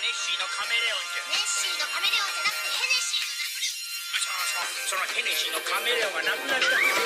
ッシーのカメレオンじゃ。ネッシーのカメレオンじゃなくてヘネシーのナポレオン。そうそう、そのヘネシーのカメレオンがなくなったんだ。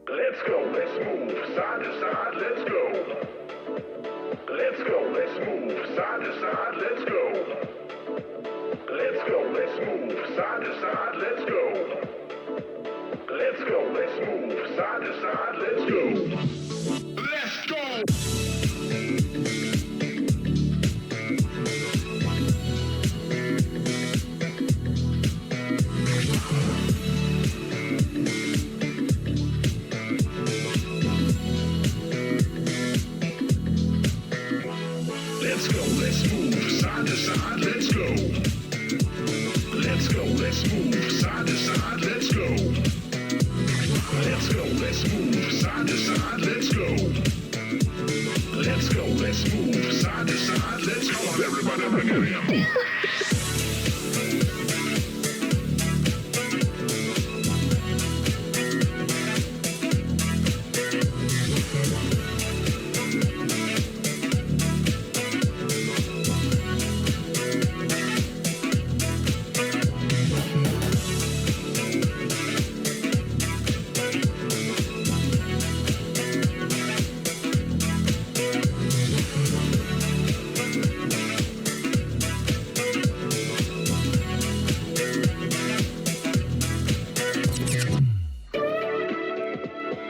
Let's go, let's move side to side, let's go. Let's go, let's move side to side, let's go. Let's go, let's move side to side, let's go. Let's go, let's move side to side, let's go. Let's go. Let's go, let's move side to side, let's go. Let's go, let's move side to side, let's go. Let's go, let's move side to side, let's go. Let's go, let's move side to side, let's go. Everybody bring it in.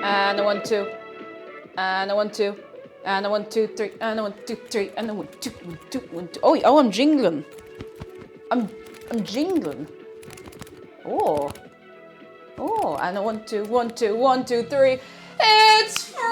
And a 1, 2. And a 1, 2. And a 1, 2, 3. And a 1, 2, 3. And a 1, 2, 1, 2, 1, 2. Oh, I'm jingling. I'm jingling. Oh. Oh, and a 1, 2, 1, 2, 1, 2, 3. It's Friday!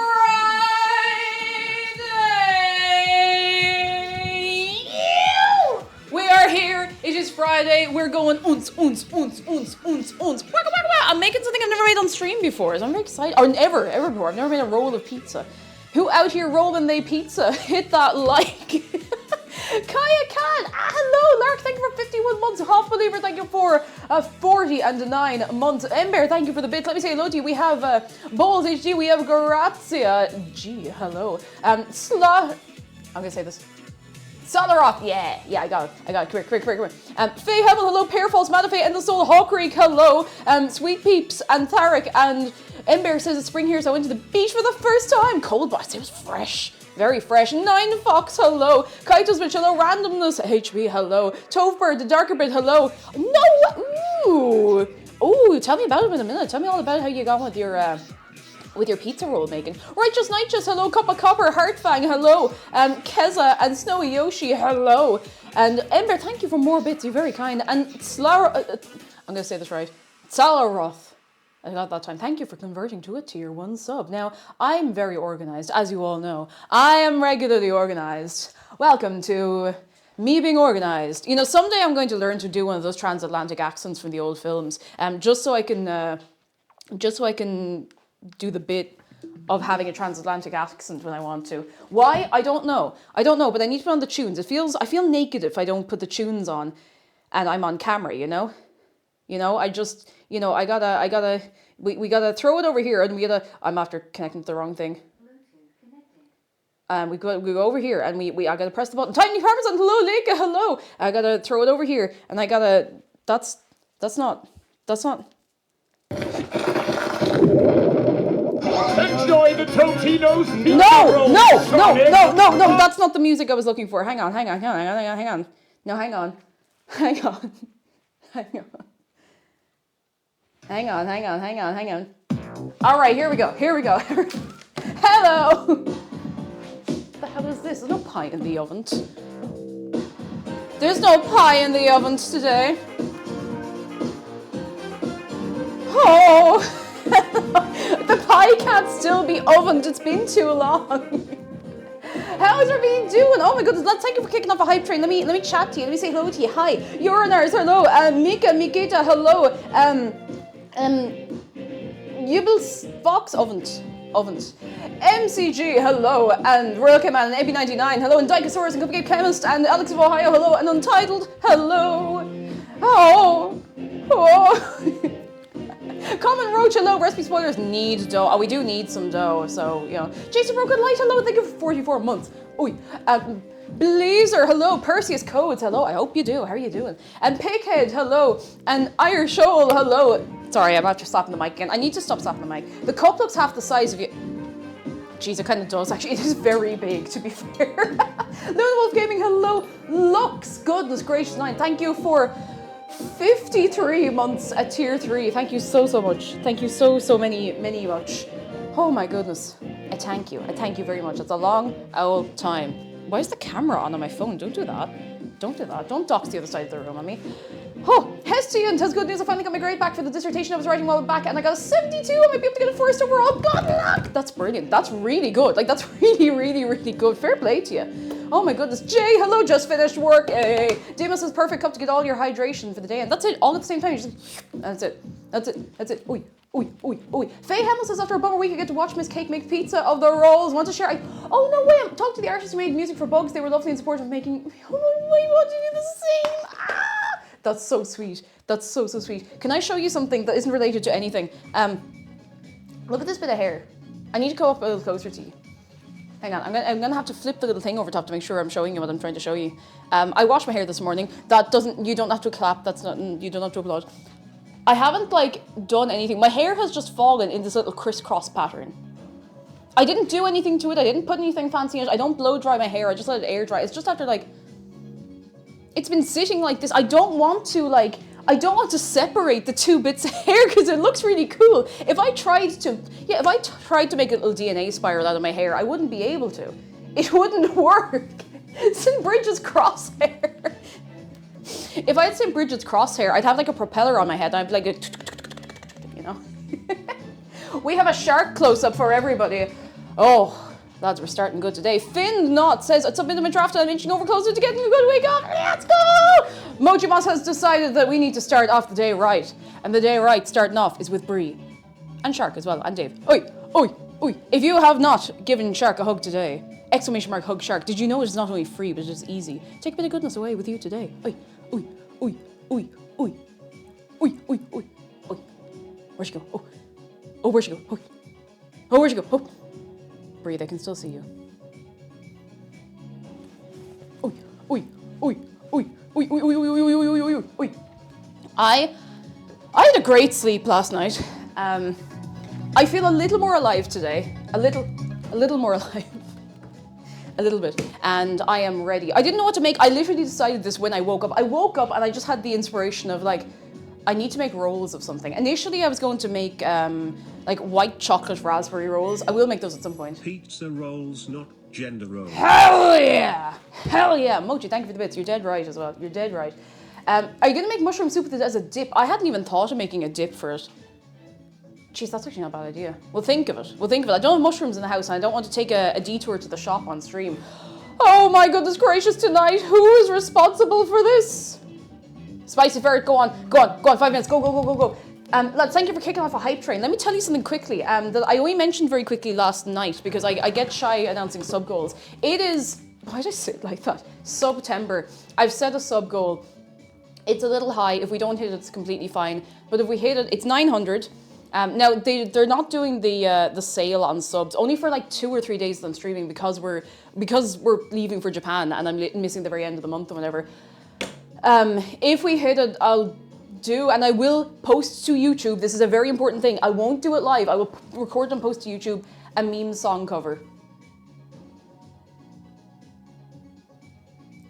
We are here. It is Friday. We're going uns. Waka, waka, waka. I'm making something I've never made on stream before. So I'm very excited. Or ever before. I've never made a roll of pizza. Who out here rolling they pizza? Hit that like. Kaya Khan, hello. Lark, thank you for 51 months. Half Believer, thank you for 49 months. Ember, thank you for the bits. Let me say hello to you. We have Bowls HD, we have Grazia G, hello. I'm gonna say this. Salaroth, yeah, I got it. Come here. Faye Hamill, hello. Pear Falls, Matafay, and the Soul, Hawkreek, hello. Sweet Peeps, and Tharek, and Ember says it's spring here, so I went to the beach for the first time. Cold, but it was fresh. Very fresh. Nine Fox, hello. Kaito's Bitch, hello. Randomness, HB, hello. Tovebird, the Darker Bit, hello. No, ooh, tell me about it in a minute. Tell me all about how you got with your pizza roll making. Righteous Nightjust, hello. Cup of Copper, Heartfang, hello. Keza and Snowy Yoshi, hello. And Ember, thank you for more bits. You're very kind. And I'm going to say this right. Salaroth. I got that time. Thank you for converting to a tier 1 sub. Now, I'm very organized, as you all know. I am regularly organized. Welcome to me being organized. You know, someday I'm going to learn to do one of those transatlantic accents from the old films, just so I can do the bit of having a transatlantic accent when I want to. Why? I don't know, but I need to put on the tunes. I feel naked if I don't put the tunes on and I'm on camera, you know? We gotta throw it over here and I'm after connecting to the wrong thing. We go over here and I gotta press the button. Tiny Parmesan, hello, Leica, hello. I gotta throw it over here and I gotta, that's not. Enjoy the Totino's pizza roll, No, Sonic. that's not the music I was looking for. Hang on. No, hang on. All right, here we go. Hello. What the hell is this? There's no pie in the oven. There's no pie in the oven today. Oh. The pie can't still be ovened. It's been too long. How is everybody doing? Oh my goodness, thank you for kicking off a hype train. Let me chat to you. Let me say hello to you. Hi. Urinars, hello. Mikita, hello. Yubels Fox Ovens. MCG, hello. And Royal K-Man and AB99, hello. And Dikosaurus and Cupcake Chemist and Alex of Ohio, hello. And Untitled, hello. Oh. Common Roach, hello. Recipe spoilers need dough. Oh, we do need some dough, so, you know. Jason Broken Light, hello. Thank you for 44 months. Oi. Blazer, hello. Perseus Codes, hello. I hope you do. How are you doing? And Pighead, hello. And Irish Shoal, hello. Sorry, I'm after slapping the mic again. I need to stop slapping the mic. The cup looks half the size of you. Jeez, it kind of does, actually. It is very big, to be fair. Luna Wolf Gaming, hello. Lux, goodness gracious, 9. Thank you for 53 months at tier 3. Thank you so much. Thank you so many much. Oh my goodness. I thank you very much. It's a long old time. Why is the camera on my phone? Don't do that. Don't dox the other side of the room on me. Oh, Hestiant has good news. I finally got my grade back for the dissertation I was writing while back, and I got a 72. I might be able to get a first overall. Good luck. That's brilliant. That's really good. Like, that's really good. Fair play to you. Oh my goodness. Jay, hello, just finished work. Hey. Demas is perfect cup to get all your hydration for the day, and that's it. All at the same time. That's it. Oi. Faye Hamill says after a bummer week I get to watch Miss Cake make pizza of the rolls. Want to share? Oh no way! Talk to the artists who made music for Bugs. They were lovely and supportive of making. Oh, I want to do the same. That's so sweet. That's so sweet. Can I show you something that isn't related to anything? Look at this bit of hair. I need to go up a little closer to you. Hang on, I'm gonna have to flip the little thing over top to make sure I'm showing you what I'm trying to show you. I washed my hair this morning. You don't have to clap. You don't have to applaud. I haven't done anything. My hair has just fallen in this little crisscross pattern. I didn't do anything to it. I didn't put anything fancy in it. I don't blow dry my hair. I just let it air dry. It's just after it's been sitting like this. I don't want to separate the two bits of hair because it looks really cool. If I tried to make a little DNA spiral out of my hair, I wouldn't be able to. It wouldn't work. St. Bridget's crosshair. If I had St. Bridget's crosshair, I'd have a propeller on my head. I'd be you know. We have a shark close-up for everybody. Oh, lads, we're starting good today. Finn Knott says, it's something in my draft and I'm inching over closer to getting a good week off. Let's go! Moji Moss has decided that we need to start off the day right. And the day right starting off is with Bree. And Shark as well, and Dave. Oi. If you have not given Shark a hug today, ! Hug Shark. Did you know it's not only free, but it's easy? Take a bit of goodness away with you today. Oi. Where'd she go? Oh, where'd she go? Oh, where'd she go? Oh. Breathe, I can still see you. oi, oi, oi, oi, oi, oi, oi, oi, oi, oi, oi. I had a great sleep last night. I feel a little more alive today. A little more alive. A little bit. And I am ready. I didn't know what to make. I literally decided this when I woke up. I woke up and I just had the inspiration of like, I need to make rolls of something. Initially, I was going to make like white chocolate raspberry rolls. I will make those at some point. Pizza rolls, not gender rolls. Hell yeah! Hell yeah! Mochi, thank you for the bits. You're dead right as well. You're dead right. Are you going to make mushroom soup with it as a dip? I hadn't even thought of making a dip for it. Jeez, that's actually not a bad idea. We'll think of it. We'll think of it. I don't have mushrooms in the house and I don't want to take a detour to the shop on stream. Oh my goodness gracious tonight. Who is responsible for this? Spicy Ferret, go on. 5 minutes. Go. Lads, thank you for kicking off a hype train. Let me tell you something quickly that I only mentioned very quickly last night because I get shy announcing sub goals. It is, why did I say it like that? September. I've set a sub goal. It's a little high. If we don't hit it, it's completely fine. But if we hit it, it's 900. Now, they're not doing the sale on subs, only for like 2 or 3 days on streaming because we're leaving for Japan and I'm missing the very end of the month or whatever. If we hit it, I'll do, and I will post to YouTube. This is a very important thing. I won't do it live. I will record and post to YouTube a meme song cover.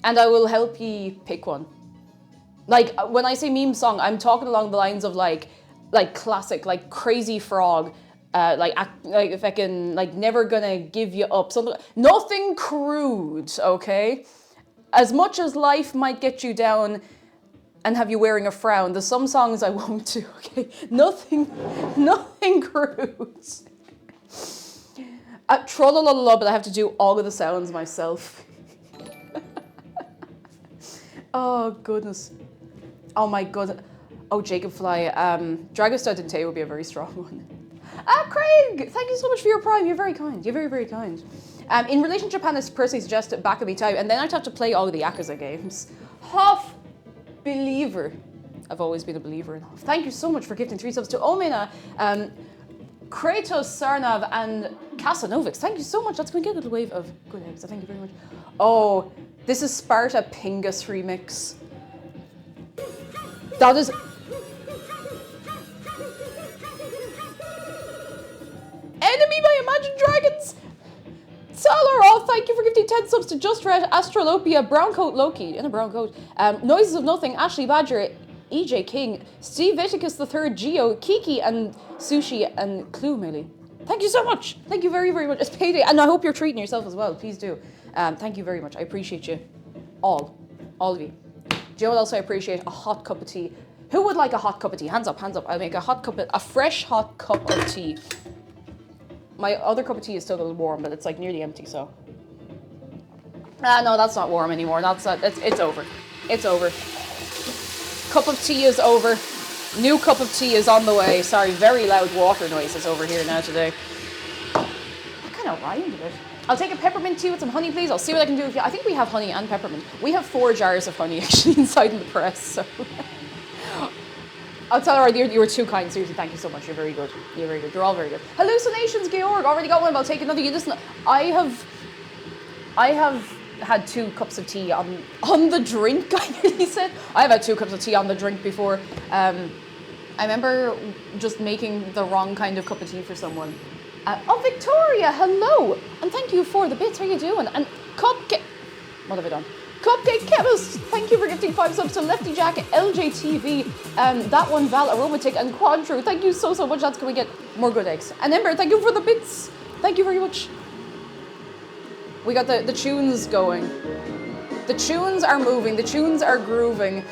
And I will help you pick one. Like, when I say meme song, I'm talking along the lines of like classic, like Crazy Frog, like fucking, like Never Gonna Give You Up, something, nothing crude, okay? As much as life might get you down and have you wearing a frown, there's some songs I won't do, okay? Nothing crude. Trollololol, but I have to do all of the sounds myself. Oh, goodness. Oh, my God. Oh, Jacob Fly. Dragostar Dinte would be a very strong one. Craig! Thank you so much for your prime. You're very kind. You're very, very kind. In relation to Japan, I personally suggested Bakami Type, and then I'd have to play all of the Yakuza games. Half believer. I've always been a believer in Half. Thank you so much for gifting 3 subs to Omena, Kratos, Sarnav, and Casanovix. Thank you so much. That's going to get a little wave of good eggs. Thank you very much. Oh, this is Sparta Pingus remix. That is... Enemy by Imagine Dragons! Salaroth, thank you for gifting 10 subs to Just Red, Astrolopia, Browncoat Loki, in a brown coat, Noises of Nothing, Ashley Badger, EJ King, Steve Viticus III, Geo, Kiki, and Sushi, and Clue Millie. Thank you so much. Thank you very, very much. It's payday, and I hope you're treating yourself as well. Please do. Thank you very much. I appreciate you. All of you. Do you know what else I appreciate? A hot cup of tea. Who would like a hot cup of tea? Hands up, hands up. I'll make a fresh hot cup of tea. My other cup of tea is still a little warm, but it's like nearly empty, so. No, that's not warm anymore. It's over. It's over. Cup of tea is over. New cup of tea is on the way. Sorry, very loud water noises over here now today. I kind of rhymed a bit. I'll take a peppermint tea with some honey, please. I'll see what I can do with you. I think we have honey and peppermint. We have 4 jars of honey actually inside in the press, so. I'll tell her you were too kind. Seriously, thank you so much. You're very good. You're very good. You're all very good. Hallucinations, Georg. Already got one, but I'll take another. You listen. I have had 2 cups of tea on the drink. I nearly said I've had 2 cups of tea on the drink before. I remember just making the wrong kind of cup of tea for someone. Oh, Victoria, hello, and thank you for the bits. How you doing? And Cupcake. What have I done? Cupcake Chemist, thank you for gifting 5 subs to Lefty Jack, LJTV, That One Val, Aromatic, and Quadru. Thank you so much. That's going to get more good eggs. And Ember, thank you for the bits. Thank you very much. We got the tunes going. The tunes are moving. The tunes are grooving.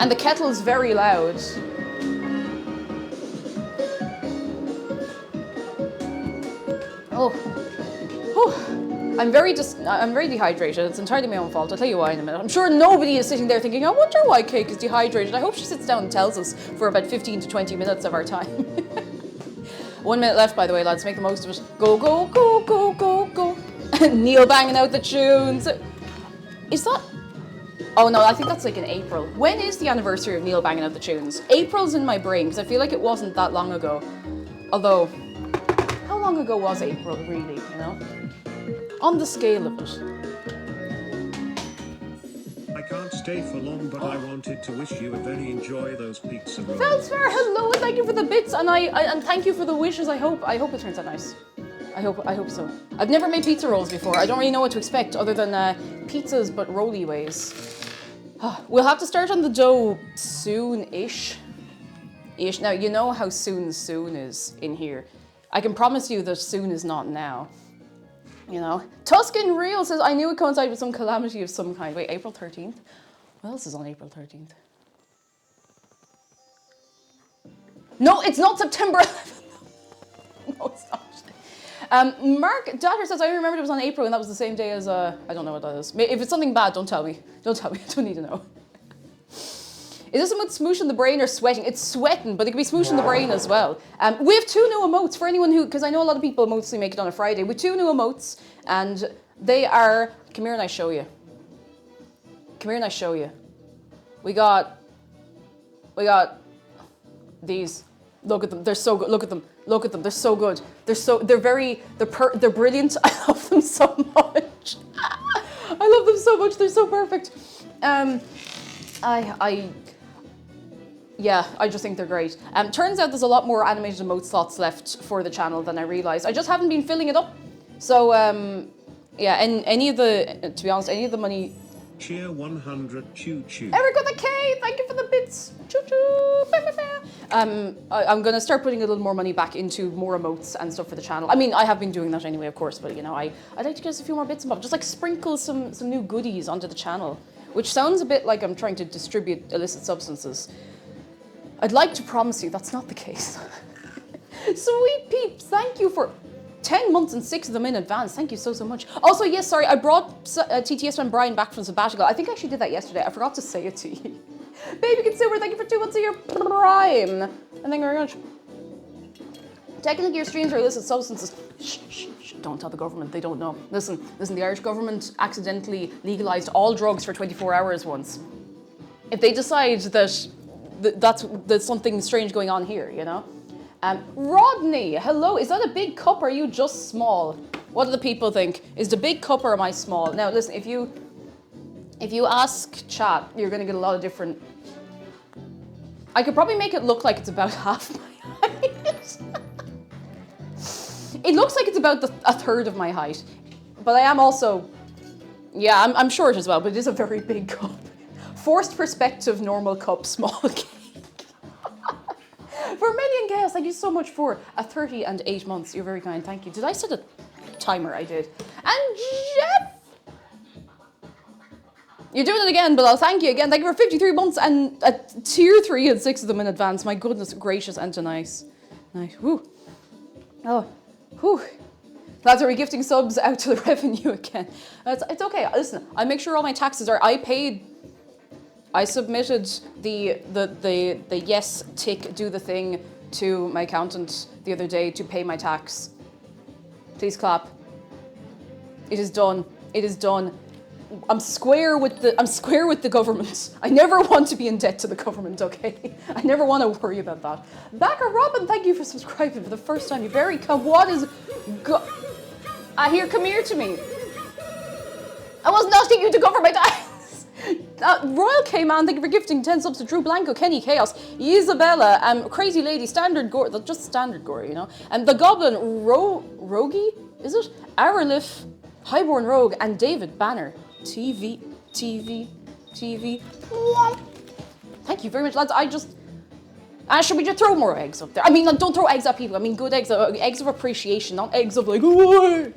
And the kettle's very loud. Oh. Whew. I'm very dehydrated. It's entirely my own fault. I'll tell you why in a minute. I'm sure nobody is sitting there thinking, I wonder why Cake is dehydrated. I hope she sits down and tells us for about 15 to 20 minutes of our time. 1 minute left, by the way, lads. Make the most of it. Go, go, go, go, go, go. Neil banging out the tunes. Is that... Oh no, I think that's like in April. When is the anniversary of Neil banging out the tunes? April's in my brain, because I feel like it wasn't that long ago. Although, how long ago was April, really, you know? On the scale of it. stay for long, but I wanted to wish you a very enjoy those pizza rolls. Feldspar, hello, and thank you for the bits, and and thank you for the wishes. I hope it turns out nice. I hope so. I've never made pizza rolls before. I don't really know what to expect other than pizzas, but rolly ways. We'll have to start on the dough soon-ish. Now, you know how soon is in here. I can promise you that soon is not now. You know? Tuscan Real says, I knew it coincided with some calamity of some kind. Wait, April 13th? What else is on April 13th? No, it's not September 11th. No, it's not. Mark Datter says, I remembered it was on April and that was the same day as, I don't know what that is. If it's something bad, don't tell me. Don't tell me, I don't need to know. Is this about smooshing the brain or sweating? It's sweating, but it could be smooshing the brain as well. We have 2 new emotes for anyone who, because I know a lot of people mostly make it on a Friday. We have 2 new emotes, and they are, come here and I show you. Come here and I show you. We got these. Look at them, they're so good, look at them, they're so good. They're brilliant, I love them so much. I love them so much, they're so perfect. Yeah, I just think they're great. Turns out there's a lot more animated emote slots left for the channel than I realized. I just haven't been filling it up. So, yeah, and to be honest, any of the money... Cheer 100 choo-choo. Eric with a K, thank you for the bits. Choo-choo. I'm going to start putting a little more money back into more emotes and stuff for the channel. I mean, I have been doing that anyway, of course, but, you know, I'd like to get us a few more bits and bobs. Just, like, sprinkle some new goodies onto the channel, which sounds a bit like I'm trying to distribute illicit substances. I'd like to promise you that's not the case. Sweet peeps, thank you for 10 months and 6 of them in advance. Thank you so much. Also, yes, sorry, I brought TTS and Brian back from sabbatical. I think I actually did that yesterday. I forgot to say it to you. Baby Consumer, thank you for 2 months of your Prime. And thank you very much. Technically, your streams are illicit substances. Shh, don't tell the government, they don't know. Listen, the Irish government accidentally legalized all drugs for 24 hours once. If they decide that there's something strange going on here, you know? Rodney, hello, is that a big cup or are you just small? What do the people think? Is the big cup or am I small? Now listen, if you ask chat, you're gonna get a lot of different... I could probably make it look like it's about half my height. It looks like it's about a third of my height. But I am also... Yeah, I'm short as well, but it is a very big cup. Forced perspective, normal cup, small cake. Vermilion Chaos, thank you so much for 30 and 8 months. You're very kind, thank you. Did I set a timer? I did. And Jeff! You're doing it again, but I'll thank you again. Thank you for 53 months and tier 3 and 6 of them in advance. My goodness gracious, and nice. Nice, whoo. Oh, whew. Lads, are we gifting subs out to the revenue again? It's okay, listen, I make sure all my taxes are, I submitted the yes tick do the thing to my accountant the other day to pay my tax. Please clap. It is done. It is done. I'm square with the government. I never want to be in debt to the government, okay? I never want to worry about that. Backer Robin, thank you for subscribing for the first time. You're very kind. What is come here to me. I wasn't asking you to cover my tax. Royal K-Man, thank you for gifting 10 subs to Drew Blanco, Kenny Chaos, Isabella, Crazy Lady, Standard Gore, just Standard Gore, you know, and the Goblin, Rogie, is it? Aralif, Highborn Rogue, and David Banner, TV. Thank you very much, lads. Should we just throw more eggs up there? I mean, don't throw eggs at people. I mean, good eggs, eggs of appreciation, not eggs of like, oh,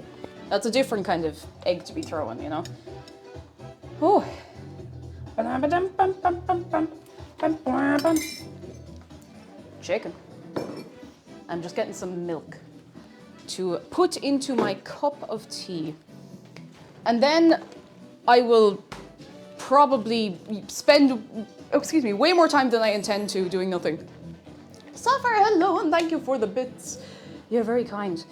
that's a different kind of egg to be throwing, you know. Oh. Chicken. I'm just getting some milk to put into my cup of tea. And then I will probably spend, way more time than I intend to doing nothing. Sapphire, hello, and thank you for the bits. You're very kind.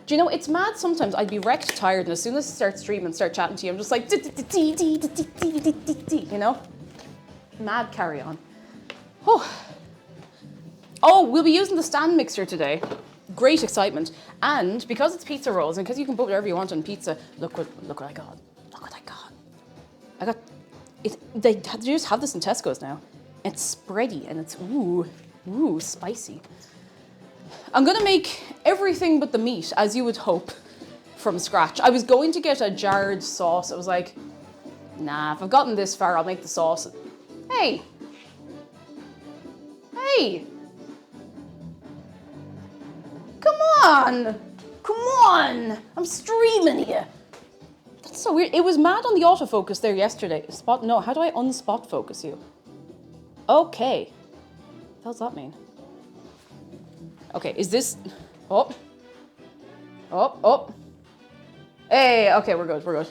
Do you know, it's mad sometimes. I'd be wrecked tired, and as soon as I start streaming and start chatting to you, I'm just like, you know? Mad carry on. Oh, we'll be using the stand mixer today. Great excitement. And because it's pizza rolls, and because you can put whatever you want on pizza, look what I got. Look what I got. They just have this in Tesco's now. It's spready and it's ooh, spicy. I'm gonna make everything but the meat, as you would hope, from scratch. I was going to get a jarred sauce. I was like, nah, if I've gotten this far, I'll make the sauce. Hey! Hey! Come on! Come on! I'm streaming here. That's so weird. It was mad on the autofocus there yesterday. No, how do I unspot focus you? Okay. What does that mean? Okay, is this... Oh. Hey, okay, we're good.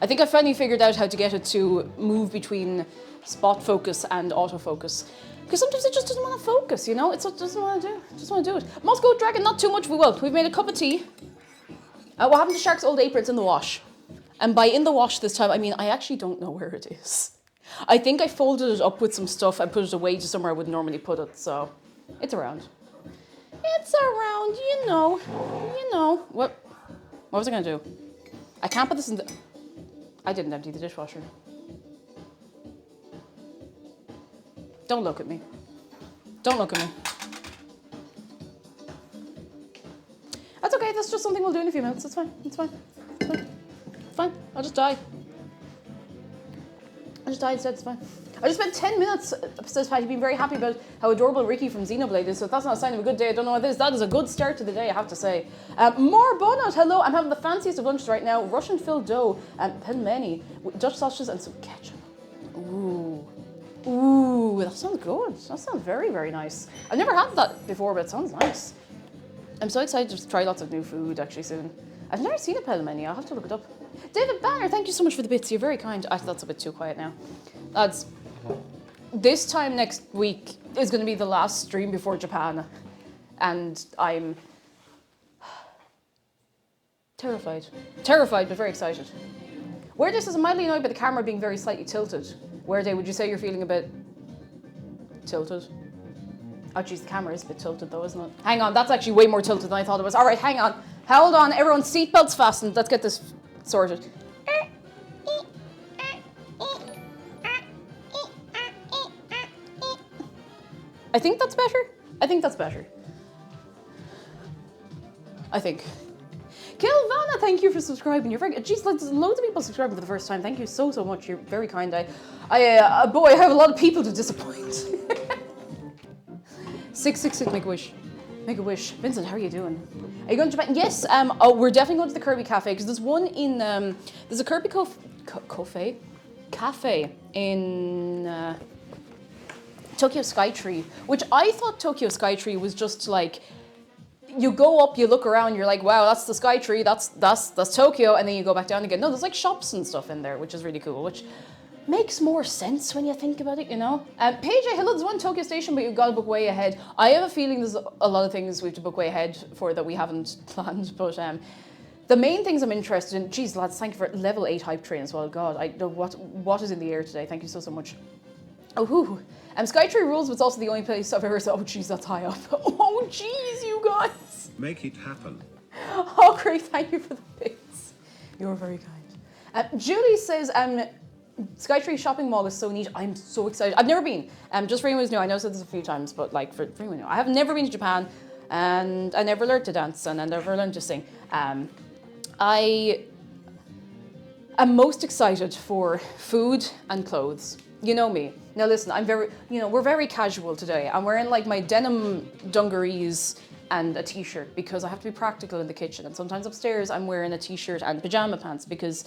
I think I finally figured out how to get it to move between spot focus and autofocus. Because sometimes it just doesn't want to focus, you know? It doesn't want to do it. Moscow Dragon, not too much, we will. We've made a cup of tea. What happened to Shark's old apron? It's in the wash. And by in the wash this time, I mean, I actually don't know where it is. I think I folded it up with some stuff and put it away to somewhere I would normally put it, so it's around. It's around, you know. What was I gonna do? I can't put this in the... I didn't empty the dishwasher. Don't look at me. Don't look at me. That's okay, that's just something we'll do in a few minutes. It's fine. Fine, I'll just die. Instead, it's fine. I just spent 10 minutes, says Patty, being very happy about how adorable Ricky from Xenoblade is, so if that's not a sign of a good day, I don't know what it is. That is a good start to the day, I have to say. More bonut, hello, I'm having the fanciest of lunches right now. Russian filled dough and pelmeni, with Dutch sausages and some ketchup. Ooh, that sounds good. That sounds very, very nice. I've never had that before, but it sounds nice. I'm so excited to try lots of new food actually soon. I've never seen a pelmeni, I'll have to look it up. David Banner, thank you so much for the bits. You're very kind. That's a bit too quiet now. Lads, this time next week is going to be the last stream before Japan. And I'm terrified. Terrified, but very excited. Where this is mildly annoyed by the camera being very slightly tilted. Where would you say you're feeling a bit tilted? Oh geez, the camera is a bit tilted though, isn't it? Hang on, that's actually way more tilted than I thought it was. All right, hang on. Hold on, everyone, seatbelts fastened. Let's get this sorted. I think that's better. I think. Kilvana, thank you for subscribing. You're very good. Jeez, loads of people subscribing for the first time. Thank you so much. You're very kind. Boy, I have a lot of people to disappoint. 666, make a wish. Make a wish. Vincent, how are you doing? Are you going to Japan? Yes. We're definitely going to the Kirby Cafe because there's one in there's a Kirby Cafe in Tokyo Skytree, which I thought Tokyo Skytree was just like you go up, you look around, you're like, wow, that's the Skytree, that's Tokyo, and then you go back down again. No, there's like shops and stuff in there, which is really cool, which makes more sense when you think about it, you know? Paige, hello, there's one Tokyo Station, but you've got to book way ahead. I have a feeling there's a lot of things we have to book way ahead for that we haven't planned, but the main things I'm interested in, geez, lads, thank you for level 8 hype train as well. God, I know what is in the air today. Thank you so much. Oh, whoo. Skytree rules, but it's also the only place I've ever said, oh, geez, that's high up. Oh, geez, you guys. Make it happen. Oh, great, thank you for the bits. You're very kind. Julie says, Skytree shopping mall is so neat. I'm so excited. I've never been. Just for anyone who's new, I know I said this a few times, but like for anyone new, I have never been to Japan, and I never learned to dance, and I never learned to sing. I am most excited for food and clothes. You know me. Now listen, we're very casual today. I'm wearing like my denim dungarees and a t-shirt because I have to be practical in the kitchen. And sometimes upstairs I'm wearing a t-shirt and pajama pants because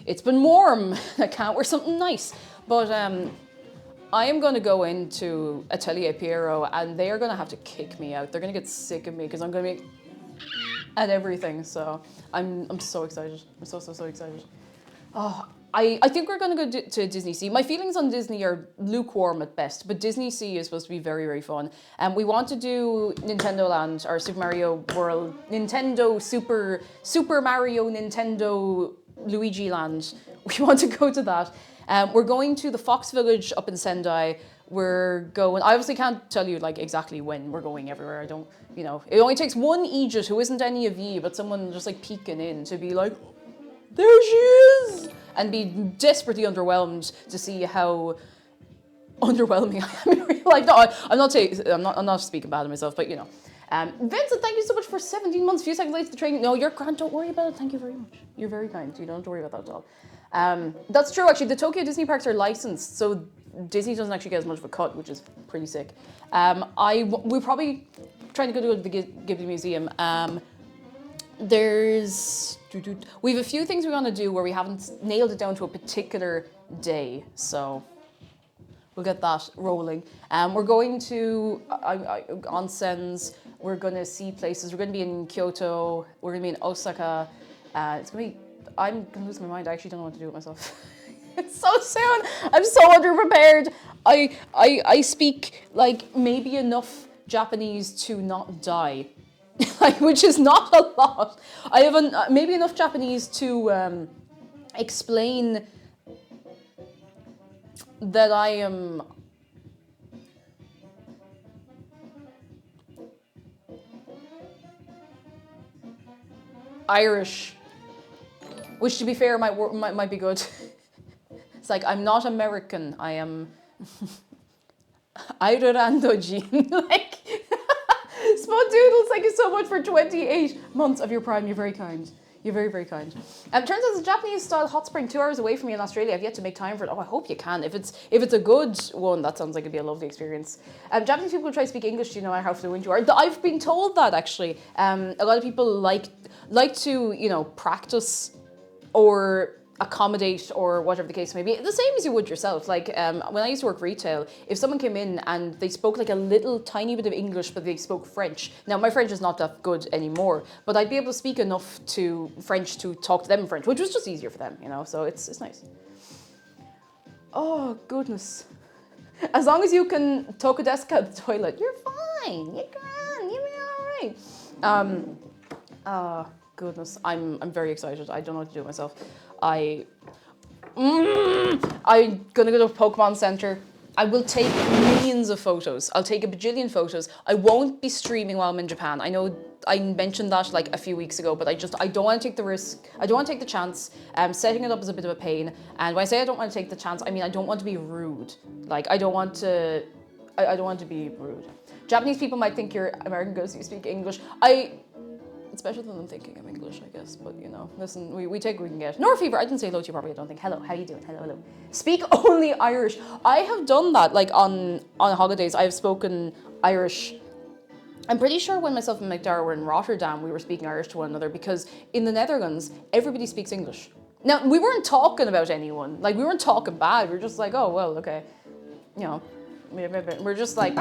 it's been warm. I can't wear something nice. But I am going to go into Atelier Piero and they are going to have to kick me out. They're going to get sick of me because I'm going to be at everything. So I'm so excited. I'm so excited. Oh, I think we're going to go to Disney Sea. My feelings on Disney are lukewarm at best, but Disney Sea is supposed to be very, very fun. And we want to do Nintendo Land, or Super Mario World, Super Mario Nintendo Luigi Land. We want to go to that. We're going to the Fox Village up in Sendai. We're going, I obviously can't tell you like exactly when we're going everywhere. I don't, it only takes one Aegis who isn't any of ye, but someone just like peeking in to be like, there she is! and be desperately underwhelmed to see how underwhelming I am in real life. No, I'm not speaking bad of myself, but you know. Vincent, thank you so much for 17 months. A few seconds late to the training. No, you're grand. Don't worry about it. Thank you very much. You're very kind. You don't have to worry about that at all. That's true, actually. The Tokyo Disney parks are licensed, so Disney doesn't actually get as much of a cut, which is pretty sick. We're probably trying to go to the Ghibli Museum. We have a few things we want to do where we haven't nailed it down to a particular day, so we'll get that rolling. We're going to onsens. We're going to see places. We're going to be in Kyoto. We're going to be in Osaka. It's going to be. I'm going to lose my mind. I actually don't know what to do with myself. It's so soon. I'm so underprepared. I speak like maybe enough Japanese to not die, like, which is not a lot. I have maybe enough Japanese to explain that I am Irish, which, to be fair, might be good. It's like, I'm not American. I am Irlandojin. Like, Spoddoodles, thank you so much for 28 months of your prime. You're very kind. You're very, very kind. Turns out there's a Japanese-style hot spring 2 hours away from me in Australia. I've yet to make time for it. Oh, I hope you can. If it's a good one, that sounds like it'd be a lovely experience. Japanese people try to speak English, no matter how fluent you are. I've been told that, actually. A lot of people like to, practice or accommodate or whatever the case may be. The same as you would yourself. Like, when I used to work retail, if someone came in and they spoke like a little tiny bit of English, but they spoke French. Now, my French is not that good anymore, but I'd be able to speak enough to French to talk to them in French, which was just easier for them, so it's nice. Oh, goodness. As long as you can talk a desk at the toilet, you're fine. You can. You'll be all right. Goodness. I'm very excited. I don't know what to do with myself. I'm gonna go to a Pokemon Center. I will take millions of photos. I'll take a bajillion photos. I won't be streaming while I'm in Japan. I know I mentioned that like a few weeks ago, but I don't want to take the risk. I don't want to take the chance. Setting it up is a bit of a pain. And when I say I don't want to take the chance, I mean I don't want to be rude. Like, I don't want to be rude. Japanese people might think you're American because you speak English. It's better than them thinking I'm English, I guess. But, listen, we take what we can get. Nor Fever, I didn't say hello to you properly, I don't think. Hello, how you doing? Hello. Speak only Irish. I have done that, like, on holidays. I've spoken Irish. I'm pretty sure when myself and McDara were in Rotterdam, we were speaking Irish to one another, because in the Netherlands, everybody speaks English. Now, we weren't talking about anyone. Like, we weren't talking bad. We were just like, oh, well, okay. We're just like,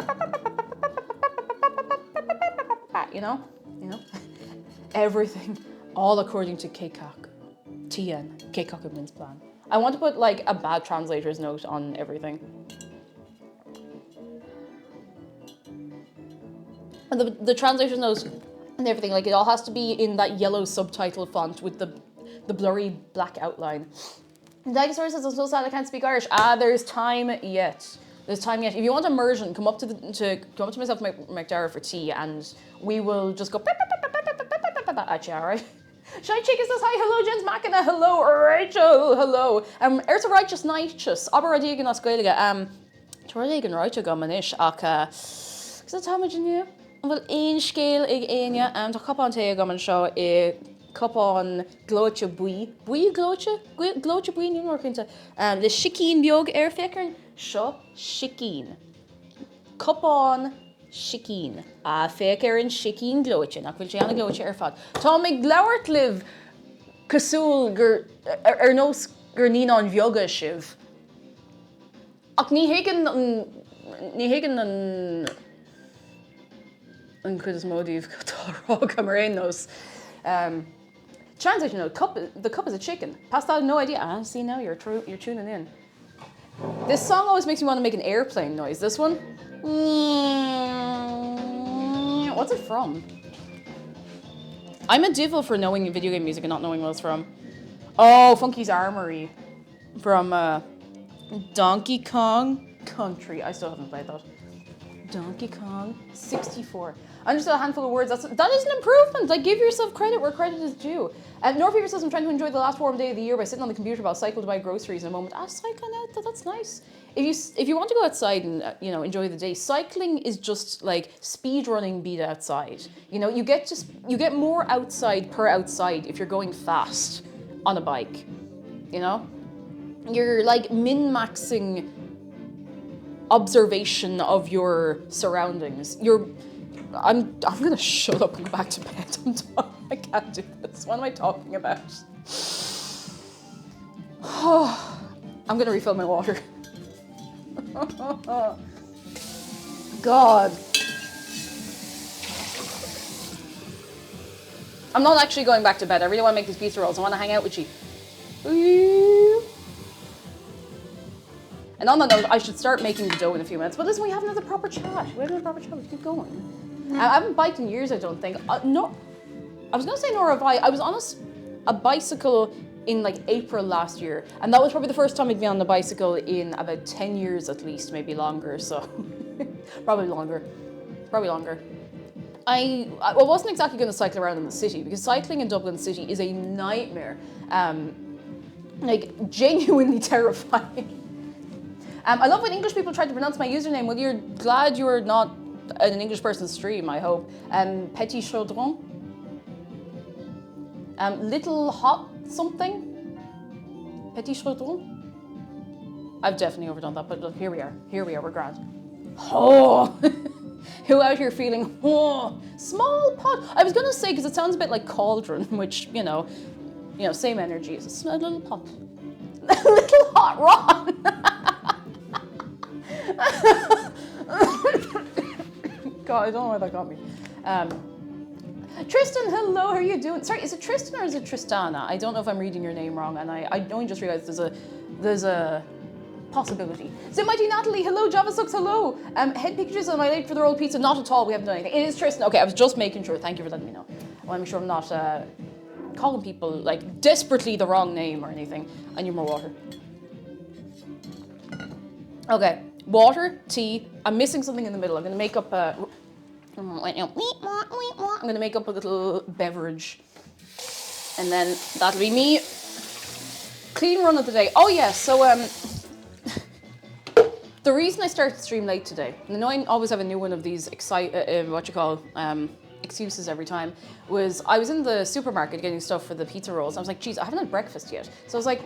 everything, all according to Keikok. TN, Keikok means plan. I want to put like a bad translator's note on everything. And the translator's note and everything, like, it all has to be in that yellow subtitle font with the blurry black outline. Dinosaur says, I'm so sad I can't speak Irish. There's time yet. There's time yet. If you want immersion, come up to myself and McDara for tea, and we will just go at you, alright? Shy Chica says hi, hello Jens Machina, hello Rachel, hello. Erta Righteous Nighteous, Aber Radigan Osgoiliga, Toradigan Rachel Gomanish, Aka. Is that how much in you? Well, ein scale ig enya, to Copon Tea Goman Show, Copon Glocha Bui. Bui Glocha Bui, you work into the Shikeen Biog Airfickern, Sho Shikeen. Copon Shikeen. Faker and Shikeen Glocha. Nak vil Gianna Glocha Airfad. Tommy Glowert live Kasul Ernos Gerninon Vyoga Shiv. Ak ni hagen an Chris Modiv Camarenos. Translation note, the cup is a chicken. Past that, no idea. See now, you're tuning in. This song always makes me want to make an airplane noise. This one? What's it from? I'm a divil for knowing video game music and not knowing what it's from. Oh, Funky's Armory. From Donkey Kong Country. I still haven't played that. Donkey Kong 64. I'm just a handful of words. That is an improvement. Like, give yourself credit where credit is due. Norfever says, I'm trying to enjoy the last warm day of the year by sitting on the computer while I cycle to buy groceries in a moment. cycling out, that's nice. If you want to go outside and enjoy the day, cycling is just like speed running beat outside. You get more outside per outside if you're going fast on a bike. You're like min-maxing observation of your surroundings. I'm gonna shut up and go back to bed. I can't do this. What am I talking about? I'm gonna refill my water. God. I'm not actually going back to bed. I really want to make these pizza rolls. I want to hang out with you. And on that note, I should start making the dough in a few minutes. But listen, we have another proper chat. We keep going. I haven't biked in years, I don't think. No, I was going to say nor have I. I was on a bicycle in like April last year. And that was probably the first time I'd been on a bicycle in about 10 years at least, maybe longer. So probably longer. I wasn't exactly going to cycle around in the city because cycling in Dublin City is a nightmare. Like genuinely terrifying. I love when English people try to pronounce my username. Well, you're glad you're not an English person's stream, I hope. Petit Chaudron. Little Hot something. Petit Chaudron. I've definitely overdone that, but look, here we are, we're grand. Oh, who out here feeling, small pot. I was gonna say, because it sounds a bit like cauldron, which, same energy. It's a little pot. Little hot Ron. God, I don't know why that got me. Tristan, hello, how are you doing? Sorry, is it Tristan or is it Tristana? I don't know if I'm reading your name wrong, and I only just realized there's a possibility. So Mighty Natalie, hello, Java Sucks, hello. Head pictures, am I late for the rolled pizza? Not at all, we haven't done anything. It is Tristan. Okay, I was just making sure. Thank you for letting me know. I want to make sure I'm not calling people like desperately the wrong name or anything. I need more water. Okay, water, tea. I'm missing something in the middle. I'm going to make up I'm going to make up a little beverage. And then that'll be me. Clean run of the day. Oh yeah, so the reason I started the stream late today, and I know I always have a new one of these excuses every time, was I was in the supermarket getting stuff for the pizza rolls. I was like, geez, I haven't had breakfast yet. So I was like,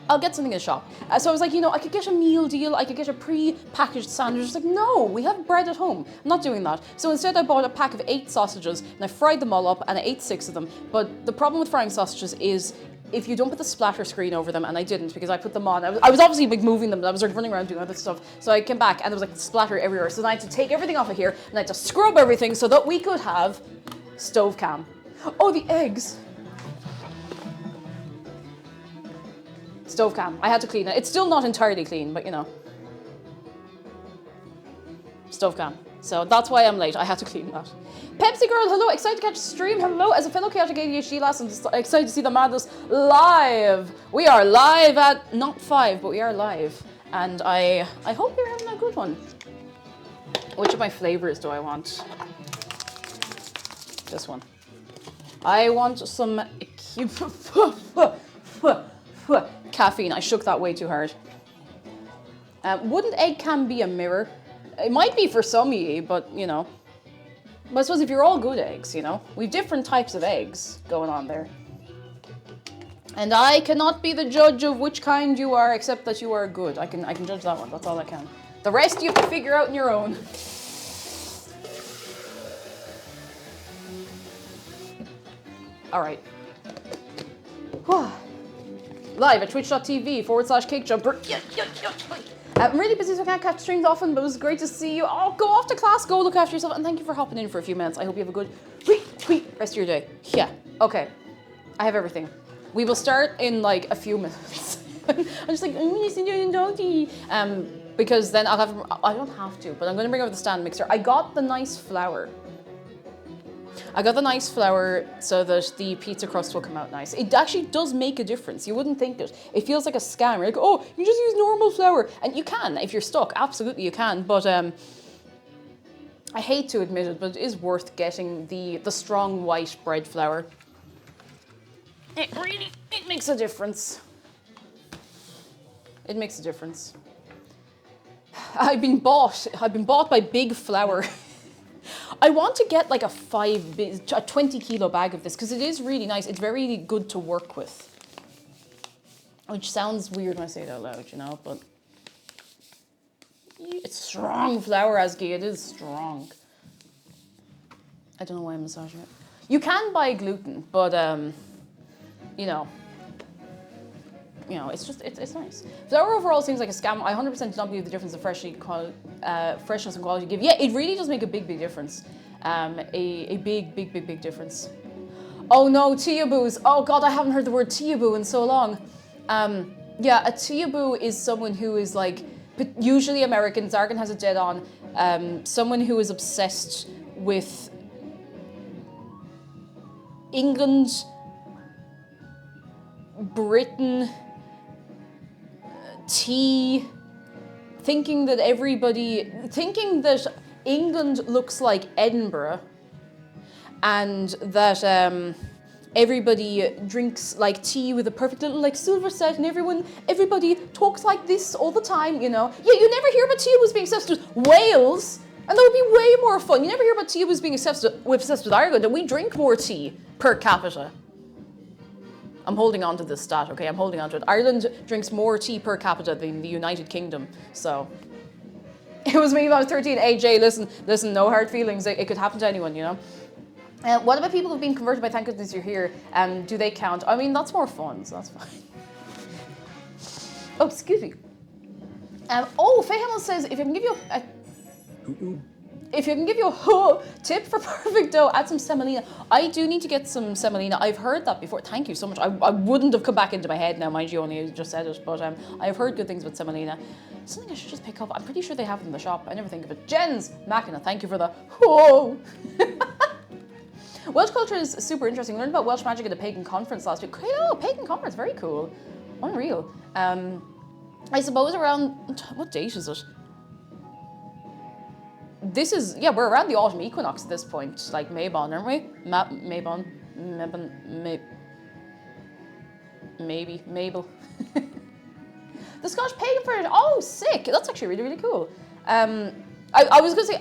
I'll get something in the shop. So I was like, I could get a meal deal, I could get a pre-packaged sandwich. I was like, no, we have bread at home. I'm not doing that. So instead I bought a pack of 8 sausages and I fried them all up and I ate 6 of them. But the problem with frying sausages is if you don't put the splatter screen over them, and I didn't because I put them on. I was obviously like moving them, I was like running around doing other stuff. So I came back and there was like splatter everywhere. So then I had to take everything off of here and I had to scrub everything so that we could have stove cam. Oh, the eggs. Stove cam. I had to clean it. It's still not entirely clean, but Stove cam. So that's why I'm late. I had to clean that. Pepsi Girl, hello. Excited to catch the stream. Hello. As a fellow chaotic ADHD lass, I'm excited to see the madness live. We are live at not 5, but we are live. And I hope you're having a good one. Which of my flavors do I want? This one. I want some caffeine. I shook that way too hard. Wouldn't egg cam be a mirror? It might be for some of you, but But I suppose if you're all good eggs, we've different types of eggs going on there. And I cannot be the judge of which kind you are, except that you are good. I can judge that one. That's all I can. The rest you have to figure out on your own. All right. Live at twitch.tv/CakeJumper. I'm really busy, so I can't catch streams often, but it was great to see you. Oh, go off to class, go look after yourself, and thank you for hopping in for a few minutes. I hope you have a good rest of your day. Yeah, okay. I have everything. We will start in like a few minutes. I'm just like, because then I don't have to, but I'm going to bring over the stand mixer. I got the nice flour. I got the nice flour so that the pizza crust will come out nice. It actually does make a difference. You wouldn't think it. It feels like a scam. You're like, oh, you just use normal flour. And you can, if you're stuck, absolutely you can. But I hate to admit it, but it is worth getting the strong white bread flour. It makes a difference. It makes a difference. I've been bought by Big Flour. I want to get like a 20 kilo bag of this because it is really nice. It's very good to work with. Which sounds weird when I say it out loud, you know, but it's strong flour, Asgi. It is strong. I don't know why I'm massaging it. You can buy gluten, but you know, it's nice. Flour overall seems like a scam. I 100% do not believe the difference of freshness and quality give. Yeah, it really does make a big difference. A big difference. Oh no, Tiaboos. Oh God, I haven't heard the word Tiaboo in so long. Yeah, a Tiaboo is someone who is like, usually American, Zargan has it dead on, someone who is obsessed with England, Britain, tea, thinking that England looks like Edinburgh and that everybody drinks like tea with a perfect little like silver set and everybody talks like this all the time, you know. Yeah, you never hear about Tiaboos being obsessed with Wales, and that would be way more fun. You never hear about Tiaboos being obsessed with Ireland, and we drink more tea per capita. I'm holding on to this stat, okay? I'm holding on to it. Ireland drinks more tea per capita than the United Kingdom, so. It was me when I was 13. AJ, listen, no hard feelings. It could happen to anyone, you know? What about people who've been converted by thank goodness you're here? Do they count? I mean, that's more fun, so that's fine. Oh, excuse me. Faye Hamill says, if I can give you a tip for perfect dough, add some semolina. I do need to get some semolina. I've heard that before. Thank you so much. I wouldn't have come back into my head now, mind you, only just said it, but I've heard good things about semolina. Something I should just pick up. I'm pretty sure they have it in the shop. I never think of it. Jens Machina, thank you for the whoa. Welsh culture is super interesting. We learned about Welsh magic at a pagan conference last week. Oh, pagan conference, very cool. Unreal. I suppose around, what date is it? This is, yeah, we're around the autumn equinox at this point, like Mabon, aren't we? Mabel. The Scottish pagan furniture, oh, sick. That's actually really, really cool. I was going to say,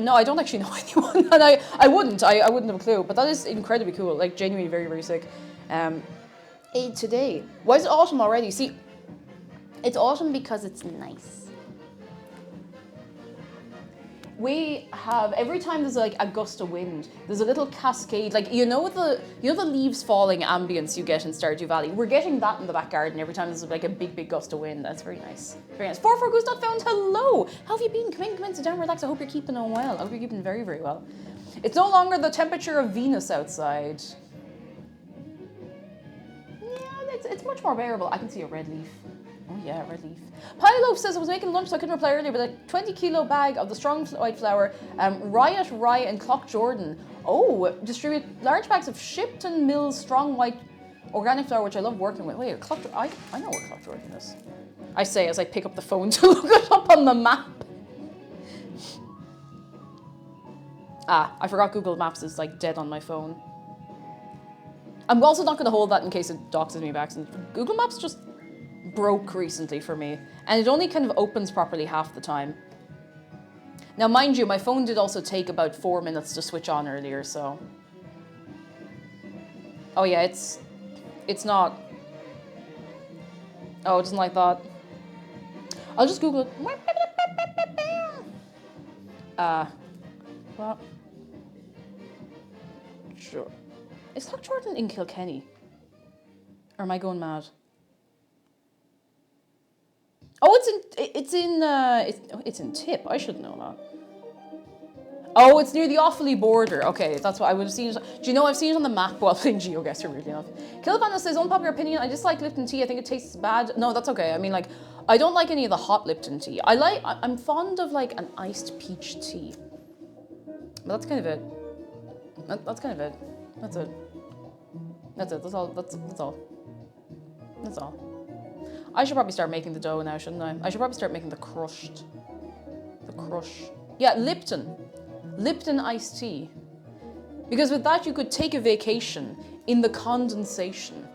no, I don't actually know anyone, and I wouldn't have a clue, but that is incredibly cool, like genuinely very, very sick. Today, why is it autumn already? See, it's autumn because it's nice. We have, every time there's like a gust of wind, there's a little cascade, like, you know the leaves falling ambience you get in Stardew Valley? We're getting that in the back garden every time there's like a big gust of wind. That's very nice. Very nice. 44goose.found, hello! How have you been? Come in, sit down, relax. I hope you're keeping on well. I hope you're keeping very, very well. It's no longer the temperature of Venus outside. Yeah, it's much more bearable. I can see a red leaf. Oh yeah, red leaf. Pyloaf says, I was making lunch so I couldn't reply earlier, but a 20 kilo bag of the strong white flour, Riot, Rye and Clock Jordan. Oh, distribute large bags of Shipton Mills strong white organic flour, which I love working with. Wait, I know where Clock Jordan is. I say as I pick up the phone to look it up on the map. I forgot Google Maps is like dead on my phone. I'm also not going to hold that in case it doxes me back. Google Maps just broke recently for me, and it only kind of opens properly half the time. Now, mind you, my phone did also take about 4 minutes to switch on earlier, so. Oh yeah, it's not. Oh, it doesn't like that. I'll just Google it. What? Sure. Is Clock Jordan in Kilkenny? Or am I going mad? Oh, it's in Tip. I should know that. Oh, it's near the Offaly border. Okay, that's what I would have seen it. Do you know I've seen it on the map while playing GeoGuessr, weirdly enough. Kilvana says, unpopular opinion, I dislike Lipton tea. I think it tastes bad. No, that's okay. I mean, like, I don't like any of the hot Lipton tea. I'm fond of like an iced peach tea. But that's kind of it. That's kind of it. That's it. That's it. That's all. That's all. That's all. I should probably start making the dough now, shouldn't I? I should probably start making the crush. Yeah, Lipton. Lipton iced tea. Because with that you could take a vacation in the condensation.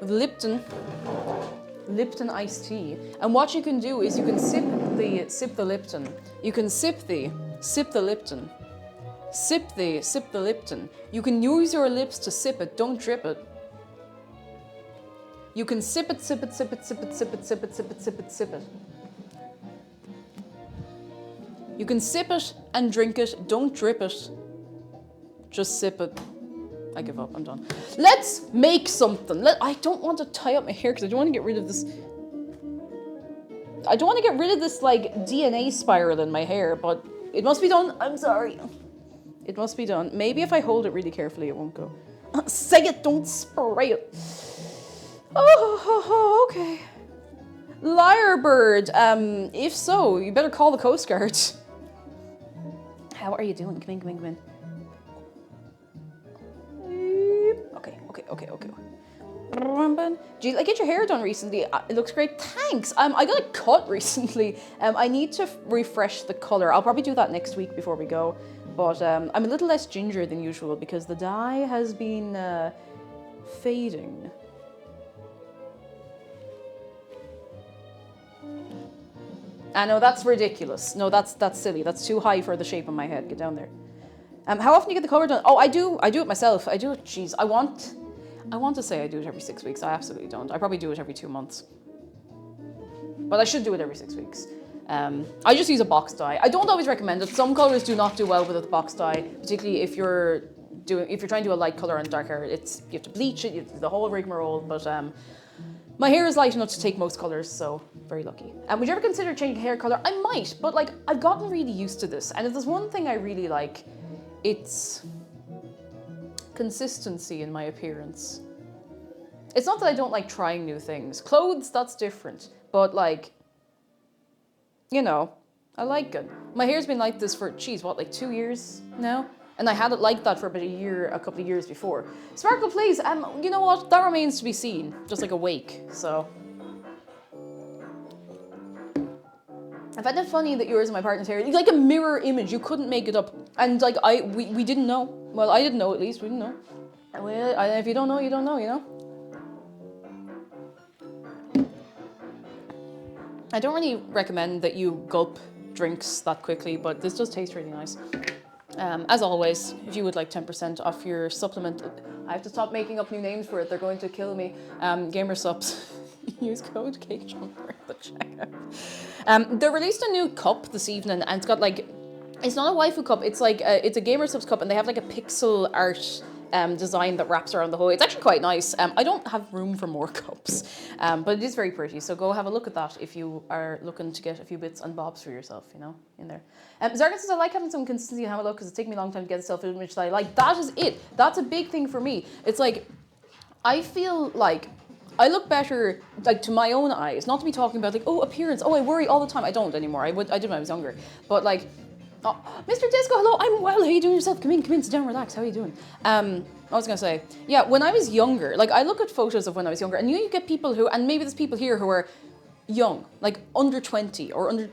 With Lipton iced tea. And what you can do is you can sip the Lipton. You can sip the Lipton. Sip the Lipton. You can use your lips to sip it, don't drip it. You can sip it. You can sip it and drink it, don't drip it. Just sip it. I give up, I'm done. Let's make something. I don't want to tie up my hair because I don't want to get rid of this. I don't want to get rid of this like DNA spiral in my hair, but it must be done. I'm sorry. It must be done. Maybe if I hold it really carefully, it won't go. Say it, don't spray it. Oh, okay. Lyrebird, if so, you better call the Coast Guard. How are you doing? Come in. Okay. Do you like get your hair done recently? It looks great. Thanks. I got it cut recently. I need to refresh the color. I'll probably do that next week before we go. But I'm a little less ginger than usual because the dye has been fading. I know that's ridiculous. No, that's silly. That's too high for the shape of my head. Get down there. How often do you get the color done? Oh, I do it myself. I do it. Jeez, I want to say I do it every 6 weeks. I absolutely don't. I probably do it every 2 months. But I should do it every 6 weeks. I just use a box dye. I don't always recommend it. Some colors do not do well with a box dye, particularly if you're trying to do a light color on dark hair. You have to bleach it. You have to do the whole rigmarole. But my hair is light enough to take most colors, so very lucky. Would you ever consider changing hair color? I might, but like I've gotten really used to this. And if there's one thing I really like, it's consistency in my appearance. It's not that I don't like trying new things. Clothes, that's different. But like, you know, I like it. My hair's been like this for, like 2 years now? And I had it like that for about a couple of years before. Sparkle, please. You know what? That remains to be seen. Just like a wake, so. I find it funny that yours and my partner's hair is like a mirror image. You couldn't make it up. And like, we didn't know. Well, I didn't know at least. We didn't know. Well, if you don't know, you don't know, you know? I don't really recommend that you gulp drinks that quickly, but this does taste really nice. As always, if you would like 10% off your supplement, I have to stop making up new names for it. They're going to kill me. Gamer Subs. Use code CAKEJUMPER at the checkout. They released a new cup this evening, and it's got like, it's not a waifu cup. It's like it's a Gamer Subs cup, and they have like a pixel art design that wraps around the whole. It's actually quite nice. I don't have room for more cups, but it is very pretty. So go have a look at that if you are looking to get a few bits and bobs for yourself, you know, in there. Zargan says, I like having some consistency and have a look because it's taken me a long time to get a self-image that I like. That is it. That's a big thing for me. It's like, I feel like I look better, like, to my own eyes, not to be talking about like, oh, appearance, oh, I worry all the time. I don't anymore. I did when I was younger. But like, oh, Mr. Disco, hello, I'm well. How are you doing yourself? Come in, sit down, relax. How are you doing? I was gonna say, yeah, when I was younger, like I look at photos of when I was younger, and you get people who, and maybe there's people here who are young, like under 20 or under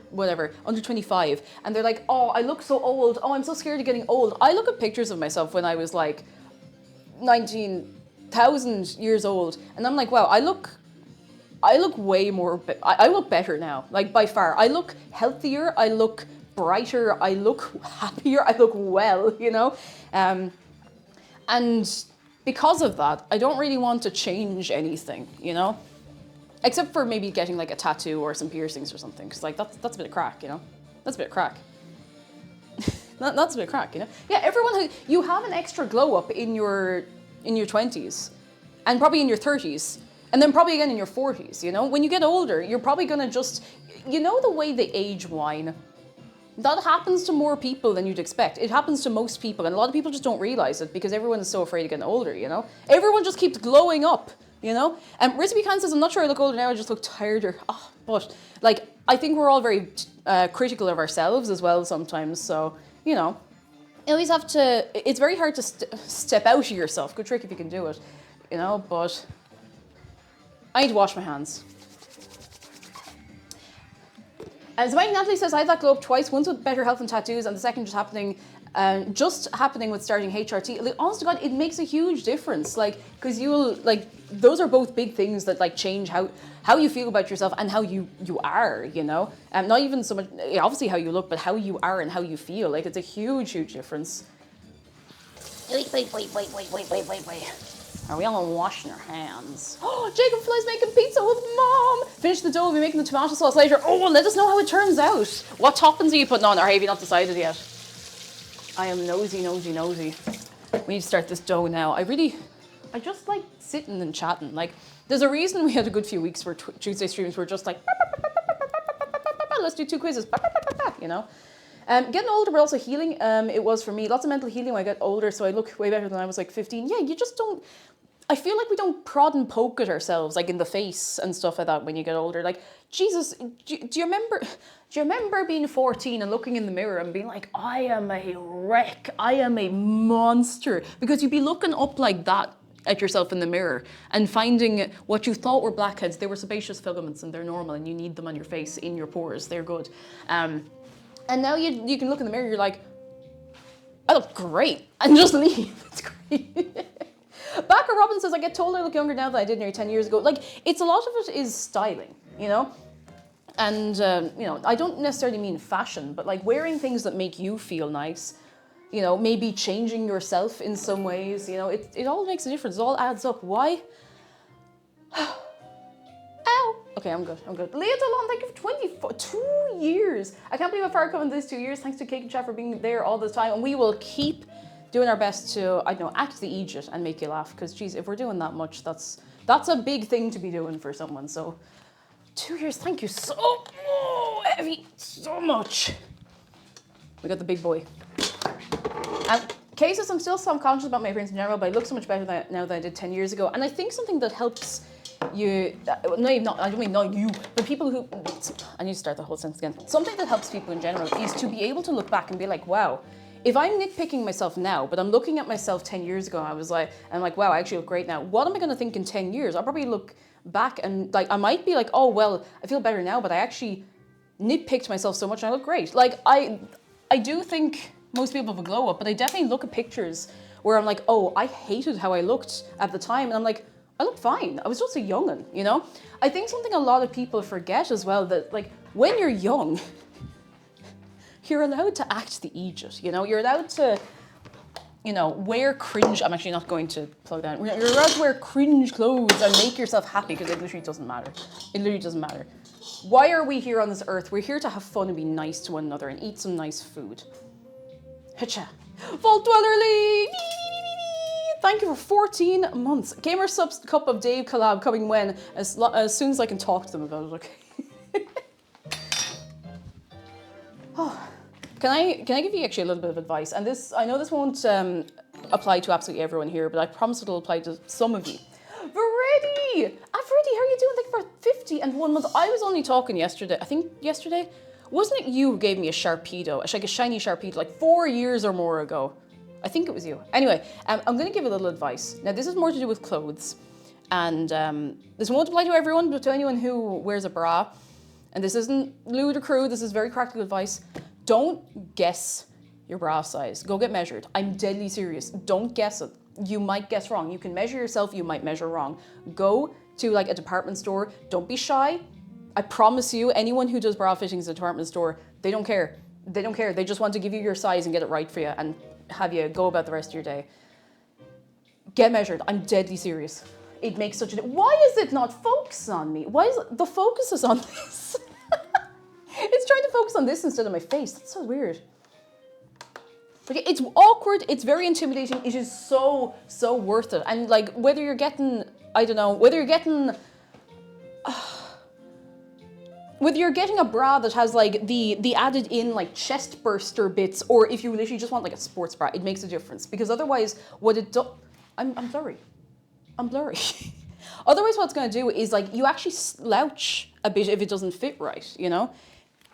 25, and they're like, oh, I look so old. Oh, I'm so scared of getting old. I look at pictures of myself when I was like 19,000 years old, and I'm like, wow, I look way more, I look better now, like by far. I look healthier, I look brighter, I look happier, I look well, you know? And because of that, I don't really want to change anything, you know? Except for maybe getting like a tattoo or some piercings or something, because like that's a bit of crack, you know? That's a bit of crack. That's a bit of crack, you know? Yeah, everyone, you have an extra glow up in your 20s, and probably in your 30s, and then probably again in your 40s, you know? When you get older, you're probably gonna just, you know the way they age wine? That happens to more people than you'd expect. It happens to most people, and a lot of people just don't realize it because everyone is so afraid of getting older, you know? Everyone just keeps glowing up, you know? Recipe Khan says, I'm not sure I look older now, I just look tireder. Oh, but, like, I think we're all very critical of ourselves as well sometimes, so, you know. You always have to, it's very hard to step out of yourself. Good trick if you can do it, you know, but I need to wash my hands. As Mike Natalie says, I had that glow up twice, once with better health and tattoos, and the second just happening with starting HRT. Like, honest to God, it makes a huge difference. Like, because you'll, like, those are both big things that, like, change how you feel about yourself and how you are, you know? Not even so much, obviously how you look, but how you are and how you feel. Like, it's a huge, huge difference. Wait. Are we all washing our hands? Oh, Jacob Fly's making pizza with Mom. Finish the dough, we'll be making the tomato sauce later. Oh, let us know how it turns out. What toppings are you putting on, or have you not decided yet? I am nosy. We need to start this dough now. I just like sitting and chatting. Like, there's a reason we had a good few weeks where Tuesday streams were just like, let's do 2 quizzes, you know? Getting older, but also healing. It was for me. Lots of mental healing when I get older, so I look way better than I was like 15. Yeah, you just don't... I feel like we don't prod and poke at ourselves, like in the face and stuff like that when you get older. Like, Jesus, do you remember being 14 and looking in the mirror and being like, I am a wreck, I am a monster? Because you'd be looking up like that at yourself in the mirror and finding what you thought were blackheads. They were sebaceous filaments and they're normal and you need them on your face, in your pores. They're good. And now you can look in the mirror, you're like, I look great, and just leave. It's great. Backer Robin says, I get told I look younger now than I did nearly 10 years ago. Like, it's a lot of it is styling, you know? And, you know, I don't necessarily mean fashion, but like wearing things that make you feel nice, you know, maybe changing yourself in some ways, you know, it all makes a difference. It all adds up. Why? Ow. Okay, I'm good. Leah Delon, thank you for 2 years. I can't believe how far I've come in these 2 years. Thanks to Cake and Chat for being there all the time. And we will keep doing our best to, I don't know, act the Egypt and make you laugh. Because, geez, if we're doing that much, that's a big thing to be doing for someone. So, 2 years, thank you so heavy, so much. We got the big boy. And Kay says, I'm still self-conscious about my appearance in general, but I look so much better now than I did 10 years ago. And I think something that helps you, I don't mean not you, but people who, I need to start the whole sentence again. Something that helps people in general is to be able to look back and be like, wow, if I'm nitpicking myself now, but I'm looking at myself 10 years ago, I'm like, wow, I actually look great now. What am I going to think in 10 years? I'll probably look back and like, I might be like, oh, well, I feel better now, but I actually nitpicked myself so much and I look great. Like, I do think most people have a glow up, but I definitely look at pictures where I'm like, oh, I hated how I looked at the time. And I'm like, I look fine. I was just a young'un, you know? I think something a lot of people forget as well, that like when you're young, you're allowed to act the Egypt, you know? You're allowed to, you know, wear cringe. I'm actually not going to plug that. You're allowed to wear cringe clothes and make yourself happy because it literally doesn't matter. It literally doesn't matter. Why are we here on this earth? We're here to have fun and be nice to one another and eat some nice food. Hacha. Vault Dwellerly! Thank you for 14 months. Gamer Subs Cup of Dave collab coming when? As soon as I can talk to them about it, okay? Oh. Can I give you actually a little bit of advice? And this, I know this won't apply to absolutely everyone here, but I promise it'll apply to some of you. Veredi! How are you doing? Thank you for 51 months. I was only talking yesterday, I think yesterday. Wasn't it you who gave me a Sharpedo, like a shiny Sharpedo, like 4 years or more ago? I think it was you. Anyway, I'm going to give you a little advice. Now, this is more to do with clothes. And this won't apply to everyone, but to anyone who wears a bra. And this isn't lewd or crude, this is very practical advice. Don't guess your bra size. Go get measured. I'm deadly serious. Don't guess it. You might guess wrong. You can measure yourself, you might measure wrong. Go to like a department store. Don't be shy. I promise you, anyone who does bra fittings at a department store, they don't care. They don't care. They just want to give you your size and get it right for you and have you go about the rest of your day. Get measured. I'm deadly serious. It makes such a... Why is it not focused on me? Why is it... The focus is on this. It's trying to focus on this instead of my face. That's so weird. But it's awkward. It's very intimidating. It is so worth it. And like, whether you're getting... I don't know. Whether you're getting a bra that has like the added in like chest burster bits, or if you literally just want like a sports bra, it makes a difference. Because otherwise what it does... I'm sorry. I'm blurry. Otherwise what it's going to do is like you actually slouch a bit if it doesn't fit right, you know?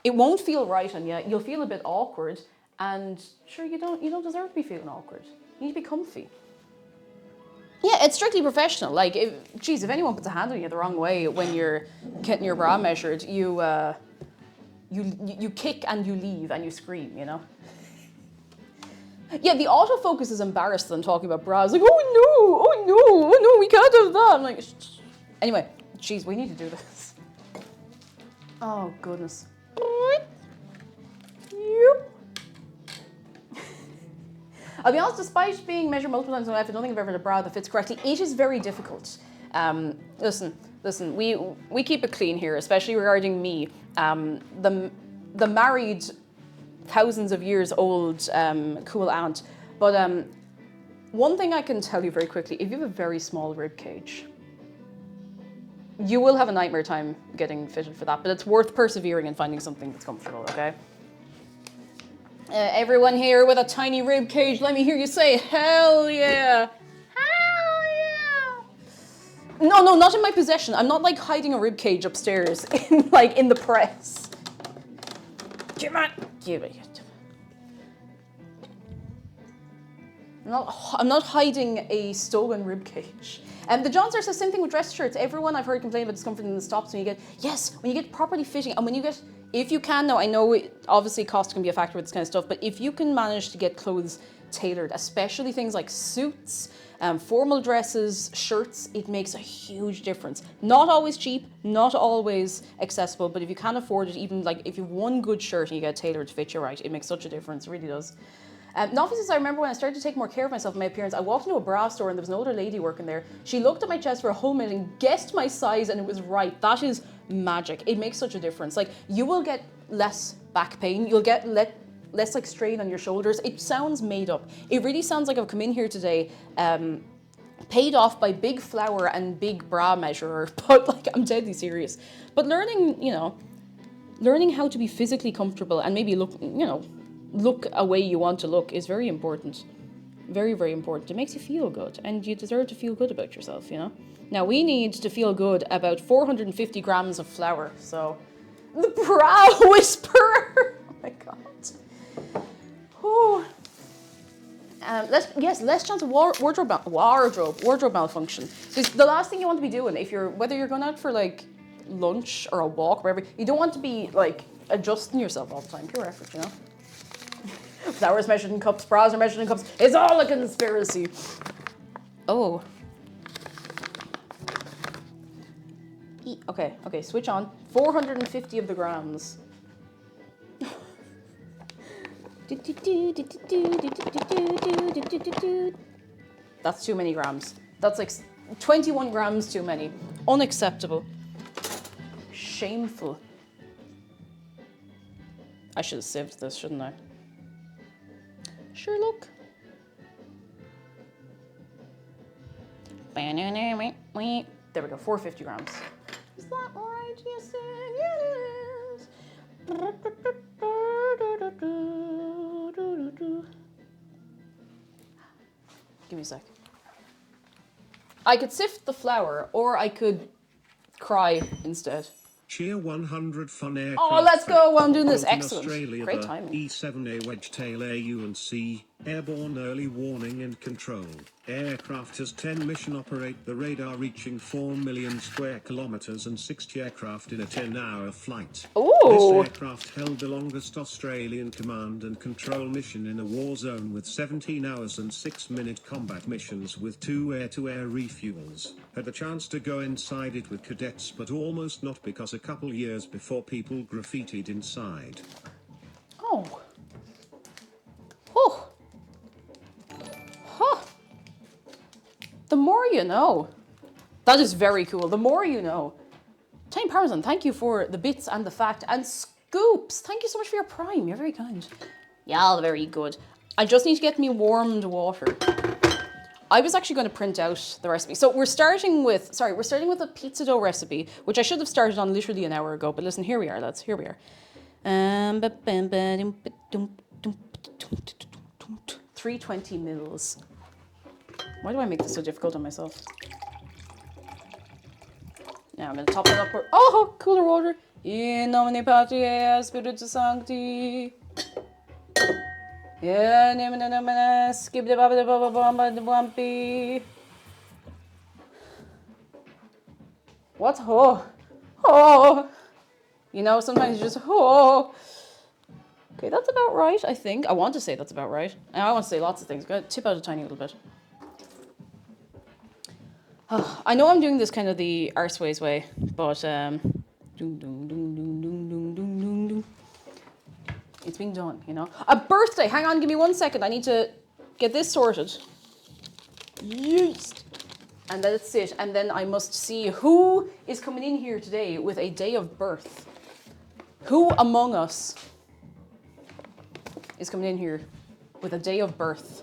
It won't feel right on you. You'll feel a bit awkward. And sure, you don't deserve to be feeling awkward. You need to be comfy. Yeah, it's strictly professional. Like, if anyone puts a hand on you the wrong way when you're getting your bra measured, you kick and you leave and you scream, you know? Yeah, the autofocus is embarrassed than talking about bras. Like, oh no, we can't have that. I'm like, shh. Anyway, jeez, we need to do this. Oh, goodness. Yep. I'll be honest, despite being measured multiple times in my life, I don't think I've ever had a bra that fits correctly. It is very difficult. Listen, we keep it clean here, especially regarding me. The married, thousands of years old, cool aunt. But one thing I can tell you very quickly, if you have a very small rib cage, you will have a nightmare time getting fitted for that, but it's worth persevering and finding something that's comfortable, okay? Everyone here with a tiny rib cage, let me hear you say, hell yeah. Hell yeah. No, not in my possession. I'm not like hiding a rib cage upstairs in the press. Come on. I'm not hiding a stolen rib cage. And the Johns are the same thing with dress shirts. Everyone I've heard complain about discomfort in the stops when you get properly fitting, and when you get, if you can now, I know obviously cost can be a factor with this kind of stuff, but if you can manage to get clothes tailored, especially things like suits, formal dresses, shirts, it makes a huge difference. Not always cheap, not always accessible, but if you can afford it, even like if you have one good shirt and you get tailored to fit you right, it makes such a difference, it really does. Not since I remember when I started to take more care of myself and my appearance, I walked into a bra store and there was an older lady working there. She looked at my chest for a whole minute and guessed my size and it was right. That is magic. It makes such a difference. Like, you will get less back pain. You'll get less like strain on your shoulders. It sounds made up. It really sounds like I've come in here today paid off by Big Flower and Big Bra Measurer, but like, I'm deadly serious. But learning how to be physically comfortable and maybe look a way you want to look is very important. Very, very important. It makes you feel good, and you deserve to feel good about yourself, you know? Now, we need to feel good about 450 grams of flour, so... The Bra Whisperer! Oh my god. Whew. Less chance of wardrobe malfunction. Because the last thing you want to be doing, whether you're going out for like lunch or a walk, wherever, you don't want to be like adjusting yourself all the time. Pure effort, you know? Flowers measured in cups, bras are measured in cups. It's all a conspiracy. Oh. Okay, switch on. 450 of the grams. That's too many grams. That's like 21 grams too many. Unacceptable. Shameful. I should have sieved this, shouldn't I? Sure, look. There we go, 450 grams. Is that right? Yes, it is. Give me a sec. I could sift the flour, or I could cry instead. Cheer 100 Fun Aircraft. Oh, let's go while I'm doing this. In Excellent. Australia, Great the timing. E-7A Wedgetail AU&C, Airborne Early Warning and Control. Aircraft has 10 mission operate the radar reaching 4 million square kilometers and 60 aircraft in a 10-hour flight. Ooh. This aircraft held the longest Australian command and control mission in a war zone with 17 hours and 6-minute combat missions with 2 air-to-air refuels. Had the chance to go inside it with cadets, but almost not because a couple years before people graffitied inside. Oh. Oh. Huh. The more you know. That is very cool. The more you know. Time Parmesan, thank you for the bits and the fact. And Scoops, thank you so much for your prime. You're very kind. Y'all very good. I just need to get me warmed water. I was actually going to print out the recipe. So we're starting with a pizza dough recipe, which I should have started on literally an hour ago. But listen, here we are, lads. Here we are. 320 mils. Why do I make this so difficult on myself? Now I'm going to top it up. Oh, cooler water. In nomine Patri et Spiritus Sancti. Yeah, skip the bumpy. What? Oh. Oh. You know, sometimes you just, oh. Okay, that's about right, I think. I want to say that's about right. And I want to say lots of things. Go tip out a tiny little bit. I know I'm doing this kind of the arseways way, but it's being done, you know. A birthday. Hang on, give me 1 second. I need to get this sorted. Yeast. And let it sit. And then I must see who is coming in here today with a day of birth. Who among us is coming in here with a day of birth?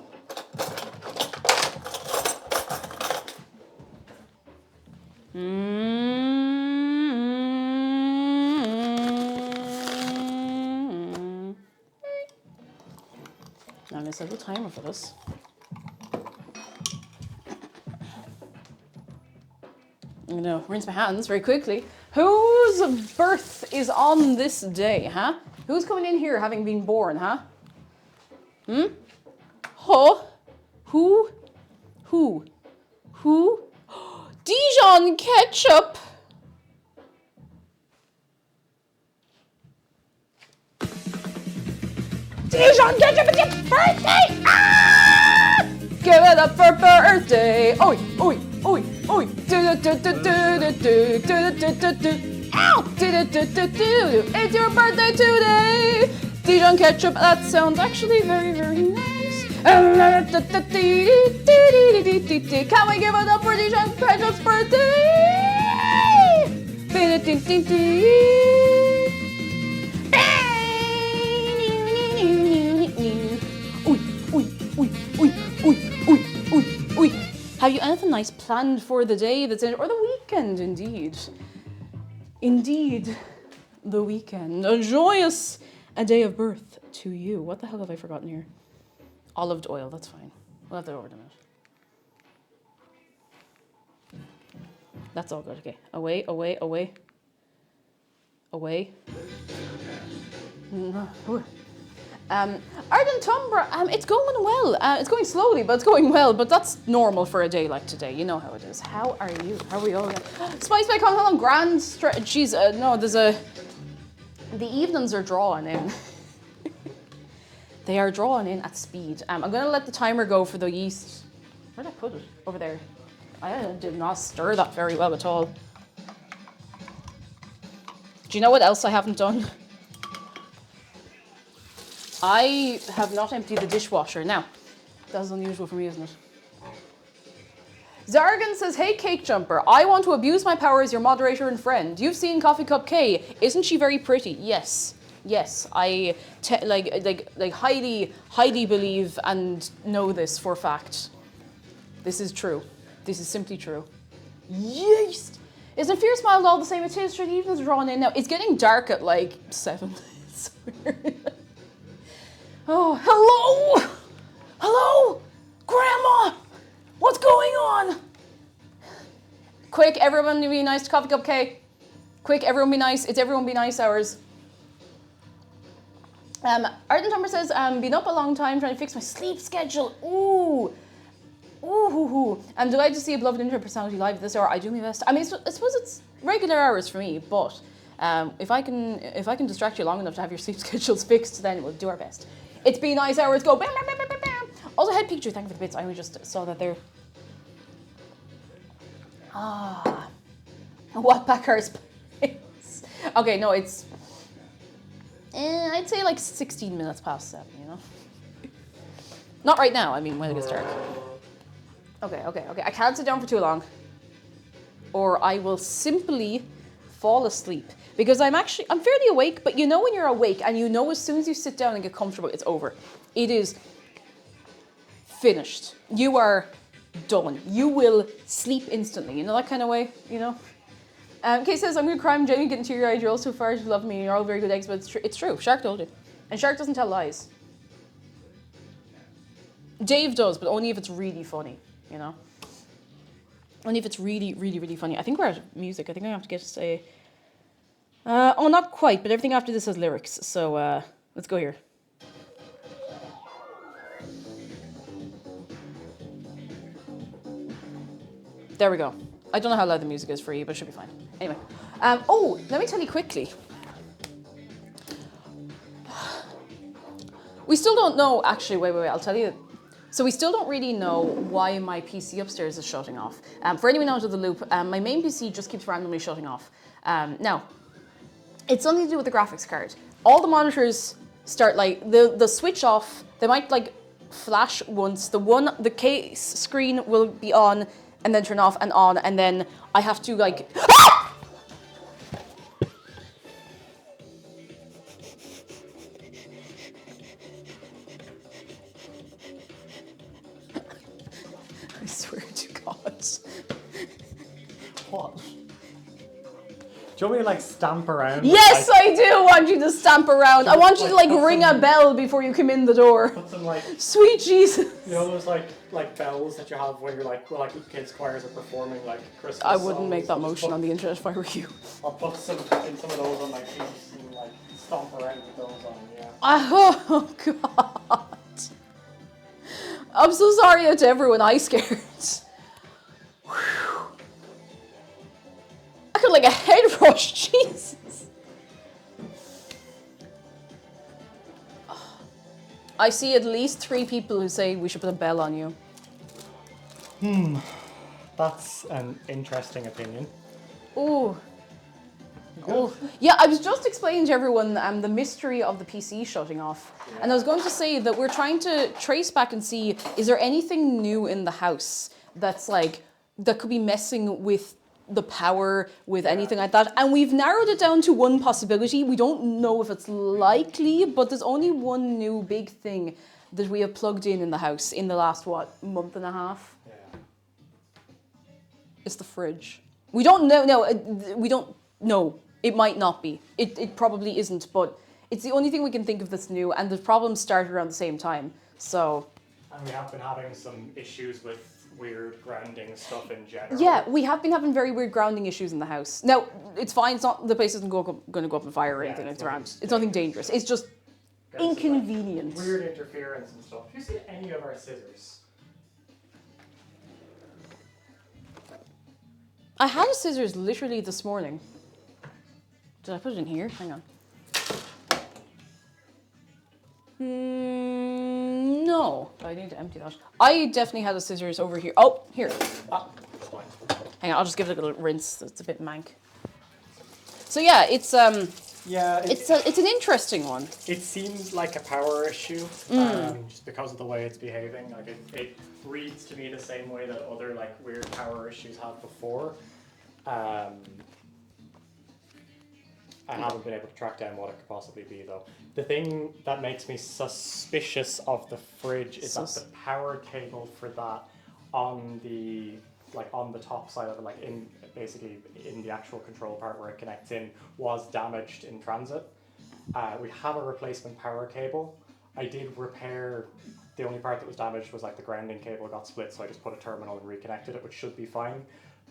Now let's set the timer for this. I'm gonna rinse my hands very quickly. Whose birth is on this day, huh? Who's coming in here having been born, huh? Huh? Who? Dijon ketchup! Dijon ketchup, it's your birthday! Ah! Give it up for birthday! Oi, oi, oi, oi! Do do do do do do do do do do. Ow! Do do do do do. It's your birthday today! Dijon ketchup, that sounds actually very, very nice. Can we give it up for Dijon ketchup's birthday? Have you anything nice planned for the day that's in, or the weekend, indeed? Indeed, the weekend. A joyous day of birth to you. What the hell have I forgotten here? Olive oil, that's fine. We'll have that over in a minute. That's all good, okay. Away, away, away. Away. Ardent Tumbra, it's going well. It's going slowly, but it's going well. But that's normal for a day like today. You know how it is. How are you? How are we all? Spice by Con on grand. Jeez, no, there's a. The evenings are drawing in. They are drawing in at speed. I'm going to let the timer go for the yeast. Where did I put it? Over there. I did not stir that very well at all. Do you know what else I haven't done? I have not emptied the dishwasher. Now, that's unusual for me, isn't it? Zargan says, hey, Cake Jumper, I want to abuse my power as your moderator and friend. You've seen Coffee Cup K. Isn't she very pretty? Yes. Yes, I highly believe and know this for a fact. This is true. This is simply true. Yes! Isn't Fierce Mild all the same? It is, sure, the evening's drawn in now. It's getting dark at like 7. It's weird. Oh, hello! Hello! Grandma! What's going on? Quick, everyone be nice to Coffee Cup K. Quick, everyone be nice. It's everyone be nice hours. Ardent Humber says, been up a long time trying to fix my sleep schedule. Ooh. Ooh. I'm delighted to see a beloved internet personality live at this hour. I do my best. I mean, I suppose it's regular hours for me, but if I can distract you long enough to have your sleep schedules fixed, then we'll do our best. It's been nice hours. Go. Bam, bam, bam, bam, bam. Also, Head Picture, thank you for the bits. I only just saw that there. Ah. What Packers place? Okay, no, it's. I'd say like 16 minutes past 7, you know? Not right now, I mean when it gets dark. Okay. I can't sit down for too long. Or I will simply fall asleep. Because I'm fairly awake, but you know when you're awake and you know as soon as you sit down and get comfortable, it's over. It is finished. You are done. You will sleep instantly. You know that kind of way, you know? Kay says, I'm going to cry, I'm genuinely getting teary-eyed. You're all so far to love me. You're all very good eggs, but it's true. Shark told you. And Shark doesn't tell lies. Dave does, but only if it's really funny, you know? Only if it's really, really, really funny. I think we're out of music. I think I have to get a... oh, not quite, but everything after this has lyrics. So, let's go here. There we go. I don't know how loud the music is for you, but it should be fine. Anyway. Oh, let me tell you quickly. We still don't know, actually, wait, I'll tell you. So we still don't really know why my PC upstairs is shutting off. For anyone out of the loop, my main PC just keeps randomly shutting off. Now, it's something to do with the graphics card. All the monitors start like, the switch off, they might like flash once. The case screen will be on and then turn off and on, and then I have to like, I swear to God. What? Do you want me to like stamp around? Yes, like, I do want you to stamp around. I want you to like ring a bell before you come in the door. put some like, Sweet Jesus. you know those like bells that you have when you're like, well, like kids choirs are performing like Christmas I wouldn't songs. make that I'll just motion put- on the internet if I were you. I'll put some of those on my piece and like stomp around with those on, yeah. Oh God. I'm so sorry to everyone I scared. Whew. I got like a head rush, Jesus. I see at least 3 people who say we should put a bell on you. That's an interesting opinion. Ooh. Oh, yeah, I was just explaining to everyone the mystery of the PC shutting off. And I was going to say that we're trying to trace back and see, is there anything new in the house that's like, that could be messing with the power, with anything like that. And we've narrowed it down to one possibility. We don't know if it's likely, but there's only one new big thing that we have plugged in the house in the last, what, month and a half? Yeah. It's the fridge. We don't know, we don't know. It might not be. It probably isn't, but it's the only thing we can think of that's new, and the problems started around the same time, so. And we have been having some issues with weird grounding stuff in general. Yeah, we have been having very weird grounding issues in the house. Now, it's fine, it's not, the place isn't going to go up in fire or anything like that. It's nothing dangerous. It's just There's some, like, inconvenient. weird interference and stuff. Have you seen any of our scissors? I had a scissors literally this morning. Did I put it in here? Hang on. No, I need to empty that. I definitely had a scissors over here. Oh, here. Ah, it's fine. Hang on, I'll just give it a little rinse. It's a bit mank. So yeah, it's Yeah, it's an interesting one. it seems like a power issue, just because of the way it's behaving. Like it reads to me the same way that other like weird power issues have before. I haven't been able to track down what it could possibly be though. The thing that makes me suspicious of the fridge is that the power cable for that on the top side of it, like basically in the actual control part where it connects in, was damaged in transit. We have a replacement power cable. I did repair, the only part that was damaged was like the grounding cable got split, so I just put a terminal and reconnected it, which should be fine.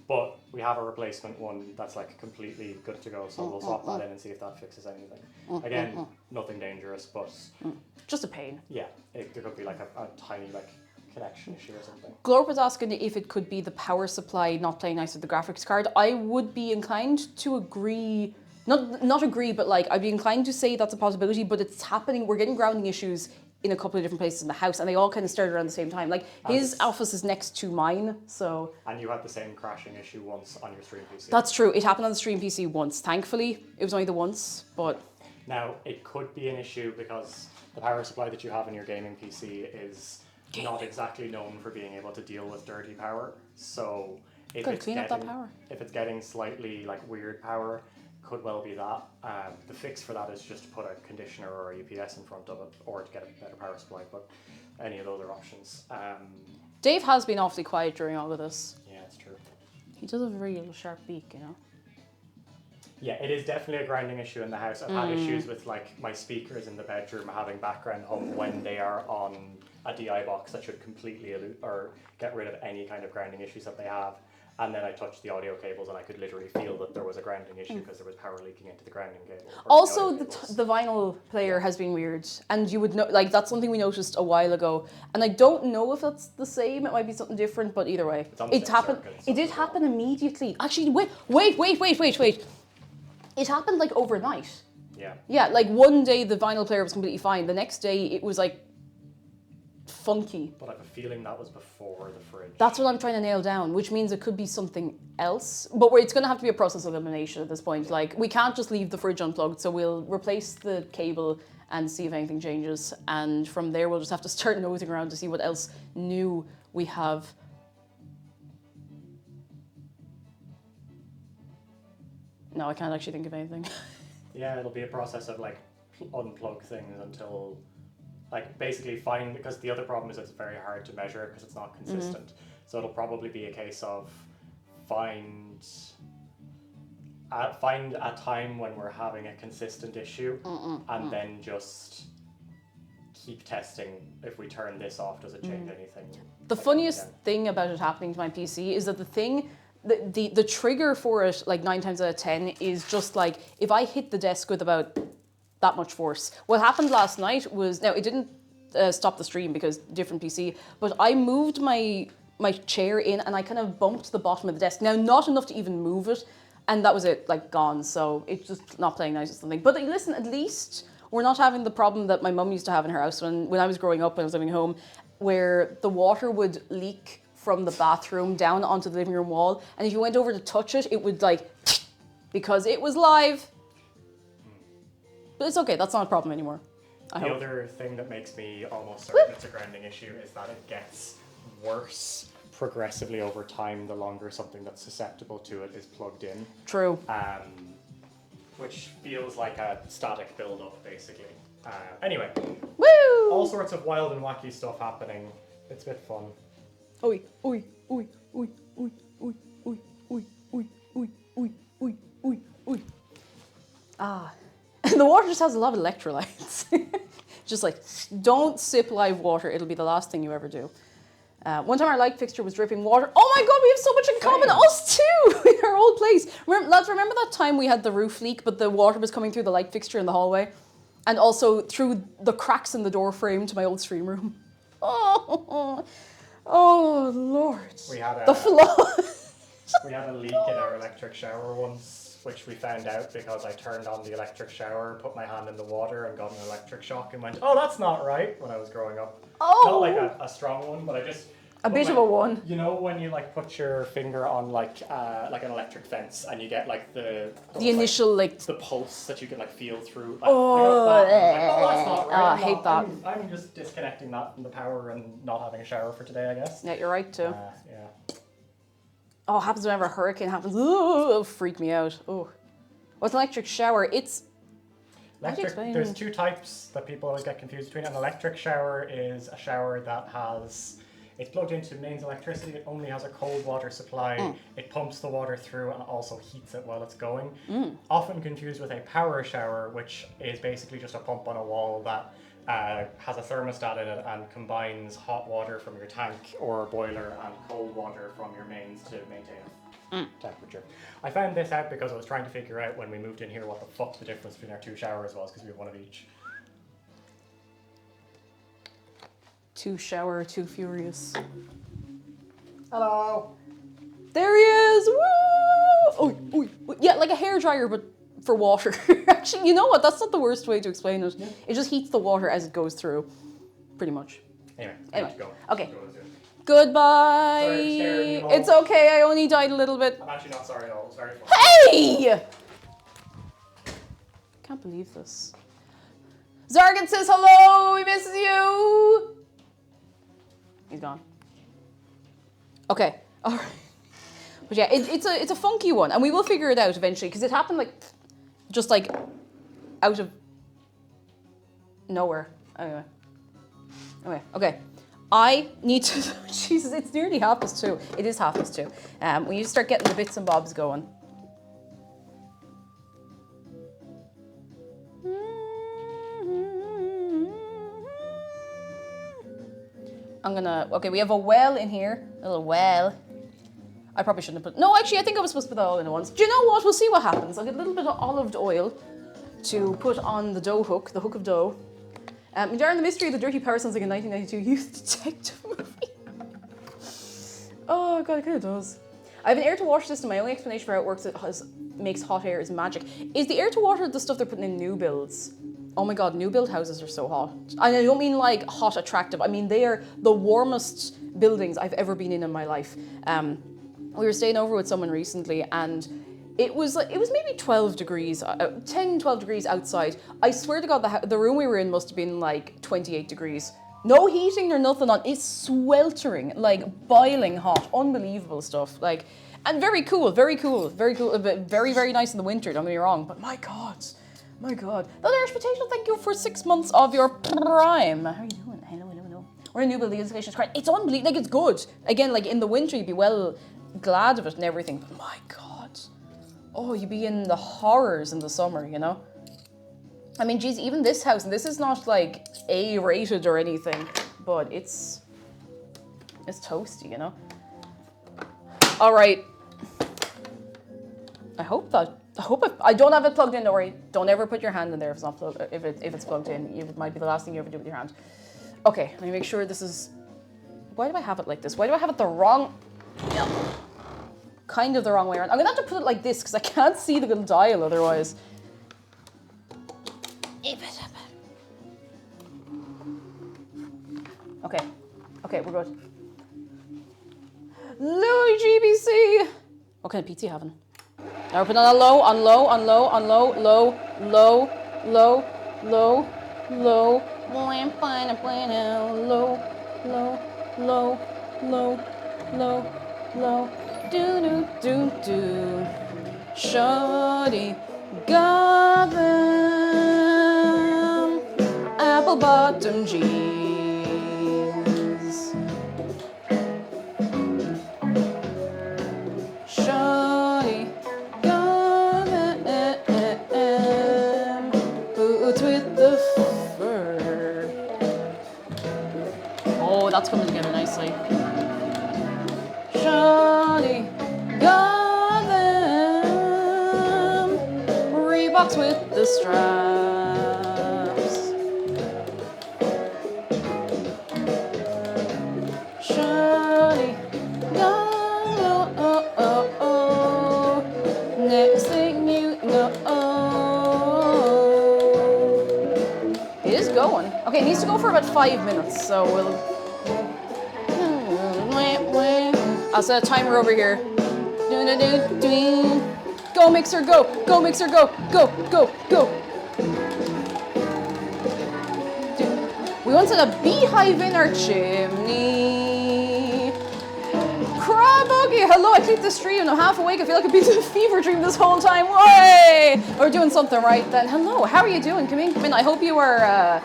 But we have a replacement one that's like completely good to go, so we'll swap that in and see if that fixes anything. Again, nothing dangerous, but Just a pain. yeah, there could be like a tiny like connection issue or something. Glorp was asking if it could be the power supply not playing nice with the graphics card. I would be inclined to agree, not agree, but like I'd be inclined to say that's a possibility, but it's happening. We're getting grounding issues in a couple of different places in the house, and they all kind of started around the same time. Like his office is next to mine, so. And you had the same crashing issue once on your stream PC. That's true. It happened on the stream PC once. Thankfully, it was only the once, but. Now, it could be an issue because the power supply that you have in your gaming PC is not exactly known for being able to deal with dirty power. So if Gotta it's clean up getting, that power. if it's getting slightly like weird power, could well be that. The fix for that is just to put a conditioner or a UPS in front of it, or to get a better power supply. But any of those are options. Dave has been awfully quiet during all of this. Yeah, it's true. He does have a very little sharp beak, you know. Yeah, it is definitely a grounding issue in the house. I've had issues with like my speakers in the bedroom having background hum when they are on a DI box that should completely or get rid of any kind of grounding issues that they have. And then I touched the audio cables and I could literally feel that there was a grounding issue because there was power leaking into the grounding cable. or Also, audio the, cables. the vinyl player has been weird, and you would know, like, that's something we noticed a while ago, and I don't know if that's the same. It might be something different, but either way, on the it same happened. circuit, It did happen immediately. Actually, wait. It happened like overnight. Yeah. Yeah, like one day the vinyl player was completely fine. The next day it was like funky. But I have a feeling that was before the fridge. That's what I'm trying to nail down, which means it could be something else. But it's going to have to be a process of elimination at this point. Like, we can't just leave the fridge unplugged, so we'll replace the cable and see if anything changes. And from there, we'll just have to start nosing around to see what else new we have. No, I can't actually think of anything. Yeah, it'll be a process of like unplug things until, like, basically find, because the other problem is it's very hard to measure because it's not consistent. So it'll probably be a case of find a time when we're having a consistent issue and then just keep testing. If we turn this off, does it change anything? The again? funniest thing about it happening to my PC is that the trigger for it, like 9 times out of 10, is just like if I hit the desk with about that much force. What happened last night was, now it didn't stop the stream because different PC, but I moved my chair in and I kind of bumped the bottom of the desk. Now, not enough to even move it, and that was it, like gone. So it's just not playing nice or something. But listen, at least we're not having the problem that my mum used to have in her house when I was growing up, when I was living home, where the water would leak from the bathroom down onto the living room wall, and if you went over to touch it, it would like, because it was live. But it's okay, that's not a problem anymore. I The hope. other thing that makes me almost certain it's a grounding issue is that it gets worse progressively over time the longer something that's susceptible to it is plugged in. True. Which feels like a static build-up, basically. Anyway, Woo! all sorts of wild and wacky stuff happening. It's a bit fun. Oi, oi, oi, oi, oi, oi, oi, oi, oi, oi, oi, oi, oi, oi. Ah. The water just has a lot of electrolytes. Just like, don't sip live water. It'll be the last thing you ever do. One time our light fixture was dripping water. Oh my god, we have so much in common. Us too, in our old place. Lads, remember that time we had the roof leak, but the water was coming through the light fixture in the hallway? And also through the cracks in the door frame to my old stream room. Oh Lord. We had the flood. We had a leak in our electric shower once, which we found out because I turned on the electric shower, put my hand in the water and got an electric shock and went, oh, that's not right, when I was growing up. Oh. Not like a strong one, but I just... A put bit my- of a one. You know when you like put your finger on like an electric fence and you get like the initial like... the pulse that you can like feel through. Like, Oh, I got that, and I was like, oh, that's not right. I I'm hate not- that. I'm just disconnecting that from the power and not having a shower for today, I guess. Yeah, you're right too. Yeah. Oh, it happens whenever a hurricane happens. Ooh, it'll freak me out. Oh. What's an electric shower? It's... How do you explain? There's two types that people always get confused between. An electric shower is a shower that has, it's plugged into mains electricity, it only has a cold water supply, it pumps the water through and also heats it while it's going. Often confused with a power shower, which is basically just a pump on a wall that has a thermostat in it and combines hot water from your tank or boiler and cold water from your mains to maintain temperature. I found this out because I was trying to figure out when we moved in here what the fuck the difference between our two showers was, because we have one of each. Too shower, too furious. Hello! There he is! Woo! Oh, oh, yeah, like a hairdryer, but for water. Actually, you know what? That's not the worst way to explain it. Yeah. It just heats the water as it goes through, pretty much. Anyway. Go. Okay. Go, let's do it. Goodbye. Sorry, scared you all. It's okay. I only died a little bit. I'm actually not sorry at all. It was very fun. Hey! Can't believe this. Zargan says hello. He misses you. He's gone. Okay. All right. But yeah, it's a funky one, and we will figure it out eventually because it happened like just like out of nowhere. Anyway. Okay. I need to. Jesus, it's nearly 2:30. It is 2:30. We need to start getting the bits and bobs going. Okay, we have a well in here. A little well. I probably shouldn't have put... No, actually, I think I was supposed to put that all in at once. Do you know what? We'll see what happens. I'll get a little bit of olive oil to put on the dough hook, the hook of dough. Darren, the Mystery of the Dirty Power sounds like a 1992 youth detective movie. Oh, God, it kind of does. I have an air-to-water system. My only explanation for how it works makes hot air is magic. Is the air-to-water the stuff they're putting in new builds? Oh my God, new build houses are so hot. And I don't mean like hot attractive. I mean, they are the warmest buildings I've ever been in my life. We were staying over with someone recently and it was maybe 12 degrees, 10, 12 degrees outside. I swear to God, the room we were in must have been like 28 degrees. No heating or nothing on. It's sweltering, like boiling hot, unbelievable stuff. Like, and very cool, very cool, very cool. But very, very nice in the winter, don't get me wrong. But my God. The other Irish Potato, thank you for 6 months of your prime. How are you doing? Hello. We're in new build, the installation is great. It's unbelievable, like it's good. Again, like in the winter, you'd be well glad of it and everything. But my God. Oh, you'd be in the horrors in the summer, you know? I mean, geez, even this house, and this is not like A-rated or anything, but it's toasty, you know? All right. I don't have it plugged in, don't worry. Don't ever put your hand in there if it's not plugged, if it's plugged in. It might be the last thing you ever do with your hand. Okay, let me make sure this is... Why do I have it like this? Why do I have it the wrong... Yeah. Kind of the wrong way around. I'm gonna have to put it like this because I can't see the little dial otherwise. Okay, we're good. Louis GBC! What kind of pizza you having? Now we're putting on a low, on low, on low, on low, low, low, low, low, low, low, low, low, low, low, do. Shorty got them apple bottom jeans. Shorty got them boots with the fur. Oh, that's coming together nicely. Shorty got them Reeboks with the straps. Shorty got next thing you know. It is going. Okay, it needs to go for about 5 minutes, so we'll... I'll set a timer over here. Go mixer, go! Go mixer, go! Go! We wanted a beehive in our chimney. Craboggy, hello, I clicked the stream and I'm half awake. I feel like I've been in a fever dream this whole time. Way! We're doing something right then. Hello, how are you doing? Come in. I hope you are...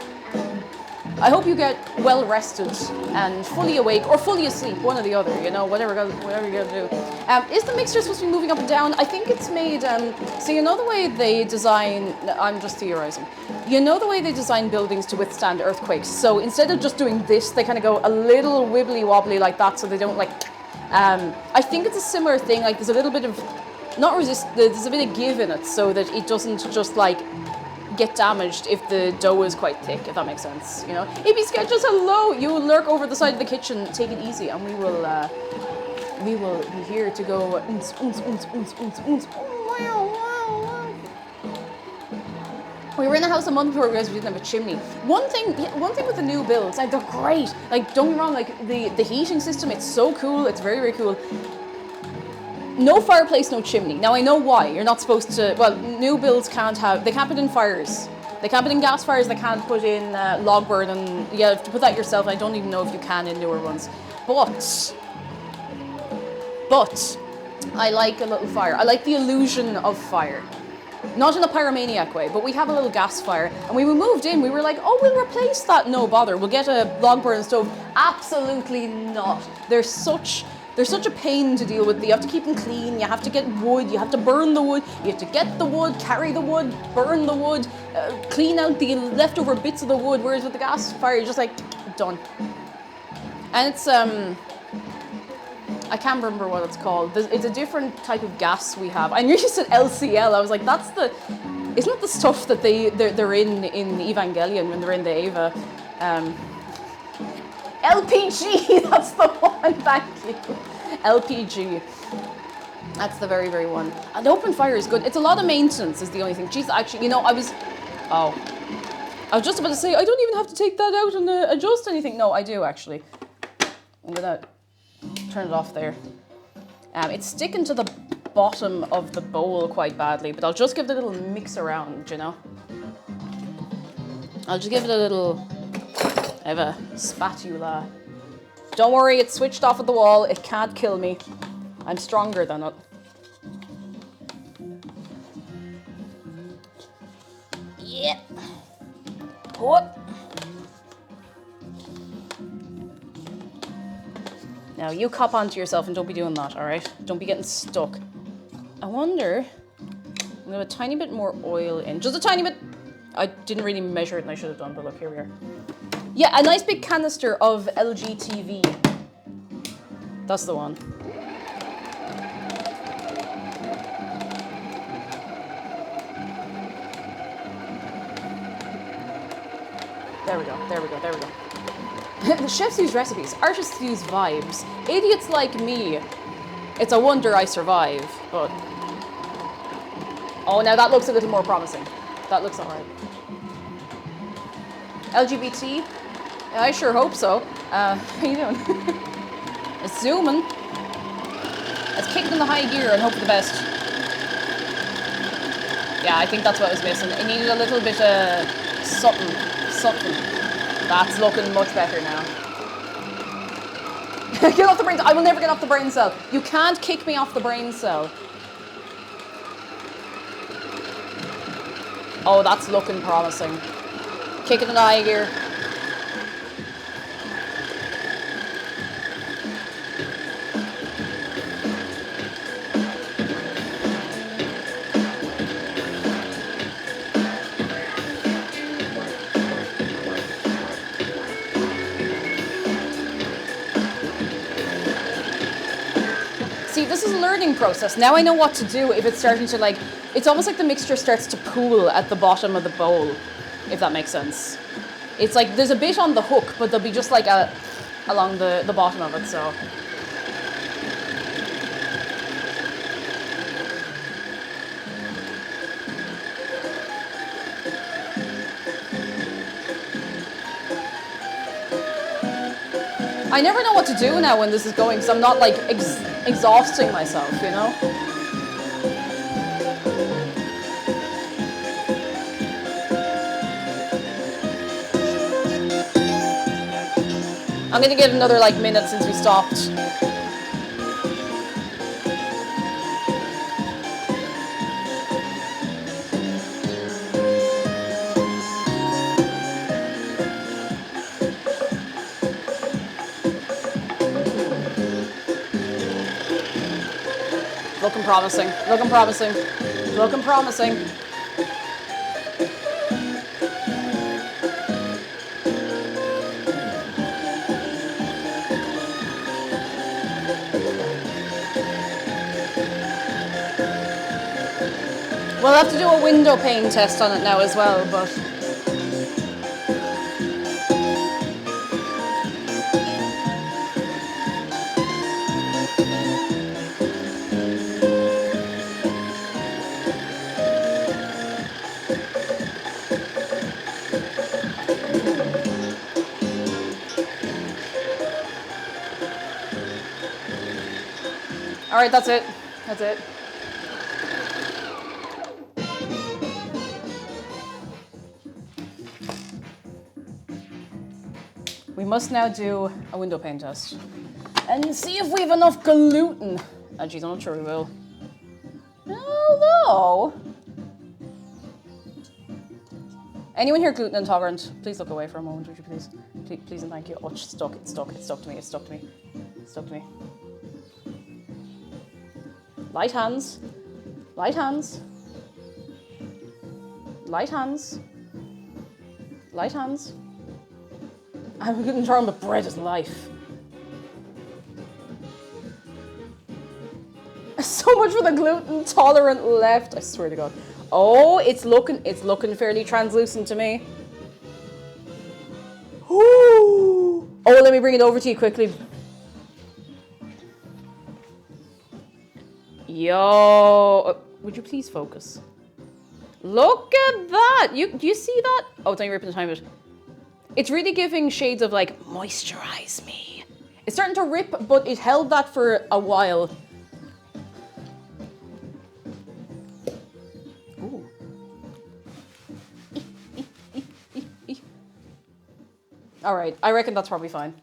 I hope you get well rested and fully awake or fully asleep, one or the other, you know, whatever you gotta do. Is the mixture supposed to be moving up and down? I think it's made, so you know the way they design, I'm just theorizing, you know the way they design buildings to withstand earthquakes. So instead of just doing this, they kind of go a little wibbly wobbly like that so they don't like, I think it's a similar thing, like there's a little bit of, there's a bit of give in it so that it doesn't just like, get damaged if the dough is quite thick, if that makes sense, you know. AB Sketches, hello! You lurk over the side of the kitchen, take it easy, and we will be here to go We were in the house a month before we realized we didn't have a chimney. One thing with the new builds, like they're great. Like don't get me wrong, like the heating system, it's so cool, it's very, very cool. No fireplace, no chimney. Now I know why. You're not supposed to, well, new builds they can't put in fires. They can't put in gas fires, they can't put in log burn, and you have to put that yourself. I don't even know if you can in newer ones. But, I like a little fire. I like the illusion of fire. Not in a pyromaniac way, but we have a little gas fire. And when we moved in, we were like, oh, we'll replace that. No bother, we'll get a log burn stove. Absolutely not. They're such a pain to deal with. You have to keep them clean, you have to get wood, you have to burn the wood, you have to get the wood, carry the wood, burn the wood, clean out the leftover bits of the wood, whereas with the gas fire, you're just like, done. And it's, I can't remember what it's called. It's a different type of gas we have. I knew you said LCL. I was like, that's the... Isn't it the stuff that they're in Evangelion when they're in the Eva? LPG, that's the one, thank you. LPG. That's the very, very one. And open fire is good. It's a lot of maintenance is the only thing. Jeez, actually, you know, I was just about to say, I don't even have to take that out and adjust anything. No, I do actually. I'm gonna turn it off there. It's sticking to the bottom of the bowl quite badly, but I'll just give it a little mix around, you know? I'll just give it a little... I have a spatula. Don't worry, it's switched off at the wall. It can't kill me. I'm stronger than it. Yeah. What? Now you cop onto yourself and don't be doing that, all right? Don't be getting stuck. I wonder... I'm gonna have a tiny bit more oil in. Just a tiny bit. I didn't really measure it and I should have done, but look, here we are. Yeah, a nice big canister of LG TV. That's the one. There we go, there we go, there we go. The chefs use recipes, artists use vibes. Idiots like me, it's a wonder I survive, but... Oh, now that looks a little more promising. That looks alright. LGBT? I sure hope so. How you doing? It's zooming. Let's kick it in the high gear and hope for the best. Yeah, I think that's what was missing. It needed a little bit of something. That's looking much better now. Get off the brain cell. I will never get off the brain cell. You can't kick me off the brain cell. Oh, that's looking promising. Kick it in the high gear. See, this is a learning process. Now I know what to do if it's starting to like, it's almost like the mixture starts to pool at the bottom of the bowl, if that makes sense. It's like there's a bit on the hook, but there'll be just like along the bottom of it, so. I never know what to do now when this is going, because I'm not like exhausting myself, you know? I'm gonna give another like minute since we stopped. Looking promising, looking promising, looking promising. We'll have to do a window pane test on it now as well, but... All right, that's it. That's it. We must now do a window pane test and see if we have enough gluten. Oh, geez, I'm not sure we will. Hello. Anyone here gluten intolerant? Please look away for a moment, would you please? Please and thank you. Oh, it's stuck. It's stuck. It's stuck to me. It's stuck to me. It's stuck to me. Light hands. Light hands. Light hands. Light hands. I'm gluten intolerant, but bread is life. So much for the gluten tolerant left. I swear to God. Oh, it's looking fairly translucent to me. Ooh. Oh, let me bring it over to you quickly. Yo, would you please focus? Look at that. Do you see that? Oh, don't you ripping the time of it. It's really giving shades of like moisturize me. It's starting to rip, but it held that for a while. Ooh. All right, I reckon that's probably fine.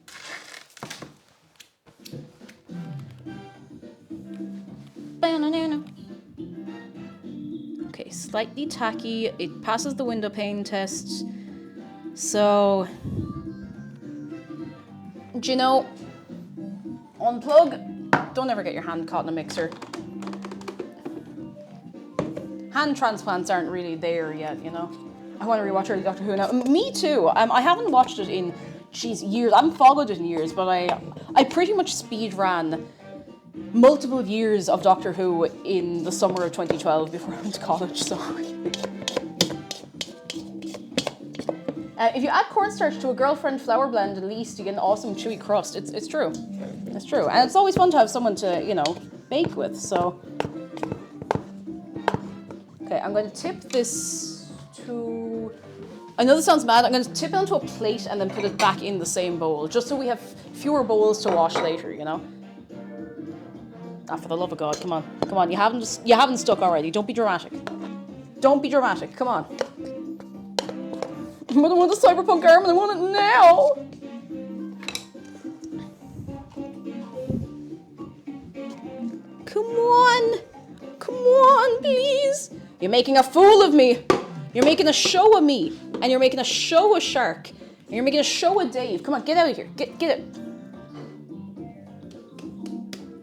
Okay, slightly tacky. It passes the window pane test. So, do you know, unplug. Don't ever get your hand caught in a mixer. Hand transplants aren't really there yet, you know. I want to rewatch early Doctor Who now. Me too. I haven't watched it in, years. I haven't followed it in years, but I pretty much speed ran multiple years of Doctor Who in the summer of 2012 before I went to college. So, if you add cornstarch to a girlfriend flour blend, at least you get an awesome chewy crust. It's true. It's true, and it's always fun to have someone to, you know, bake with. So, okay, I'm going to tip this to. I know this sounds mad. I'm going to tip it onto a plate and then put it back in the same bowl, just so we have fewer bowls to wash later. You know. Ah, for the love of God, come on, come on! You haven't stuck already. Don't be dramatic. Don't be dramatic. Come on. I don't want the cyberpunk arm, I want it now. Come on, please. You're making a fool of me. You're making a show of me, and you're making a show of Shark, and you're making a show of Dave. Come on, get out of here. Get it.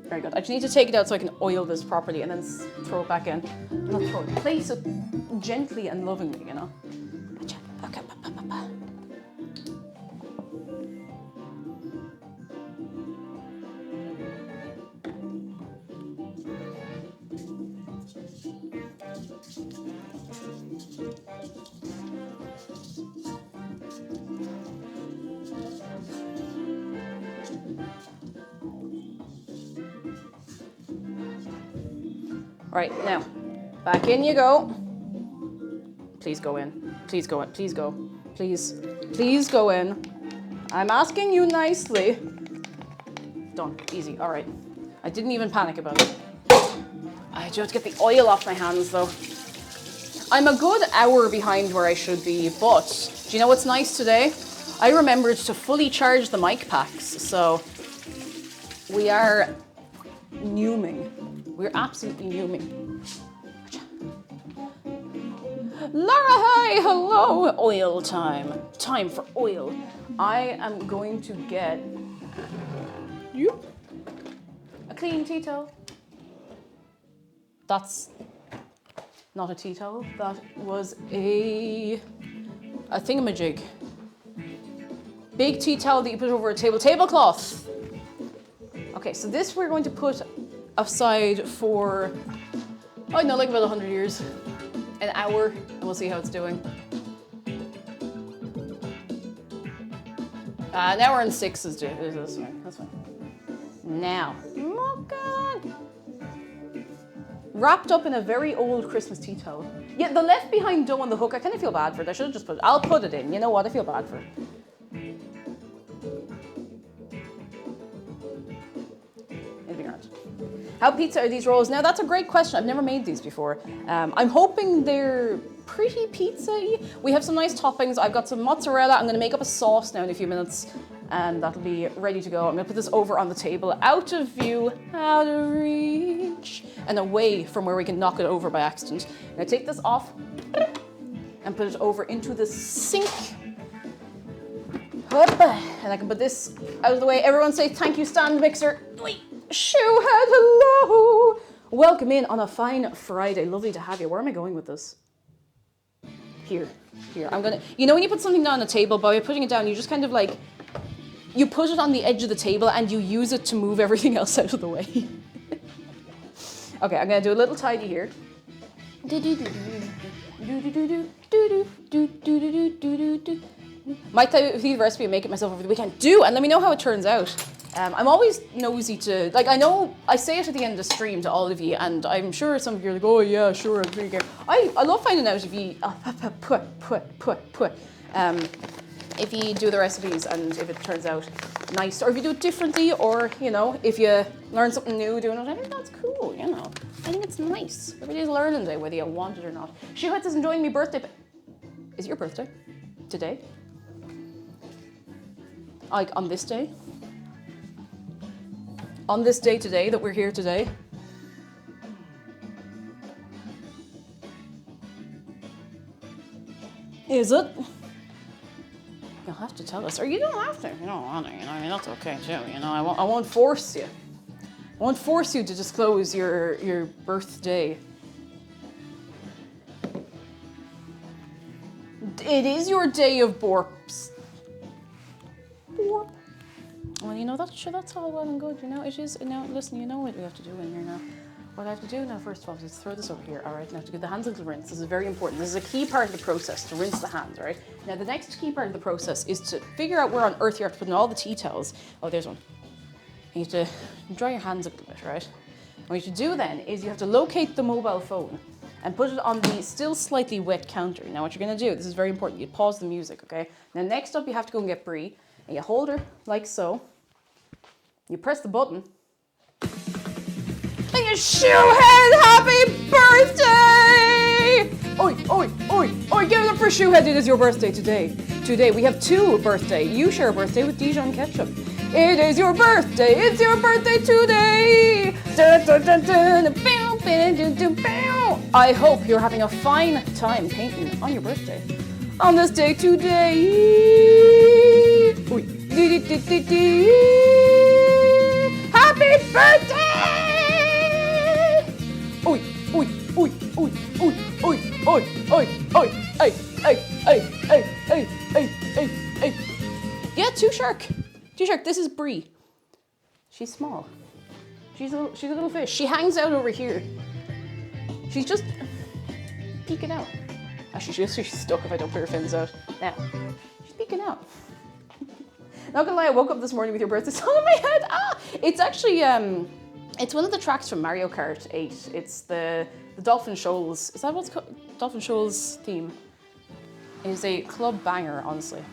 Very good. I just need to take it out so I can oil this properly and then throw it back in. Not throw it. Place it gently and lovingly, you know. Okay. Right, now, back in you go. Please go in. Please go in. Please go. Please go in. I'm asking you nicely. Done. Easy. All right. I didn't even panic about it. I just have to get the oil off my hands, though. I'm a good hour behind where I should be, but do you know what's nice today? I remembered to fully charge the mic packs, so we are numing. We're absolutely numing. Laura, hi, hello. Oil time. Time for oil. I am going to get you a clean tea towel. That's not a tea towel. That was a thingamajig. Big tea towel that you put over a tablecloth. Okay, so this we're going to put aside for, I don't know, like about 100 years. An hour, and we'll see how it's doing. An hour and 6 is fine. That's fine. Now, oh God. Wrapped up in a very old Christmas tea towel. Yeah, the left behind dough on the hook, I kind of feel bad for it. I should have just put it. I'll put it in. You know what? I feel bad for it. It'll be grand. How pizza are these rolls? Now, that's a great question. I've never made these before. I'm hoping they're pretty pizza-y. We have some nice toppings. I've got some mozzarella. I'm going to make up a sauce now in a few minutes, and that'll be ready to go. I'm going to put this over on the table, out of view, out of reach, and away from where we can knock it over by accident. I'm going to take this off and put it over into the sink. And I can put this out of the way. Everyone say thank you, stand mixer. Wait. Shoehead, hello! Welcome in on a fine Friday. Lovely to have you. Where am I going with this? Here. I'm gonna, you know when you put something down on the table, by putting it down, you just kind of like, you put it on the edge of the table and you use it to move everything else out of the way. Okay, I'm gonna do a little tidy here. Might see the recipe and make it myself over the weekend. Do, and let me know how it turns out. I'm always nosy to, like, I know I say it at the end of the stream to all of you, and I'm sure some of you are like, oh yeah, sure, I'll drink it. I love finding out if you, if you do the recipes and if it turns out nice, or if you do it differently, or, you know, if you learn something new doing it. I think that's cool, you know. I think it's nice. Every day's learning day, whether you want it or not. Shuhat is enjoying my birthday. Is it your birthday? Today? Like, on this day? On this day today, that we're here today? Is it? You'll have to tell us, or you don't have to. You don't want to, you know. I mean, that's okay too. You know, I won't force you. I won't force you to disclose your birthday. It is your day of borps. Borp. Well, you know, that's all well and good. You know, it is. Now, listen, you know what we have to do in here now. What I have to do now, first of all, is throw this over here. All right, now to get the hands a little rinse. This is very important. This is a key part of the process, to rinse the hands, all right? Now, the next key part of the process is to figure out where on earth you have to put in all the tea towels. Oh, there's one. You have to dry your hands a little bit, right? And what you do then is you have to locate the mobile phone and put it on the still slightly wet counter. Now, what you're gonna do, this is very important, you pause the music, okay? Now, next up, you have to go and get Brie, and you hold her like so. You press the button. And you Shoehead, happy birthday! Oi, oi, oi, oi, give it up for Shoehead, it is your birthday today. Today, we have 2 birthdays. You share a birthday with Dijon Ketchup. It is your birthday, it's your birthday today! Dun, dun, dun, dun, bow, bow, dun, dun, bow. I hope you're having a fine time painting on your birthday. On this day today. Oi, dee, dee, dee, dee, dee. Happy birthday! Oi, oi, oi, oi, oi, oi, oi, oi, oi, ay, ay, ay, ay, ay, ay, ay, ay. Yeah, 2 shark. 2 shark, this is Brie. She's small. She's a little fish. She hangs out over here. She's just peeking out. Actually, she's stuck if I don't put her fins out. Now, she's peeking out. Not gonna lie, I woke up this morning with your birthday song in my head. Ah! It's actually, it's one of the tracks from Mario Kart 8. It's the Dolphin Shoals. Is that what's called? Dolphin Shoals theme. It is a club banger, honestly.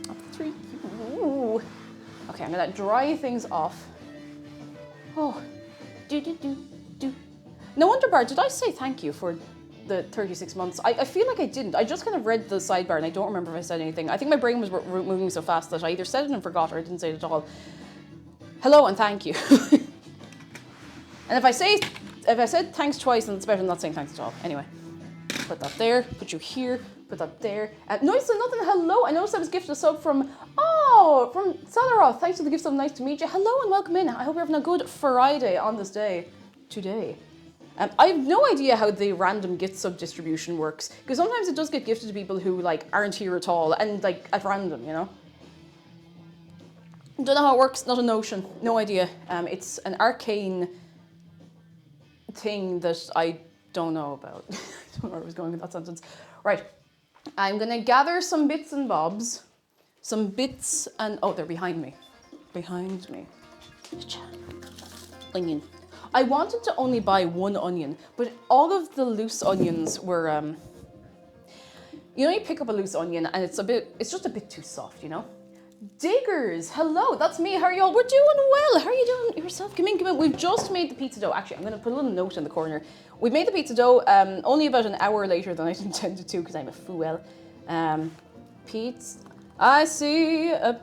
Up to 3. Ooh. Okay, I'm gonna dry things off. Oh, do. No wonder, Bar, did I say thank you for the 36 months? I feel like I didn't. I just kind of read the sidebar and I don't remember if I said anything. I think my brain was moving so fast that I either said it and forgot or I didn't say it at all. Hello and thank you. And if I said thanks twice, then it's better than not saying thanks at all. Anyway, put that there, put you here, put that there. Noise and nothing, hello. I noticed I was gifted a sub from Salaroth. Thanks for the gift sub, nice to meet you. Hello and welcome in. I hope you're having a good Friday on this day, today. I have no idea how the random gift sub distribution works, because sometimes it does get gifted to people who like aren't here at all, and like at random, you know? Don't know how it works, not a notion, no idea. It's an arcane thing that I don't know about. I don't know where I was going with that sentence. Right, I'm gonna gather some bits and bobs. Some bits and, oh, they're behind me. Behind me. Onion. I wanted to only buy 1 onion, but all of the loose onions were, you know, you pick up a loose onion and it's just a bit too soft, you know? Diggers, hello, that's me. How are y'all? We're doing well. How are you doing yourself? Come in. We've just made the pizza dough. Actually, I'm going to put a little note in the corner. We made the pizza dough only about an hour later than I intended to because I'm a fool. Pizza. I see a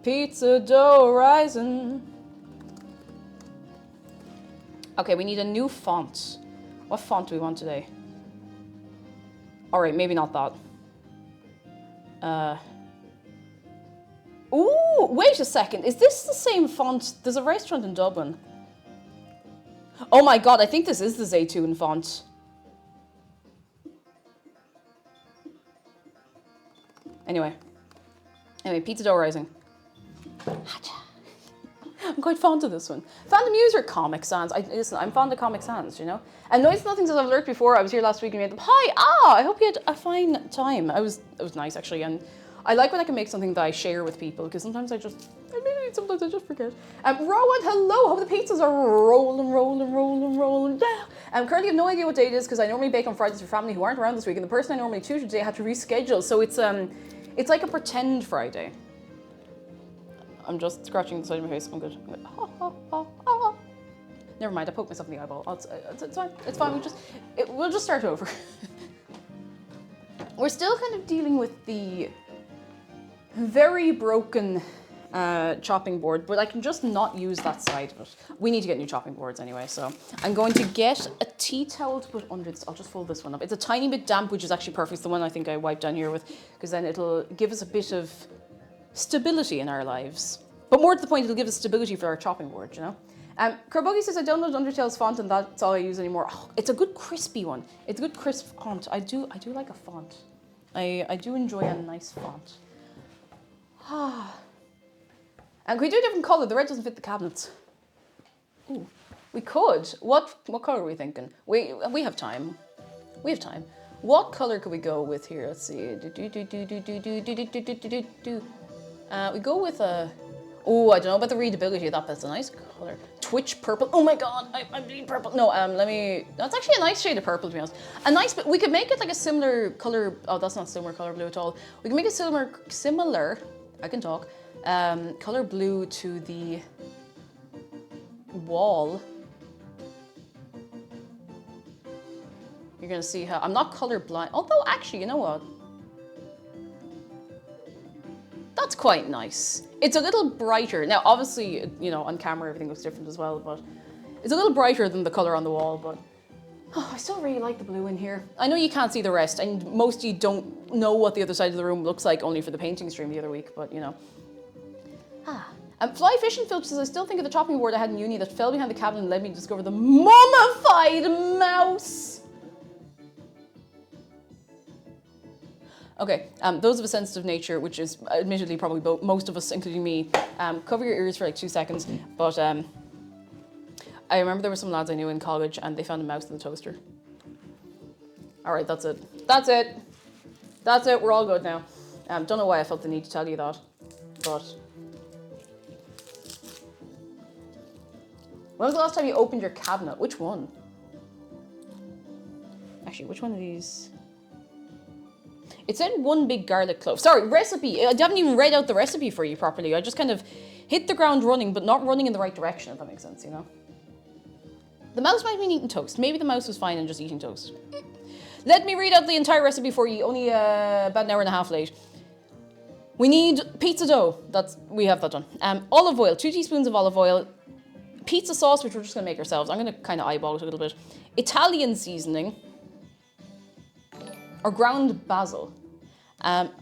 pizza dough rising. Okay, we need a new font. What font do we want today? All right, maybe not that. Ooh, wait a second. Is this the same font? There's a restaurant in Dublin. Oh my god, I think this is the Zaytoon font. Anyway, pizza dough rising. I'm quite fond of this one. Fandom user Comic Sans. Listen, I'm fond of Comic Sans, you know? And Noise Nothings as I've lurked before. I was here last week and made them. Hi, I hope you had a fine time. It was nice actually, and I like when I can make something that I share with people because sometimes I just forget. Rowan, hello. Hope the pizzas are rolling. Currently have no idea what day it is because I normally bake on Fridays for family who aren't around this week, and the person I normally tutor today had to reschedule, so it's like a pretend Friday. I'm just scratching the side of my face. I'm good. Never mind. I poked myself in the eyeball. It's fine. It's fine. We'll just start over. We're still kind of dealing with the very broken chopping board, but I can just not use that side of it. We need to get new chopping boards anyway, so I'm going to get a tea towel to put under this. I'll just fold this one up. It's a tiny bit damp, which is actually perfect. It's the one I think I wiped down here with, because then it'll give us a bit of stability in our lives. But more to the point, it'll give us stability for our chopping board, you know? Carbuggy says, I downloaded Undertale's font and that's all I use anymore. Oh, it's a good crispy one. It's a good crisp font. I do like a font. I do enjoy a nice font. And can we do a different colour? The red doesn't fit the cabinets. Ooh, we could. What colour are we thinking? We have time. We have time. What colour could we go with here? Let's see. We go with a... Oh, I don't know about the readability of that, but it's a nice colour. Twitch purple. Oh my god, I'm bleeding purple. No, that's actually a nice shade of purple, to be honest. A nice, but we could make it like a similar colour. Oh, that's not similar colour blue at all. We can make a similar, I can talk, colour blue to the wall. You're gonna see how, I'm not colour blind. Although, actually, you know what? That's quite nice. It's a little brighter. Now, obviously, you know, on camera everything looks different as well, but it's a little brighter than the colour on the wall, but I still really like the blue in here. I know you can't see the rest, and most of you don't know what the other side of the room looks like only for the painting stream the other week, but you know. Fly Fishing Filch says, I still think of the chopping board I had in uni that fell behind the cabinet and led me to discover the mummified mouse. Okay, those of a sensitive nature, which is admittedly probably most of us, including me, cover your ears for like 2 seconds, but I remember there were some lads I knew in college and they found a mouse in the toaster. All right, that's it. That's it. That's it, we're all good now. Don't know why I felt the need to tell you that, but... When was the last time you opened your cabinet? Which one? Actually, which one of these? It said 1 big garlic clove. Sorry, recipe. I haven't even read out the recipe for you properly. I just kind of hit the ground running, but not running in the right direction, if that makes sense, you know? The mouse might have been eating toast. Maybe the mouse was fine and just eating toast. Let me read out the entire recipe for you, only about an hour and a half late. We need pizza dough. We have that done. Olive oil, 2 teaspoons of olive oil. Pizza sauce, which we're just gonna make ourselves. I'm gonna kind of eyeball it a little bit. Italian seasoning. Or ground basil. Orna,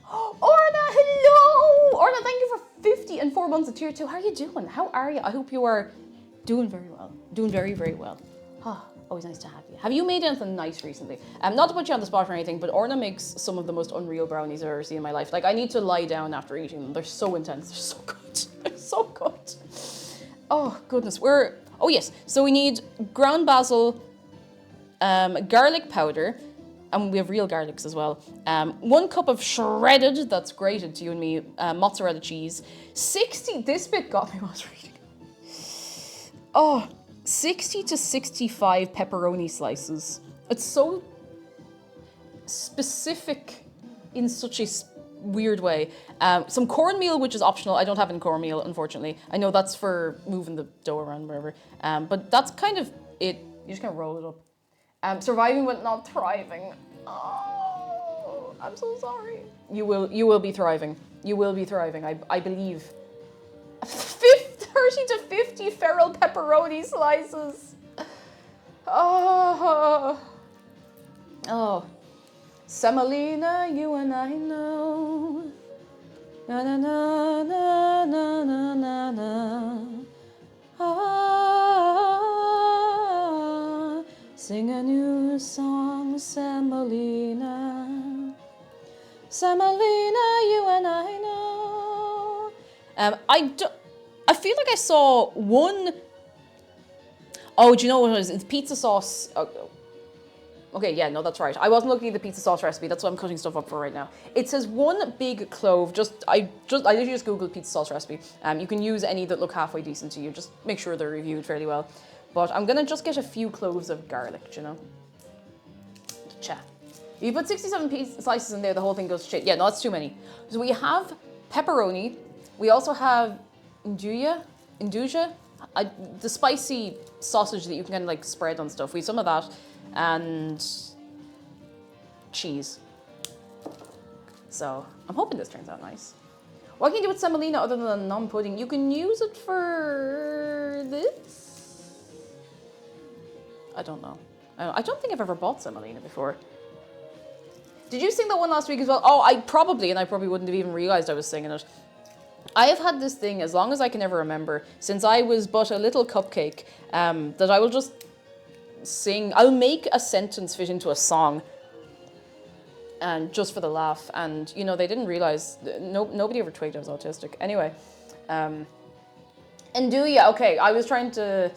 hello! Orna, thank you for 50 and 4 months of tier 2. How are you doing? How are you? I hope you are doing very well. Doing very, very well. Always nice to have you. Have you made anything nice recently? Not to put you on the spot or anything, but Orna makes some of the most unreal brownies I've ever seen in my life. Like, I need to lie down after eating them. They're so intense. They're so good. They're so good. Oh, goodness. Oh, yes. So we need ground basil, garlic powder, and we have real garlics as well. 1 cup of shredded, that's grated to you and me, mozzarella cheese. 60, this bit got me while I was reading. 60 to 65 pepperoni slices. It's so specific in such a weird way. Some cornmeal, which is optional. I don't have any cornmeal, unfortunately. I know that's for moving the dough around, whatever. But that's kind of it. You just kind of roll it up. Surviving but not thriving. Oh, I'm so sorry. You will be thriving. You will be thriving, I believe. 30 to 50 feral pepperoni slices. Oh. Semolina, you and I know. Na na na na na na na na. Sing a new song, Semolina. Semolina, you and I know. I feel like I saw one. Oh, do you know what it is? It's pizza sauce. Okay, yeah, no, that's right. I wasn't looking at the pizza sauce recipe. That's what I'm cutting stuff up for right now. It says 1 big clove. I literally just googled pizza sauce recipe. You can use any that look halfway decent to you. Just make sure they're reviewed fairly well. But I'm gonna just get a few cloves of garlic, do you know? Cha. If you put 67 slices in there, the whole thing goes to shit. Yeah, no, that's too many. So we have pepperoni. We also have induja, the spicy sausage that you can kind of like spread on stuff. We have some of that. And cheese. So I'm hoping this turns out nice. What can you do with semolina other than a non-pudding? You can use it for this? I don't know. I don't think I've ever bought semolina before. Did you sing that one last week as well? Oh, I probably wouldn't have even realized I was singing it. I have had this thing as long as I can ever remember, since I was but a little cupcake, that I will just sing. I'll make a sentence fit into a song, and just for the laugh. And you know, they didn't realize. Nobody ever twigged I was autistic. Anyway, Anduja. Okay, I was trying to.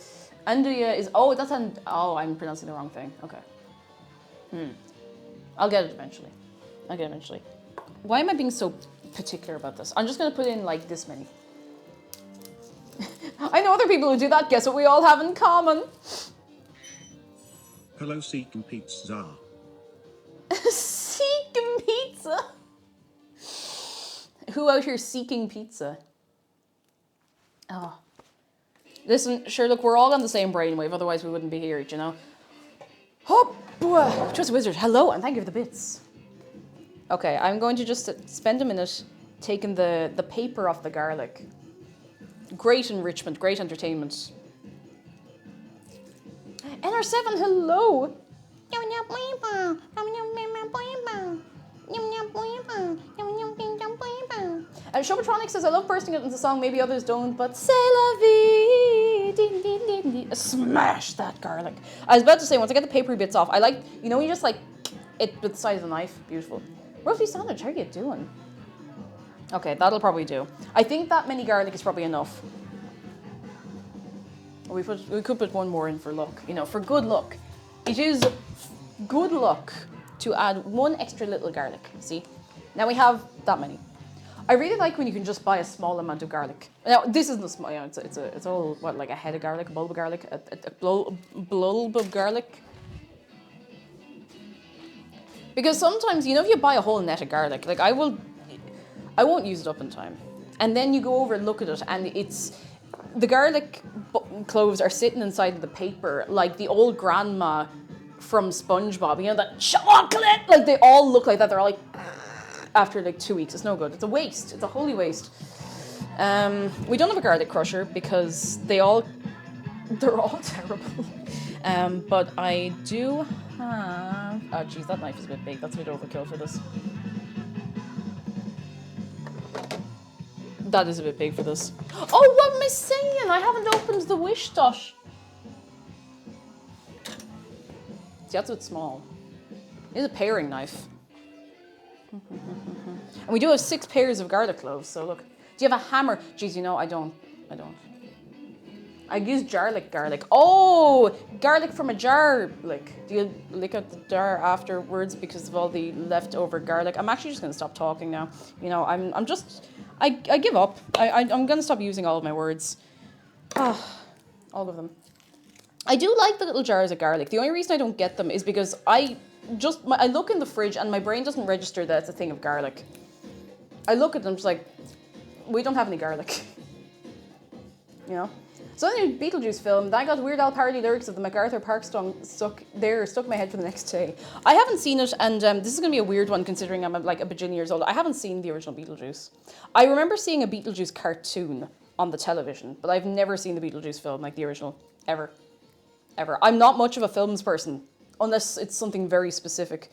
Anduja is. Oh, that's an. Oh, I'm pronouncing the wrong thing. Okay. I'll get it eventually. Why am I being so particular about this? I'm just gonna put in like this many. I know other people who do that. Guess what we all have in common? Hello, Seeking Pizza. Seeking pizza? Who out here seeking pizza? Oh. Listen, Sherlock, we're all on the same brainwave, otherwise we wouldn't be here, you know? Oh, boy. Just a wizard. Hello, and thank you for the bits. Okay, I'm going to just spend a minute taking the paper off the garlic. Great enrichment, great entertainment. NR7, hello! Showmatronic says, I love bursting it into song, maybe others don't, but c'est la vie! Ding, ding, ding, ding. Smash that garlic. I was about to say, once I get the papery bits off, I like, you know, when you just like it with the side of the knife. Beautiful. Roasty sandwich, how are you doing? Okay, that'll probably do. I think that many garlic is probably enough. We could put one more in for luck, you know, for good luck. It is good luck to add one extra little garlic, see? Now we have that many. I really like when you can just buy a small amount of garlic. Now, this isn't a small, you know, it's all, what, like a head of garlic, a bulb of garlic, a bulb of garlic? Because sometimes, you know, if you buy a whole net of garlic, like I won't use it up in time. And then you go over and look at it and it's, the garlic cloves are sitting inside of the paper like the old grandma from SpongeBob. You know, that chocolate? Like, they all look like that. They're all like, after like 2 weeks. It's no good. It's a waste. It's a holy waste. We don't have a garlic crusher because they're all terrible. But I do have... Oh, geez, that knife is a bit big. That's a bit overkill for this. That is a bit big for this. Oh, what am I saying? I haven't opened the wish dot. See, that's a bit small. It is a paring knife. And we do have 6 pairs of garlic cloves, so look. Do you have a hammer? Jeez, you know, I don't. I use garlic. Oh, garlic from a jar. Like, do you lick out the jar afterwards because of all the leftover garlic? I'm actually just gonna stop talking now. You know, I'm just, I give up. I'm gonna stop using all of my words. All of them. I do like the little jars of garlic. The only reason I don't get them is because I look in the fridge and my brain doesn't register that it's a thing of garlic. I look at them just like, we don't have any garlic. You know? So the new Beetlejuice film, I got Weird Al parody lyrics of the MacArthur Park song stuck in my head for the next day. I haven't seen it, and this is going to be a weird one considering I'm like a bajillion years old. I haven't seen the original Beetlejuice. I remember seeing a Beetlejuice cartoon on the television, but I've never seen the Beetlejuice film, like the original, ever. I'm not much of a films person, unless it's something very specific.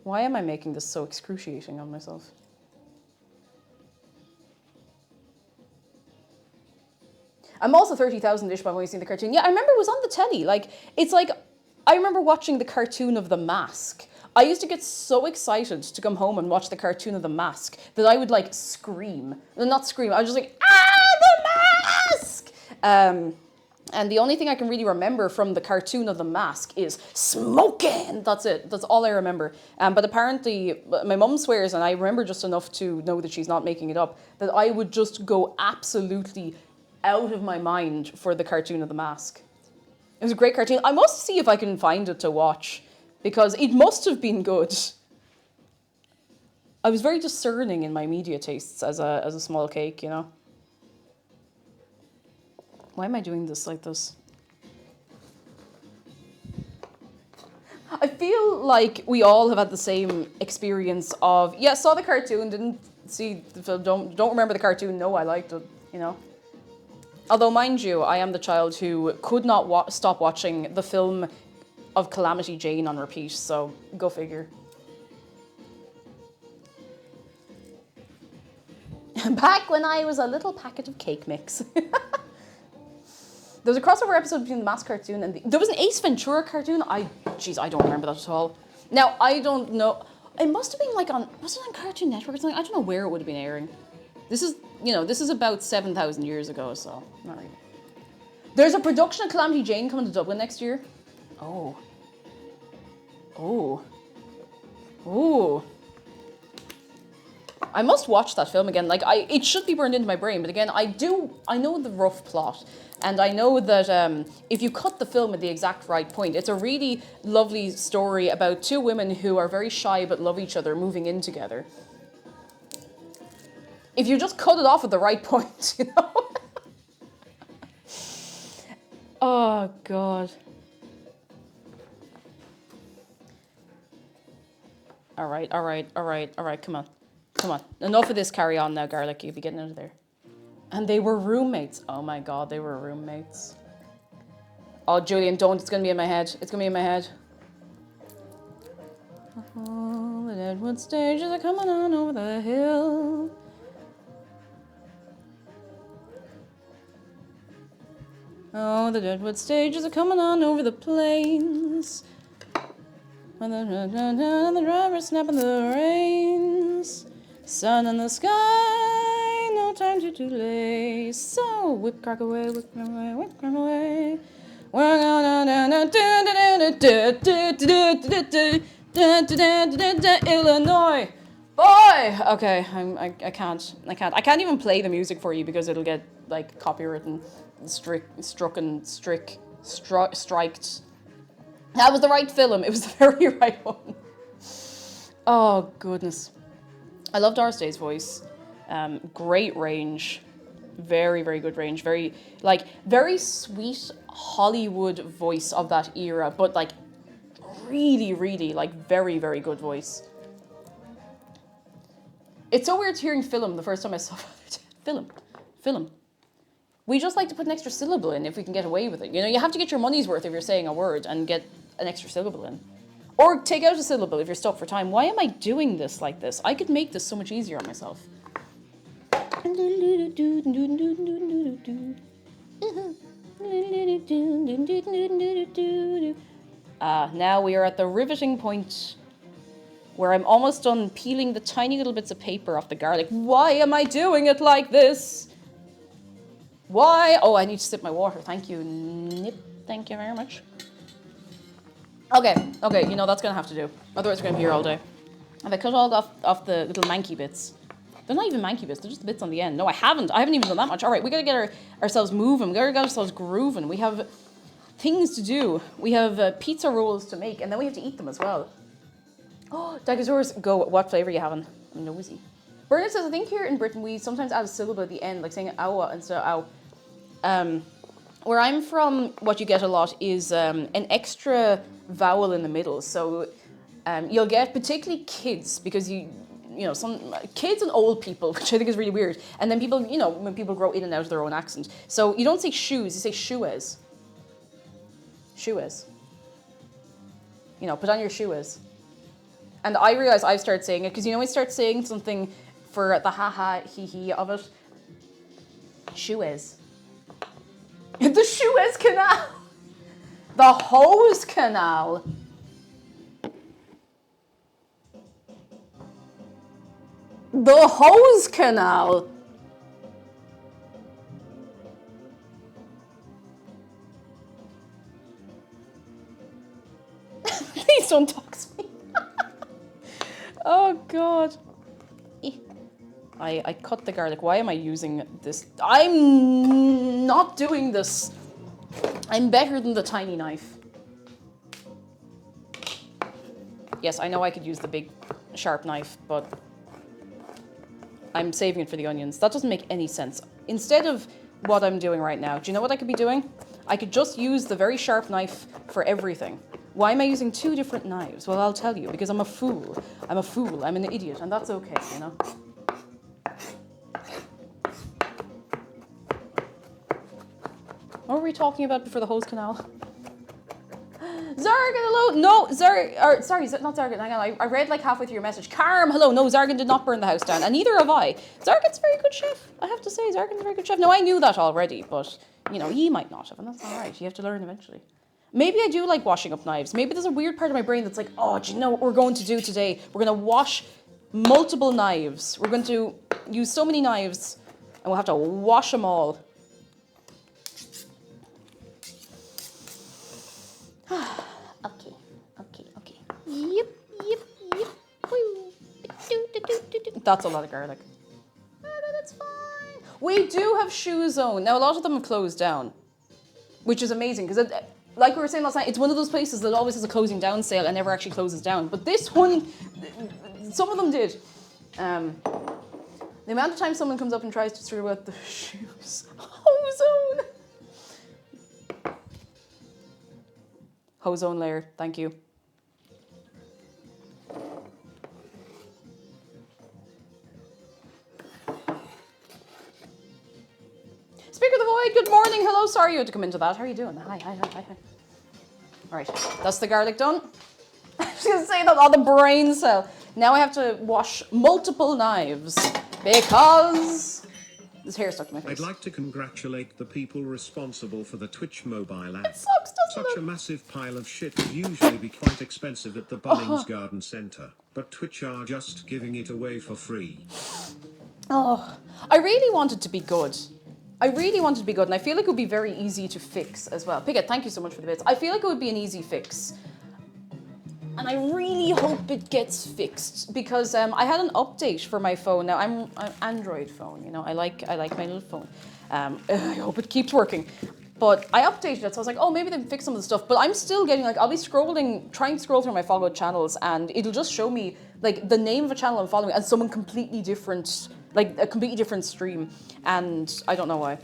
Why am I making this so excruciating on myself? I'm also 30,000-ish by when we seen the cartoon. Yeah, I remember it was on the telly. Like, it's like, I remember watching the cartoon of The Mask. I used to get so excited to come home and watch the cartoon of The Mask that I would like scream. Well, not scream, I was just like, ah, The And the only thing I can really remember from the cartoon of The Mask is smoking. That's it. That's all I remember. But apparently, my mum swears, and I remember just enough to know that she's not making it up, that I would just go absolutely out of my mind for the cartoon of The Mask. It was a great cartoon. I must see if I can find it to watch, because it must have been good. I was very discerning in my media tastes as a small cake, you know. Why am I doing this like this? I feel like we all have had the same experience of, yeah, saw the cartoon, didn't see the film, don't remember the cartoon, no, I liked it, you know. Although, mind you, I am the child who could not stop watching the film of Calamity Jane on repeat, so go figure. Back when I was a little packet of cake mix. There was a crossover episode between the Mask cartoon and there was an Ace Ventura cartoon. Jeez, I don't remember that at all. Now, I don't know. It must have been like was it on Cartoon Network or something? I don't know where it would have been airing. This is about 7,000 years ago, so not really. There's a production of Calamity Jane coming to Dublin next year. Oh. I must watch that film again. Like, it should be burned into my brain, but again, I know the rough plot. And I know that if you cut the film at the exact right point, it's a really lovely story about two women who are very shy but love each other moving in together. If you just cut it off at the right point, you know? Oh, God. All right, come on. Enough of this carry on now, Garlic. You'll be getting out of there. And they were roommates. Oh my God, they were roommates. Oh, Julian, don't. It's going to be in my head. Oh, the Deadwood stages are coming on over the hill. Oh, the Deadwood stages are coming on over the plains. And the drivers snapping the reins. Sun in the sky, no time to delay. So whip crack away, whip crack away, whip crack away. We're gonna Illinois. Boy! Okay, I can't even play the music for you because it'll get like copywritten, striked. That was the right film. It was the very right one. Oh goodness. I love Doris Day's voice. Great range. Very, very good range. Very sweet Hollywood voice of that era, but like really, really like very, very good voice. It's so weird hearing film the first time I saw it. Film. We just like to put an extra syllable in if we can get away with it. You know, you have to get your money's worth if you're saying a word and get an extra syllable in. Or take out a syllable if you're stuck for time. Why am I doing this like this? I could make this so much easier on myself. Now we are at the riveting point where I'm almost done peeling the tiny little bits of paper off the garlic. Why am I doing it like this? Why? Oh, I need to sip my water. Thank you, Nip. Thank you very much. Okay, you know that's gonna have to do. Otherwise we're gonna be here all day. Have I cut all off the little manky bits? They're not even manky bits, they're just the bits on the end. No, I haven't even done that much. All right, we gotta get ourselves moving. We gotta get ourselves grooving. We have things to do. We have pizza rolls to make, and then we have to eat them as well. Oh, Dinosaurs, go. What flavour are you having? I'm nosy. Bernard says, I think here in Britain we sometimes add a syllable at the end, like saying ow instead of ow. Where I'm from, what you get a lot is an extra vowel in the middle. So you'll get particularly kids, because you know, some kids and old people, which I think is really weird. And then people, you know, when people grow in and out of their own accent. So you don't say shoes, you say shoes. Shoes. You know, put on your shoes. And I realize I've started saying it, because you know, I start saying something for the ha-ha, hee-hee of it. Shoes. The Suez Canal. The Hose Canal. The Hose Canal. Please don't dox me. Oh God. I cut the garlic. Why am I using this? I'm not doing this. I'm better than the tiny knife. Yes, I know I could use the big sharp knife, but I'm saving it for the onions. That doesn't make any sense. Instead of what I'm doing right now, do you know what I could be doing? I could just use the very sharp knife for everything. Why am I using 2 different knives? Well, I'll tell you, because I'm a fool. I'm a fool, I'm an idiot, and that's okay, you know? What were we talking about before the hose canal? Zargan, hello. No, sorry, not Zargan. Hang on, I read like halfway through your message. Karm, hello. No, Zargan did not burn the house down, and neither have I. Zargan's a very good chef. I have to say, Zargan's a very good chef. No, I knew that already, but you know, ye might not have, and that's all right. You have to learn eventually. Maybe I do like washing up knives. Maybe there's a weird part of my brain that's like, oh, do you know what we're going to do today? We're going to wash multiple knives. We're going to use so many knives, and we'll have to wash them all. Okay. Yep. Woo. That's a lot of garlic. Oh, no, that's fine. We do have Shoe Zone. Now, a lot of them have closed down, which is amazing because, like we were saying last night, it's one of those places that always has a closing down sale and never actually closes down. But this one, some of them did. The amount of time someone comes up and tries to throw out the shoes. Hozone. Hozone layer, thank you. Speaker of the Void, good morning, hello, sorry you had to come into that. How are you doing? Hi. All right, that's the garlic done. I was gonna say that on the brain cell. Now I have to wash multiple knives because this hair stuck to my face. I'd like to congratulate the people responsible for the Twitch mobile app. It sucks, doesn't Such it? a massive pile of shit would usually be quite expensive at the Bunnings Garden Centre, but Twitch are just giving it away for free. Oh, I really want it to be good. And I feel like it would be very easy to fix as well. Piggott, thank you so much for the bits. I feel like it would be an easy fix. And I really hope it gets fixed because I had an update for my phone. Now I'm an Android phone, you know. I like my little phone. I hope it keeps working. But I updated it, so I was like, oh, maybe they can fix some of the stuff. But I'm still getting like, I'll be trying to scroll through my followed channels, and it'll just show me like the name of a channel I'm following and someone completely different, like a completely different stream. And I don't know why.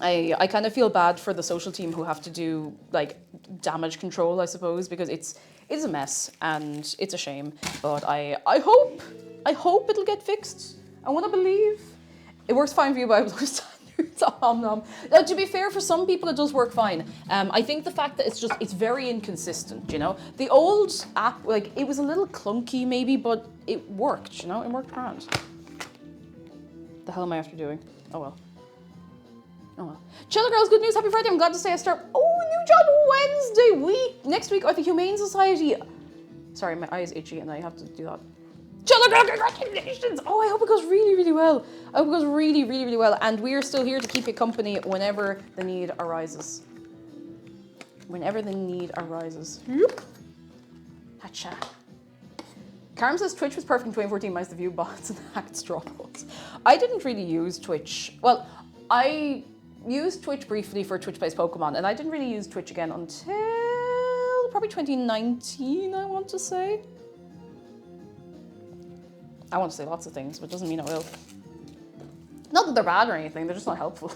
I kind of feel bad for the social team who have to do like damage control, I suppose, because it's a mess and it's a shame. But I hope it'll get fixed. I want to believe it works fine for you by Blue Standards. Now, to be fair, for some people it does work fine. I think the fact that it's very inconsistent. You know, the old app, like it was a little clunky maybe, but it worked. You know, it worked grand. The hell am I after doing? Oh well. Chiller Girls, good news, happy Friday. I'm glad to say I start, new job Wednesday next week at the Humane Society. Sorry, my eye is itchy and I have to do that. Chiller Girl, congratulations! Oh, I hope it goes really, really well. I hope it goes really, really, really well. And we are still here to keep you company whenever the need arises. Yep. Hacha. Carm says Twitch was perfect in 2014 minus the view bots and hacked straw polls. I didn't really use Twitch. Well, I used Twitch briefly for Twitch Plays Pokemon, and I didn't really use Twitch again until probably 2019, I want to say. I want to say lots of things, but it doesn't mean I will. Not that they're bad or anything, they're just not helpful.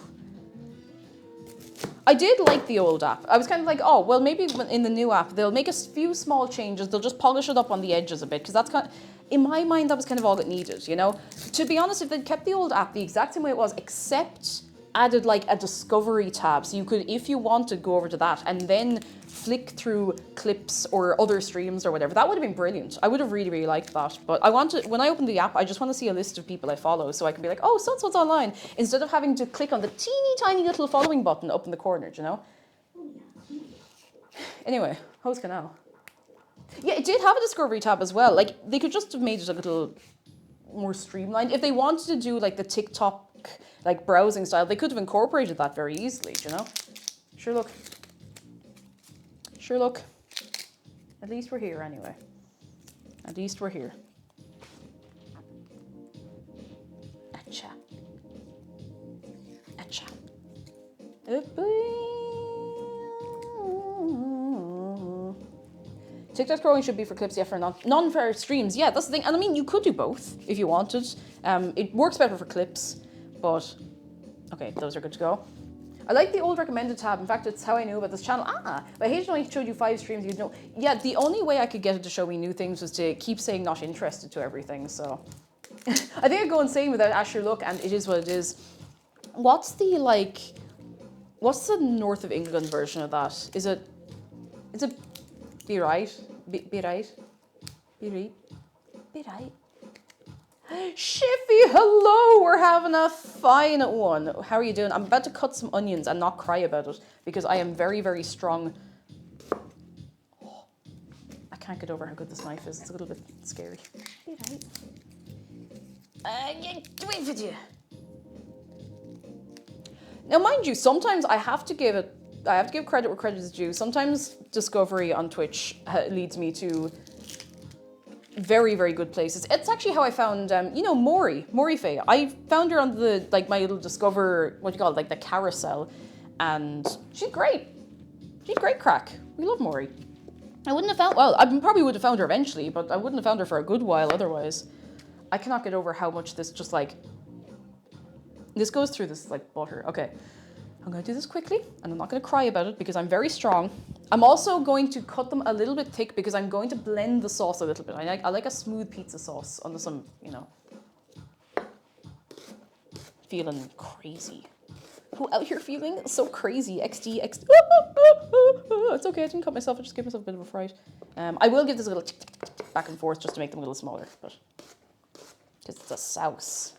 I did like the old app. I was kind of like, oh, well, maybe in the new app, they'll make a few small changes. They'll just polish it up on the edges a bit, because that's kind of, in my mind, that was kind of all it needed, you know? To be honest, if they'd kept the old app the exact same way it was, except added like a discovery tab, so you could, if you wanted, go over to that and then flick through clips or other streams or whatever, that would have been brilliant. I would have really, really liked that. But I wanted, when I open the app, I just want to see a list of people I follow so I can be like, oh, so-and-so's online, instead of having to click on the teeny tiny little following button up in the corner, do you know? Anyway, Hose Canal. Yeah, it did have a discovery tab as well. Like, they could just have made it a little more streamlined. If they wanted to do like the TikTok like browsing style, they could have incorporated that very easily, do you know? Sure look. At least we're here anyway. At least we're here. Acha. Acha. TikTok scrolling should be for clips, yeah, for none for streams. Yeah, that's the thing. And I mean, you could do both if you wanted. It works better for clips, but okay, those are good to go. I like the old recommended tab. In fact, it's how I knew about this channel. But I hate it when I showed you 5 streams, you'd know. Yeah, the only way I could get it to show me new things was to keep saying not interested to everything, so. I think I'd go insane without Asher Look, and it is what it is. What's the north of England version of that? Is it Be Right? Be Right? Be Right? Be Right? Shiffy, hello! We're having a fine one. How are you doing? I'm about to cut some onions and not cry about it because I am very, very strong. Oh, I can't get over how good this knife is. It's a little bit scary. Be right. Wait for you. Now, mind you, sometimes I have to give credit where credit is due. Sometimes discovery on Twitch leads me to very, very good places. It's actually how I found, Mori Faye. I found her on the, my little Discover, the carousel, and she's great. She's great crack. We love Mori. I probably would have found her eventually, but I wouldn't have found her for a good while otherwise. I cannot get over how much this just, this goes through this, butter. Okay. I'm going to do this quickly, and I'm not going to cry about it because I'm very strong. I'm also going to cut them a little bit thick because I'm going to blend the sauce a little bit. I like a smooth pizza sauce on some, feeling crazy. Who out here feeling so crazy? XD. It's okay, I didn't cut myself. I just gave myself a bit of a fright. I will give this a little back and forth just to make them a little smaller, but because it's a sauce.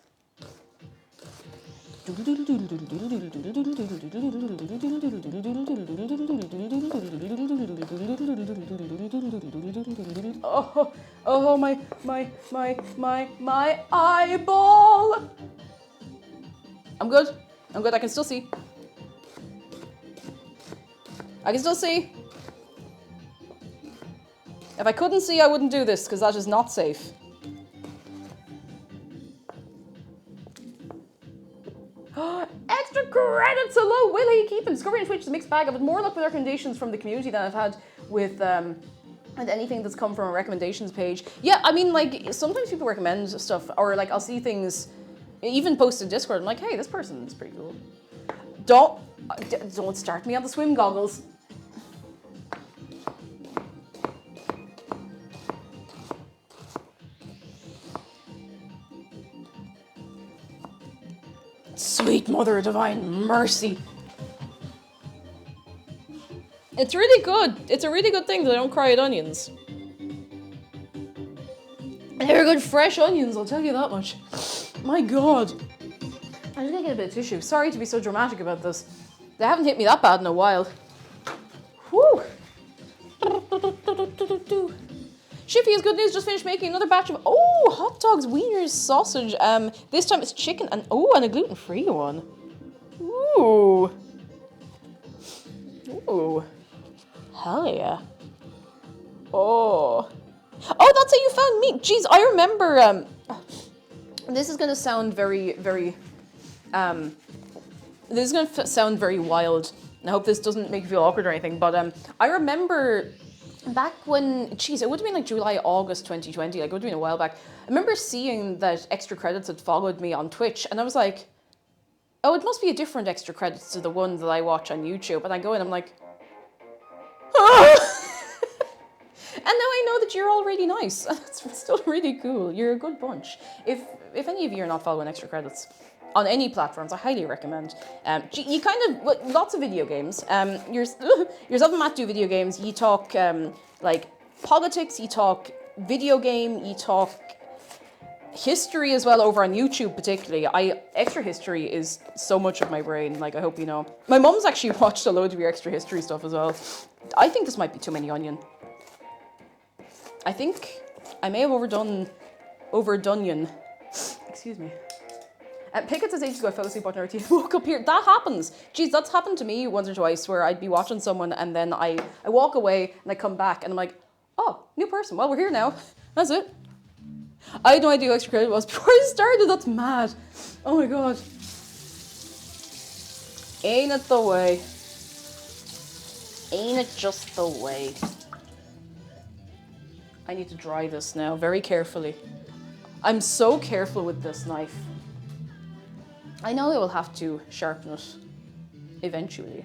Oh, my eyeball. I'm good. I can still see. If I couldn't see, I wouldn't do this because that is not safe. Extra credits! Hello, Will, how you keeping? Discovery on Twitch is a mixed bag. I've had more luck with recommendations from the community than I've had with anything that's come from a recommendations page. Yeah, I mean, sometimes people recommend stuff, or I'll see things, even posted Discord. I'm like, hey, this person is pretty cool. Don't start me on the swim goggles. Sweet Mother of Divine Mercy. It's really good. It's a really good thing that I don't cry at onions. They're good fresh onions, I'll tell you that much. My God. I'm just gonna get a bit of tissue. Sorry to be so dramatic about this. They haven't hit me that bad in a while. Whew. Shippy is good news, just finished making another batch of, hot dogs, wieners, sausage. This time it's chicken and a gluten-free one. Ooh. Hell yeah. Oh, that's how you found me. Jeez, I remember, this is gonna sound very, very, this is gonna sound very wild. And I hope this doesn't make you feel awkward or anything, but I remember back when, it would have been July, August 2020, it would have been a while back. I remember seeing that Extra Credits had followed me on Twitch, and I was like, oh, it must be a different Extra Credits to the one that I watch on YouTube. And I go in, I'm like, And now I know that you're all really nice. It's still really cool. You're a good bunch. If any of you are not following Extra Credits on any platforms, I highly recommend. You kind of, lots of video games. Yourself and Matt do video games. You talk politics, you talk video game, you talk history as well over on YouTube particularly. Extra History is so much of my brain, I hope you know. My mum's actually watched a load of your Extra History stuff as well. I think this might be too many onion. I think I may have overdone. Excuse me. Pickett says ages ago I fell asleep watching RT, woke up here. That happens. Jeez, that's happened to me once or twice where I'd be watching someone and then I walk away and I come back and I'm like, Oh, new person. Well, we're here now. That's it. I had no idea who extra credit was before I started. That's mad. Oh my god. Ain't it the way? Ain't it just the way? I need to dry this now very carefully. I'm so careful with this knife. I know I will have to sharpen it eventually.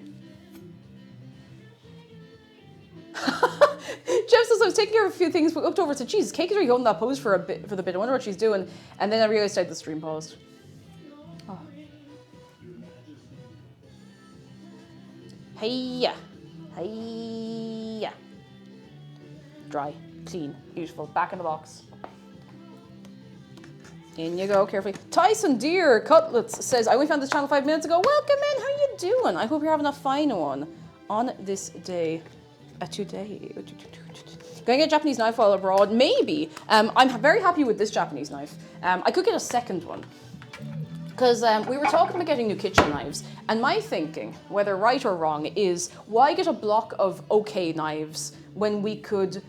Jeff says I was taking care of a few things, but looked over to Jesus, Cake is really holding that pose for the bit. I wonder what she's doing. And then I realized I had the stream paused. Oh. Hey-ya. Hey-ya. Dry, clean, beautiful. Back in the box. In you go, carefully. Tyson Deer Cutlets says, I only found this channel 5 minutes ago. Welcome in, how you doing? I hope you're having a fine one on this day. Today. Going to get a Japanese knife while abroad? Maybe. I'm very happy with this Japanese knife. I could get a second one. Because we were talking about getting new kitchen knives, and my thinking, whether right or wrong, is why get a block of okay knives when we could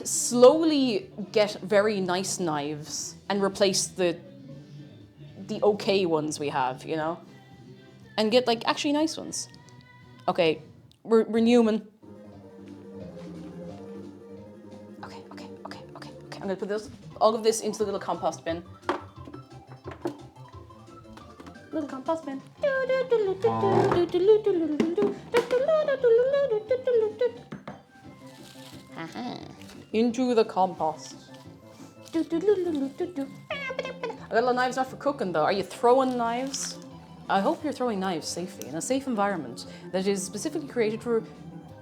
slowly get very nice knives and replace the okay ones we have, you know? And get like actually nice ones. Okay, we're Newman. Okay. I'm gonna put all of this into the little compost bin. Little compost bin. Into the compost. I got a lot of knives not for cooking though. Are you throwing knives? I hope you're throwing knives safely in a safe environment that is specifically created for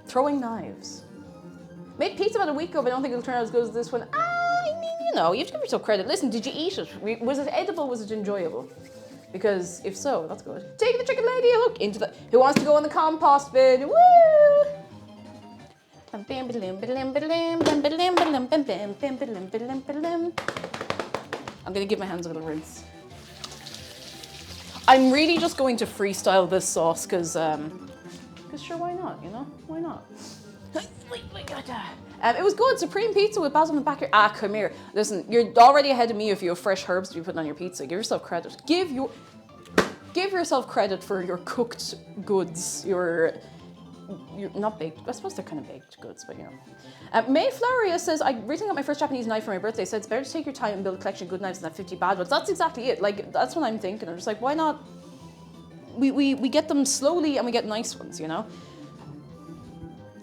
throwing knives. Made pizza about a week ago, but I don't think it'll turn out as good as this one. I mean, you know, you have to give yourself credit. Listen, did you eat it? Was it edible? Was it enjoyable? Because if so, that's good. Taking the chicken lady a look into the. Who wants to go in the compost bin? Woo! I'm gonna give my hands a little rinse. I'm really just going to freestyle this sauce because sure, why not? You know, why not? It was good. Supreme pizza with basil in the back here. Ah, come here. Listen, you're already ahead of me if you have fresh herbs to be putting on your pizza. Give yourself credit. Give yourself credit for your cooked goods. You're not baked. I suppose they're kind of baked goods, but you know. Mayfloweria says, I recently got my first Japanese knife for my birthday. Said it's better to take your time and build a collection of good knives than have 50 bad ones. That's exactly it. Like, that's what I'm thinking. I'm just like, why not? We get them slowly and we get nice ones, you know?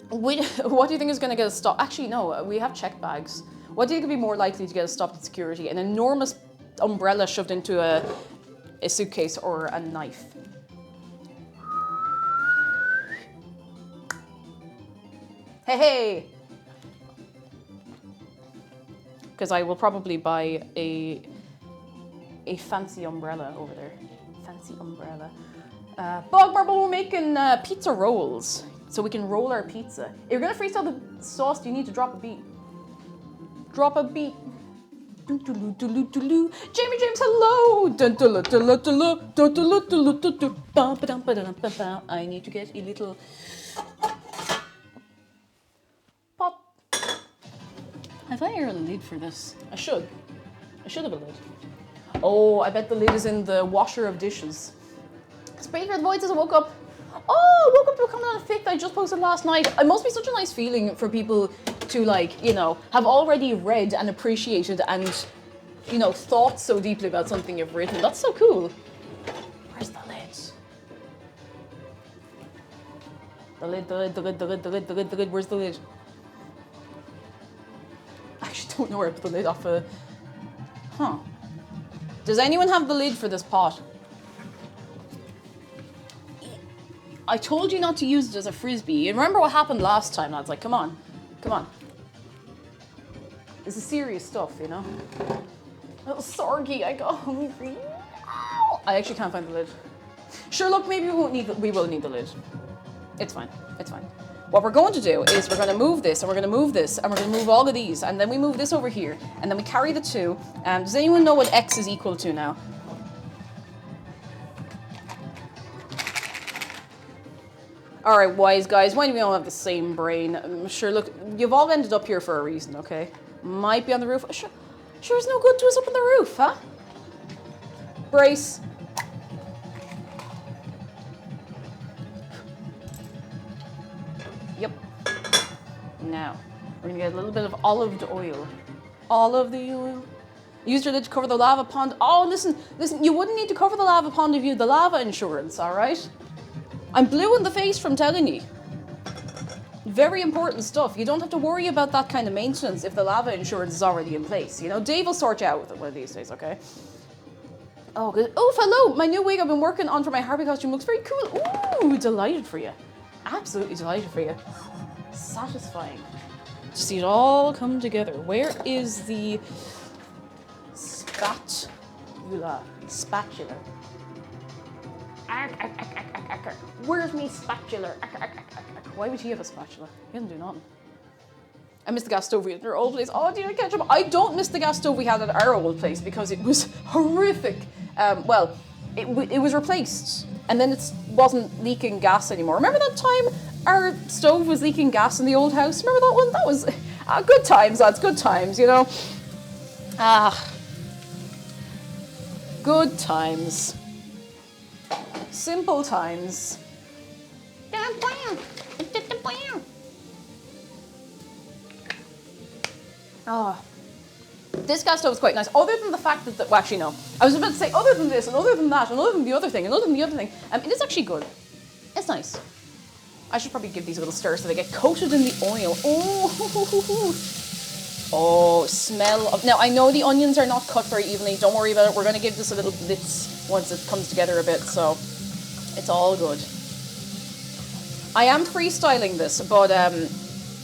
What do you think is going to get us stopped? Actually, no, we have check bags. What do you think would be more likely to get us stopped at security? An enormous umbrella shoved into a suitcase or a knife? Hey! Because I will probably buy a fancy umbrella over there. Fancy umbrella. Bog Marble, we're making pizza rolls. So we can roll our pizza. If you're gonna freestyle the sauce, you need to drop a beat. Drop a beat. Jamie James, hello! I need to get a little pop. Have I ever a lid for this? I should have a lid. Oh, I bet the lid is in the washer of dishes. Spray for the voids as I woke up. Oh, woke up to a comment on a fic that I just posted last night. It must be such a nice feeling for people to, like, you know, have already read and appreciated and, you know, thought so deeply about something you've written. That's so cool. Where's the lid? The lid. Where's the lid? I actually don't know where I put the lid off a... Huh. Does anyone have the lid for this pot? I told you not to use it as a frisbee. You remember what happened last time, lads? Like, come on. This is serious stuff, you know? Little Sorgy, I got hungry. I actually can't find the lid. Sure, look, maybe we will need the lid. It's fine. What we're going to do is we're going to move this, and we're going to move this, and we're going to move all of these, and then we move this over here, and then we carry the two. Does anyone know what X is equal to now? All right, wise guys, why do we all have the same brain? Sure, look, you've all ended up here for a reason, okay? Might be on the roof. Sure, it's no good to us up on the roof, huh? Brace. Yep. Now, we're gonna get a little bit of olive oil. Olive the oil. Use your lid to cover the lava pond. Oh, listen, you wouldn't need to cover the lava pond if you had the lava insurance, all right? I'm blue in the face from telling you. Very important stuff. You don't have to worry about that kind of maintenance if the lava insurance is already in place. You know, Dave will sort you out with it one of these days, okay? Oh, good. Oh, hello! My new wig I've been working on for my Harvey costume looks very cool. Ooh, delighted for you. Absolutely delighted for you. Satisfying. To see it all come together. Where is the spatula? Spatula. Where's me spatula? Why would he have a spatula? He doesn't do nothing. I miss the gas stove we had at our old place. Oh, did I catch up? I don't miss the gas stove we had at our old place because it was horrific. Well, it was replaced and then it wasn't leaking gas anymore. Remember that time our stove was leaking gas in the old house? Remember that one? That was good times, lads. Good times, you know. Good times. Simple times. Oh, this gas stove is quite nice. Other than the fact that, well, actually no. I was about to say other than this and other than that and other than the other thing and other than the other thing. It is actually good. It's nice. I should probably give these a little stir so they get coated in the oil. Oh, smell of... Now, I know the onions are not cut very evenly. Don't worry about it. We're going to give this a little blitz once it comes together a bit, so it's all good. I am freestyling this, but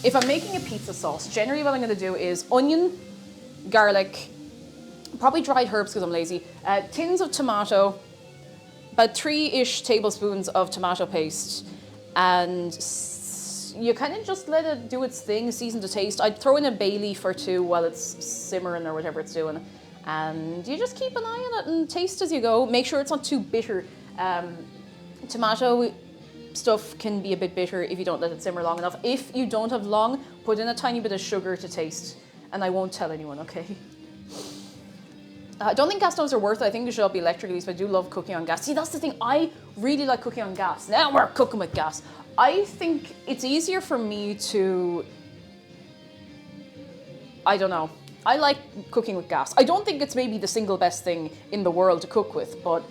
if I'm making a pizza sauce, generally what I'm going to do is onion, garlic, probably dried herbs because I'm lazy, tins of tomato, about 3-ish tablespoons of tomato paste, and you kind of just let it do its thing, season to taste. I'd throw in a bay leaf or two while it's simmering or whatever it's doing, and you just keep an eye on it and taste as you go. Make sure it's not too bitter. Tomato stuff can be a bit bitter if you don't let it simmer long enough. If you don't have long, put in a tiny bit of sugar to taste, and I won't tell anyone, okay? I don't think gas stoves are worth it. I think they should all be electric at least, but I do love cooking on gas. See, that's the thing. I really like cooking on gas. Now we're cooking with gas. I think it's easier for me to... I don't know. I like cooking with gas. I don't think it's maybe the single best thing in the world to cook with, but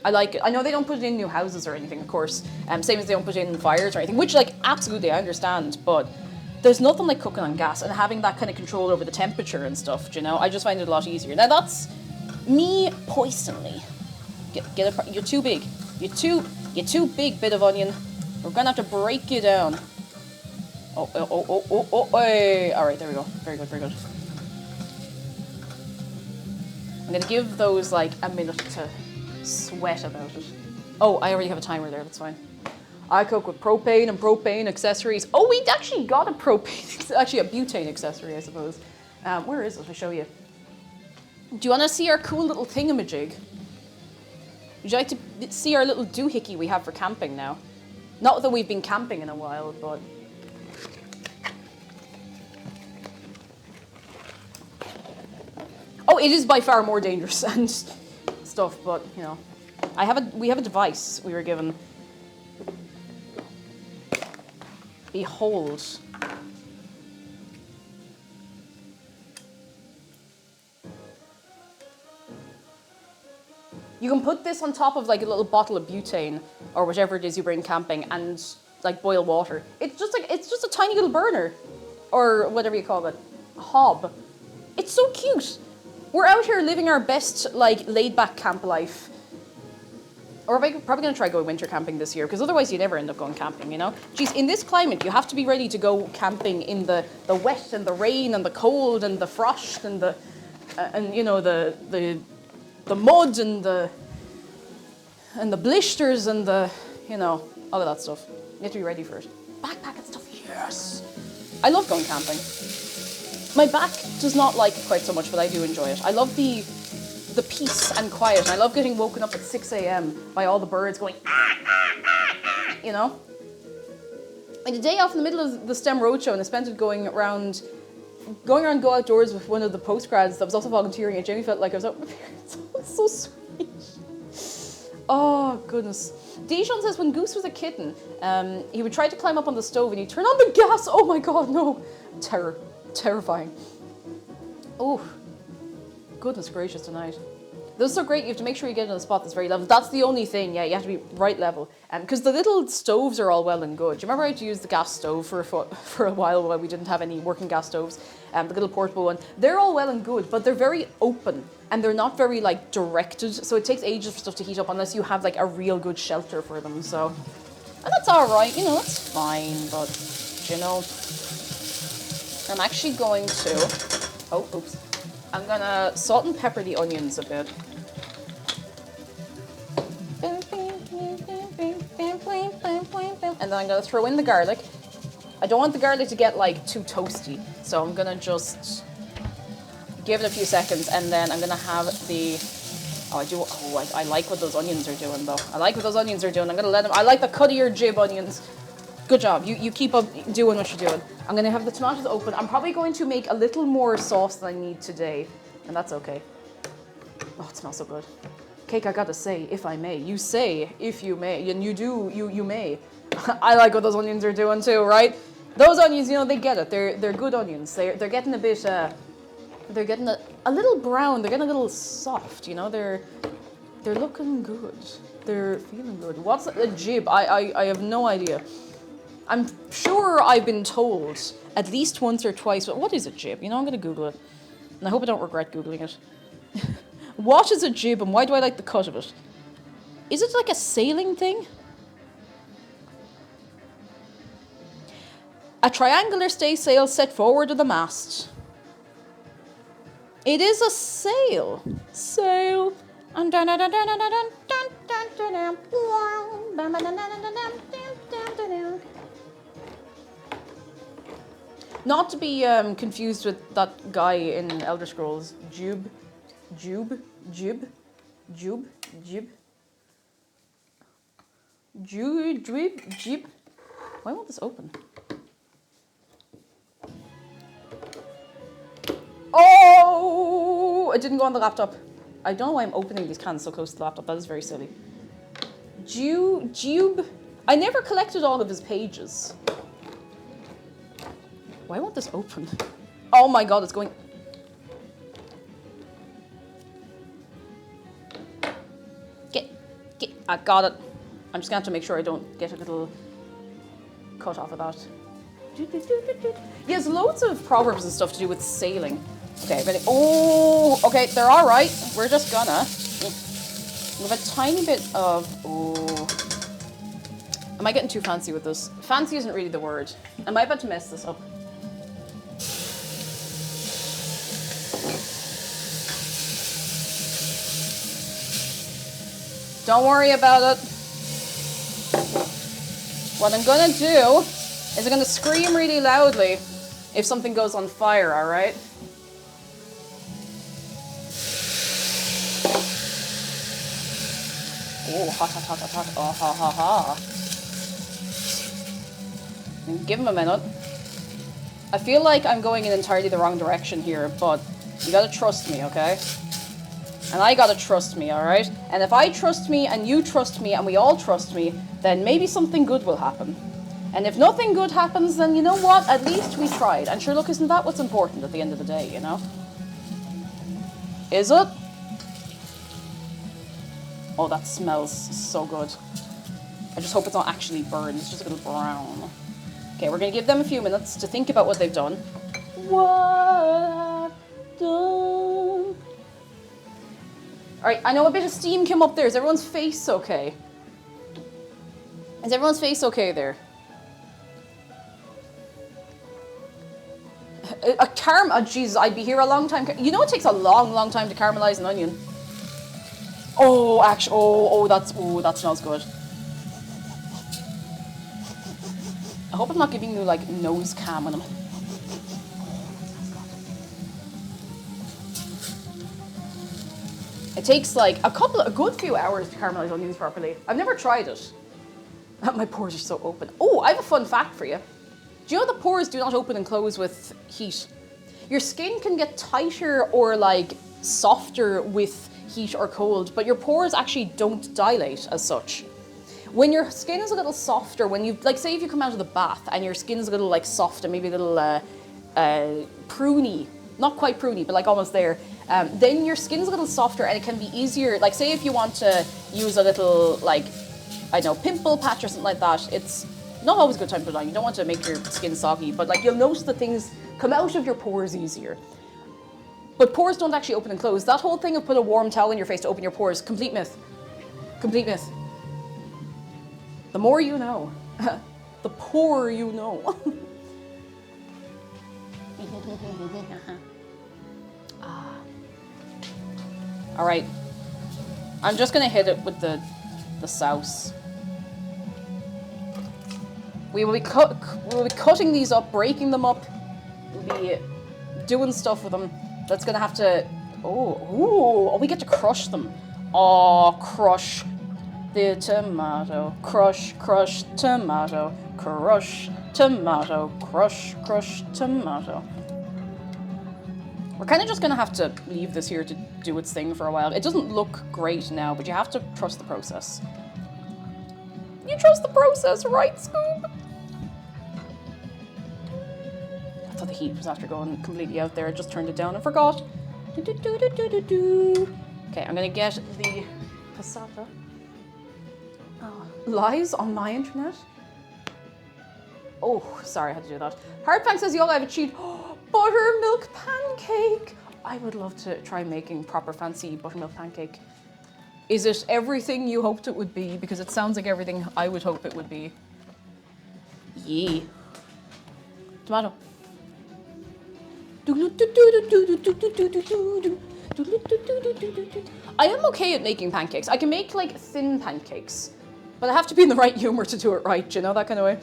I like it. I know they don't put it in new houses or anything, of course. Same as they don't put it in fires or anything, which, like, absolutely, I understand, but there's nothing like cooking on gas and having that kind of control over the temperature and stuff, you know? I just find it a lot easier. Now, that's me personally. You're too big. You're too big, bit of onion. We're gonna have to break you down. Oh, hey. All right, there we go. Very good, very good. I'm gonna give those like a minute to sweat about it. Oh, I already have a timer there, that's fine. I cook with propane and propane accessories. Oh, we actually got a propane, actually a butane accessory, I suppose. Where is it? I'll show you. Do you wanna see our cool little thingamajig? Would you like to see our little doohickey we have for camping now? Not that we've been camping in a while, but... Oh, it is by far more dangerous and stuff, but, you know. We have a device we were given. Behold. You can put this on top of like a little bottle of butane or whatever it is you bring camping and like boil water. It's just a tiny little burner or whatever you call it, a hob. It's so cute. We're out here living our best like laid back camp life. Or I'm probably gonna try going winter camping this year because otherwise you never end up going camping, you know? Geez, in this climate, you have to be ready to go camping in the wet and the rain and the cold and the frost and the you know the mud and the blisters and the, you know, all of that stuff. You have to be ready for it. Backpack and stuff, yes. I love going camping. My back does not like it quite so much, but I do enjoy it. I love the peace and quiet. I love getting woken up at 6 a.m. by all the birds going, you know? And the day off in the middle of the STEM Roadshow, and I spent it going around Go Outdoors with one of the postgrads that was also volunteering, and Jamie felt like I was out with my parents. It's so sweet. Oh, goodness. Dijon says when Goose was a kitten, he would try to climb up on the stove and he'd turn on the gas. Oh my god, no. Terror. Terrifying. Oh, goodness gracious tonight. This is so great, you have to make sure you get in a spot that's very level. That's the only thing, yeah, you have to be right level. Because the little stoves are all well and good. Do you remember I had to use the gas stove for a while we didn't have any working gas stoves? The little portable one. They're all well and good, but they're very open. And they're not very, like, directed. So it takes ages for stuff to heat up unless you have, like, a real good shelter for them, so. And that's alright, you know, that's fine, but, you know. I'm actually going to, oh, oops. I'm gonna salt and pepper the onions a bit. And then I'm gonna throw in the garlic. I don't want the garlic to get like too toasty, so I'm gonna just give it a few seconds, and then I'm gonna have the, I like what those onions are doing though. I like what those onions are doing. I'm gonna let them, I like the cut of your jib onions. Good job, you keep up doing what you're doing. I'm gonna have the tomatoes open. I'm probably going to make a little more sauce than I need today, and that's okay. Oh, it smells so good. Cake, I gotta say, if I may. You say, if you may, and you do, you may. I like what those onions are doing too, right? Those onions, you know, they get it. They're good onions. They're getting a bit, they're getting a little brown. They're getting a little soft, you know. They're looking good. They're feeling good. What's a jib? I have no idea. I'm sure I've been told at least once or twice, but what is a jib? You know, I'm gonna Google it. And I hope I don't regret Googling it. What is a jib and why do I like the cut of it? Is it like a sailing thing? A triangular staysail set forward of the mast. It is a sail. Sail. Not to be confused with that guy in Elder Scrolls. Jib. Why won't this open? Oh! It didn't go on the laptop. I don't know why I'm opening these cans so close to the laptop. That is very silly. Jube. I never collected all of his pages. Why won't this open? Oh my god, it's going... Get, I got it. I'm just gonna have to make sure I don't get a little cut off of that. Yes, loads of proverbs and stuff to do with sailing. Okay, ready? Oh, okay, they're all right. We're just gonna... We have a tiny bit of... Oh... Am I getting too fancy with this? Fancy isn't really the word. Am I about to mess this up? Don't worry about it. What I'm gonna do is I'm gonna scream really loudly if something goes on fire, alright? Oh, hot, hot, hot, hot, hot. Oh, ha, ha, ha. Give him a minute. I feel like I'm going in entirely the wrong direction here, but you gotta trust me, okay? And I gotta trust me, alright? And if I trust me and you trust me and we all trust me, then maybe something good will happen. And if nothing good happens, then you know what? At least we tried. And sure, look, isn't that what's important at the end of the day, you know? Is it? Oh, that smells so good. I just hope it's not actually burned. It's just a little brown. Okay, we're gonna give them a few minutes to think about what they've done. What I've done. Alright, I know a bit of steam came up there. Is everyone's face okay? Is everyone's face okay there? Oh, Jesus, I'd be here a long time. You know it takes a long, long time to caramelize an onion. Oh, actually, that smells good. I hope I'm not giving you, like, nose cam when I'm... It takes, like, a good few hours to caramelize onions properly. I've never tried it. My pores are so open. Oh, I have a fun fact for you. Do you know the pores do not open and close with heat? Your skin can get tighter or like softer with heat or cold, but your pores actually don't dilate as such. When your skin is a little softer, when you, like say if you come out of the bath and your skin is a little like soft and maybe a little pruny, not quite pruny, but like almost there, then your skin's a little softer and it can be easier. Like say if you want to use a little like, I don't know, pimple patch or something like that, it's not always a good time to put it on. You don't want to make your skin soggy, but like you'll notice that things come out of your pores easier. But pores don't actually open and close. That whole thing of put a warm towel in your face to open your pores, complete myth. Complete myth. The more you know. The poorer you know. All right. I'm just gonna hit it with the sauce. We will be cutting these up, breaking them up. We'll be doing stuff with them. That's gonna have to. Oh, we get to crush them. Oh, crush the tomato. Crush tomato. Crush tomato. Crush tomato. We're kind of just gonna have to leave this here to do its thing for a while. It doesn't look great now, but you have to trust the process. You trust the process, right, Scoob? I thought the heat was after going completely out there. I just turned it down and forgot. Okay, I'm gonna get the passata. Oh, lies on my internet? Oh, sorry, I had to do that. Hardfang says, y'all, I have a cheat. Buttermilk pancake. I would love to try making proper fancy buttermilk pancake. Is it everything you hoped it would be? Because it sounds like everything I would hope it would be. Yee. Tomato. I am okay at making pancakes. I can make like thin pancakes, but I have to be in the right humor to do it right, you know, that kind of way.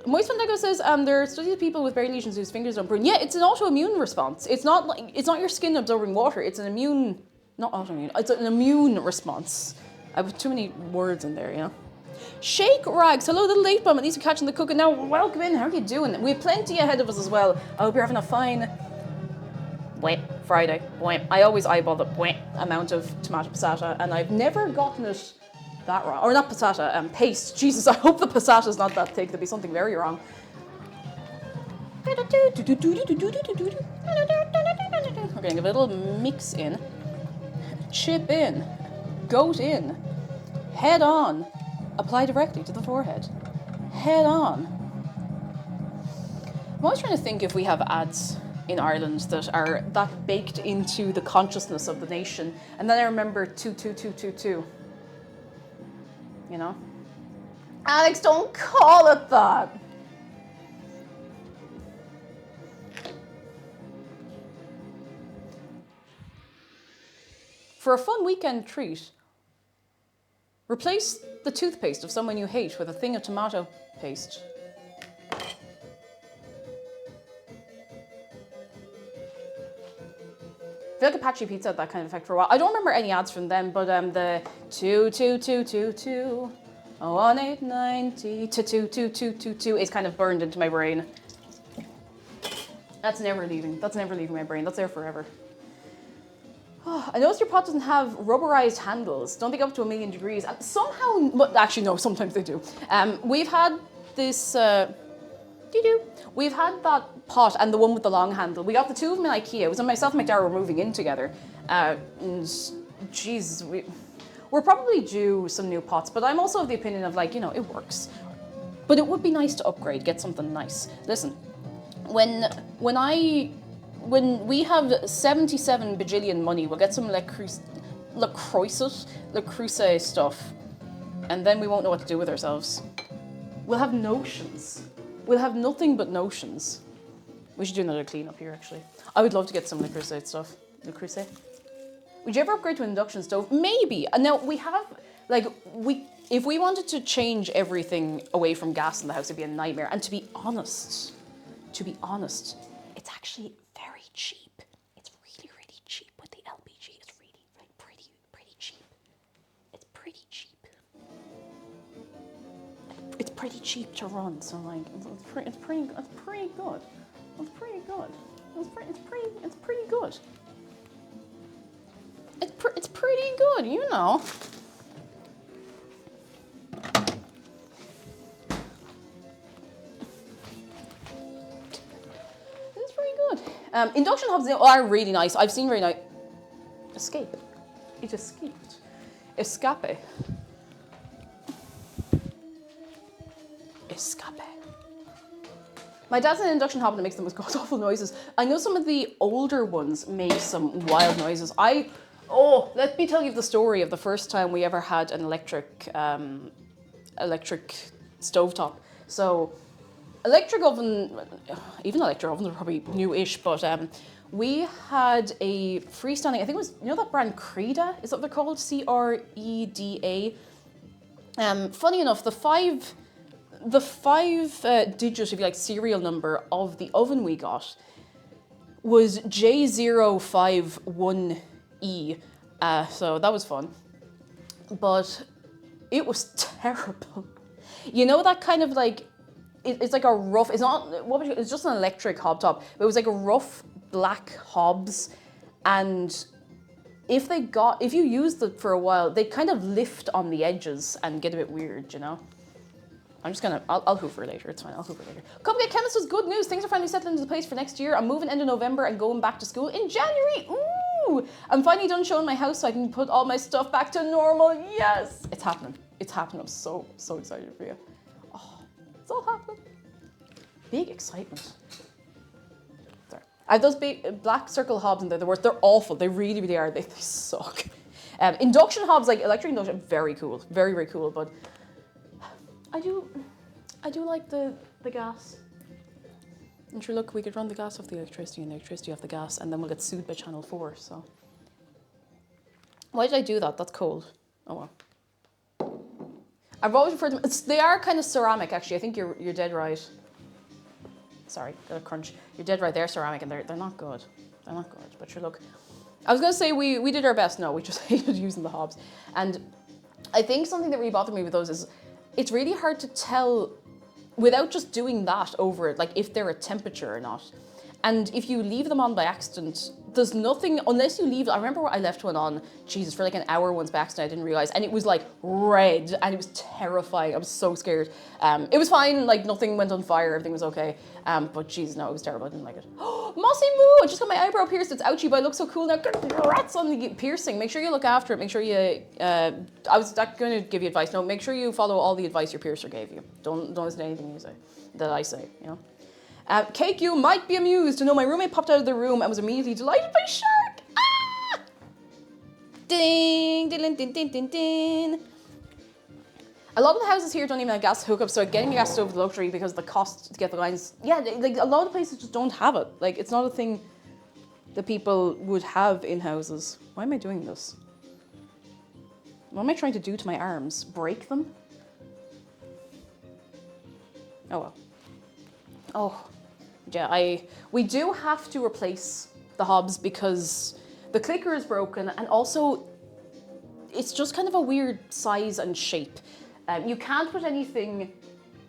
Moist Fandango says there are studies of people with berry lesions whose fingers don't burn. Yeah, it's an autoimmune response. It's not your skin absorbing water. It's an immune, not autoimmune. It's an immune response. I have too many words in there, you know. Shake Rags, hello, the late bum. At least you're catching the cooking now. Welcome in. How are you doing? We have plenty ahead of us as well. I hope you're having a fine Friday. I always eyeball the amount of tomato passata, and I've never gotten it that wrong. Or not passata, paste. Jesus, I hope the passata is not that thick. There'd be something very wrong. We're gonna give a little mix in. Chip in. Goat in. Head on. Apply directly to the forehead. Head on. I'm always trying to think if we have ads in Ireland that are that baked into the consciousness of the nation. And then I remember 22222. You know? Alex, don't call it that. For a fun weekend treat, replace the toothpaste of someone you hate with a thing of tomato paste. I feel like Apache Pizza had that kind of effect for a while. I don't remember any ads from them, but the 22222 1890 22222 is kind of burned into my brain. That's never leaving. That's never leaving my brain. That's there forever. I noticed your pot doesn't have rubberized handles. Don't think up to 1,000,000 degrees. Somehow, but actually no, sometimes they do. We've had this, we've had that pot and the one with the long handle. We got the two of them in IKEA. It was when myself and McDara were moving in together. And geez, we're probably due some new pots, but I'm also of the opinion of like, you know, it works. But it would be nice to upgrade, get something nice. Listen, when we have 77 bajillion money, we'll get some Le Creuset stuff, and then we won't know what to do with ourselves. We'll have notions. We'll have nothing but notions. We should do another clean up here, actually. I would love to get some Le Creuset stuff. Le Creuset. Would you ever upgrade to an induction stove? Maybe. And now we have, like, if we wanted to change everything away from gas in the house, it'd be a nightmare. And to be honest, it's actually very cheap. It's really, really cheap with the LPG. It's really, really pretty pretty cheap to run, so like it's pretty good. It's pretty good. It's pretty good. It's pretty good, you know. It's pretty good. Induction hobs are really nice. I've seen very nice. Escape. It escaped. Escape. Escape. My dad's an induction hob and it makes the most god-awful noises. I know some of the older ones make some wild noises. Let me tell you the story of the first time we ever had an electric stovetop. So, electric oven, even electric ovens are probably new-ish, but we had a freestanding, I think it was, you know that brand Creda? Is that what they're called? Creda. Funny enough, the five digit, if you like, serial number of the oven we got was J051E. So that was fun. But it was terrible. You know that kind of like, it's like a rough, it's just an electric hob top, but it was like a rough black hobs, and if you used it for a while, they kind of lift on the edges and get a bit weird, you know? I'll hoover later, it's fine, I'll hoover later. Cupcake Chemist was good news. Things are finally settling into place for next year. I'm moving end of November and going back to school in January. Ooh! I'm finally done showing my house so I can put all my stuff back to normal. Yes! It's happening. It's happening. I'm so excited for you. Oh, it's all happening. Big excitement. Sorry. I have those big black circle hobs and they're the worst. They're awful. They really, really are. They suck. Induction hobs, like electric induction, very cool. Very, very cool, but I do like the gas. And sure, look, we could run the gas off the electricity and the electricity off the gas, and then we'll get sued by Channel 4, so. Why did I do that? That's cold. Oh well. I've always referred to them, they are kind of ceramic, actually. I think you're dead right. Sorry, got a crunch. You're dead right, they're ceramic, and they're not good. They're not good, but sure, look. I was gonna say we did our best. No, we just hated using the hobs. And I think something that really bothered me with those is, it's really hard to tell without just doing that over it, like if they're at temperature or not. And if you leave them on by accident, there's nothing, unless you leave, I remember I left one on, Jesus, for like an hour once by accident, I didn't realize, and it was like red, and it was terrifying, I was so scared. It was fine, like nothing went on fire, everything was okay, but Jesus, no, it was terrible, I didn't like it. Mossy Moo, I just got my eyebrow pierced, it's ouchy, but I look so cool now. Congrats on the piercing, make sure you look after it, make sure you, I was going to give you advice, no, make sure you follow all the advice your piercer gave you. Don't listen to anything that I say, you know. Cake, you might be amused to know my roommate popped out of the room and was immediately delighted by Shark. Ah! Ding, ding, ding, ding, ding, ding. A lot of the houses here don't even have gas hookups, so getting a gas stove is a luxury because the cost to get the lines. Yeah, like a lot of places just don't have it. Like it's not a thing that people would have in houses. Why am I doing this? What am I trying to do to my arms? Break them? Oh well. Oh. Yeah, we do have to replace the hobs because the clicker is broken, and also it's just kind of a weird size and shape. You can't put anything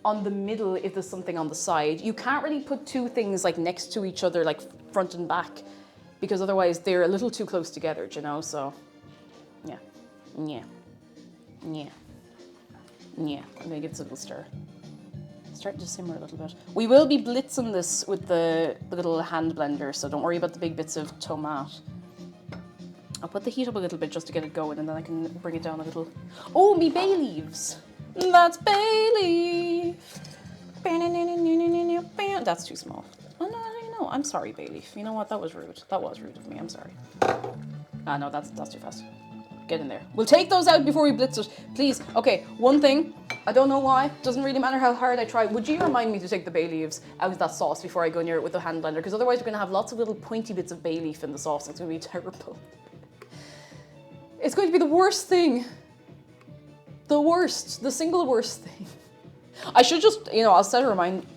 on the middle if there's something on the side. You can't really put two things like next to each other, like front and back, because otherwise they're a little too close together, you know, so yeah. I'm gonna give this a little stir. Starting to simmer a little bit. We will be blitzing this with the little hand blender, so don't worry about the big bits of tomato. I'll put the heat up a little bit just to get it going, and then I can bring it down a little. Oh, me bay leaves. That's bay leaf. That's too small. Oh no, I'm sorry, bay leaf. You know what? That was rude. That was rude of me. I'm sorry. Ah no, that's too fast. Get in there. We'll take those out before we blitz it, please. Okay, one thing. I don't know why. Doesn't really matter how hard I try. Would you remind me to take the bay leaves out of that sauce before I go near it with the hand blender? Because otherwise we're going to have lots of little pointy bits of bay leaf in the sauce. It's going to be terrible. It's going to be the worst thing. The single worst thing. I should just, I'll set a reminder.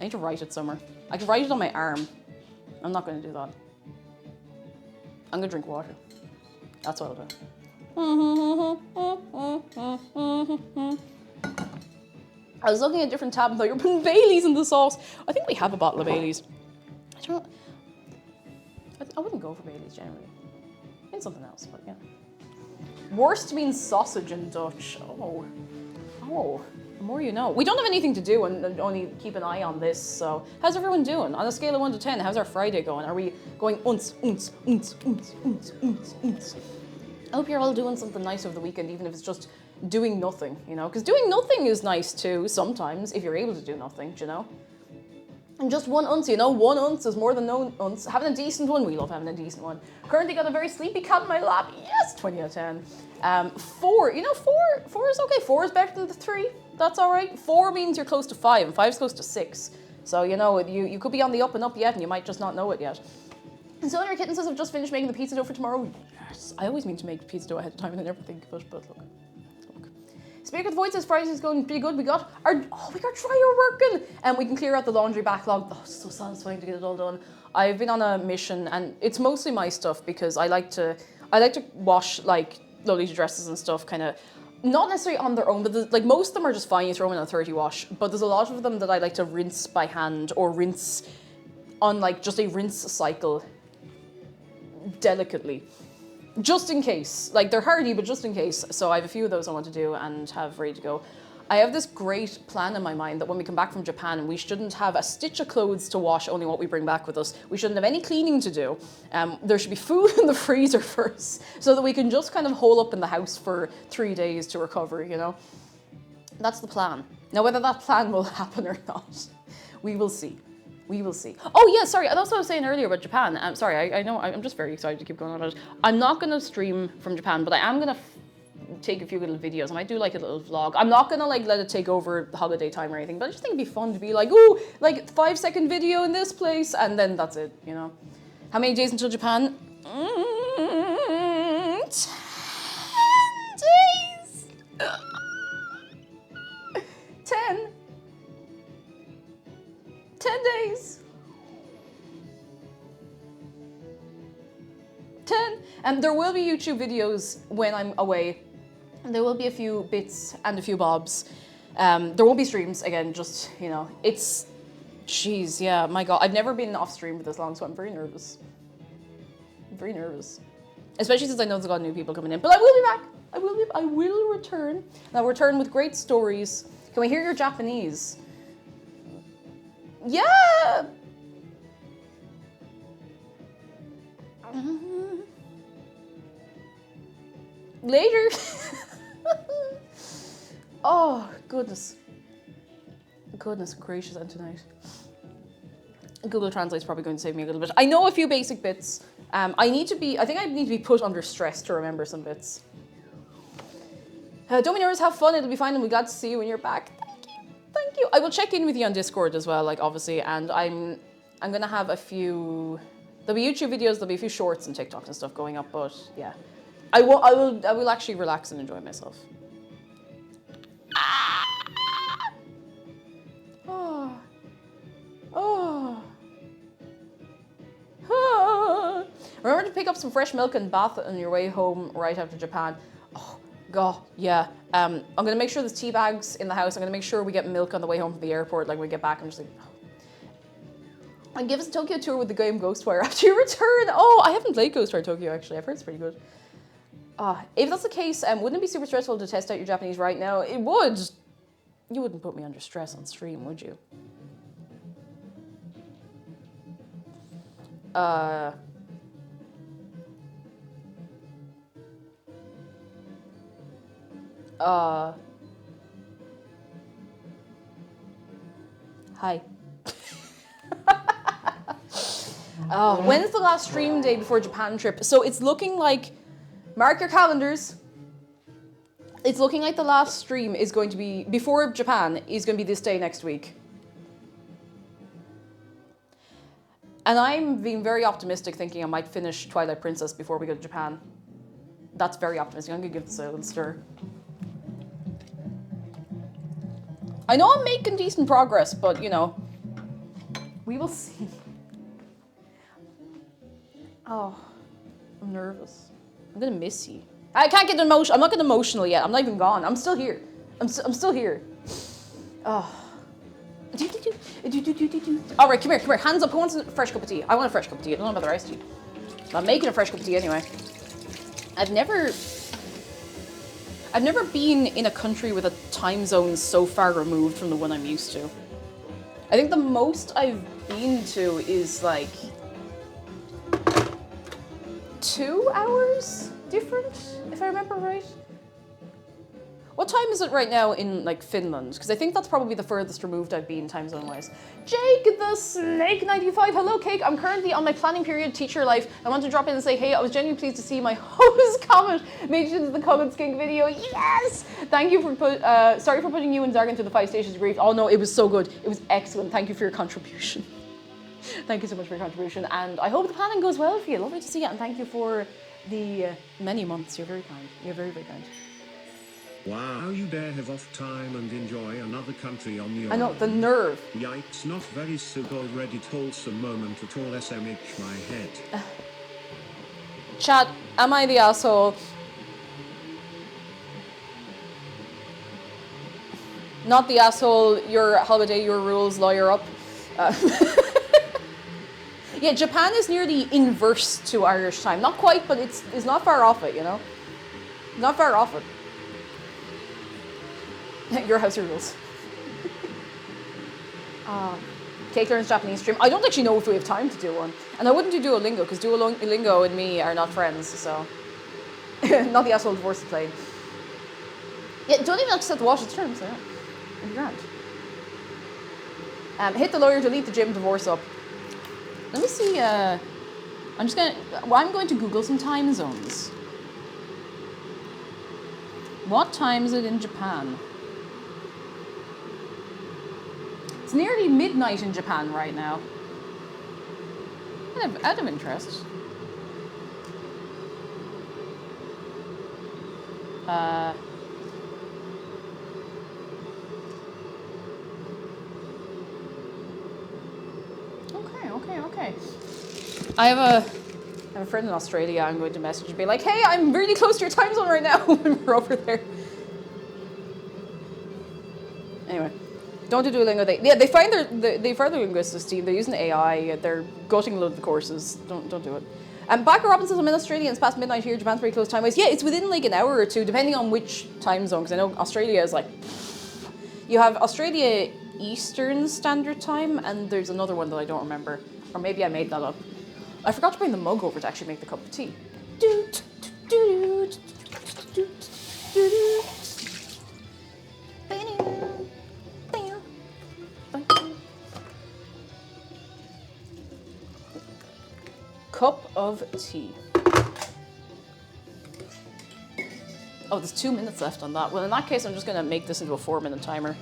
I need to write it somewhere. I can write it on my arm. I'm not going to do that. I'm going to drink water. That's what I'll do. I was looking at different tab and thought, you're putting Baileys in the sauce. I think we have a bottle of Baileys. I don't know. I wouldn't go for Baileys generally. In something else, but yeah. Worst means sausage in Dutch. Oh. The more you know. We don't have anything to do and only keep an eye on this, so how's everyone doing? On a scale of 1 to 10, how's our Friday going? Are we going unts? I hope you're all doing something nice over the weekend, even if it's just doing nothing, you know? Because doing nothing is nice too, sometimes, if you're able to do nothing, you know? And just one unce, you know, 1 ounce is more than no unce. Having a decent one, we love having a decent one. Currently got a very sleepy cat in my lap. Yes, 20 out of 10. 4, you know, 4 is okay. 4 is better than the 3. That's all right. 4 means you're close to 5, and 5 is close to 6. So, you know, you could be on the up and up yet, and you might just not know it yet. And so your kitten says, I've just finished making the pizza dough for tomorrow. Yes, I always mean to make pizza dough ahead of time, and I never think of it, but look. Speaker of the Void says Fridays is going pretty good. We got our dryer working, and we can clear out the laundry backlog. Oh, it's so satisfying to get it all done. I've been on a mission, and it's mostly my stuff because I like to wash like Lolita dresses and stuff, kind of not necessarily on their own, but like most of them are just fine. You throw them in a 30 wash, but there's a lot of them that I like to rinse by hand or rinse on like just a rinse cycle delicately. Just in case. Like, they're hardy, but just in case. So I have a few of those I want to do and have ready to go. I have this great plan in my mind that when we come back from Japan, we shouldn't have a stitch of clothes to wash, only what we bring back with us. We shouldn't have any cleaning to do. There should be food in the freezer first, so that we can just kind of hole up in the house for 3 days to recover, you know? That's the plan. Now, whether that plan will happen or not, we will see. We will see. Oh yeah, sorry, that's what I was saying earlier about Japan. Sorry, I know, I'm just very excited to keep going on about it. I'm not going to stream from Japan, but I am going to take a few little videos. I might do like a little vlog. I'm not going to like let it take over the holiday time or anything, but I just think it'd be fun to be like, ooh, like 5-second video in this place, and then that's it, you know? How many days until Japan? 10 days! 10 days. 10. And there will be YouTube videos when I'm away. There will be a few bits and a few bobs. There won't be streams, again, just, you know, it's, jeez, yeah, my God. I've never been off stream for this long, so I'm very nervous. I'm very nervous. Especially since I know there's a lot of new people coming in. But I will be back. I will return. And I'll return with great stories. Can we hear your Japanese? Yeah! Later. Oh, goodness. Goodness gracious, and tonight. Google Translate's probably going to save me a little bit. I know a few basic bits. I think I need to be put under stress to remember some bits. Dominoes, have fun. It'll be fine, and we're glad to see you when you're back. Thank you. I will check in with you on Discord as well, like obviously, and I'm gonna have a few. There'll be YouTube videos. There'll be a few shorts and TikToks and stuff going up, but yeah, I will actually relax and enjoy myself. Remember to pick up some fresh milk and bath on your way home right after Japan. Oh, God, yeah. I'm gonna make sure there's tea bags in the house. I'm gonna make sure we get milk on the way home from the airport. Like when we get back, I'm just like, oh. And give us a Tokyo tour with the game Ghostwire after you return. Oh, I haven't played Ghostwire Tokyo actually. I've heard it's pretty good. If that's the case, wouldn't it be super stressful to test out your Japanese right now? It would. You wouldn't put me under stress on stream, would you? Hi. When's the last stream day before Japan trip? So it's looking like, mark your calendars. It's looking like the last stream is going to be, before Japan, is going to be this day next week. And I'm being very optimistic, thinking I might finish Twilight Princess before we go to Japan. That's very optimistic. I'm gonna give this a little stir. I know I'm making decent progress, but you know, we will see. Oh, I'm nervous. I'm gonna miss you. I can't get emotional. I'm not getting emotional yet. I'm not even gone. I'm still here. I'm still here. All right, come here. Hands up. Who wants a fresh cup of tea? I want a fresh cup of tea. I don't know about the rest of you. I'm making a fresh cup of tea anyway. I've never been in a country with a time zone so far removed from the one I'm used to. I think the most I've been to is like 2 hours different, if I remember right. What time is it right now in like Finland? Because I think that's probably the furthest removed I've been time zone wise. Jake the Snake 95. Hello, Cake. I'm currently on my planning period, teacher life. I want to drop in and say, hey, I was genuinely pleased to see my hose comment made it into the Common Skink video. Yes! Thank you for sorry for putting you and Zargan through the 5 stages of grief. Oh no, it was so good. It was excellent. Thank you for your contribution. Thank you so much for your contribution, and I hope the planning goes well for you. Lovely to see you, and thank you for the many months. You're very kind. You're very, very kind. Wow, how you dare have off time and enjoy another country on your I know, the nerve. Yikes, not very super Reddit wholesome moment at all, SMH my head. Chat, am I the asshole? Not the asshole, your holiday, your rules, lawyer up. Yeah, Japan is nearly inverse to Irish time. Not quite, but it's not far off it, you know? Not far off it. Your house rules. Cake learns Japanese stream. I don't actually know if we have time to do one. And I wouldn't do Duolingo, because Duolingo and me are not friends, so. Not the asshole divorce plane. Yeah, don't even have to set the wash, it's terms, so yeah. It'd be grand. Hit the lawyer, delete the gym, divorce up. Let me see, I'm going to Google some time zones. What time is it in Japan? It's nearly midnight in Japan right now. Out of interest. Okay. I have a friend in Australia I'm going to message and be like, hey, I'm really close to your time zone right now when we're over there. Anyway, don't do Duolingo. They find their linguistics team. They're using AI. They're gutting a load of the courses. Don't do it. Backer Robin says I'm in Australia and it's past midnight here. Japan's very close time-wise. Yeah, it's within like an hour or two, depending on which time zone. Because I know Australia is like, you have Australia Eastern Standard Time, and there's another one that I don't remember. Or maybe I made that up. I forgot to bring the mug over to actually make the cup of tea. Cup of tea. Oh, there's 2 minutes left on that. Well, in that case, I'm just going to make this into a 4-minute timer.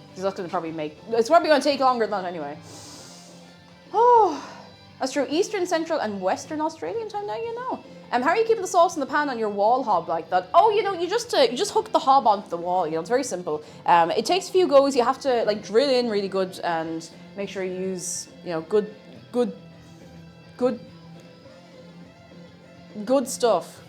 Because that's going to probably it's probably going to take longer than that anyway. Oh, that's true. Eastern, Central, and Western Australian time now, you know. How are you keeping the sauce in the pan on your wall hob like that? Oh, you know, you just hook the hob onto the wall. You know, it's very simple. It takes a few goes. You have to like drill in really good and make sure you use, you know, good stuff.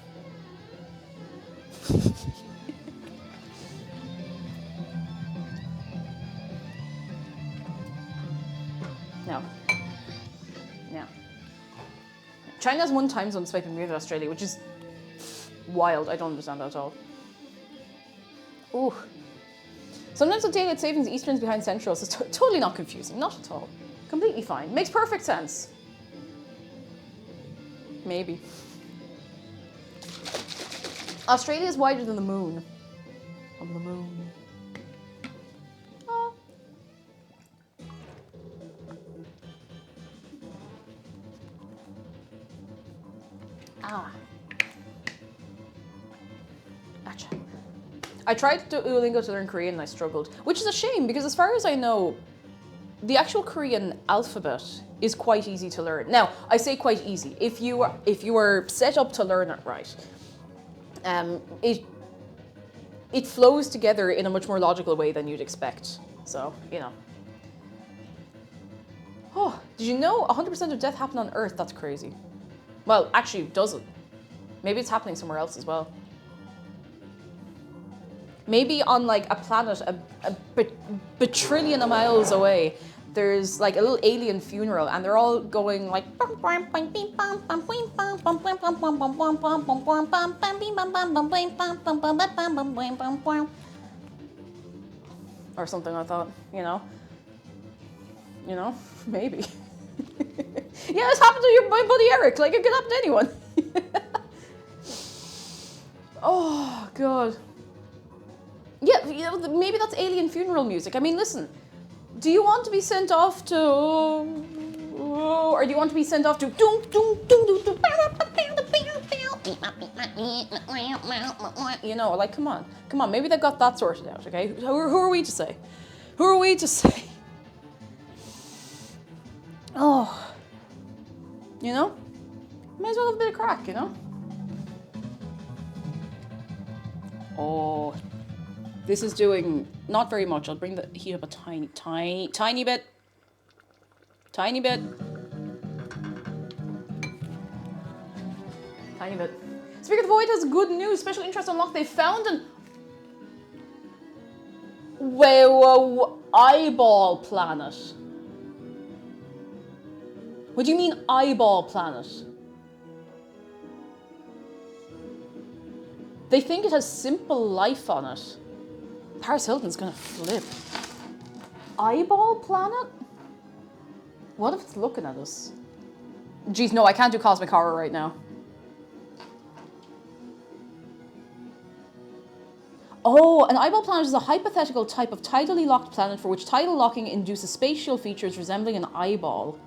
No. China has one time zone swiping with Australia, which is wild. I don't understand that at all. Ooh. Sometimes with daylight savings, Eastern's behind Central, so it's totally not confusing. Not at all. Completely fine. Makes perfect sense. Maybe. Australia is wider than the moon. On the moon. Gotcha. I tried Duolingo to learn Korean and I struggled, which is a shame because as far as I know, the actual Korean alphabet is quite easy to learn. Now, I say quite easy. If you are set up to learn it right, it flows together in a much more logical way than you'd expect. So, you know. Oh, did you know 100% of death happened on Earth? That's crazy. Well, actually, it doesn't. Maybe it's happening somewhere else as well. Maybe on like a planet a bajillion of miles away, there's like a little alien funeral, and they're all going like or something like that, you know? You know, maybe. Yeah, this happened to my buddy Eric. Like, it could happen to anyone. Oh, God. Yeah, you know, maybe that's alien funeral music. I mean, listen. Do you want to be sent off to... Or do you want to be sent off to... You know, like, come on. Come on, maybe they've got that sorted out, okay? Who are we to say? Who are we to say? Oh. You know? May as well have a bit of crack, you know? Oh. This is doing not very much. I'll bring the heat up a tiny bit. Tiny bit. Tiny bit. Speaker of the Void has good news. Special interest unlocked. They found an... eyeball planet. What do you mean eyeball planet? They think it has simple life on it. Paris Hilton's gonna flip. Eyeball planet? What if it's looking at us? Jeez, no, I can't do cosmic horror right now. Oh, an eyeball planet is a hypothetical type of tidally locked planet for which tidal locking induces spatial features resembling an eyeball.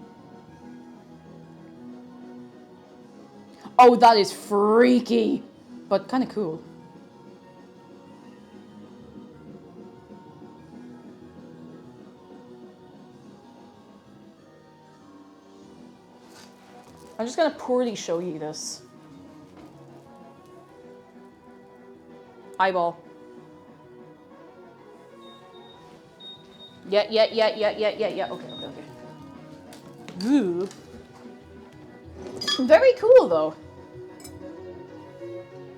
Oh, that is freaky, but kind of cool. I'm just gonna poorly show you this. Eyeball. Yeah. Okay. Ooh. Very cool, though.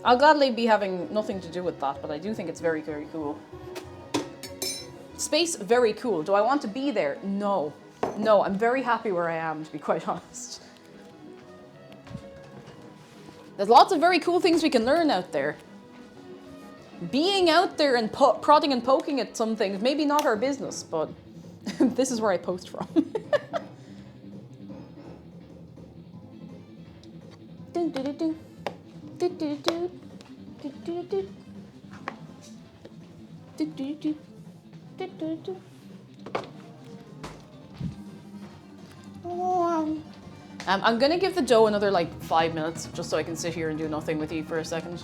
I'll gladly be having nothing to do with that, but I do think it's very, very cool. Space, very cool. Do I want to be there? No. No, I'm very happy where I am, to be quite honest. There's lots of very cool things we can learn out there. Being out there and prodding and poking at some things, maybe not our business, but this is where I post from. I'm gonna give the dough another like 5 minutes, just so I can sit here and do nothing with you for a second.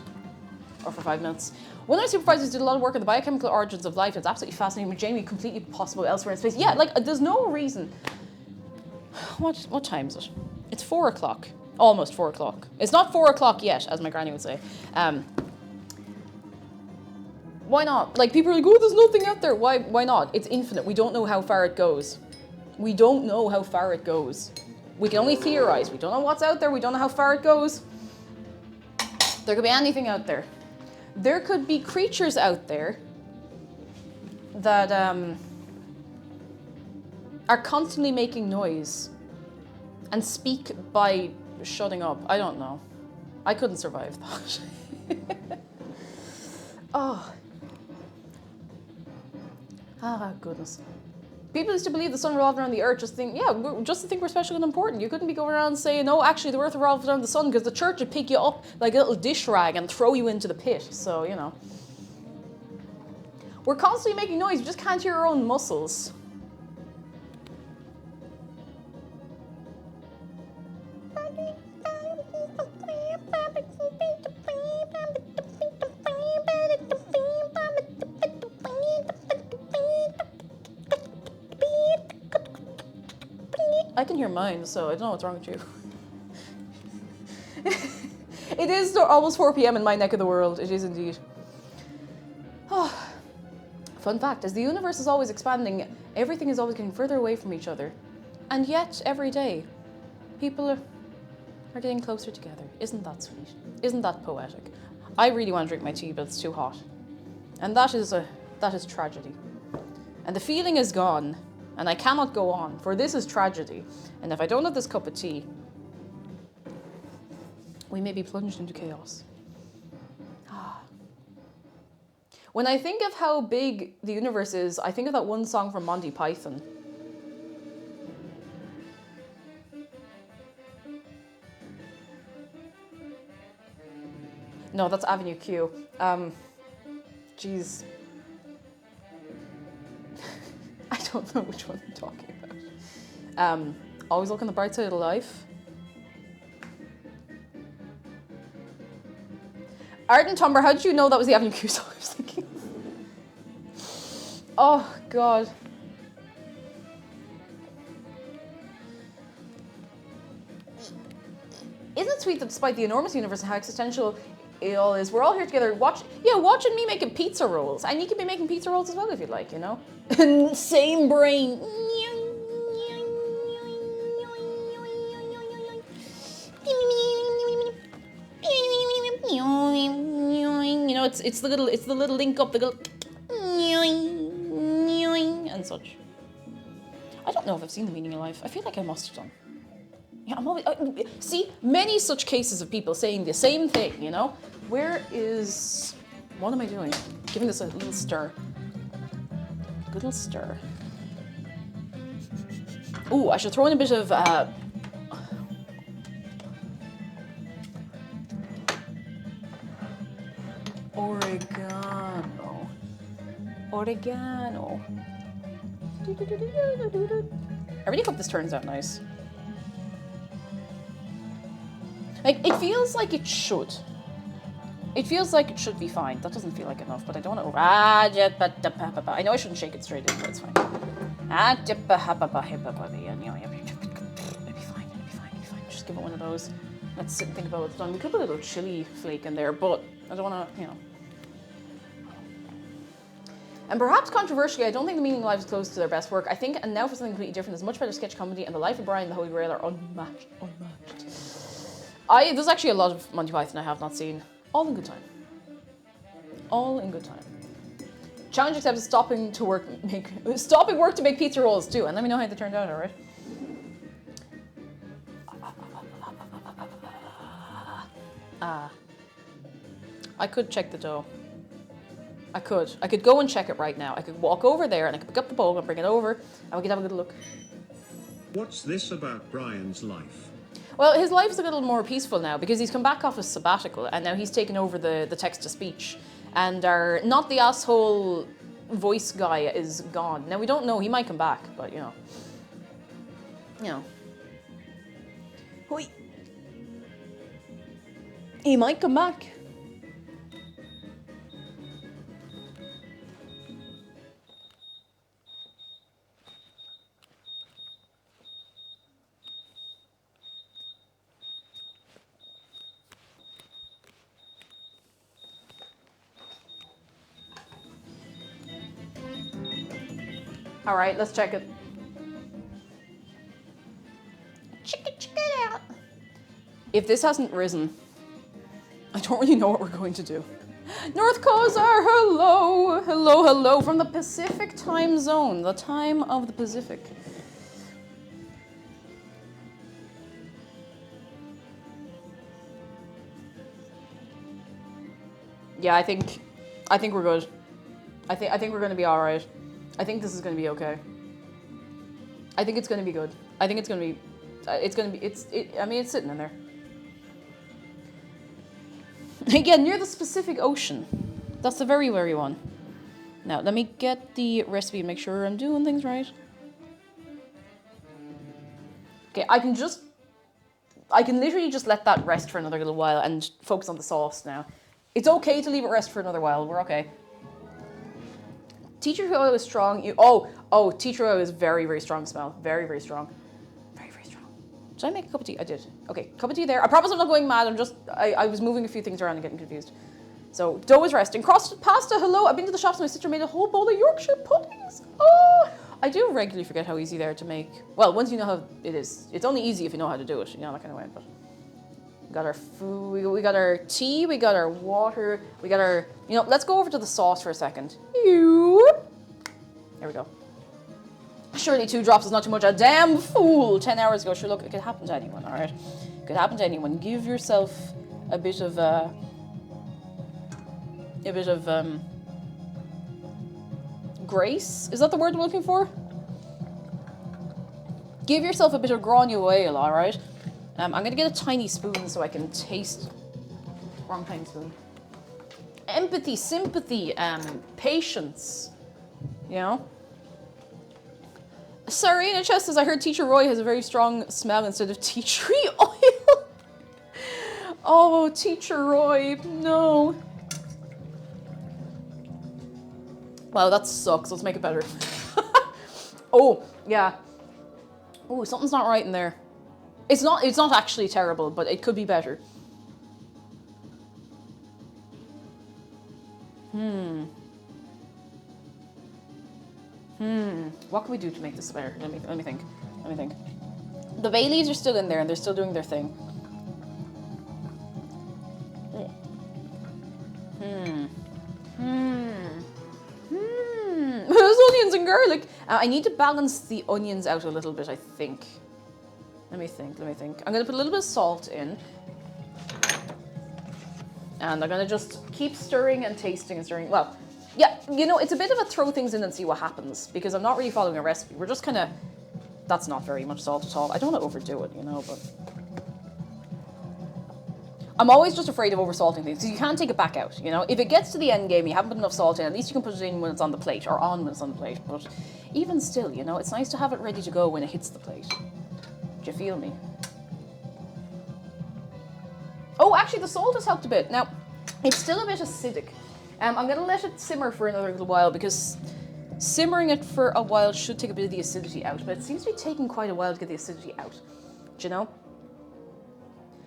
Or for 5 minutes. One of our supervisors did a lot of work on the biochemical origins of life. It's absolutely fascinating, but Jamie, completely possible elsewhere in space. Yeah, like, there's no reason. What time is it? It's 4 o'clock. Almost 4 o'clock. It's not 4 o'clock yet, as my granny would say. Why not? Like, people are like, oh, there's nothing out there. Why not? It's infinite. We don't know how far it goes. We don't know how far it goes. We can only theorize. We don't know what's out there. We don't know how far it goes. There could be anything out there. There could be creatures out there that are constantly making noise and speak by shutting up. I don't know. I couldn't survive that. Oh. Ah, goodness. People used to believe the sun revolved around the earth, just to think we're special and important. You couldn't be going around saying, no, actually the earth revolves around the sun, because the church would pick you up like a little dish rag and throw you into the pit. So, you know. We're constantly making noise, we just can't hear our own muscles. I can hear mine, so I don't know what's wrong with you. It is almost 4 p.m. in my neck of the world. It is indeed. Oh. Fun fact, as the universe is always expanding, everything is always getting further away from each other. And yet, every day, people are getting closer together. Isn't that sweet? Isn't that poetic? I really want to drink my tea, but it's too hot. And that is tragedy. And the feeling is gone, and I cannot go on, for this is tragedy. And if I don't have this cup of tea, we may be plunged into chaos. When I think of how big the universe is, I think of that one song from Monty Python. No, that's Avenue Q. Jeez. I don't know which one I'm talking about. Always look on the bright side of life. Arden Tumber, how did you know that was the Avenue Q song I was thinking of? Oh, God. Isn't it sweet that despite the enormous universe and how existential it all is, we're all here together watching me making pizza rolls. And you could be making pizza rolls as well if you'd like, you know? Same brain. You know, it's the little link up, the little and such. I don't know if I've seen The Meaning of Life. I feel like I must have done. Yeah, I'm always see many such cases of people saying the same thing. You know, what am I doing? Giving this a little stir. Little stir. Ooh, I should throw in a bit of oregano. I really hope this turns out nice. Like, it feels like it should. It feels like it should be fine. That doesn't feel like enough, but I don't want to. I know I shouldn't shake it straight in, but it's fine. It'll be fine. Just give it one of those. Let's sit and think about what's done. We could put a little chili flake in there, but I don't want to, you know. And perhaps controversially, I don't think The Meaning of Life is close to their best work. I think, and now for something completely different, there's much better sketch comedy, and The Life of Brian and The Holy Grail are unmatched. There's actually a lot of Monty Python I have not seen. All in good time. All in good time. Challenge accepted. Stopping work to make pizza rolls too, and let me know how they turned out. All right. I could check the dough. I could go and check it right now. I could walk over there and I could pick up the bowl and bring it over, and we could have a good look. What's this about Brian's life? Well, his life's a little more peaceful now because he's come back off his sabbatical and now he's taken over the text-to-speech. And not the asshole voice guy is gone. Now, we don't know. He might come back, but, you know. Hoi. He might come back. All right, let's check it. Check it out. If this hasn't risen, I don't really know what we're going to do. North Kozar, hello from the Pacific time zone, the time of the Pacific. Yeah, I think we're good. I think we're gonna be all right. I think this is going to be okay. I think it's going to be good. I think it's going to be, I mean, it's sitting in there. Again, near the Pacific Ocean. That's the very, very one. Now, let me get the recipe and make sure I'm doing things right. Okay, I can literally just let that rest for another little while and focus on the sauce now. It's okay to leave it rest for another while. We're okay. Tea tree oil is strong. Tea tree oil is very, very strong smell. Very, very strong. Very, very strong. Did I make a cup of tea? I did. Okay, cup of tea there. I promise I'm not going mad. I was moving a few things around and getting confused. So, dough is resting. Crusted pasta, hello. I've been to the shops and my sister made a whole bowl of Yorkshire puddings. Oh, I do regularly forget how easy they are to make. Well, once you know how it is. It's only easy if you know how to do it. You know, that kind of way. But got our food, we got our tea, we got our water, we got our, you know, let's go over to the sauce for a second. There we go. Surely 2 drops is not too much. A damn fool. 10 hours ago. Sure, look, it could happen to anyone, all right? It could happen to anyone. Give yourself a bit of, grace? Is that the word I'm looking for? Give yourself a bit of granule ale, all right? I'm going to get a tiny spoon so I can taste. Wrong tiny spoon. Empathy, sympathy, patience. You know? Sorry, in a chest says, I heard Teacher Roy has a very strong smell instead of tea tree oil. Oh, Teacher Roy, no. Wow, that sucks. Let's make it better. Oh, yeah. Oh, something's not right in there. It's not actually terrible, but it could be better. What can we do to make this better? Let me think. The bay leaves are still in there and they're still doing their thing. There's onions and garlic. I need to balance the onions out a little bit, I think. Let me think. I'm going to put a little bit of salt in. And I'm going to just keep stirring and tasting and stirring. Well, yeah, you know, it's a bit of a throw things in and see what happens. Because I'm not really following a recipe. We're just kind of... That's not very much salt at all. I don't want to overdo it, you know, but... I'm always just afraid of oversalting things, because you can't take it back out, you know? If it gets to the end game, you haven't put enough salt in, at least you can put it in when it's on the plate, or on when it's on the plate. But even still, you know, it's nice to have it ready to go when it hits the plate. Do you feel me? Oh, actually, the salt has helped a bit. Now, it's still a bit acidic. I'm going to let it simmer for another little while, because simmering it for a while should take a bit of the acidity out, but it seems to be taking quite a while to get the acidity out. Do you know?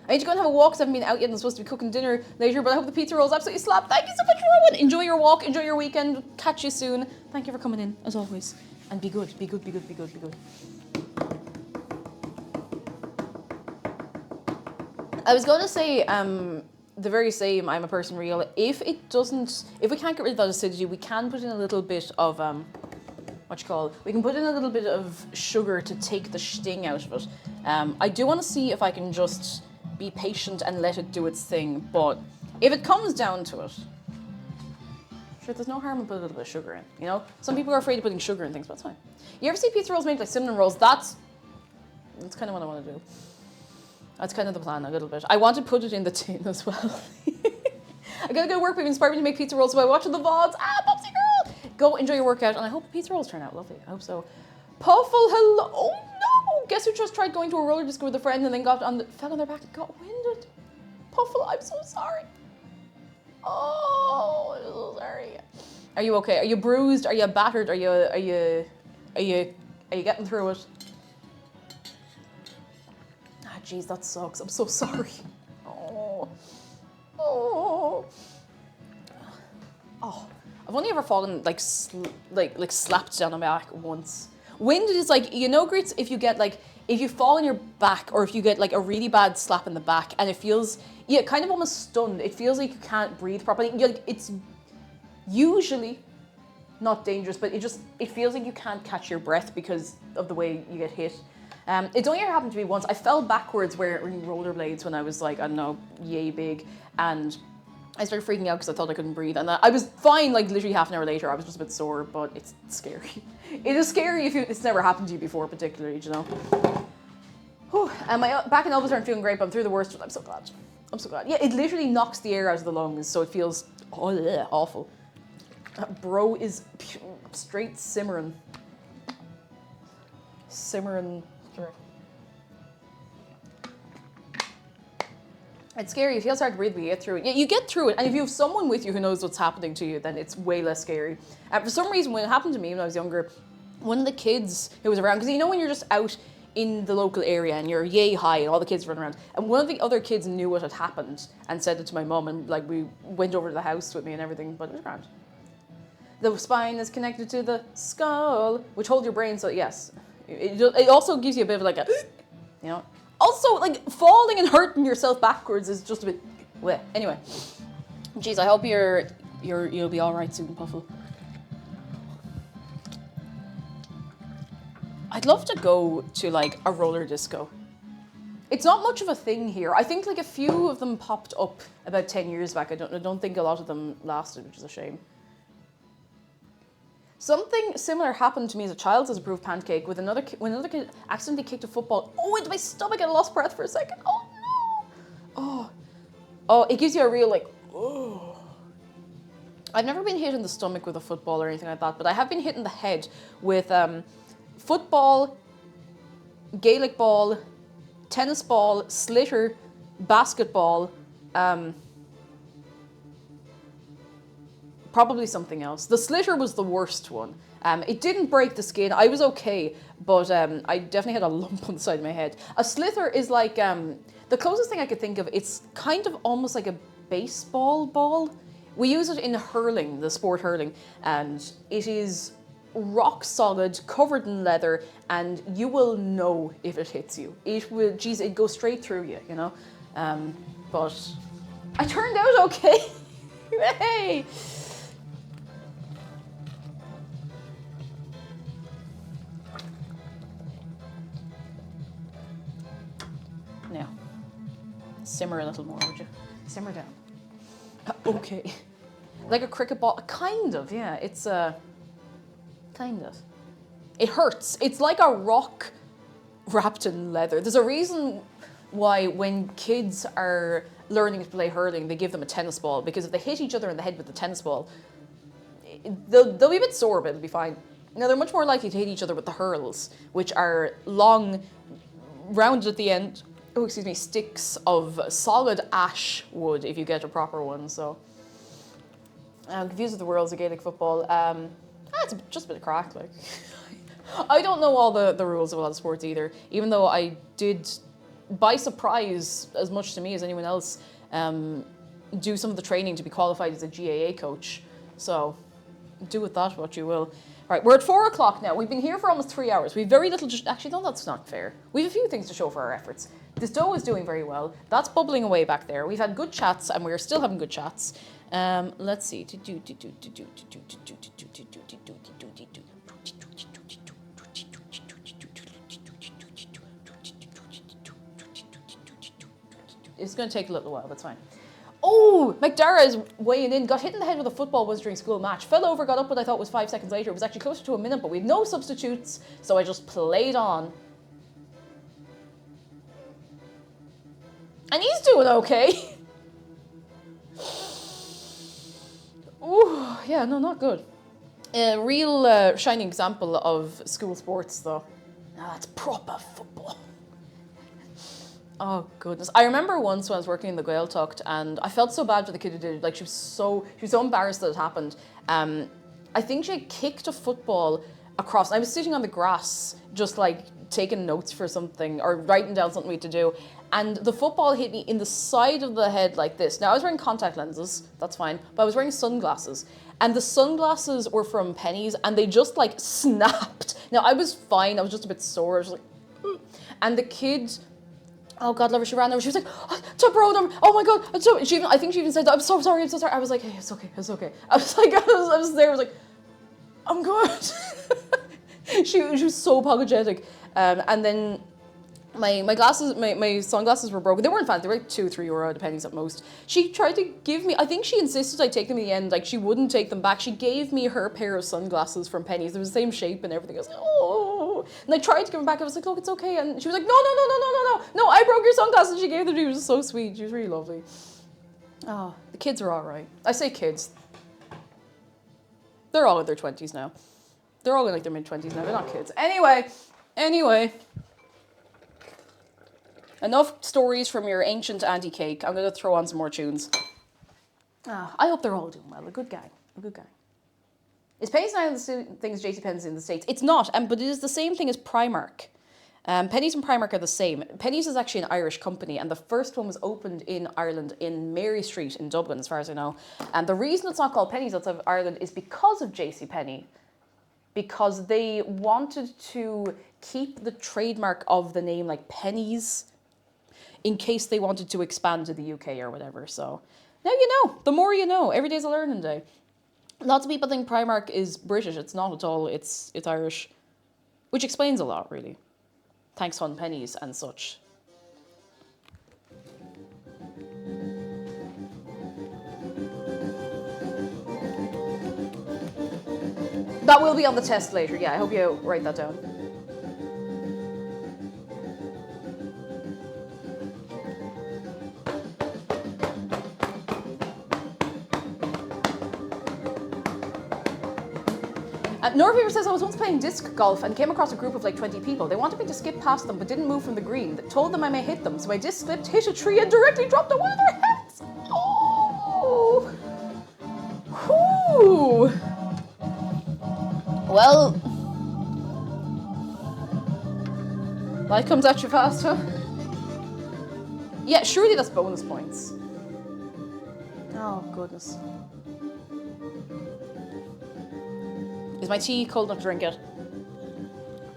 I need to go and have a walk because I haven't been out yet and I'm supposed to be cooking dinner later, but I hope the pizza roll's absolutely slap. Thank you so much, Rowan. Enjoy your walk, enjoy your weekend. Catch you soon. Thank you for coming in, as always. And be good, be good, be good, be good, be good. I was going to say, the very same, I'm a person real. If we can't get rid of that acidity, we can put in a little bit of, we can put in a little bit of sugar to take the sting out of it. I do want to see if I can just be patient and let it do its thing, but if it comes down to it, sure, there's no harm in putting a little bit of sugar in, you know? Some people are afraid of putting sugar in things, but it's fine. You ever see pizza rolls made like cinnamon rolls? That's kind of what I want to do. That's kind of the plan, a little bit. I want to put it in the tin as well. I gotta go to work, but you've inspired me to make pizza rolls by watching the VODs. Popsy girl! Go enjoy your workout, and I hope the pizza rolls turn out lovely. I hope so. Puffle, hello! Oh no! Guess who just tried going to a roller disco with a friend and then fell on their back and got winded? Puffle, I'm so sorry. Oh, I'm so sorry. Are you okay? Are you bruised? Are you battered? Are you getting through it? Ah, jeez, that sucks. I'm so sorry. Oh. I've only ever fallen like slapped down on my back once. Winded is like, you know, Grits, if you fall on your back or if you get like a really bad slap in the back and it feels, kind of almost stunned. It feels like you can't breathe properly. It's usually not dangerous, but it feels like you can't catch your breath because of the way you get hit. It's only ever happened to me once. I fell backwards wearing rollerblades when I was like, I don't know, yay big, and I started freaking out because I thought I couldn't breathe, and I was fine like literally half an hour later. I was just a bit sore, but it's scary. It is scary if it's never happened to you before, particularly, you know. Whew. And my back and elbows aren't feeling great, but I'm through the worst, but I'm so glad. I'm so glad. Yeah, it literally knocks the air out of the lungs, so it feels awful. Bro is straight simmering. It's scary. It feels hard to breathe, but you get through it. Yeah, you get through it, and if you have someone with you who knows what's happening to you, then it's way less scary. For some reason, when it happened to me when I was younger, one of the kids who was around, because you know when you're just out in the local area and you're yay high and all the kids run around, and one of the other kids knew what had happened and said it to my mum, and like we went over to the house with me and everything, but it was grand. The spine is connected to the skull, which holds your brain, so yes. It also gives you a bit of like a, you know, Also, like, falling and hurting yourself backwards is just a bit wet. Anyway. Jeez, I hope you'll be alright soon, Puffle. I'd love to go to, like, a roller disco. It's not much of a thing here. I think, like, a few of them popped up about 10 years back. I don't think a lot of them lasted, which is a shame. Something similar happened to me as a child as a proof pancake when another kid accidentally kicked a football. Oh, into my stomach and I lost breath for a second. Oh, no. Oh, it gives you a real, like, oh. I've never been hit in the stomach with a football or anything like that, but I have been hit in the head with football, Gaelic ball, tennis ball, slitter, basketball, probably something else. The slitter was the worst one. It didn't break the skin. I was okay, but I definitely had a lump on the side of my head. A slither is like, the closest thing I could think of, it's kind of almost like a baseball ball. We use it in hurling, the sport hurling, and it is rock solid, covered in leather, and you will know if it hits you. It will, geez, it goes straight through you, you know? But I turned out okay. Hey! Now, simmer a little more, would you? Simmer down. Okay. Like a cricket ball, kind of, yeah. It's kind of. It hurts. It's like a rock wrapped in leather. There's a reason why when kids are learning to play hurling, they give them a tennis ball, because if they hit each other in the head with the tennis ball, they'll be a bit sore, but it'll be fine. Now, they're much more likely to hit each other with the hurls, which are long, rounded at the end, sticks of solid ash wood, if you get a proper one, so. I'm confused with the rules of Gaelic football. It's just a bit of crack, like. I don't know all the rules of a lot of sports either, even though I did, by surprise, as much to me as anyone else, do some of the training to be qualified as a GAA coach. So, do with that what you will. Right, we're at 4 o'clock now. We've been here for almost 3 hours. We've very little, actually, no, that's not fair. We have a few things to show for our efforts. This dough is doing very well. That's bubbling away back there. We've had good chats, and we're still having good chats. Let's see. It's going to take a little while, that's fine. Oh, McDara is weighing in. Got hit in the head with a football once during school match. Fell over, got up what I thought was 5 seconds later. It was actually closer to a minute, but we had no substitutes, so I just played on. And he's doing okay. Ooh, yeah, no, not good. A real shining example of school sports, though. Now that's proper football. Oh, goodness. I remember once when I was working in the Gaeltacht, and I felt so bad for the kid who did it. Like, she was so embarrassed that it happened. I think she had kicked a football across. I was sitting on the grass, just like taking notes for something or writing down something we had to do. And the football hit me in the side of the head like this. Now, I was wearing contact lenses, that's fine, but I was wearing sunglasses. And the sunglasses were from Penneys, and they just, like, snapped. Now, I was fine, I was just a bit sore, I was like, ugh. And the kid, oh, God love her, she ran over, she was like, oh, to bro them, oh my God. And so I think she even said, I'm so sorry. I was like, hey, it's okay. I was like, I was there, I was like, I'm good. she was so apologetic. And then my glasses, my sunglasses were broken. They weren't fancy. They were like €2-3 depending at most. She tried to give me, I think she insisted I take them in the end. Like, she wouldn't take them back. She gave me her pair of sunglasses from Penneys. They were the same shape and everything. I was like, oh. And I tried to give them back. I was like, look, it's okay. And she was like, no, I broke your sunglasses. She gave them to me. It was so sweet. She was really lovely. Oh, the kids are all right. I say kids. They're all in their 20s now. They're all in like their mid-20s now. They're not kids. Anyway. Enough stories from your ancient auntie cake. I'm going to throw on some more tunes. I hope they're all doing well. A good gang. Is Penneys now the same thing as JCPenney's in the States? It's not, but it is the same thing as Primark. Penneys and Primark are the same. Penneys is actually an Irish company, and the first one was opened in Ireland in Mary Street in Dublin, as far as I know. And the reason it's not called Penneys outside of Ireland is because of JCPenney. Because they wanted to keep the trademark of the name like Penneys in case they wanted to expand to the UK or whatever. So now you know. The more you know. Every day's a learning day. Lots of people think Primark is British. It's not at all. It's Irish, which explains a lot, really. Thanks, Hun Pennies and such. That will be on the test later. Yeah, I hope you write that down. Norviewer says, I was once playing disc golf and came across a group of like 20 people. They wanted me to skip past them but didn't move from the green. They told them I may hit them, so my disc slipped, hit a tree and directly dropped on one of their heads. Oh! Whew! Well... life comes at you fast, huh? Yeah, surely that's bonus points. Oh, goodness. Is my tea cold enough to drink it?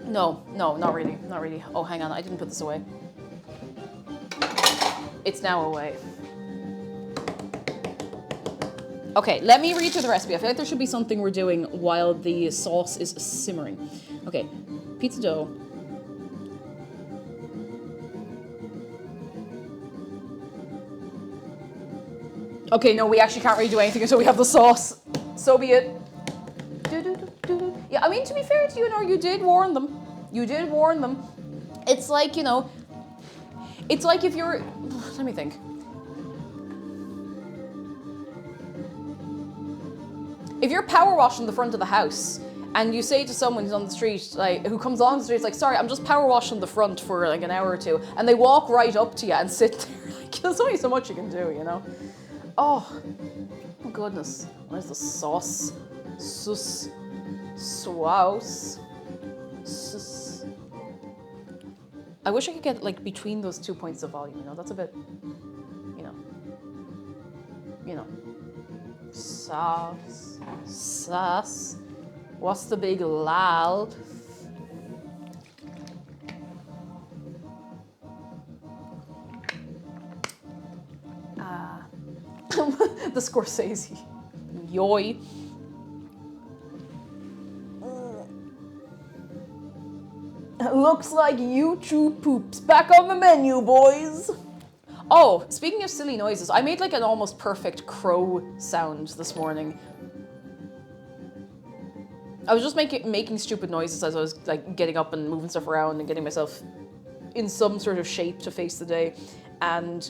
No, not really, not really. Oh, hang on, I didn't put this away. It's now away. Okay, let me read through the recipe. I feel like there should be something we're doing while the sauce is simmering. Okay, pizza dough. Okay, no, we actually can't really do anything until we have the sauce. So be it. Yeah, I mean, to be fair to you, know, you did warn them. You did warn them. It's like, you know, it's like if you're, let me think. If you're power washing the front of the house and you say to someone who's on the street, like, who comes on the street, it's like, sorry, I'm just power washing the front for like an hour or two, and they walk right up to you and sit there, like, there's only so much you can do, you know? Oh, goodness. Where's the sauce? Sauce. I wish I could get like between those 2 points of volume, you know, that's a bit, you know. Sauce. What's the big lal? The Scorsese. Yoy. Looks like YouTube poops back on the menu, boys. Oh, speaking of silly noises, I made like an almost perfect crow sound this morning. I was just making stupid noises as I was like getting up and moving stuff around and getting myself in some sort of shape to face the day. And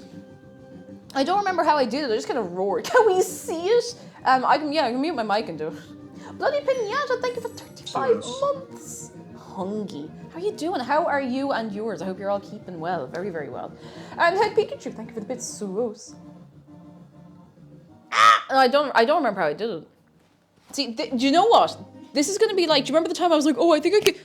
I don't remember how I did it. I just kind of roared. Can we see it? I can mute my mic and do it. Bloody Pinata, thank you for 35 months. Hungy. How are you doing? How are you and yours? I hope you're all keeping well. Very, very well. And Head Pikachu, thank you for the bits. Suros. I don't remember how I did it. See, do you know what? This is going to be like, do you remember the time I was like, oh, I think I could...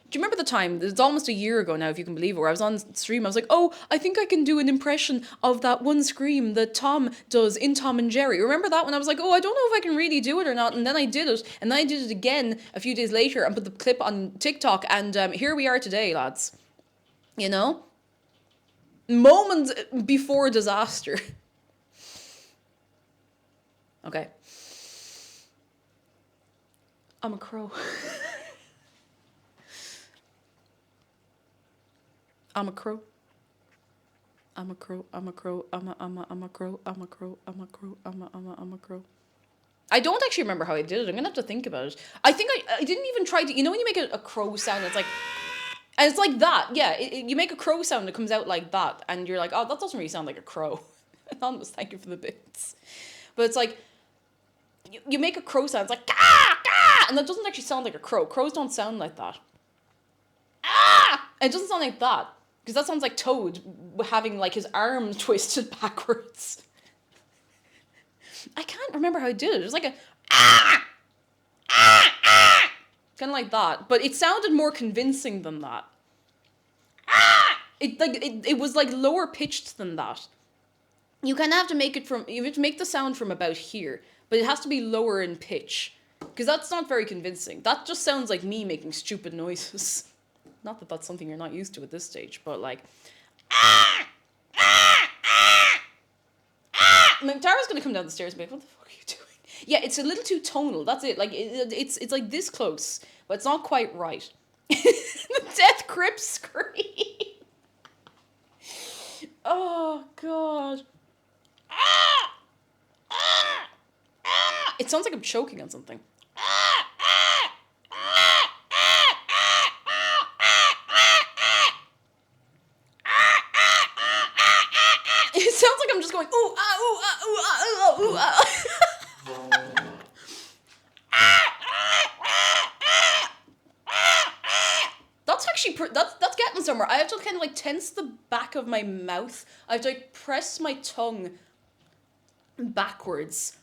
Do you remember the time, it's almost a year ago now, if you can believe it, where I was on stream, I was like, oh, I think I can do an impression of that one scream that Tom does in Tom and Jerry. Remember that when I was like, oh, I don't know if I can really do it or not, and then I did it, and then I did it again a few days later and put the clip on TikTok, and here we are today, lads. You know? Moments before disaster. Okay. I'm a crow. I'm a crow. I'm a crow. I'm a crow. I'm a crow. I'm a crow. I'm a crow. I'm a crow. I don't actually remember how I did it. I'm gonna have to think about it. I think I didn't even try to. You know when you make a crow sound, it's like, and it's like that. Yeah, you make a crow sound, it comes out like that, and you're like, oh, that doesn't really sound like a crow. Anonymous, thank you for the bits. But it's like, you make a crow sound. It's like ah, ah, and that doesn't actually sound like a crow. Crows don't sound like that. Ah, it doesn't sound like that. Because that sounds like Toad having like his arm twisted backwards. I can't remember how I did it. It was like a ah, ah, ah, kind of like that. But it sounded more convincing than that. Ah, it was like lower pitched than that. You kind of have to make it from. You have to make the sound from about here, but it has to be lower in pitch. Because that's not very convincing. That just sounds like me making stupid noises. Not that that's something you're not used to at this stage, but like, Tara's gonna come down the stairs and be like, what the fuck are you doing? Yeah, it's a little too tonal. That's it. Like it's like this close, but it's not quite right. The Death Grip scream. Oh god. It sounds like I'm choking on something. It sounds like I'm just going ooh ah ooh ah ooh ah ooh ah ooh ah. That's actually that's getting somewhere. I have to kind of like tense the back of my mouth. I have to like press my tongue backwards.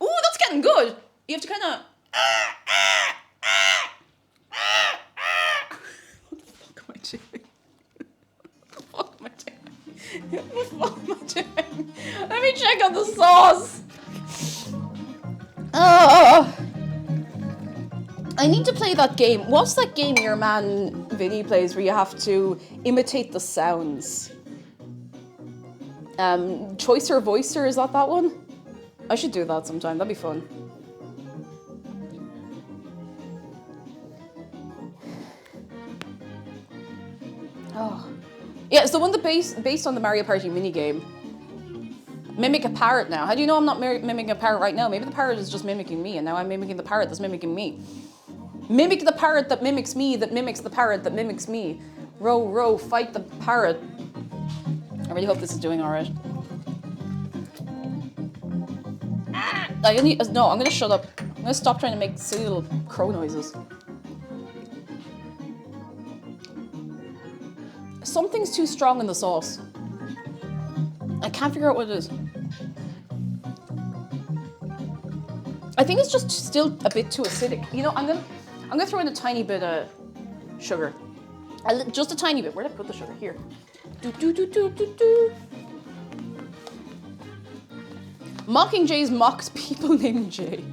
Ooh, that's getting good. You have to kind of. What the fuck am I doing? What the fuck am I doing? What the fuck am I doing? Let me check on the sauce. Oh. I need to play that game. What's that game your man Vinny plays where you have to imitate the sounds? Choicer Voicer, is that one? I should do that sometime, that'd be fun. Oh. Yeah, it's the one that based on the Mario Party minigame. Mimic a parrot now. How do you know I'm not mimicking a parrot right now? Maybe the parrot is just mimicking me, and now I'm mimicking the parrot that's mimicking me. Mimic the parrot that mimics me, that mimics the parrot that mimics me. Row, row, fight the parrot. I really hope this is doing alright. No, I'm gonna shut up. I'm gonna stop trying to make silly little crow noises. Something's too strong in the sauce. I can't figure out what it is. I think it's just still a bit too acidic. You know, I'm gonna throw in a tiny bit of sugar. Just a tiny bit. Where did I put the sugar? Here. Mocking Jays mocks people named Jay.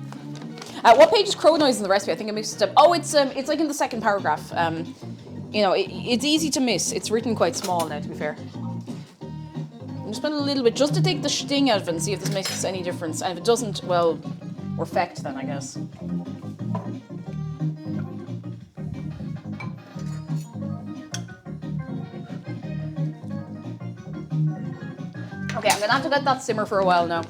What page is crow noise in the recipe? I think I mixed it up. Oh, it's like in the second paragraph. You know, it's easy to miss. It's written quite small now, to be fair. I'm just putting a little bit just to take the sting out of it and see if this makes any difference. And if it doesn't, well, we're fecked then, I guess. Okay, I'm gonna have to let that simmer for a while now.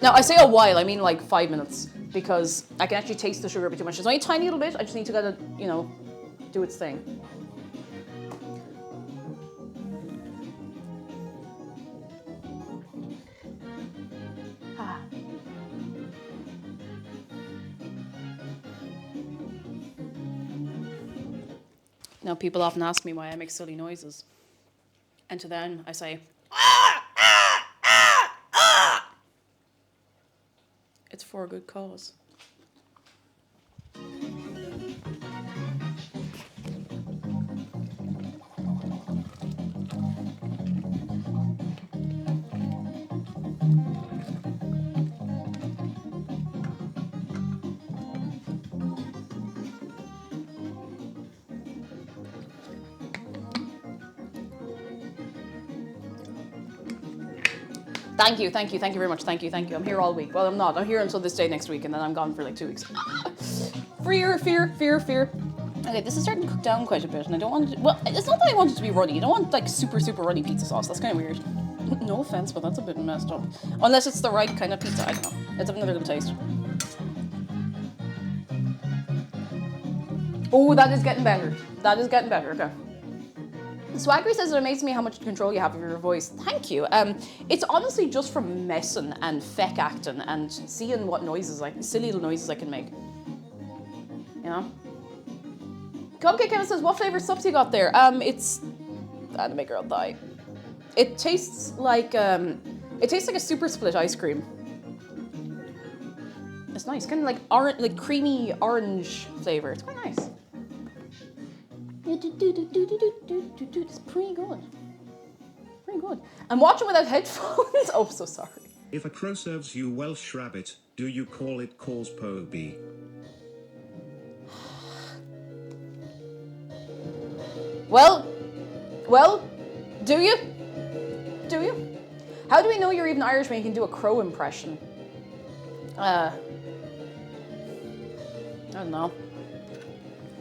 Now, I say a while, I mean like 5 minutes, because I can actually taste the sugar a bit too much. It's only a tiny little bit, I just need to let it, you know, do its thing. Now, people often ask me why I make silly noises. And to them, I say, it's for a good cause. Thank you very much. Thank you. I'm here all week. Well, I'm not. I'm here until this day next week, and then I'm gone for like 2 weeks. Fear. Okay, this is starting to cook down quite a bit, and I don't want it to, well, it's not that I want it to be runny. You don't want like super runny pizza sauce. That's kind of weird. No offense, but that's a bit messed up. Unless it's the right kind of pizza. I don't know. Let's have another little taste. Oh, that is getting better. Okay. Swaggery says it amazes me how much control you have of your voice. Thank you. It's honestly just from messing and feck acting and seeing what noises, like silly little noises I can make. You know? Cupcake Kevin says, what flavor subs you got there? It's anime girl die. It tastes like a super split ice cream. It's nice, kind of like like creamy orange flavor. It's quite nice. It's pretty good. I'm watching without headphones. Oh, so sorry. If a crow serves you Welsh rabbit, do you call it cause Poby? Well, do you? Do you? How do we know you're even Irish when you can do a crow impression? I don't know.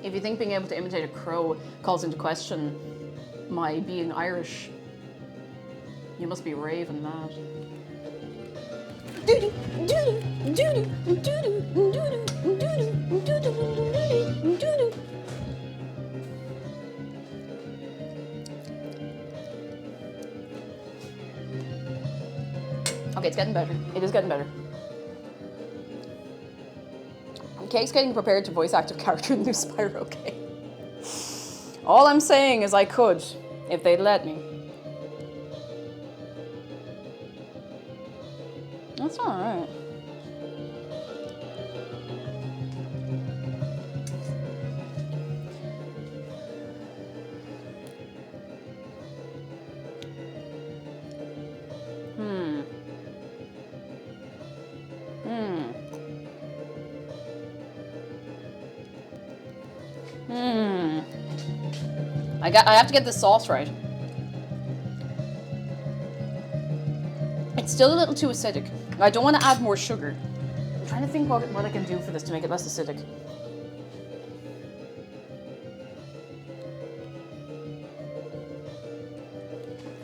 If you think being able to imitate a crow calls into question my being Irish, you must be raving mad. Okay, it's getting better. It is getting better. Kate's getting prepared to voice act a character in the new Spyro game. All I'm saying is I could, if they'd let me. That's alright. I have to get the sauce right. It's still a little too acidic. I don't want to add more sugar. I'm trying to think what I can do for this to make it less acidic.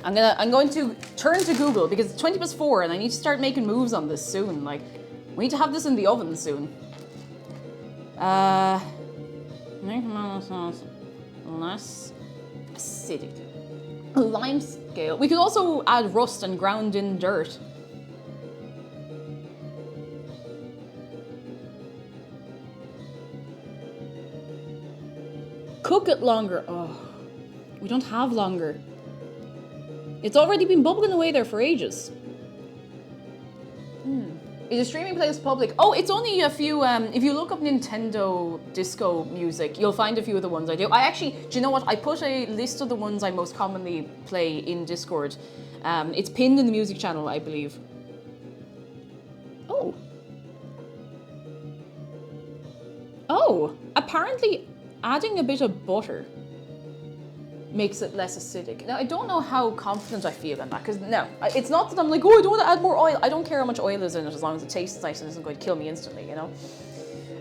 I'm going to turn to Google because it's 20+4 and I need to start making moves on this soon. Like, we need to have this in the oven soon. Make sauce less acidic. Lime scale. We could also add rust and ground in dirt. Cook it longer. Oh, we don't have longer. It's already been bubbling away there for ages. Is a streaming playlist public? Oh, it's only a few, if you look up Nintendo disco music, you'll find a few of the ones I do. I actually, do you know what? I put a list of the ones I most commonly play in Discord. It's pinned in the music channel, I believe. Oh. Oh, apparently adding a bit of butter makes it less acidic. Now, I don't know how confident I feel in that, because no, it's not that I'm like, oh, I don't want to add more oil. I don't care how much oil is in it as long as it tastes nice and isn't going to kill me instantly, you know?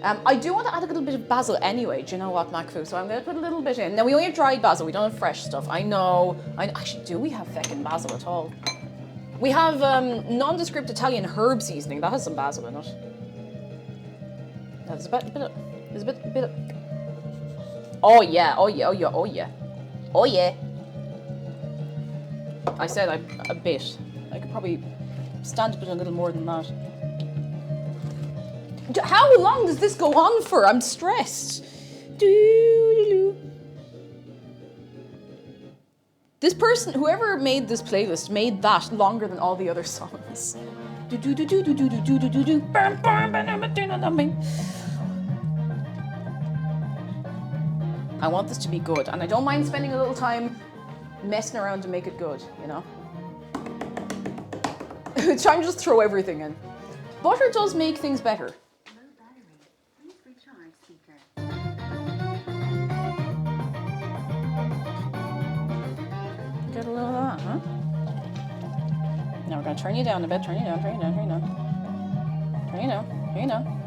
I do want to add a little bit of basil anyway, do you know what, Macfu? So I'm going to put a little bit in. Now, we only have dried basil, we don't have fresh stuff. I know. Actually, do we have feckin' basil at all? We have nondescript Italian herb seasoning. That has some basil in it. There's a bit of... Oh yeah, oh yeah, oh yeah, oh yeah. Oh yeah. I said a bit. I could probably stand to put a little more than that. How long does this go on for? I'm stressed. This person, whoever made this playlist, made that longer than all the other songs. I want this to be good, and I don't mind spending a little time messing around to make it good, you know? Trying to just throw everything in. Butter does make things better. Low battery. Please recharge speaker. Get a little of that, huh? Now we're gonna turn you down a bit, turn you down, turn you down, turn you down. Turn you down, turn you down.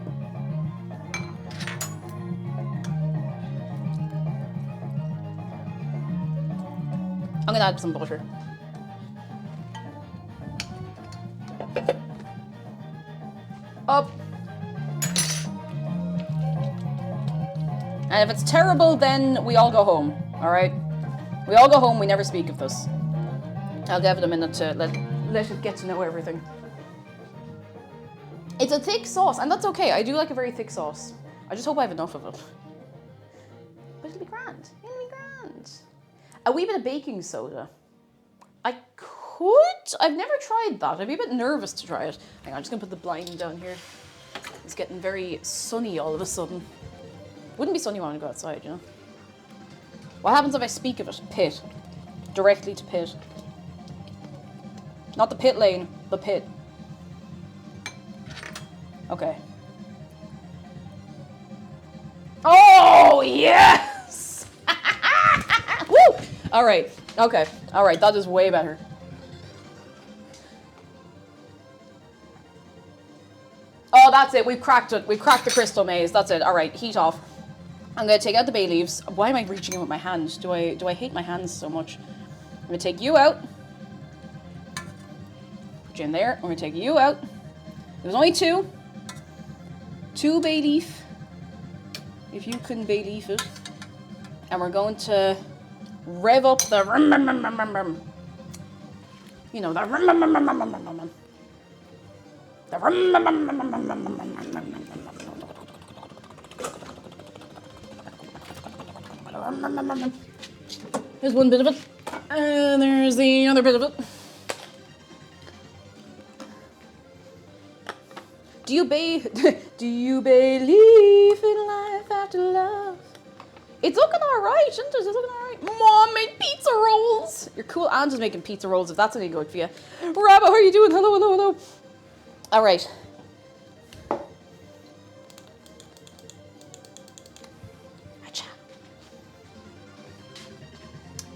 I'm gonna add some butter. Up. And if it's terrible, then we all go home, all right? We all go home, we never speak of this. I'll give it a minute to let it get to know everything. It's a thick sauce, and that's okay. I do like a very thick sauce. I just hope I have enough of it. But it'll be grand. It'll be grand. A wee bit of baking soda. I could. I've never tried that. I'd be a bit nervous to try it. Hang on, I'm just gonna put the blind down here. It's getting very sunny all of a sudden. Wouldn't be sunny when I go outside, you know? What happens if I speak of it? Pit. Directly to pit. Not the pit lane, the pit. Okay. Oh, yes! Woo! All right. Okay. All right. That is way better. Oh, that's it. We've cracked it. We've cracked the crystal maze. That's it. All right. Heat off. I'm going to take out the bay leaves. Why am I reaching in with my hand? Do I hate my hands so much? I'm going to take you out. Put you in there. I'm going to take you out. There's only two. Two bay leaf. If you couldn't bay leaf it. And we're going to rev up the... You know, the... There's one bit of it. And there's the other bit of it. Do you believe in life after love? It's looking alright, isn't it? It's looking alright. Mom made pizza rolls. Your cool aunt is making pizza rolls if that's any good for you. Rabbit, how are you doing? Hello, hello, hello. Alright.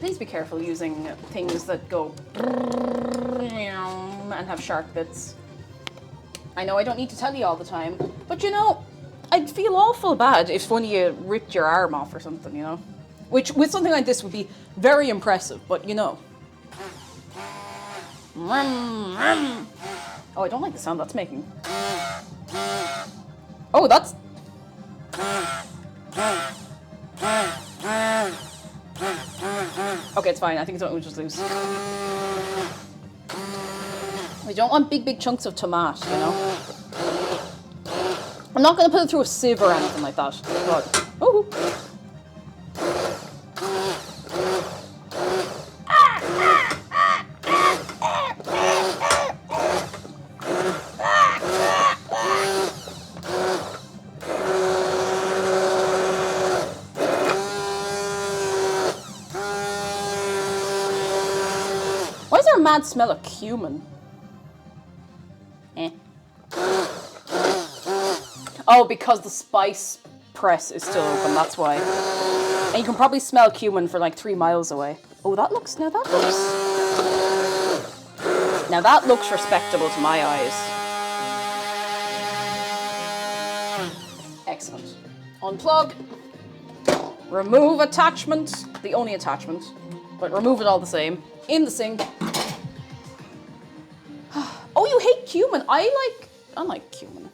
Please be careful using things that go and have sharp bits. I know I don't need to tell you all the time, but you know, I'd feel awful bad if one of you ripped your arm off or something, you know? Which, with something like this, would be very impressive, but you know. Oh, I don't like the sound that's making. Oh, that's... Okay, it's fine. I think it's what we just lose. We don't want big chunks of tomato, you know? I'm not going to put it through a sieve or anything like that. But, ooh. Why is there a mad smell of cumin? Oh, because the spice press is still open, that's why. And you can probably smell cumin for like 3 miles away. Oh, that looks respectable to my eyes. Excellent. Unplug. Remove attachment. The only attachment. But remove it all the same. In the sink. Oh, you hate cumin. I like cumin.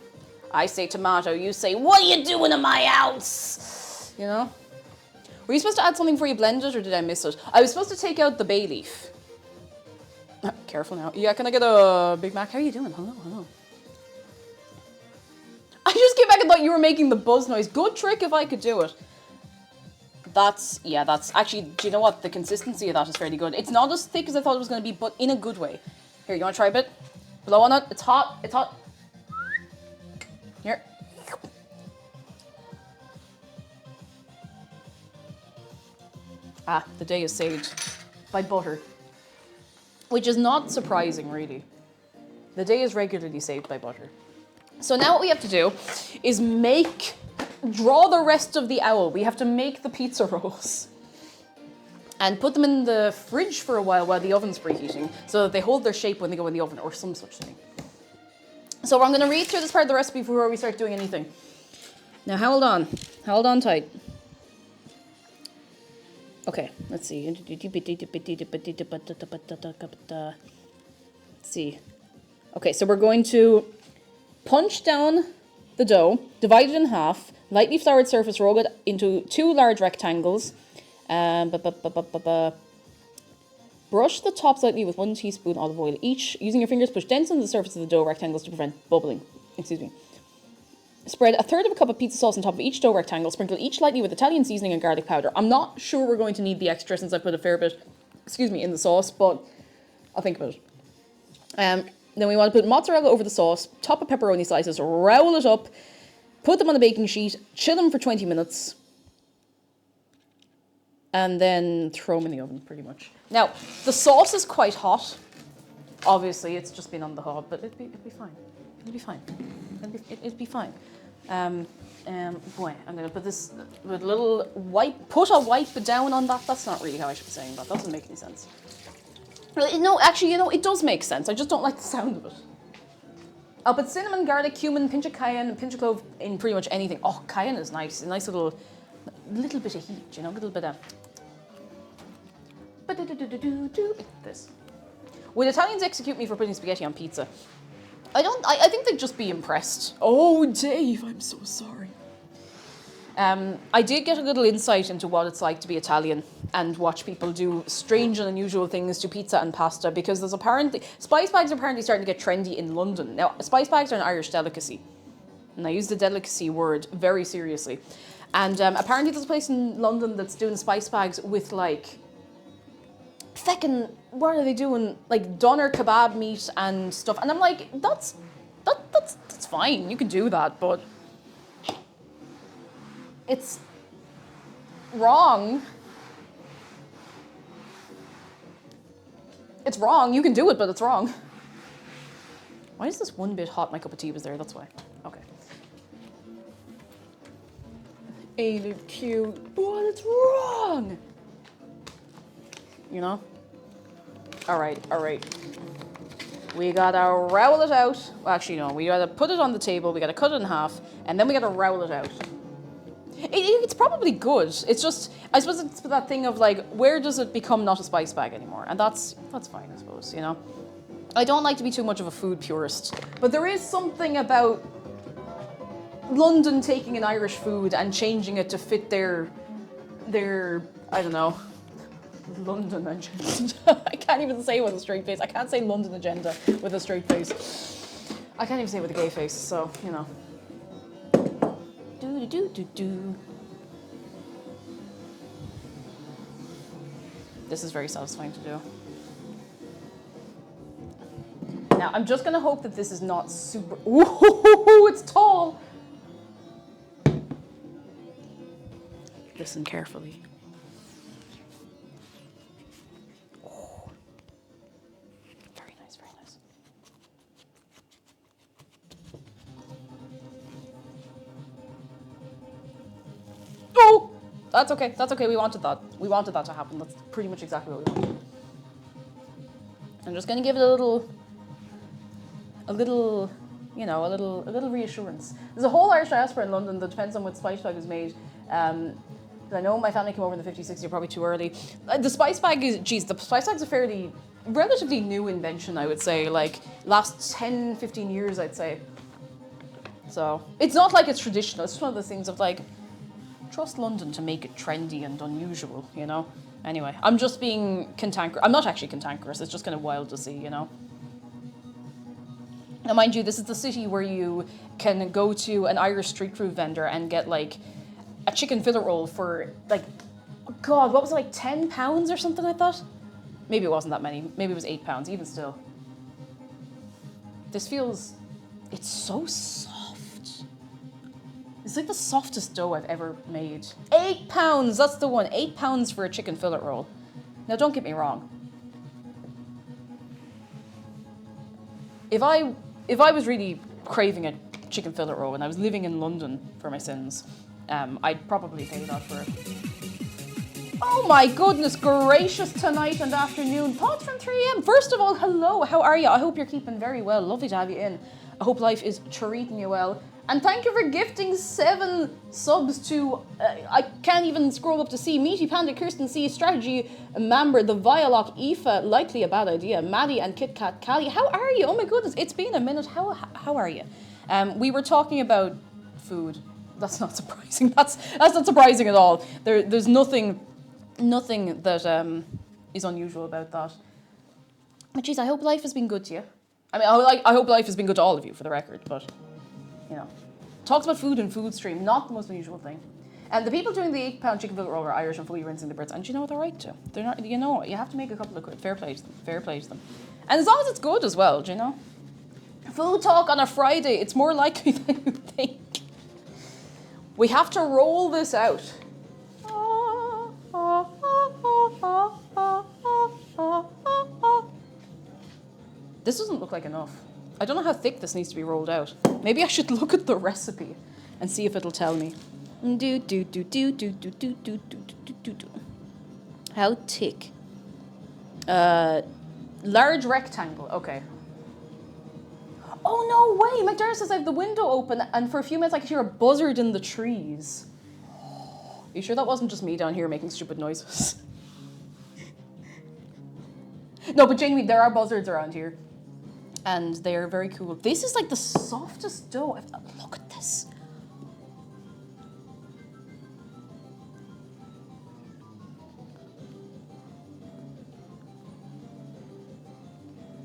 I say tomato, you say, what are you doing in my house? You know? Were you supposed to add something before you blend it, or did I miss it? I was supposed to take out the bay leaf. Careful now. Yeah, can I get a Big Mac? How are you doing? Hello, hello. I just came back and thought you were making the buzz noise. Good trick if I could do it. That's actually, do you know what? The consistency of that is fairly good. It's not as thick as I thought it was going to be, but in a good way. Here, you want to try a bit? Blow on it. It's hot. It's hot. Here. Ah, the day is saved by butter. Which is not surprising, really. The day is regularly saved by butter. So now what we have to do is draw the rest of the owl. We have to make the pizza rolls. And put them in the fridge for a while the oven's preheating, so that they hold their shape when they go in the oven, or some such thing. So I'm going to read through this part of the recipe before we start doing anything. Now hold on tight. Okay, let's see. Let's see. Okay, so we're going to punch down the dough, divide it in half, lightly floured surface roll it into 2 large rectangles. Brush the top slightly with 1 teaspoon olive oil each. Using your fingers, push dents into the surface of the dough rectangles to prevent bubbling. Excuse me. Spread 1/3 cup of pizza sauce on top of each dough rectangle. Sprinkle each lightly with Italian seasoning and garlic powder. I'm not sure we're going to need the extra since I put a fair bit, in the sauce, but I'll think about it. Then we want to put mozzarella over the sauce, top of pepperoni slices, roll it up, put them on the baking sheet, chill them for 20 minutes, and then throw them in the oven, pretty much. Now, the sauce is quite hot. Obviously, it's just been on the hob, but it'd be fine. It'd be fine. It'd be fine. Boy, I'm gonna put this with a little wipe. Put a wipe down on that. That's not really how I should be saying that. That doesn't make any sense. No, actually, it does make sense. I just don't like the sound of it. I'll put cinnamon, garlic, cumin, pinch of cayenne, pinch of clove in pretty much anything. Oh, cayenne is nice. A nice little bit of heat, a little bit of. This. Would Italians execute me for putting spaghetti on pizza? I think they'd just be impressed. Oh, Dave, I'm so sorry. I did get a little insight into what it's like to be Italian and watch people do strange and unusual things to pizza and pasta, because there's apparently, spice bags are apparently starting to get trendy in London. Now, spice bags are an Irish delicacy, and I use the delicacy word very seriously. And apparently there's a place in London that's doing spice bags with like, feckin', what are they doing? Like doner kebab meat and stuff. And I'm like, that's fine, you can do that, but it's wrong. It's wrong, you can do it, but it's wrong. Why is this one bit hot? My cup of tea was there, that's why. Okay. A look cute, but it's wrong. You know? All right. We gotta roll it out. Well, actually, no, we gotta put it on the table, we gotta cut it in half, and then we gotta roll it out. It's probably good. It's just, I suppose it's that thing of like, where does it become not a spice bag anymore? And that's fine, I suppose, I don't like to be too much of a food purist, but there is something about London taking an Irish food and changing it to fit their I don't know, London agenda. I can't even say with a straight face. I can't say London agenda with a straight face. I can't even say it with a gay face, so, Do. This is very satisfying to do. Now, I'm just gonna hope that this is not super, ooh, it's tall. Listen carefully. Oh. Very nice, very nice. Oh! That's okay, we wanted that. We wanted that to happen. That's pretty much exactly what we wanted. I'm just gonna give it a little reassurance. There's a whole Irish diaspora in London that depends on what spice bag is made. I know my family came over in the 50s, 60s, probably too early. The spice bag is, the spice bag's a relatively new invention, I would say, like last 10, 15 years, I'd say. So it's not like it's traditional. It's one of those things of like, trust London to make it trendy and unusual, Anyway, I'm just being cantankerous. I'm not actually cantankerous, it's just kind of wild to see, Now, mind you, this is the city where you can go to an Irish street food vendor and get like a chicken fillet roll for like, God, what was it, like £10 or something like that? Maybe it wasn't that many. Maybe it was £8, even still. This feels, it's so soft. It's like the softest dough I've ever made. £8, that's the one. £8 for a chicken fillet roll. Now, don't get me wrong. If I was really craving a chicken fillet roll and I was living in London for my sins, I'd probably pay that for it. Oh my goodness gracious, tonight and afternoon. Thoughts from 3am. First of all, hello, how are you? I hope you're keeping very well. Lovely to have you in. I hope life is treating you well. And thank you for gifting 7 subs to, I can't even scroll up to see, Meaty Panda, Kirsten C, Strategy, Mamber, The Vialock, Aoife, Likely a Bad Idea, Maddie and Kit Kat Callie. How are you? Oh my goodness, it's been a minute. How are you? We were talking about food. That's not surprising. That's not surprising at all. There's nothing that is unusual about that. But geez, I hope life has been good to you. I mean, I hope life has been good to all of you, for the record, but talks about food and food stream, not the most unusual thing. And the people doing the £8 chicken fillet roll are Irish and fully rinsing the Brits, and you know what they're right to. They're not, you have to make a couple of quid. Fair play to them. And as long as it's good as well, do you know? Food talk on a Friday, it's more likely than you think. We have to roll this out. This doesn't look like enough. I don't know how thick this needs to be rolled out. Maybe I should look at the recipe. and see if it'll tell me. Do do do do do do do do do do do do. How thick? Large rectangle. Okay. Oh no way! McDara says I have the window open, and for a few minutes I could hear a buzzard in the trees. Are you sure that wasn't just me down here making stupid noises? No, but genuinely, there are buzzards around here. And they're very cool. This is like the softest dough. Look at this.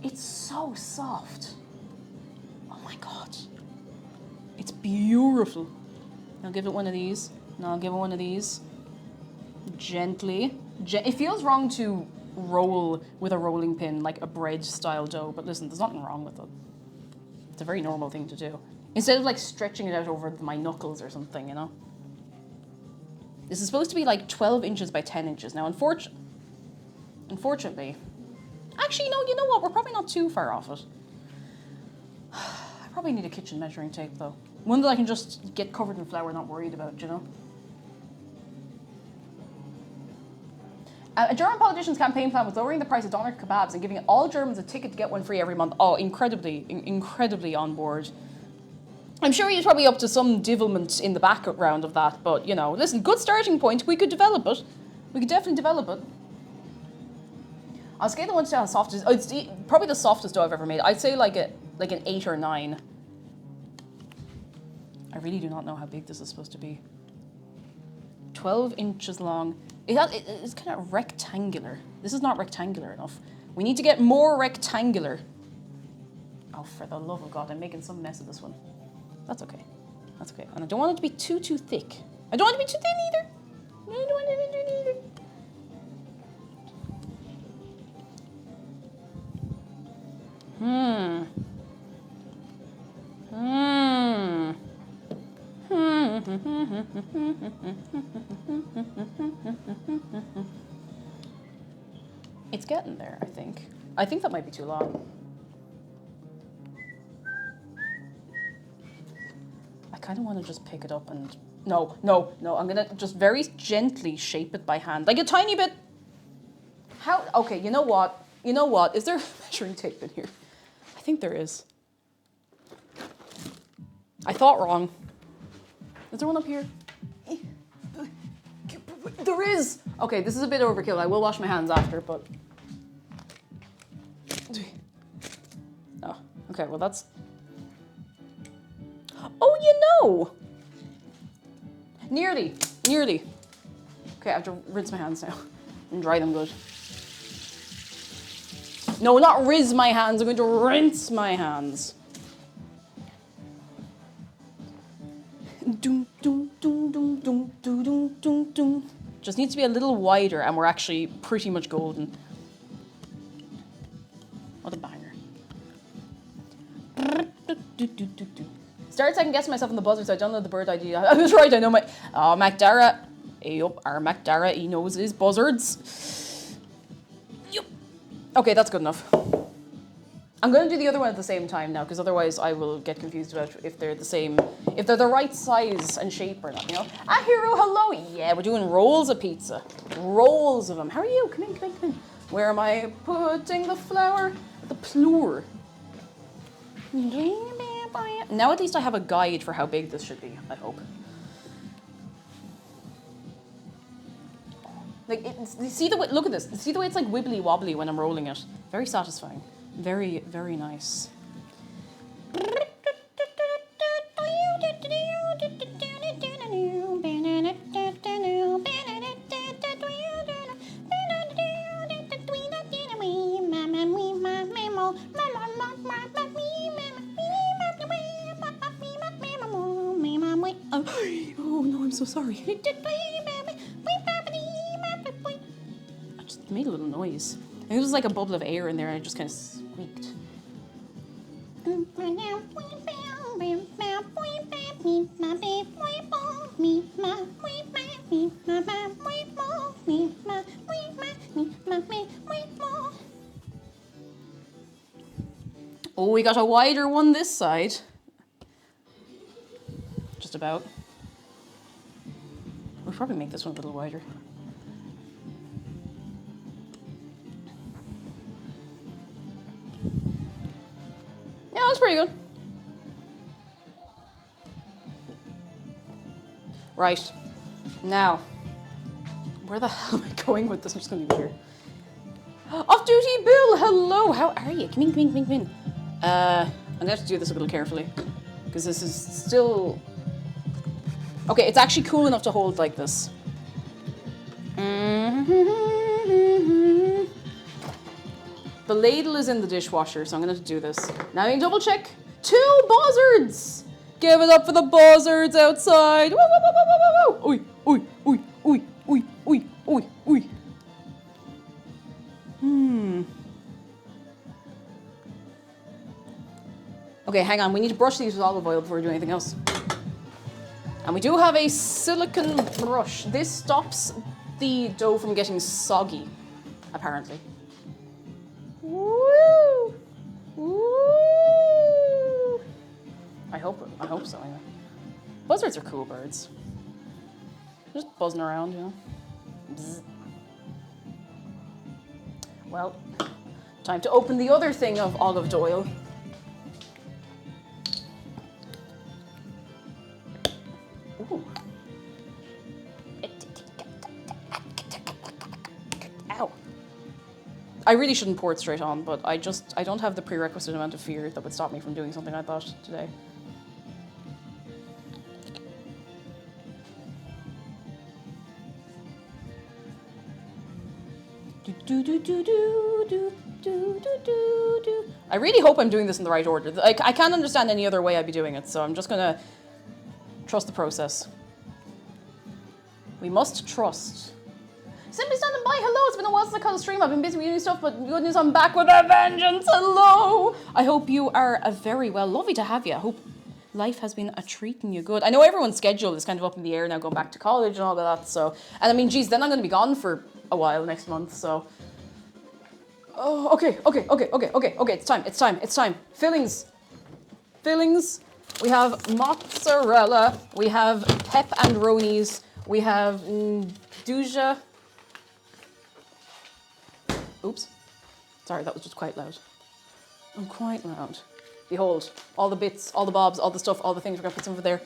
It's so soft. Oh my God. It's beautiful. I'll give it one of these. No, I'll give it one of these. Gently. It feels wrong to roll with a rolling pin like a bread style dough, but listen, there's nothing wrong with it. It's a very normal thing to do. Instead of like stretching it out over my knuckles or something, you know? This is supposed to be like 12 inches by 10 inches. Now, unfortunately, actually, no, you know what? We're probably not too far off it. I probably need a kitchen measuring tape though. One that I can just get covered in flour, not worried about, you know? A German politician's campaign plan was lowering the price of doner kebabs and giving all Germans a ticket to get one free every month. Oh, incredibly on board. I'm sure he's probably up to some devilment in the background of that, but, you know, listen, good starting point. We could develop it. We could definitely develop it. On a scale of 1 to 10 how soft it is, it's probably the softest dough I've ever made. I'd say like an 8 or 9. I really do not know how big this is supposed to be. 12 inches long. It's kind of rectangular. This is not rectangular enough. We need to get more rectangular. Oh, for the love of God, I'm making some mess of this one. That's okay. That's okay. And I don't want it to be too thick. I don't want it to be too thin either. I don't want it to be too thin either. It's getting there, I think. I think that might be too long. I kind of want to just pick it up and... No. I'm going to just very gently shape it by hand. Like a tiny bit. How? Okay, you know what? Is there a measuring tape in here? I think there is. I thought wrong. Is there one up here? There is! Okay, this is a bit overkill. I will wash my hands after, but... Oh, okay, well that's... Oh, you know! Nearly. Okay, I have to rinse my hands now and dry them good. No, not rinse my hands. I'm going to rinse my hands. Doom, doom, doom, doom, doom, doom, doom, doom, doom. Just needs to be a little wider, and we're actually pretty much golden. What a banger. Started second guessing myself on the buzzer, so I don't know the bird idea. I was right, I know my... Oh, McDara. Yup, our McDara, he knows his buzzards. Yup. Okay, that's good enough. I'm going to do the other one at the same time now, because otherwise I will get confused about if they're the same, if they're the right size and shape or not, you know? Ah, Hero, hello! Yeah, we're doing rolls of pizza. Rolls of them. How are you? Come in. Where am I putting the flour? The plure. Now at least I have a guide for how big this should be, I hope. Like, see the way, look at this. See the way it's like wibbly wobbly when I'm rolling it? Very satisfying. Very, very nice. Oh no, I'm so sorry. I just made a little noise. I think it was like a bubble of air in there and I just kind of squeaked. Oh, we got a wider one this side. Just about. We'll probably make this one a little wider. Yeah, that's pretty good. Right. Now, where the hell am I going with this? I'm just going to leave it here. Off-duty Bill, hello. How are you? Come in, come in, come in, come in. I'm going to have to do this a little carefully because this is still... Okay, it's actually cool enough to hold like this. The ladle is in the dishwasher, so I'm going to do this. Now I can double check. 2 buzzards! Give it up for the buzzards outside. Woo, woo, woo, woo, woo, woo. Oi, oi, oi, oi, oi, oi, oi, oi. Okay, hang on. We need to brush these with olive oil before we do anything else. And we do have a silicone brush. This stops the dough from getting soggy, apparently. Woo! Woo! I hope so, anyway. Buzzards are cool birds. Just buzzing around, you know. Bzz. Well, time to open the other thing of olive oil. Ooh. Ow. I really shouldn't pour it straight on, but I don't have the prerequisite amount of fear that would stop me from doing something like that today. I really hope I'm doing this in the right order. I can't understand any other way I'd be doing it, so I'm just gonna trust the process. We must trust. Simply standing by, hello, it's been a while since I caught a stream. I've been busy with new stuff, but good news, I'm back with a vengeance, hello! I hope you are very well. Lovely to have you. I hope life has been treating you good. I know everyone's schedule is kind of up in the air now, going back to college and all of that, so... And I mean, geez, then I'm going to be gone for a while next month, so... Oh, okay, it's time. Fillings. We have mozzarella, we have pep and ronies, we have Duja. Oops. Sorry, that was just quite loud. I'm quite loud. Behold, all the bits, all the bobs, all the stuff, all the things. We're going to put some over there.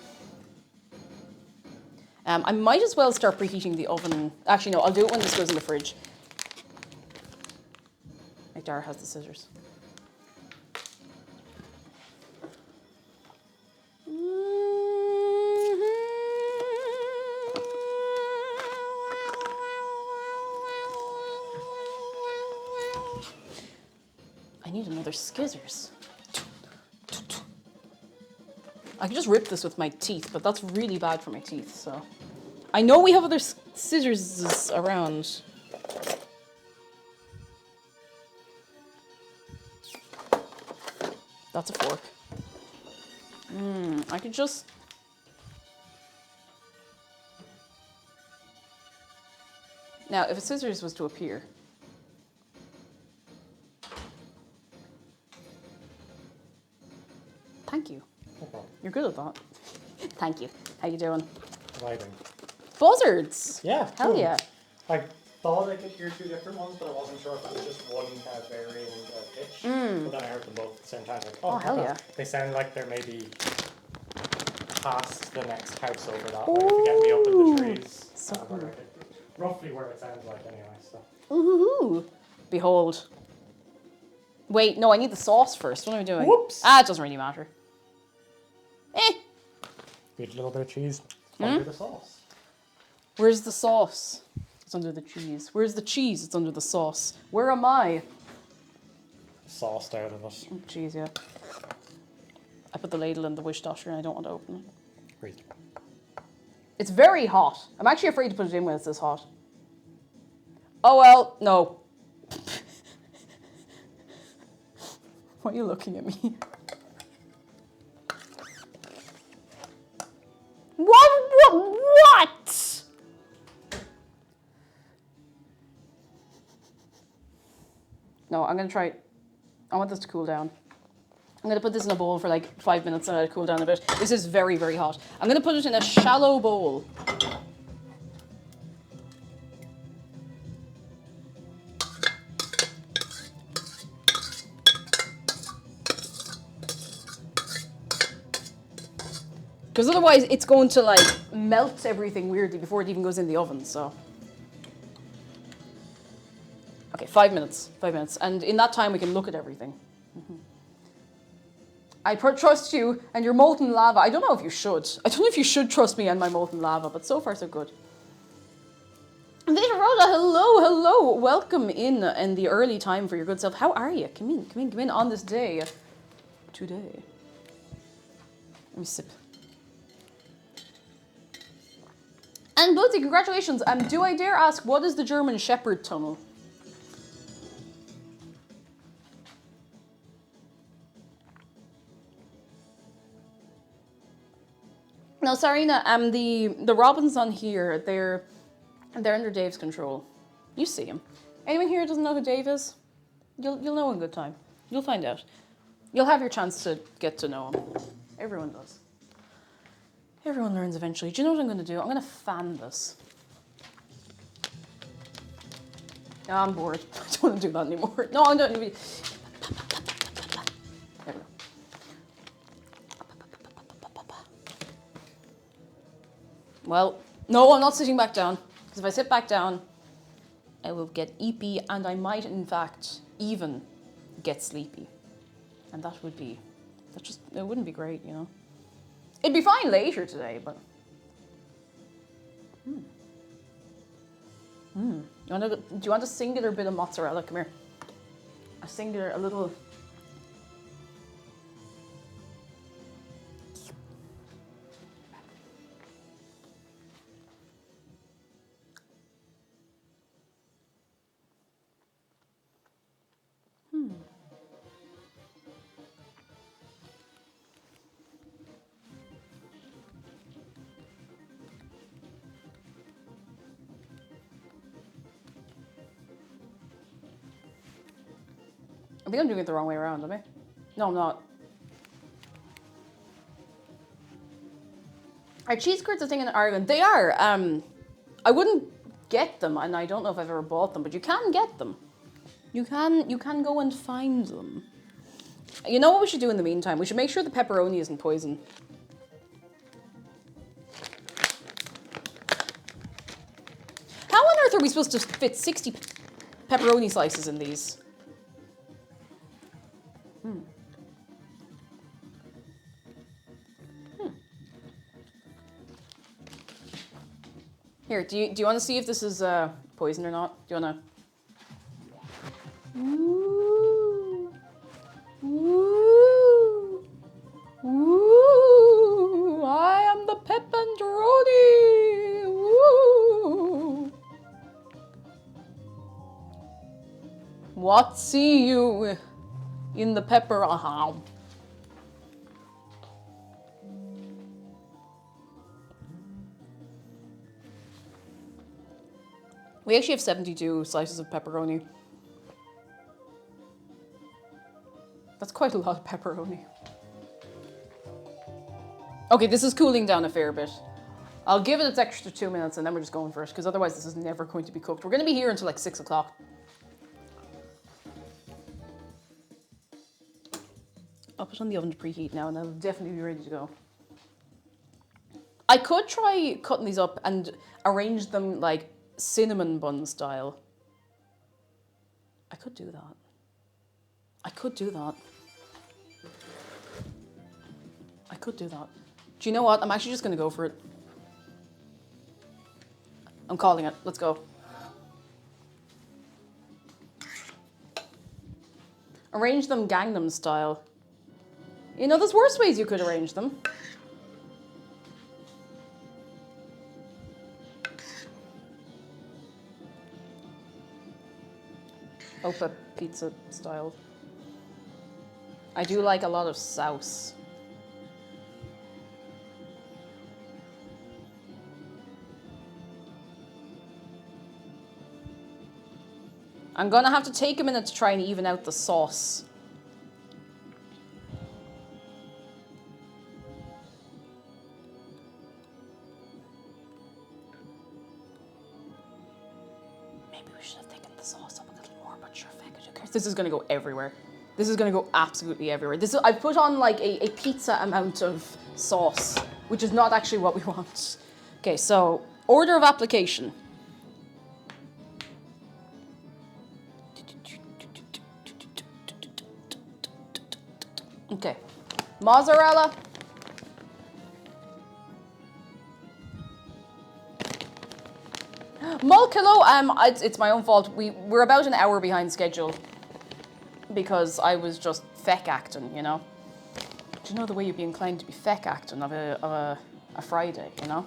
I might as well start preheating the oven. Actually, no, I'll do it when this goes in the fridge. Dara has the scissors. I need another scissors. I could just rip this with my teeth, but that's really bad for my teeth, so. I know we have other scissors around. That's a fork. I could just... Now, if a scissors was to appear... Thank you. Okay. You're good at that. Thank you. How you doing? Lighting. Buzzards! Yeah. Hell cool. yeah. I thought I could hear 2 different ones, but I wasn't sure if it was just one kind of varying pitch. But then I heard them both at the same time. Like, Oh, hell okay. yeah. They sound like they're maybe past the next house over that. Like if you get me up in the trees. So cool. Roughly where it sounds like anyway. So. Ooh. Behold. Wait, no, I need the sauce first. What am I doing? Whoops. Ah, it doesn't really matter. Need a little bit of cheese under the sauce. Where's the sauce? It's under the cheese. Where's the cheese? It's under the sauce. Where am I? Sauced out of it. Oh, cheese, yeah. I put the ladle in the wish dasher and I don't want to open it. Great. It's very hot. I'm actually afraid to put it in when it's this hot. Oh well, no. Why are you looking at me? What? No, I'm gonna try. I want this to cool down. I'm gonna put this in a bowl for like 5 minutes and let it cool down a bit. This is very, very hot. I'm gonna put it in a shallow bowl. Because otherwise it's going to like melt everything weirdly before it even goes in the oven, so. Okay, 5 minutes, 5 minutes. And in that time we can look at everything. I trust you and your molten lava. I don't know if you should. I don't know if you should trust me and my molten lava, but so far so good. Vita Rhoda, hello, hello. Welcome in the early time for your good self. How are you? Come in, come in, come in on this day. Today. Let me sip. And Bloodsy, congratulations. Do I dare ask, what is the German Shepherd Tunnel? No, Sarina, the Robins on here, they're under Dave's control. You see him. Anyone here who doesn't know who Dave is? You'll know in good time. You'll find out. You'll have your chance to get to know him. Everyone does. Everyone learns eventually. Do you know what I'm going to do? I'm going to fan this. No, I'm bored. I don't want to do that anymore. No, I don't. There we go. Well, no, I'm not sitting back down. Because if I sit back down, I will get eepy and I might, in fact, even get sleepy. And that would be, it wouldn't be great, you know. It'd be fine later today, but... Do you want a singular bit of mozzarella? Come here. A little... I think I'm doing it the wrong way around, am I? No, I'm not. Are cheese curds a thing in Ireland? They are. I wouldn't get them, and I don't know if I've ever bought them, but you can get them. You can go and find them. You know what we should do in the meantime? We should make sure the pepperoni isn't poison. How on earth are we supposed to fit 60 pepperoni slices in these? Here, do you want to see if this is poison or not? Do you want to? Ooh. Ooh. Ooh. I am the pepperoni. Ooh. What see you in the pepper? We actually have 72 slices of pepperoni. That's quite a lot of pepperoni. Okay, this is cooling down a fair bit. I'll give it its extra 2 minutes and then we're just going for it, because otherwise this is never going to be cooked. We're going to be here until like 6 o'clock. I'll put it on the oven to preheat now and it'll definitely be ready to go. I could try cutting these up and arrange them like cinnamon bun style. I could do that. I could do that. I could do that. Do you know what? I'm actually just going to go for it. I'm calling it. Let's go. Arrange them Gangnam style. You know, there's worse ways you could arrange them. Opa pizza style. I do like a lot of sauce. I'm gonna have to take a minute to try and even out the sauce. Maybe we should have thickened the sauce up a little more, but sure, feck it, who cares? This is gonna go everywhere. This is gonna go absolutely everywhere. I've put on like a pizza amount of sauce, which is not actually what we want. Okay, so order of application. Okay, mozzarella. Mulkilo, it's my own fault. We're about an hour behind schedule because I was just feck acting, you know. Do you know the way you'd be inclined to be feck acting of a Friday, you know?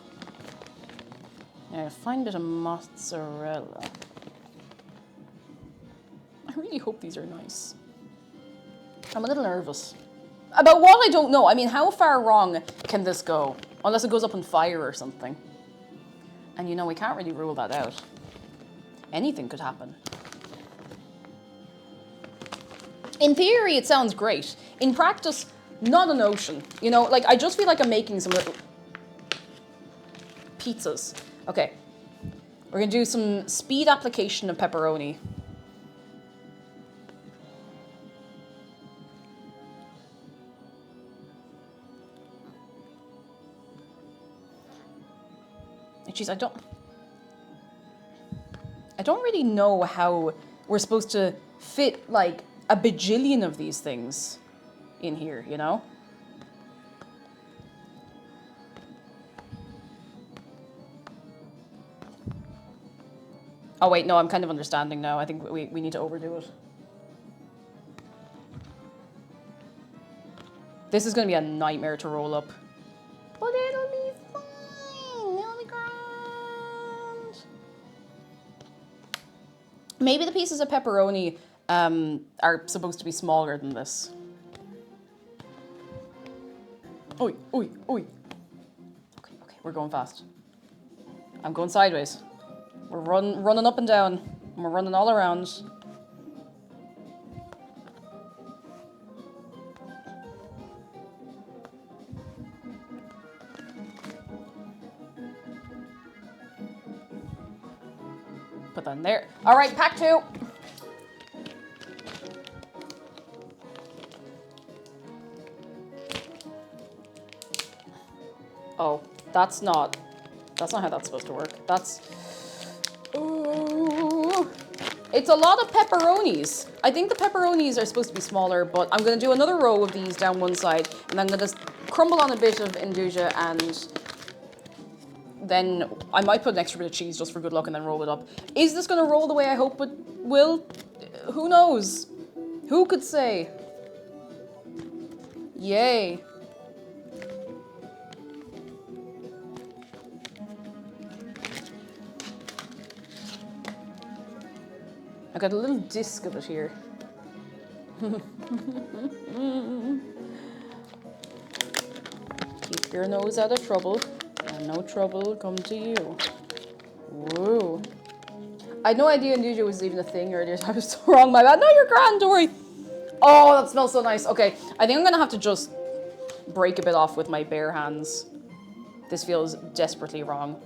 Yeah, find a bit of mozzarella. I really hope these are nice. I'm a little nervous. About what, I don't know. I mean, how far wrong can this go? Unless it goes up on fire or something. And you know, we can't really rule that out. Anything could happen. In theory, it sounds great. In practice, not a notion. You know, like, I just feel like I'm making some little pizzas. Okay. We're gonna do some speed application of pepperoni. Jeez, I don't really know how we're supposed to fit like a bajillion of these things in here, you know? Oh wait, no, I'm kind of understanding now. I think we need to overdo it. This is gonna be a nightmare to roll up. But it'll be fine. It'll be grand. Maybe the pieces of pepperoni are supposed to be smaller than this. Oi, oi, oi. Okay, we're going fast. I'm going sideways. We're running up and down, and we're running all around. Put that in there. All right, pack 2. Oh, that's not how that's supposed to work. Ooh. It's a lot of pepperonis. I think the pepperonis are supposed to be smaller, but I'm gonna do another row of these down one side, and I'm gonna crumble on a bit of Induja, and then I might put an extra bit of cheese just for good luck and then roll it up. Is this gonna roll the way I hope it will? Who knows? Who could say? Yay. I got a little disc of it here. Keep your nose out of trouble, and no trouble will come to you. Whoa. I had no idea Induja was even a thing earlier. I was so wrong, my bad. No, you're grand, Dory. Oh, that smells so nice. Okay, I think I'm gonna have to just break a bit off with my bare hands. This feels desperately wrong.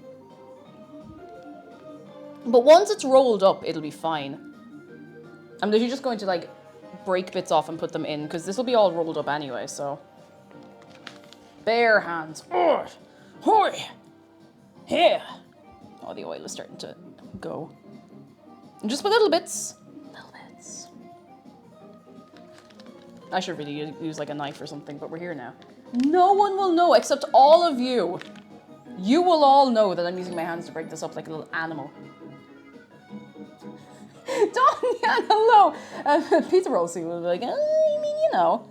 But once it's rolled up, it'll be fine. I'm literally just going to like break bits off and put them in, because this will be all rolled up anyway, so. Bare hands. Oh, hoi. Here. Oh, the oil is starting to go. And just with little bits. Little bits. I should really use like a knife or something, but we're here now. No one will know except all of you. You will all know that I'm using my hands to break this up like a little animal. Danya, hello. Pizza roll scene will be like, I mean, you know,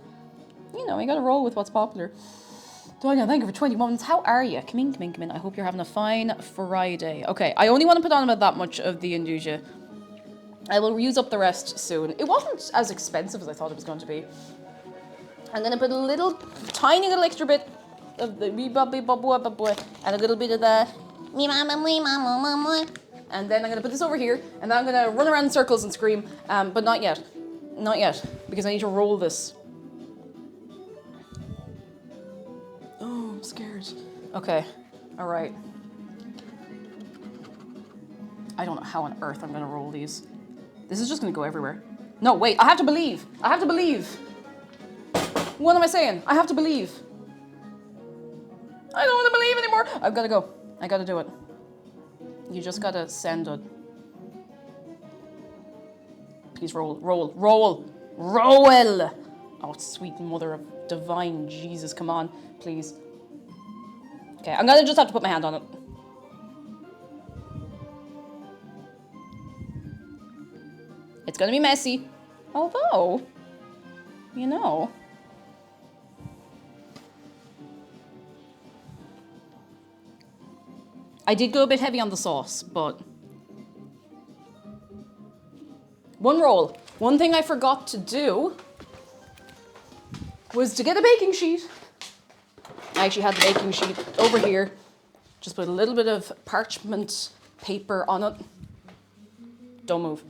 you gotta roll with what's popular. Danya, thank you for 20 moments. How are you? Come in, come in, come in. I hope you're having a fine Friday. Okay, I only want to put on about that much of the Induja. I will use up the rest soon. It wasn't as expensive as I thought it was going to be. I'm gonna put a little, tiny little extra bit of the and a little bit of the and then I'm gonna put this over here, and then I'm gonna run around in circles and scream, but not yet. Not yet, because I need to roll this. Oh, I'm scared. Okay, all right. I don't know how on earth I'm gonna roll these. This is just gonna go everywhere. No, wait, I have to believe. I have to believe. What am I saying? I have to believe. I don't want to believe anymore. I've gotta go. I gotta do it. You just gotta send it. Please roll, roll, roll, roll. Oh, sweet mother of divine Jesus, come on, please. Okay, I'm gonna just have to put my hand on it. It's gonna be messy. Although, you know. I did go a bit heavy on the sauce, but one roll. One thing I forgot to do was to get a baking sheet. I actually had the baking sheet over here. Just put a little bit of parchment paper on it. Don't move.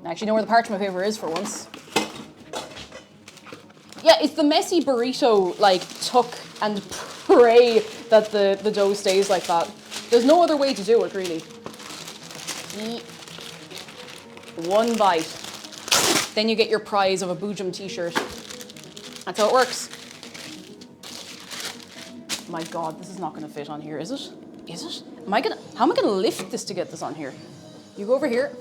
I actually know where the parchment paper is for once. Yeah, it's the messy burrito, like, tuck and pray that the dough stays like that. There's no other way to do it, really. Eat. One bite. Then you get your prize of a Boojum t-shirt. That's how it works. My God, this is not gonna fit on here, is it? Is it? How am I gonna lift this to get this on here? You go over here.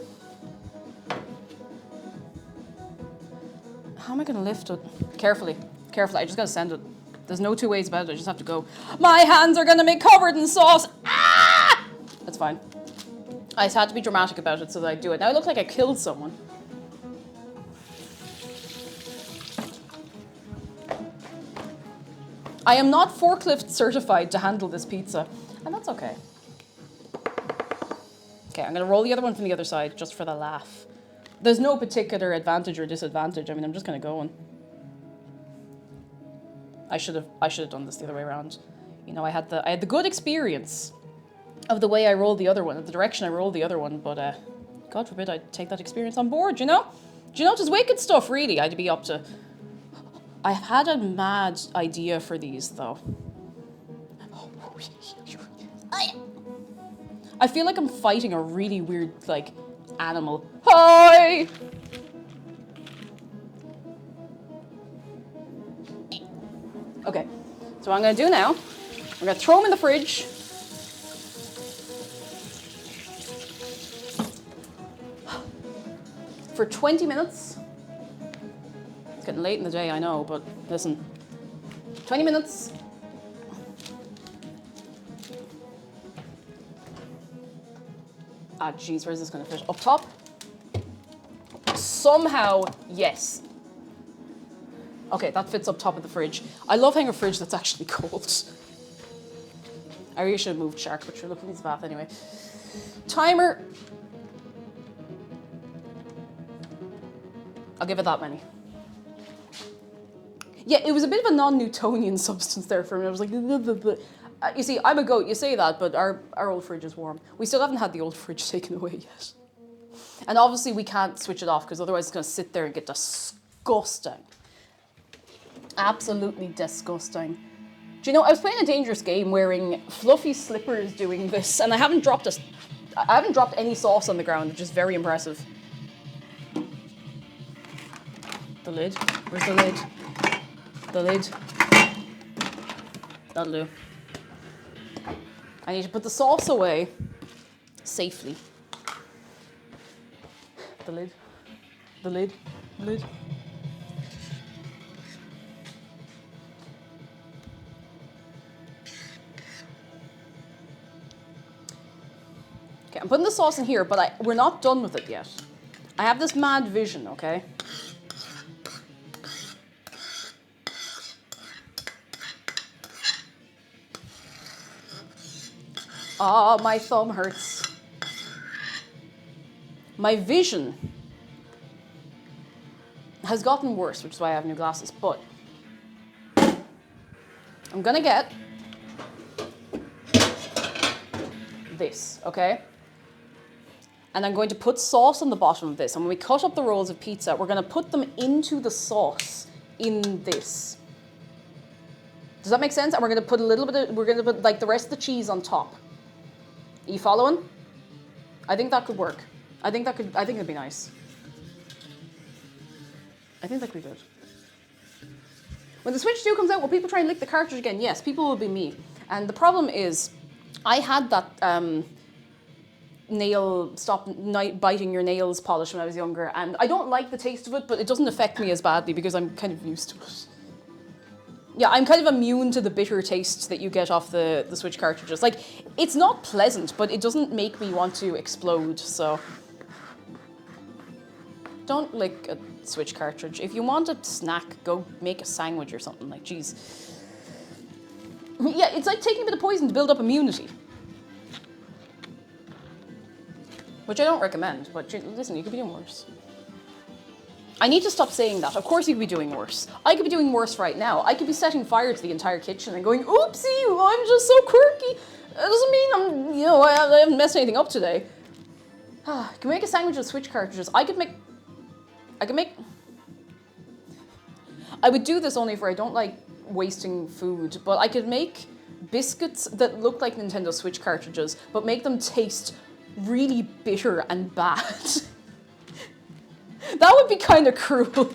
How am I gonna lift it? Carefully, carefully, I just gotta send it. There's no two ways about it, I just have to go. My hands are gonna be covered in sauce. Ah! That's fine. I just had to be dramatic about it so that I do it. Now I look like I killed someone. I am not forklift certified to handle this pizza, and that's okay. Okay, I'm gonna roll the other one from the other side just for the laugh. There's no particular advantage or disadvantage. I mean, I'm just kind of going. I should have done this the other way around. You know, I had the good experience of the way I rolled the other one, of the direction I rolled the other one, but God forbid I take that experience on board, you know? Do you know, it's wicked stuff, really. I'd be up to... I've had a mad idea for these, though. I feel like I'm fighting a really weird, like, animal. Hi! Okay, so what I'm gonna do now, I'm gonna throw them in the fridge. For 20 minutes. It's getting late in the day, I know, but listen. 20 minutes. Ah, jeez, where's this gonna fit? Up top? Somehow, yes. Okay, that fits up top of the fridge. I love having a fridge that's actually cold. I really should have moved Shark, but sure, look at his bath anyway. Timer. I'll give it that many. Yeah, it was a bit of a non-Newtonian substance there for me. I was like, you see, I'm a goat, you say that, but our old fridge is warm. We still haven't had the old fridge taken away yet. And obviously we can't switch it off because otherwise it's going to sit there and get disgusting. Absolutely disgusting. Do you know, I was playing a dangerous game wearing fluffy slippers doing this, and I haven't dropped any sauce on the ground, which is very impressive. The lid? Where's the lid? The lid. That'll do. I need to put the sauce away safely. The lid. The lid. The lid. Okay, I'm putting the sauce in here, but we're not done with it yet. I have this mad vision, okay? Ah, my thumb hurts. My vision has gotten worse, which is why I have new glasses, but I'm gonna get this, okay? And I'm going to put sauce on the bottom of this. And when we cut up the rolls of pizza, we're gonna put them into the sauce in this. Does that make sense? And we're gonna put a little bit of, we're gonna put like the rest of the cheese on top. Are you following? I think that could work. I think it'd be nice. I think that could be good. When the Switch 2 comes out, will people try and lick the cartridge again? Yes, people will be me. And the problem is, I had that stop biting your nails polish when I was younger, and I don't like the taste of it, but it doesn't affect me as badly because I'm kind of used to it. Yeah, I'm kind of immune to the bitter taste that you get off the Switch cartridges. Like, it's not pleasant, but it doesn't make me want to explode, so... Don't lick a Switch cartridge. If you want a snack, go make a sandwich or something, like, jeez. Yeah, it's like taking a bit of poison to build up immunity. Which I don't recommend, but listen, you could be doing worse. I need to stop saying that. Of course you could be doing worse. I could be doing worse right now. I could be setting fire to the entire kitchen and going, oopsie, I'm just so quirky. That doesn't mean I haven't messed anything up today. Can we make a sandwich with Switch cartridges? I would do this only if I don't like wasting food, but I could make biscuits that look like Nintendo Switch cartridges, but make them taste really bitter and bad. That would be kind of cruel.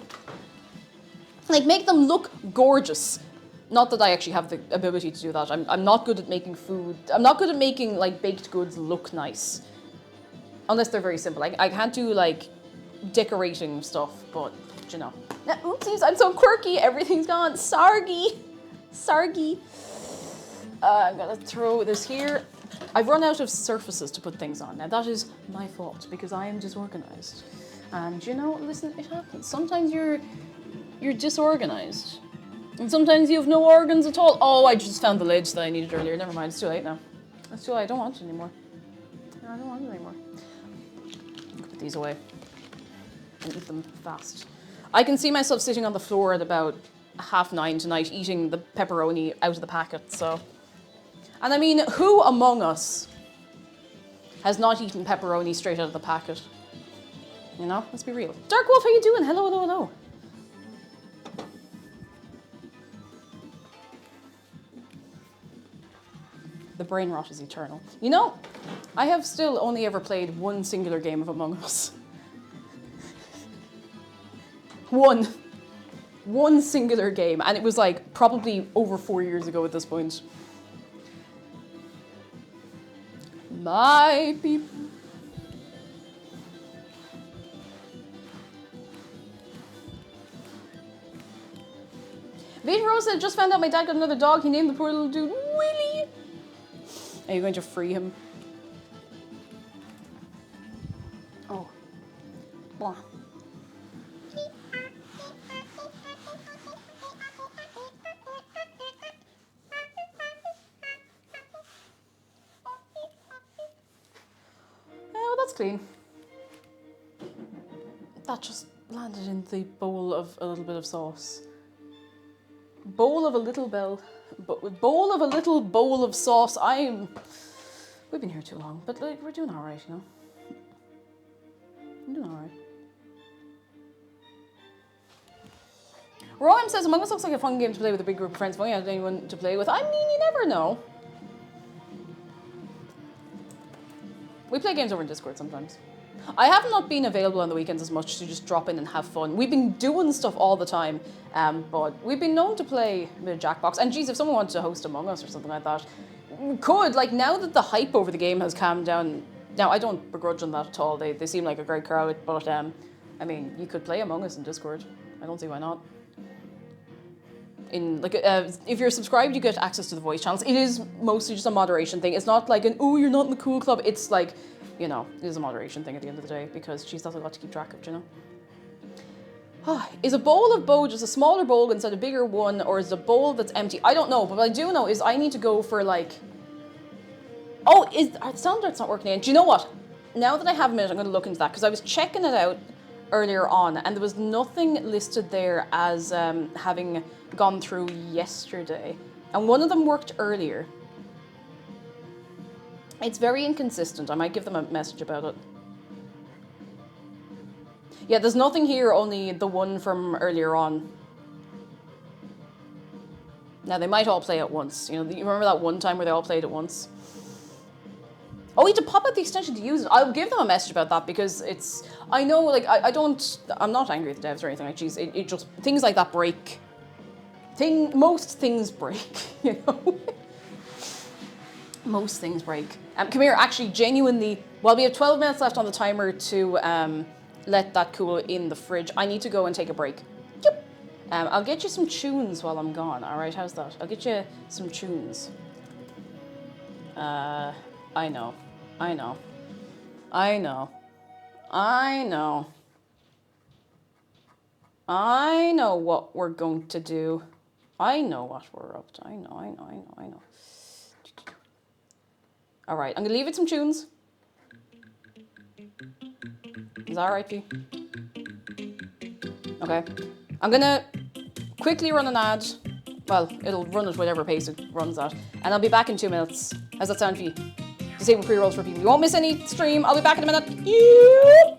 Like, make them look gorgeous. Not that I actually have the ability to do that. I'm not good at making food. I'm not good at making, like, baked goods look nice. Unless they're very simple. I can't do, like, decorating stuff, but, you know. Oopsies, I'm so quirky. Everything's gone sargy. Sargy. I'm gonna throw this here. I've run out of surfaces to put things on. Now, that is my fault, because I am disorganized. And, you know, listen, it happens. Sometimes you're disorganized. And sometimes you have no organs at all. Oh, I just found the lids that I needed earlier. Never mind, it's too late now. It's too late, I don't want it anymore. No, I don't want it anymore. Put these away. And eat them fast. I can see myself sitting on the floor at about 9:30 tonight eating the pepperoni out of the packet, so... And I mean, who among us has not eaten pepperoni straight out of the packet? You know, let's be real. Dark Wolf, how you doing? Hello, hello, hello. The brain rot is eternal. You know, I have still only ever played one singular game of Among Us. One singular game, and it was like probably over 4 years ago at this point. My people. Vita Rose said, just found out my dad got another dog. He named the poor little dude Willie. Are you going to free him? Oh. Blah. Oh, that's clean. That just landed in the bowl of a little bit of sauce. Bowl of a little bowl of sauce. We've been here too long, but like, we're doing all right, you know. We're doing all right. Rowan says, Among Us looks like a fun game to play with a big group of friends. If only I had anyone to play with. I mean, you never know. We play games over in Discord sometimes. I have not been available on the weekends as much to just drop in and have fun. We've been doing stuff all the time, but we've been known to play a bit of Jackbox. And geez, if someone wanted to host Among Us or something like that, could. Like, now that the hype over the game has calmed down, now I don't begrudge them that at all. They seem like a great crowd, but I mean, you could play Among Us in Discord. I don't see why not. If you're subscribed, you get access to the voice channels. It is mostly just a moderation thing. It's not like you're not in the cool club. It's like, you know, it is a moderation thing at the end of the day because, geez, that's a lot to keep track of, you know? Is a bowl of Bo just a smaller bowl instead of a bigger one, or is it a bowl that's empty? I don't know, but what I do know is I need to go for like... Oh, our sound art's not working again. Do you know what? Now that I have a minute, I'm going to look into that because I was checking it out earlier on and there was nothing listed there as having gone through yesterday. And one of them worked earlier. It's very inconsistent. I might give them a message about it. Yeah, there's nothing here, only the one from earlier on. Now, they might all play at once. You know, you remember that one time where they all played at once? Oh, you have to pop out the extension to use it. I'll give them a message about that because it's. I know, like, I'm not angry at the devs or anything. Like, geez, it just things like that break. Most things break, you know. Most things break. Come here, actually, genuinely. Well, we have 12 minutes left on the timer to let that cool in the fridge. I need to go and take a break. Yep. I'll get you some tunes while I'm gone. All right, how's that? I'll get you some tunes. I know. I know. I know. I know. I know what we're going to do. I know what we're up to. I know. All right, I'm gonna leave it some tunes. Is that all right, P? Okay. I'm gonna quickly run an ad. Well, it'll run at whatever pace it runs at. And I'll be back in 2 minutes. How's that sound for you? Disable pre-rolls for people. You won't miss any stream. I'll be back in a minute. Yep.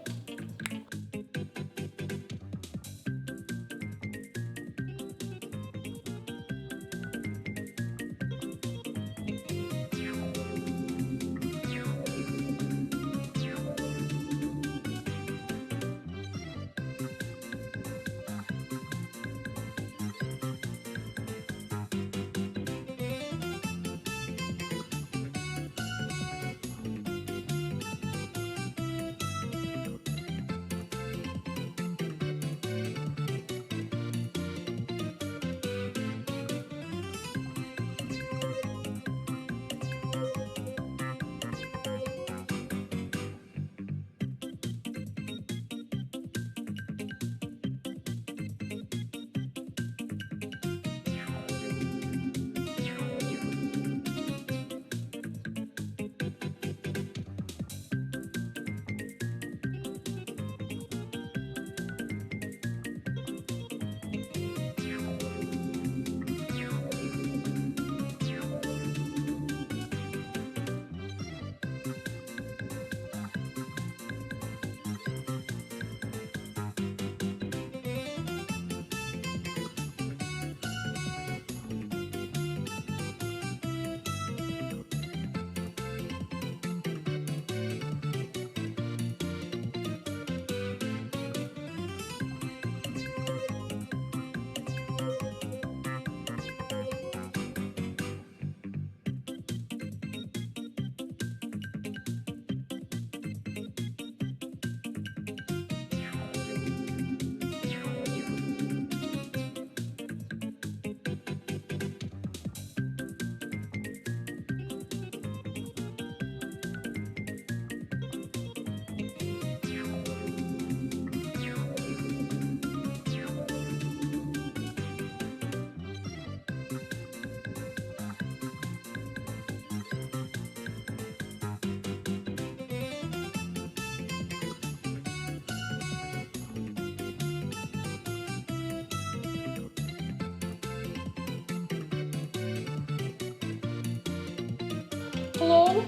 Hello?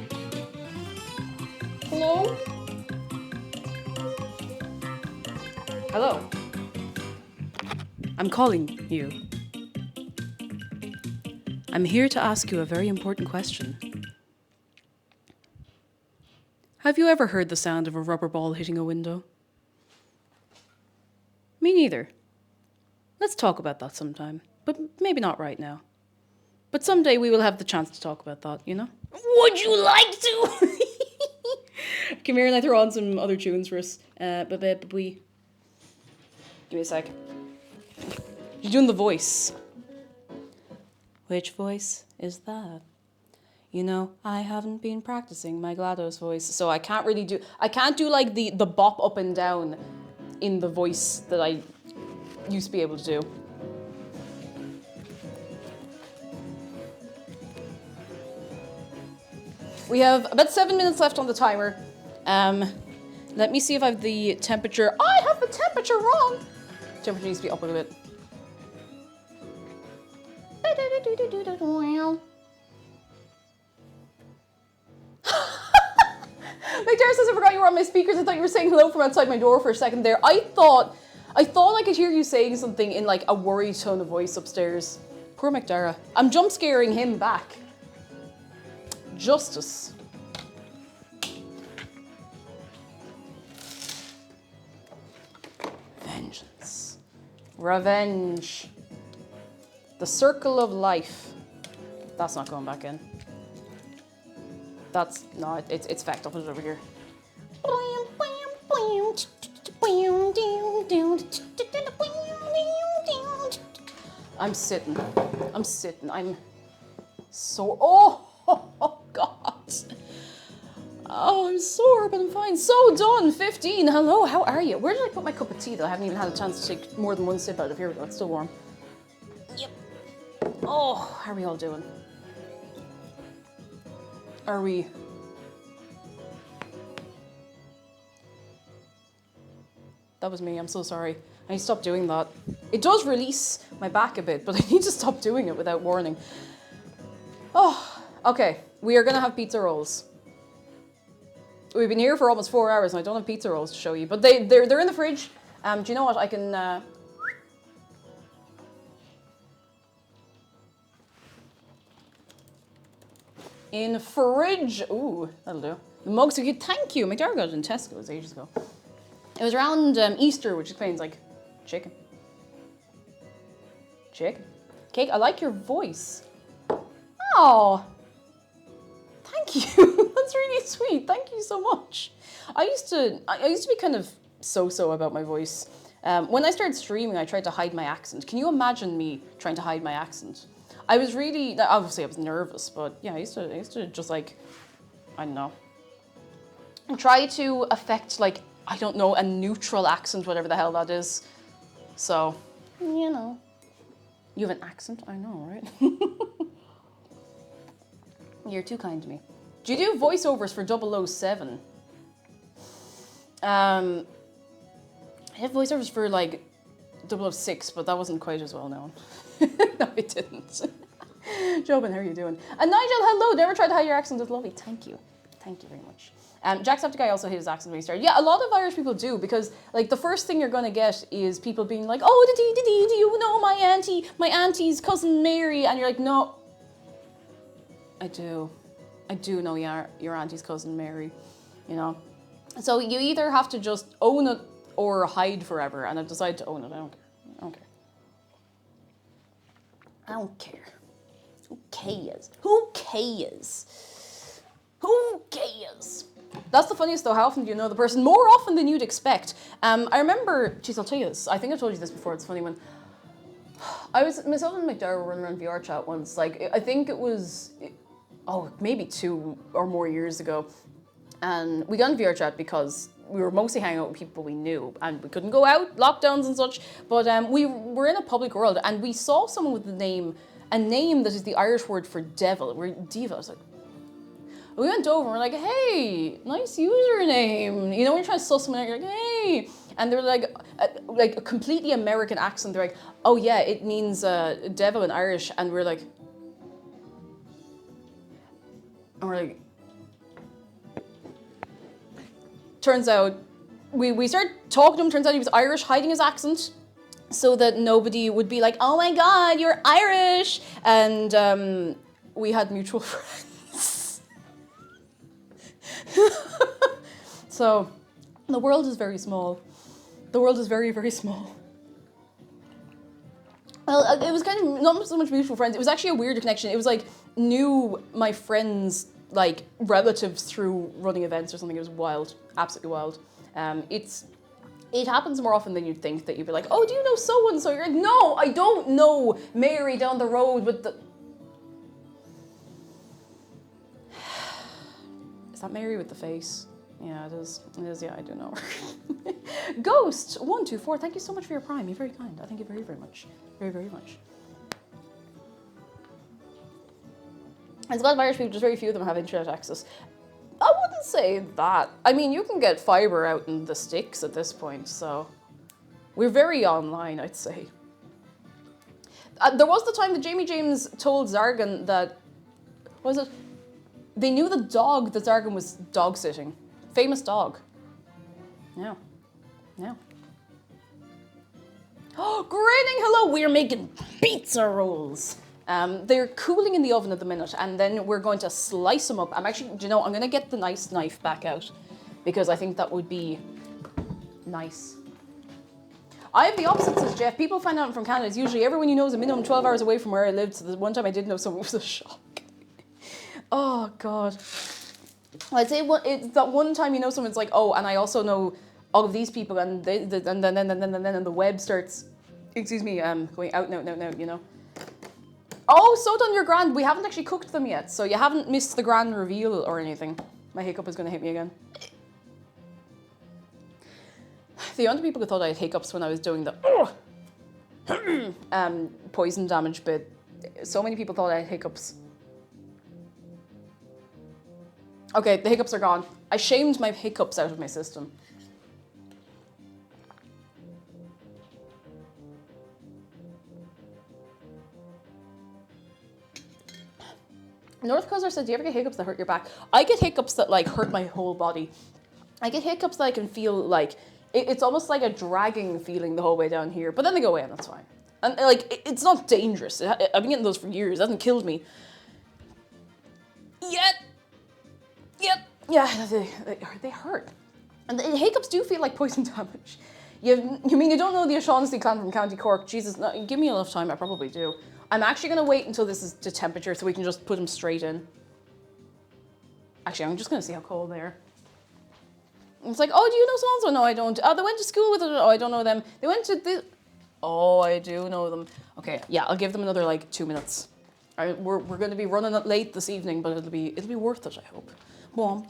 Hello? Hello? I'm calling you. I'm here to ask you a very important question. Have you ever heard the sound of a rubber ball hitting a window? Me neither. Let's talk about that sometime, but maybe not right now. But someday we will have the chance to talk about that, you know? Would you like to? Come here and I throw on some other tunes for us. Give me a sec. You're doing the voice. Which voice is that? You know, I haven't been practicing my GLaDOS voice, so I can't do like the bop up and down in the voice that I used to be able to do. We have about 7 minutes left on the timer. Let me see if I have the temperature. I have the temperature wrong. Temperature needs to be up a little bit. McDara says I forgot you were on my speakers. I thought you were saying hello from outside my door for a second there. I thought I could hear you saying something in like a worried tone of voice upstairs. Poor McDara. I'm jump scaring him back. Justice. Revenge. The circle of life. That's not going back in. That's, no, it's fact. I'll put it over here. I'm sitting. I'm sore. Oh, God. Oh, I'm sore, but I'm fine. So done. 15. Hello, how are you? Where did I put my cup of tea that I haven't even had a chance to take more than one sip out of? Here we go. It's still warm. Yep. Oh, how are we all doing? Are we? That was me. I'm so sorry. I need to stop doing that. It does release my back a bit, but I need to stop doing it without warning. Oh, okay. We are going to have pizza rolls. We've been here for almost 4 hours and I don't have pizza rolls to show you, but they're in the fridge. Do you know what? I can... In fridge. Ooh, that'll do. The mugs are good. Thank you. My dad got it in Tesco's ages ago. It was around Easter, which explains, like, chicken. Chicken. Cake, I like your voice. Oh, thank you. That's really sweet. Thank you so much. I used to be kind of so-so about my voice. When I started streaming, I tried to hide my accent. Can you imagine me trying to hide my accent? I was really, obviously I was nervous, but yeah, I used to just like, I don't know, try to affect like, I don't know, a neutral accent, whatever the hell that is. So, you know. You have an accent? I know, right? You're too kind to me. Do you do voiceovers for 007? I had voiceovers for like 006, but that wasn't quite as well known. No, I didn't. Jobin, how are you doing? And Nigel, hello. Never tried to hide your accent. It's lovely. Thank you. Thank you very much. Jacksepticeye also hid his accent when he started. Yeah, a lot of Irish people do, because like the first thing you're gonna get is people being like, oh, do you know my auntie's cousin Mary? And you're like, no, I do know your auntie's cousin Mary, you know. So you either have to just own it or hide forever, and I've decided to own it. I don't care. Who cares? Who cares? That's the funniest though. How often do you know the person? More often than you'd expect. I remember, geez, I'll tell you this. I think I've told you this before. It's funny when myself and McDara were running around VR chat once. Like, I think it was, maybe 2 or more years ago. And we got in VR chat because we were mostly hanging out with people we knew and we couldn't go out, lockdowns and such. But we were in a public world and we saw someone with a name that is the Irish word for devil. We're diva. I was like, we went over and we're like, hey, nice username. You know, when you're trying to suss someone out, you're like, hey. And they're like a completely American accent. They're like, oh yeah, it means devil in Irish. And we're like, turns out, we started talking to him. Turns out he was Irish, hiding his accent so that nobody would be like, oh my God, you're Irish. And we had mutual friends. So, the world is very small. The world is very, very small. Well, it was kind of not so much mutual friends. It was actually a weird connection. It was like, knew my friends' like relatives through running events or something. It was wild, absolutely wild. It happens more often than you'd think that you'd be like, oh, do you know so-and-so? You're like, no, I don't know Mary down the road with the... Is that Mary with the face? Yeah, it is. It is, yeah, I do know her. Ghost124, thank you so much for your prime. You're very kind. I thank you very, very much. Very, very much. There's a lot of Irish people, just very few of them have internet access. I wouldn't say that. I mean, you can get fibre out in the sticks at this point, so... We're very online, I'd say. There was the time that Jamie James told Zargan that... What was it? They knew the dog that Zargan was dog sitting. Famous dog. Yeah. Yeah. Oh, grinning hello! We're making pizza rolls. They're cooling in the oven at the minute, and then we're going to slice them up. I'm going to get the nice knife back out because I think that would be nice. I have the opposite, says Jeff. People find out I'm from Canada. It's usually everyone you know is a minimum 12 hours away from where I lived. So the one time I did know someone was a shock. Oh, God. I'd say it's that one time you know someone's like, oh, and I also know all of these people, and then the web starts, going out, no, you know. Oh, so done, you're grand. We haven't actually cooked them yet, so you haven't missed the grand reveal or anything. My hiccup is going to hit me again. The amount of people who thought I had hiccups when I was doing the poison damage bit. So many people thought I had hiccups. Okay, the hiccups are gone. I shamed my hiccups out of my system. North Coaster said, do you ever get hiccups that hurt your back? I get hiccups that like hurt my whole body. I get hiccups that I can feel like, it's almost like a dragging feeling the whole way down here, but then they go away and that's fine. And like, it's not dangerous. I've been getting those for years. It hasn't killed me. Yet. Yeah, they hurt. And the hiccups do feel like poison damage. You mean you don't know the O'Shaughnessy clan from County Cork? Jesus, no, give me enough time, I probably do. I'm actually going to wait until this is to temperature so we can just put them straight in. Actually, I'm just going to see how cold they are. It's like, oh, do you know so-and-so? No, I don't. Oh, they went to school with it. Oh, I don't know them. They went to the... Oh, I do know them. Okay, yeah, I'll give them another, like, 2 minutes. We're going to be running it late this evening, but it'll be worth it, I hope. Oh,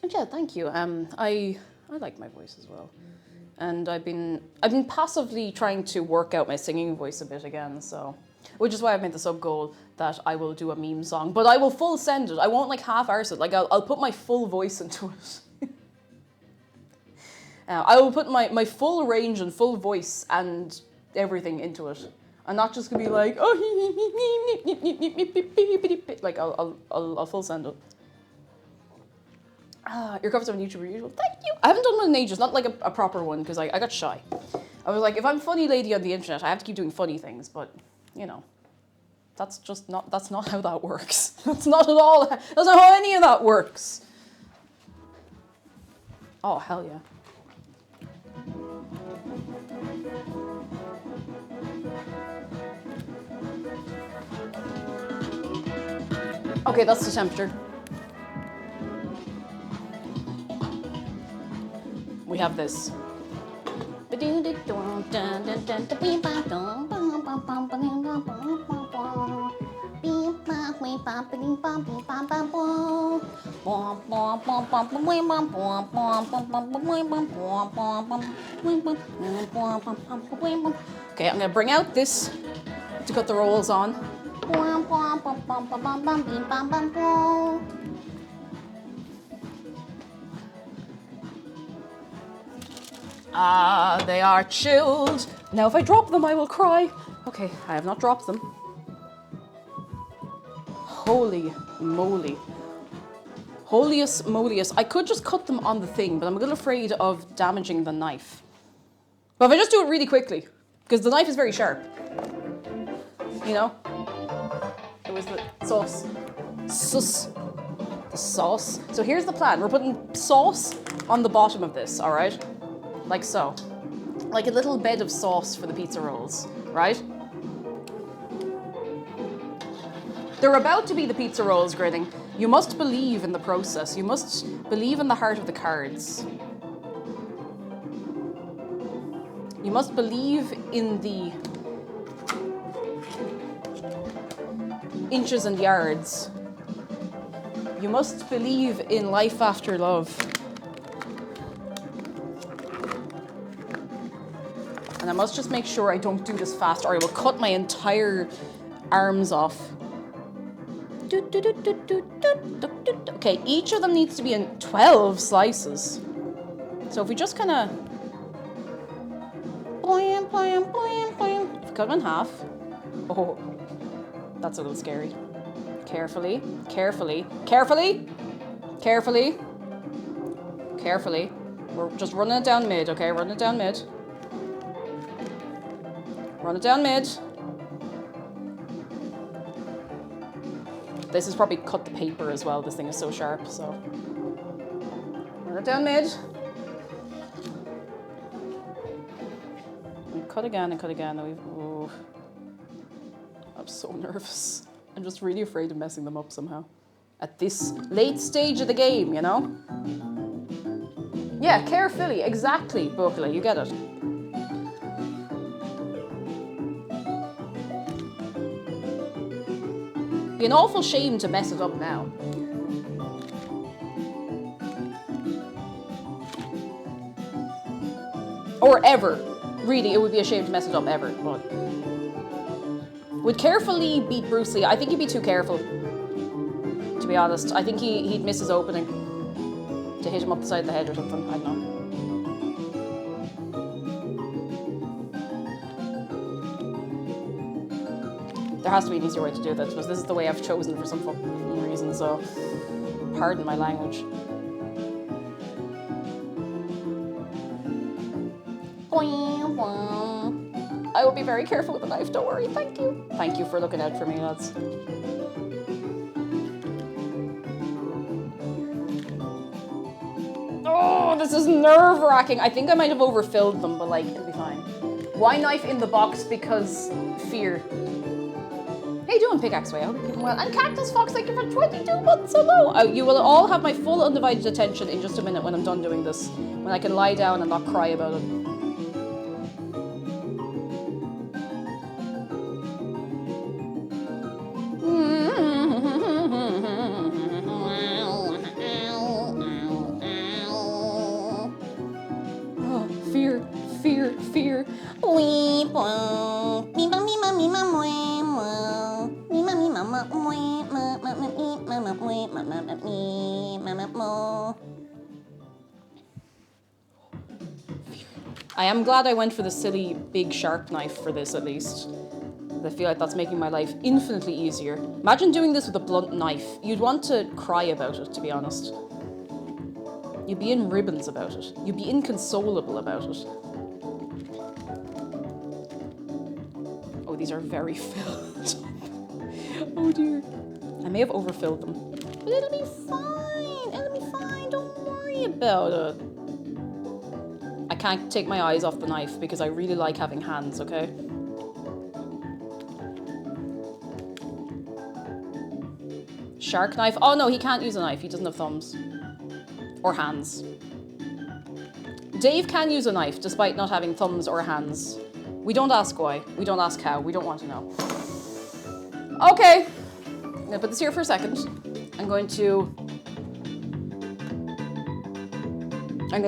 and yeah, thank you. I like my voice as well, and I've been passively trying to work out my singing voice a bit again. So, which is why I've made the sub goal that I will do a meme song, but I will full send it. I won't like half arse it. Like I'll put my full voice into it. I will put my full range and full voice and everything into it. I'm not just gonna be like, oh, like I'll full send it. Your covers on YouTube are usual. Thank you. I haven't done one in ages, not like a proper one, because I got shy. I was like, if I'm funny lady on the internet, I have to keep doing funny things, but you know, that's not how that works. That's not how any of that works. Oh, hell yeah. Okay, that's the temperature. We have this. Okay, I'm gonna bring out this to cut the rolls on. They are chilled. Now if I drop them, I will cry. Okay, I have not dropped them. Holy moly. Holiest moliest. I could just cut them on the thing, but I'm a little afraid of damaging the knife. But if I just do it really quickly, because the knife is very sharp. You know? It was the sauce. The sauce. So here's the plan. We're putting sauce on the bottom of this, all right? Like so. Like a little bed of sauce for the pizza rolls, right? They're about to be the pizza rolls, Grinning. You must believe in the process. You must believe in the heart of the cards. You must believe in the inches and yards. You must believe in life after love. And I must just make sure I don't do this fast or I will cut my entire arms off. Okay, each of them needs to be in 12 slices. So if we just kind of... If we cut them in half... Oh, that's a little scary. Carefully, carefully, carefully, carefully, carefully. We're just running it down mid, okay? Running it down mid. Run it down mid. This has probably cut the paper as well. This thing is so sharp, so. Start down mid. And cut again and cut again. Oh. I'm so nervous. I'm just really afraid of messing them up somehow. At this late stage of the game, you know? Yeah, carefully. Exactly, Buckley. You get it. Be an awful shame to mess it up now. Or ever. Really, it would be a shame to mess it up ever. But would carefully beat Bruce Lee. I think he'd be too careful, to be honest. I think he'd miss his opening to hit him up the side of the head or something. I don't know. There has to be an easier way to do this, because this is the way I've chosen for some fucking reason, so pardon my language. I will be very careful with the knife, don't worry, thank you. Thank you for looking out for me, lads. Oh, this is nerve-wracking. I think I might have overfilled them, but like, it'll be fine. Why knife in the box? Because fear. How you doing, Pickaxe Way? I hope you're keeping well. And Cactus Fox, thank you for 22 months. Hello. You will all have my full undivided attention in just a minute when I'm done doing this. When I can lie down and not cry about it. Oh, fear, fear, fear. I am glad I went for the silly big sharp knife for this, at least. I feel like that's making my life infinitely easier. Imagine doing this with a blunt knife. You'd want to cry about it, to be honest. You'd be in ribbons about it. You'd be inconsolable about it. Oh, these are very filled. Oh dear. I may have overfilled them. But it'll be fine. It'll be fine. Don't worry about it. I can't take my eyes off the knife because I really like having hands, okay? Shark knife. Oh no, he can't use a knife. He doesn't have thumbs. Or hands. Dave can use a knife despite not having thumbs or hands. We don't ask why. We don't ask how. We don't want to know. Okay. I'm gonna put this here for a second. I'm going to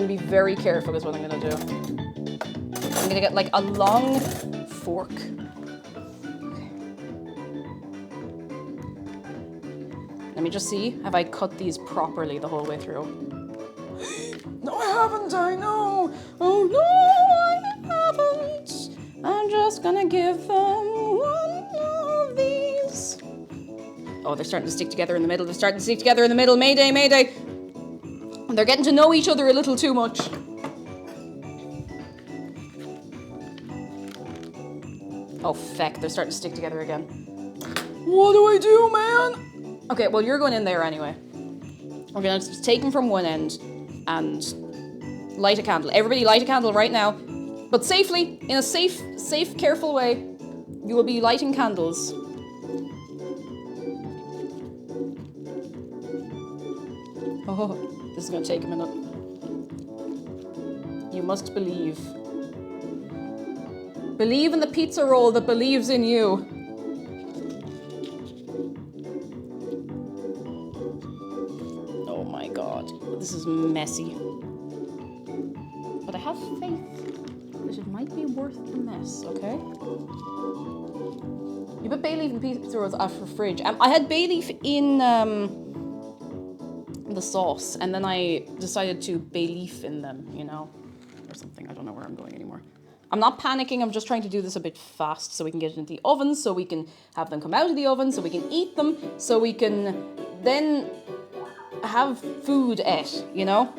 be very careful is what I'm gonna do. I'm gonna get like a long fork. Okay. Let me just see. Have I cut these properly the whole way through? No, I haven't. I know. Oh no, I haven't. I'm just gonna give them one of these. Oh, they're starting to stick together in the middle. They're starting to stick together in the middle. Mayday, mayday. They're getting to know each other a little too much. Oh, feck. They're starting to stick together again. What do I do, man? Okay, well, you're going in there anyway. We're going to take them from one end and light a candle. Everybody light a candle right now. But safely, in a safe, careful way. You will be lighting candles. Oh, this is going to take a minute. You must believe. Believe in the pizza roll that believes in you. Oh my god. This is messy. But I have faith that it might be worth the mess, okay? You put bay leaf and pizza rolls after fridge. I had bay leaf in the sauce, and then I decided to bay leaf in them, you know, or something. I don't know where I'm going anymore. I'm not panicking. I'm just trying to do this a bit fast so we can get it into the oven, so we can have them come out of the oven, so we can eat them, so we can then have food you know?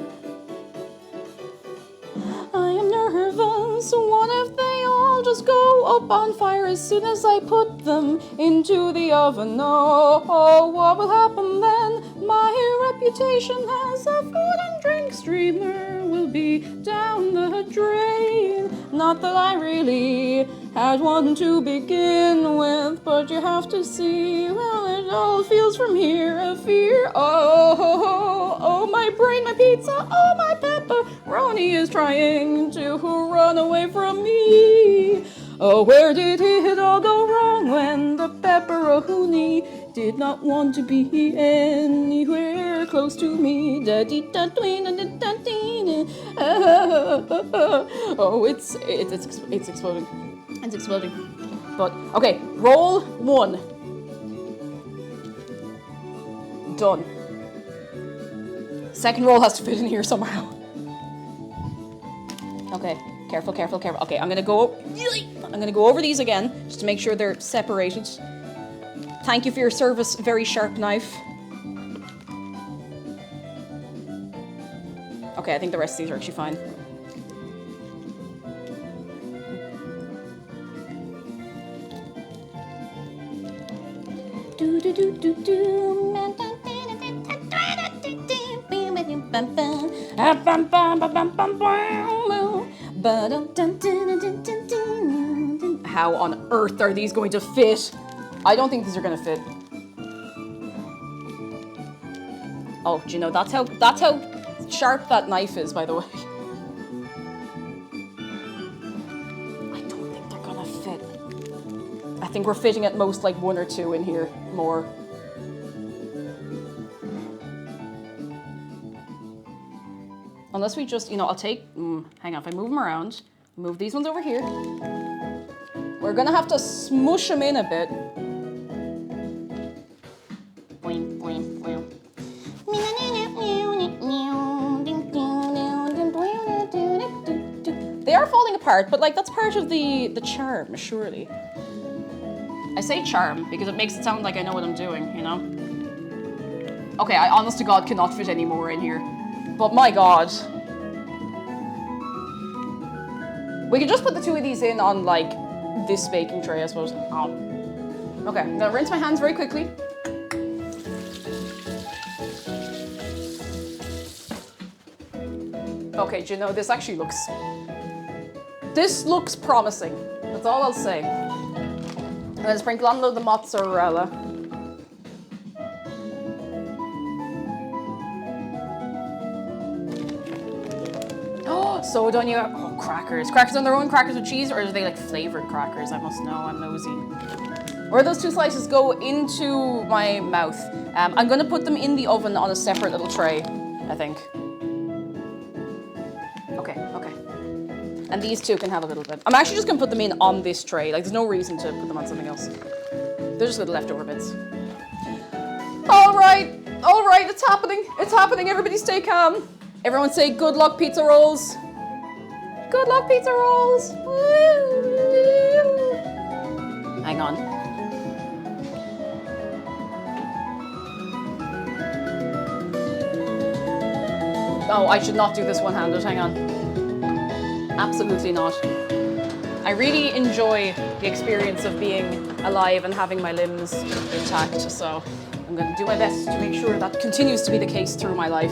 I am nervous. What if they all just go up on fire as soon as I put them into the oven. Oh, what will happen then? My reputation as a food and drink streamer will be down the drain. Not that I really had one to begin with, but you have to see, well, it all feels from here a fear. Oh, my brain, my pizza, oh, my pepperoni is trying to run away from me. Oh, where did it all go wrong when the pepperoni did not want to be anywhere close to me? Oh, it's exploding. It's exploding. But okay, roll 1. Done. Second roll has to fit in here somehow. Okay, careful. Okay, I'm gonna go over these again just to make sure they're separated. Thank you for your service, very sharp knife. Okay, I think the rest of these are actually fine. How on earth are these going to fit? I don't think these are going to fit. Oh, do you know, that's how sharp that knife is, by the way. I don't think they're gonna fit. I think we're fitting at most like 1 or 2 in here more. Unless we just, I'll take, hang on, if I move them around, move these ones over here. We're gonna have to smush them in a bit. They are falling apart, but like that's part of the charm, surely. I say charm because it makes it sound like I know what I'm doing, Okay, I honest to God cannot fit any more in here. But my God. We could just put the 2 of these in on like this baking tray, I suppose. Okay, I'm gonna rinse my hands very quickly. Okay, do you know, this actually looks... This looks promising. That's all I'll say. I'm gonna sprinkle on a load of the mozzarella. Oh, so done you. Oh, crackers. Crackers on their own, crackers with cheese, or are they like flavored crackers? I must know, I'm nosy. Where those 2 slices go into my mouth. I'm gonna put them in the oven on a separate little tray, I think. Okay. And these 2 can have a little bit. I'm actually just gonna put them in on this tray. Like, there's no reason to put them on something else. They're just little leftover bits. All right, it's happening. Everybody stay calm. Everyone say good luck, pizza rolls. Good luck, pizza rolls. Woo. Hang on. Oh, I should not do this one-handed, hang on. Absolutely not. I really enjoy the experience of being alive and having my limbs intact, so I'm going to do my best to make sure that continues to be the case through my life.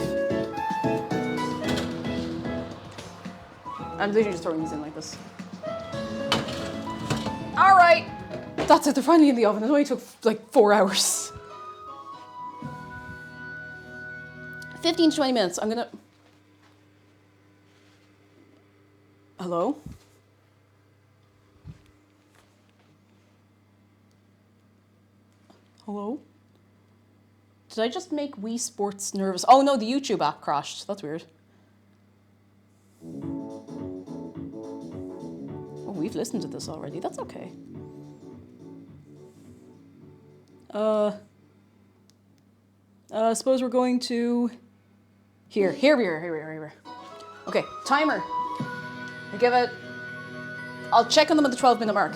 I'm literally just throwing these in like this. All right, that's it, they're finally in the oven. It only took like 4 hours. 15 to 20 minutes, I'm gonna... Hello? Hello? Did I just make Wii Sports nervous? Oh no, the YouTube app crashed. That's weird. Oh, we've listened to this already. That's okay. I suppose we're going to... Here we are. Okay, timer. I give it... I'll check on them at the 12-minute mark.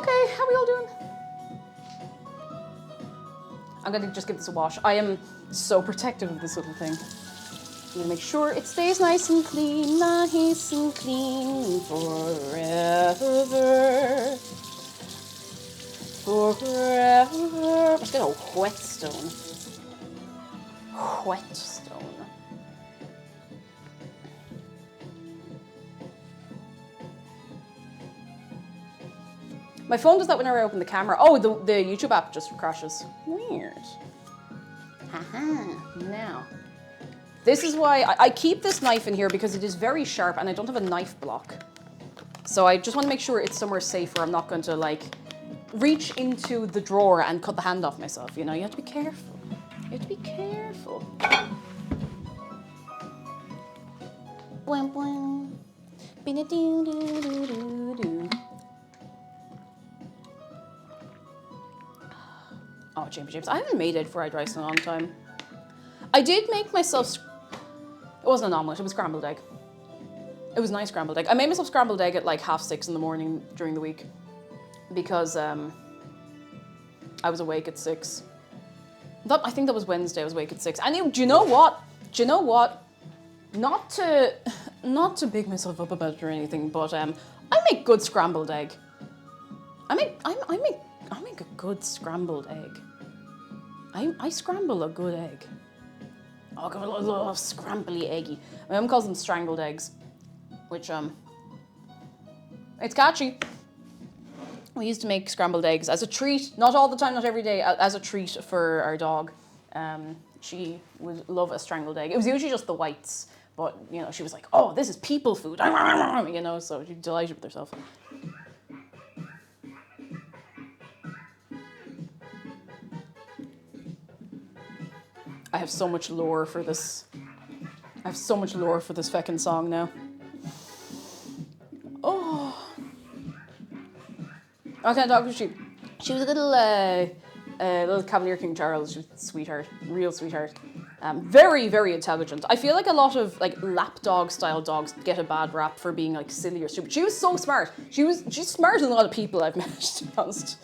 Okay, how we all doing? I'm gonna just give this a wash. I am so protective of this little thing. I'm gonna make sure it stays nice and clean forever. Forever. Let's get a whetstone. Whetstone. My phone does that whenever I open the camera. Oh, the YouTube app just crashes. Weird. Haha. Now, this is why I keep this knife in here because it is very sharp and I don't have a knife block. So I just want to make sure it's somewhere safe where I'm not going to like reach into the drawer and cut the hand off myself. You know, you have to be careful. You have to be careful. Boing boing. Be-da-doo-doo-doo-doo-doo. Oh, James, I haven't made egg fried rice in a long time. I did make myself, it wasn't an omelette, it was scrambled egg. It was nice scrambled egg. I made myself scrambled egg at like 6:30 in the morning during the week because I was awake at 6. I think that was Wednesday, I was awake at 6. And do you know what? Not to big myself up about it or anything, but I make good scrambled egg. I make a good scrambled egg. I scramble a good egg. Oh, I love scrambly eggy. My mum calls them strangled eggs, which it's catchy. We used to make scrambled eggs as a treat, not all the time, not every day, as a treat for our dog. She would love a strangled egg. It was usually just the whites, but you know, she was like, "Oh, this is people food," you know, so she's delighted with herself. I have so much lore for this. I have so much lore for this feckin' song now. Oh. I can't talk to she. She was a little Cavalier King Charles. She was a sweetheart, real sweetheart. Very, very intelligent. I feel like a lot of like lapdog style dogs get a bad rap for being like silly or stupid. She was so smart. She's smarter than a lot of people I've met, to be honest.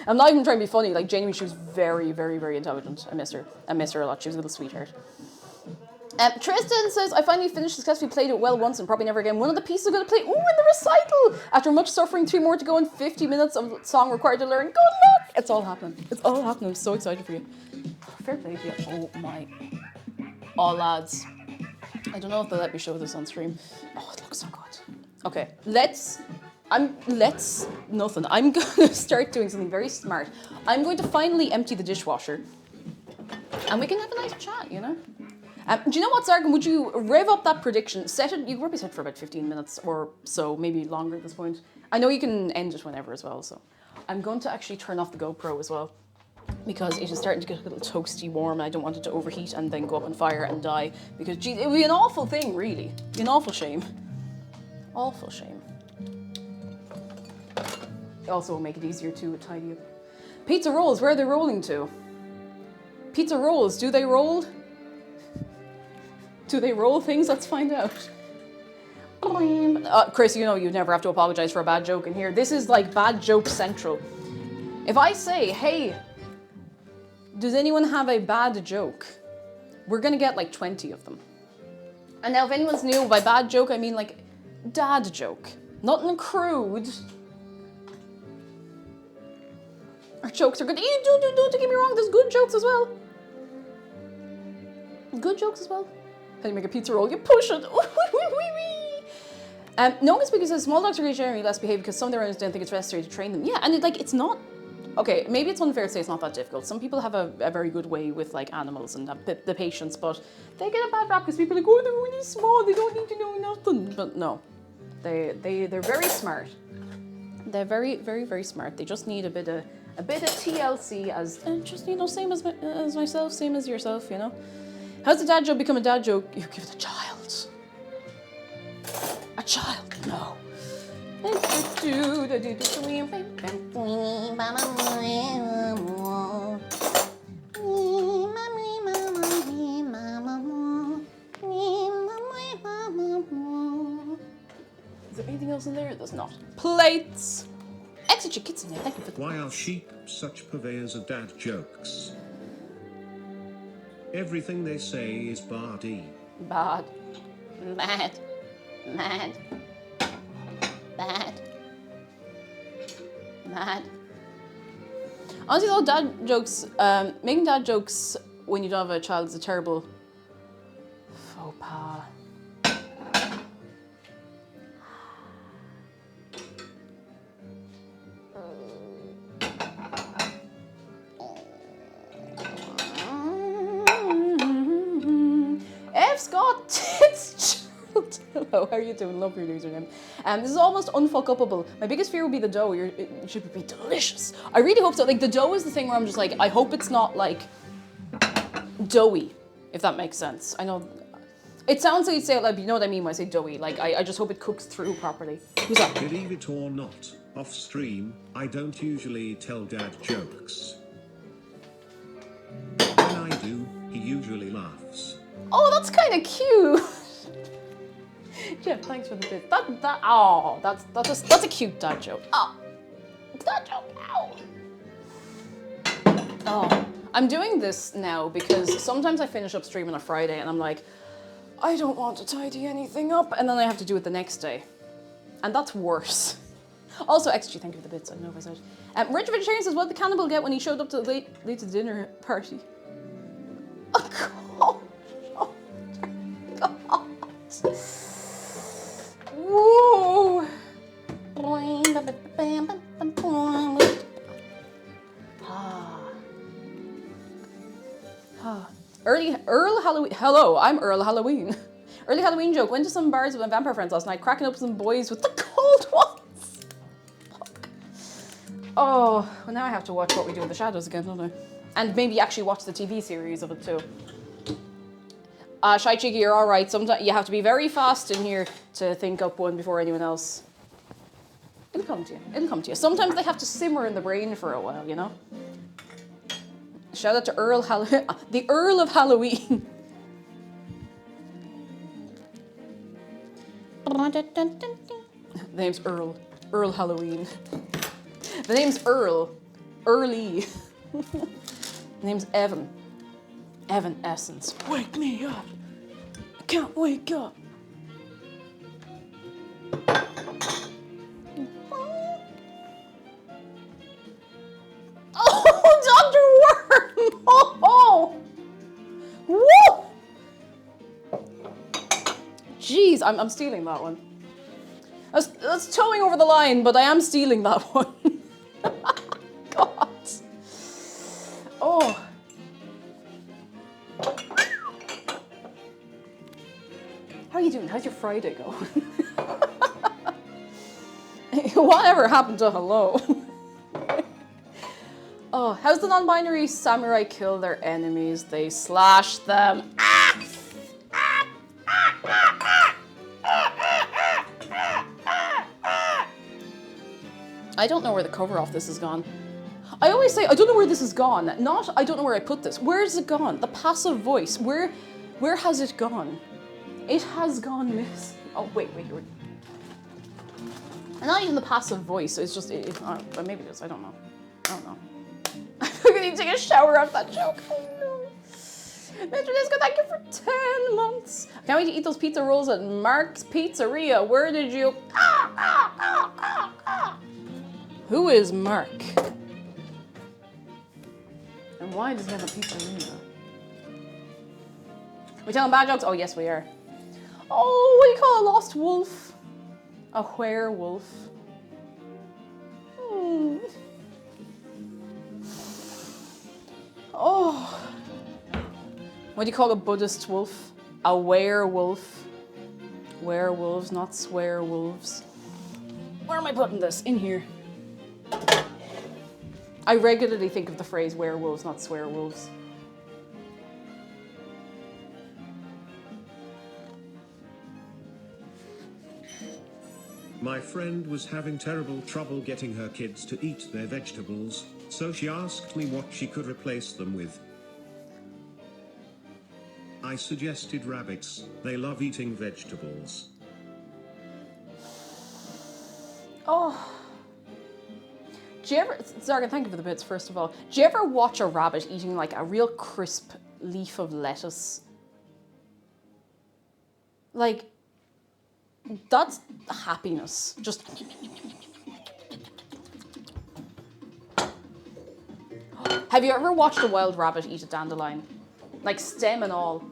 I'm not even trying to be funny. Like, genuinely, she was very, very, very intelligent. I miss her. I miss her a lot. She was a little sweetheart. Tristan says, I finally finished successfully played it well once and probably never again. One of the pieces I'm going to play, in the recital! After much suffering, 3 more to go and 50 minutes of song required to learn. Good luck! It's all happening. It's all happening. I'm so excited for you. Fair play to you. Oh my. Oh, lads. I don't know if they'll let me show this on stream. Oh, it looks so good. Okay, nothing. I'm going to start doing something very smart. I'm going to finally empty the dishwasher. And we can have a nice chat, you know? Do you know what, Sargon? Would you rev up that prediction? Set it, you could probably set it for about 15 minutes or so, maybe longer at this point. I know you can end it whenever as well, so. I'm going to actually turn off the GoPro as well because it is starting to get a little toasty warm and I don't want it to overheat and then go up on fire and die because, geez, it would be an awful thing, really. It'd be an awful shame. Awful shame. It also will make it easier to tidy up. Pizza rolls, where are they rolling to? Pizza rolls, do they roll? Do they roll things? Let's find out. Chris, you know you never have to apologize for a bad joke in here. This is like bad joke central. If I say, hey, does anyone have a bad joke? We're gonna get like 20 of them. And now if anyone's new, by bad joke, I mean like dad joke. Nothing crude. Our jokes are good. Don't get me wrong, there's good jokes as well. Good jokes as well. How do you make a pizza roll? You push it. No one can speak says small dogs are generally less behaved because some of their owners don't think it's necessary to train them. Yeah, and it's not. Okay, maybe it's unfair to say it's not that difficult. Some people have a very good way with like animals and the patience, but they get a bad rap because people are like, oh, they're really small. They don't need to know nothing. But no, they're very smart. They're very, very, very smart. They just need a bit of TLC as just same as myself, same as yourself. You know. How's the dad joke become a dad joke? You give it a child. A child, no. Is there anything else in there? There's not. Plates. Exit Chikitsu, thank you for the Why are bits. sheep such purveyors of dad jokes? Everything they say is bardy. Bad. Mad. Mad. Bad. Mad. Honestly though, dad jokes, making dad jokes when you don't have a child is a terrible faux pas. F's got tits. Hello, how are you doing? Love your username. This is almost unfuck-upable. My biggest fear would be the dough. It should be delicious. I really hope so. Like, the dough is the thing where I'm just like, I hope it's not, like, doughy, if that makes sense. I know, it sounds like you say it like, you know what I mean when I say doughy. Like, I just hope it cooks through properly. Who's that? Believe it or not, off stream, I don't usually tell dad jokes. When I do, he usually laughs. Oh, that's kind of cute. Jeff, thanks for the bit. That's a cute dad joke. Oh, dad joke. Ow. Oh, I'm doing this now because sometimes I finish up stream on a Friday and I'm like, I don't want to tidy anything up, and then I have to do it the next day, and that's worse. Also, XG, thank you for the bits. I don't know if I said. Rich Vegetarian says, what did the cannibal get when he showed up to late to the dinner party? Oh God. God. Whoa. Earl Halloween. Hello, I'm Earl Halloween. Early Halloween joke. Went to some bars with my vampire friends last night, cracking up some boys with the cold ones. Fuck. Oh, well now I have to watch What We Do in the Shadows again, don't I? And maybe actually watch the TV series of it too. Shy Cheeky, you're alright. Sometimes you have to be very fast in here to think up one before anyone else. It'll come to you. It'll come to you. Sometimes they have to simmer in the brain for a while, you know? Shout out to the Earl of Halloween. The name's Earl. Earl Halloween. The name's Earl. Early. The name's Evan. Evan Essence. Wake me up. I can't wake up. Oh, Dr. Worm! Oh! Woo! Jeez, I'm stealing that one. That's towing over the line, but I am stealing that one. God. Oh. How are you doing? How's your Friday going? Whatever happened to hello? Oh, how's the non-binary samurai kill their enemies? They slash them. I don't know where the cover off this has gone. I always say, I don't know where this has gone. Not, I don't know where I put this. Where has it gone? The passive voice. Where has it gone? It has gone miss. Oh, wait. And not even the passive voice. It's just, but maybe it is. I don't know. I'm going to take a shower after that joke. Oh no. Mr. Disco, thank you for 10 months. Can't wait to eat those pizza rolls at Mark's Pizzeria. Where did you? Who is Mark? And why does he have a pizzeria? We telling bad jokes? Oh yes, we are. Oh, what do you call a lost wolf? A werewolf. Oh. What do you call a Buddhist wolf? A werewolf. Werewolves, not swearwolves. Where am I putting this? In here. I regularly think of the phrase werewolves, not swearwolves. My friend was having terrible trouble getting her kids to eat their vegetables, so she asked me what she could replace them with. I suggested rabbits. They love eating vegetables. Oh. Do you ever, Zargan, thank you for the bits, first of all. Do you ever watch a rabbit eating like a real crisp leaf of lettuce? Like, that's happiness. Just. Have you ever watched a wild rabbit eat a dandelion? Like stem and all.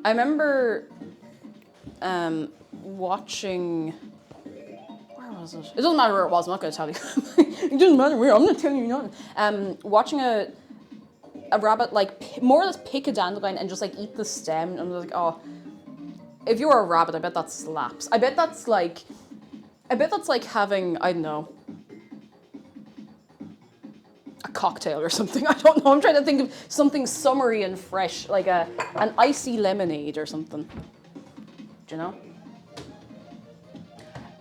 I remember watching. Where was it? It doesn't matter where it was, I'm not going to tell you. It doesn't matter where, I'm not telling you nothing. Watching a rabbit like more or less pick a dandelion and just like eat the stem. And I was like, oh, if you were a rabbit, I bet that slaps. I bet that's like having, I don't know, a cocktail or something. I don't know. I'm trying to think of something summery and fresh, like an icy lemonade or something. Do you know?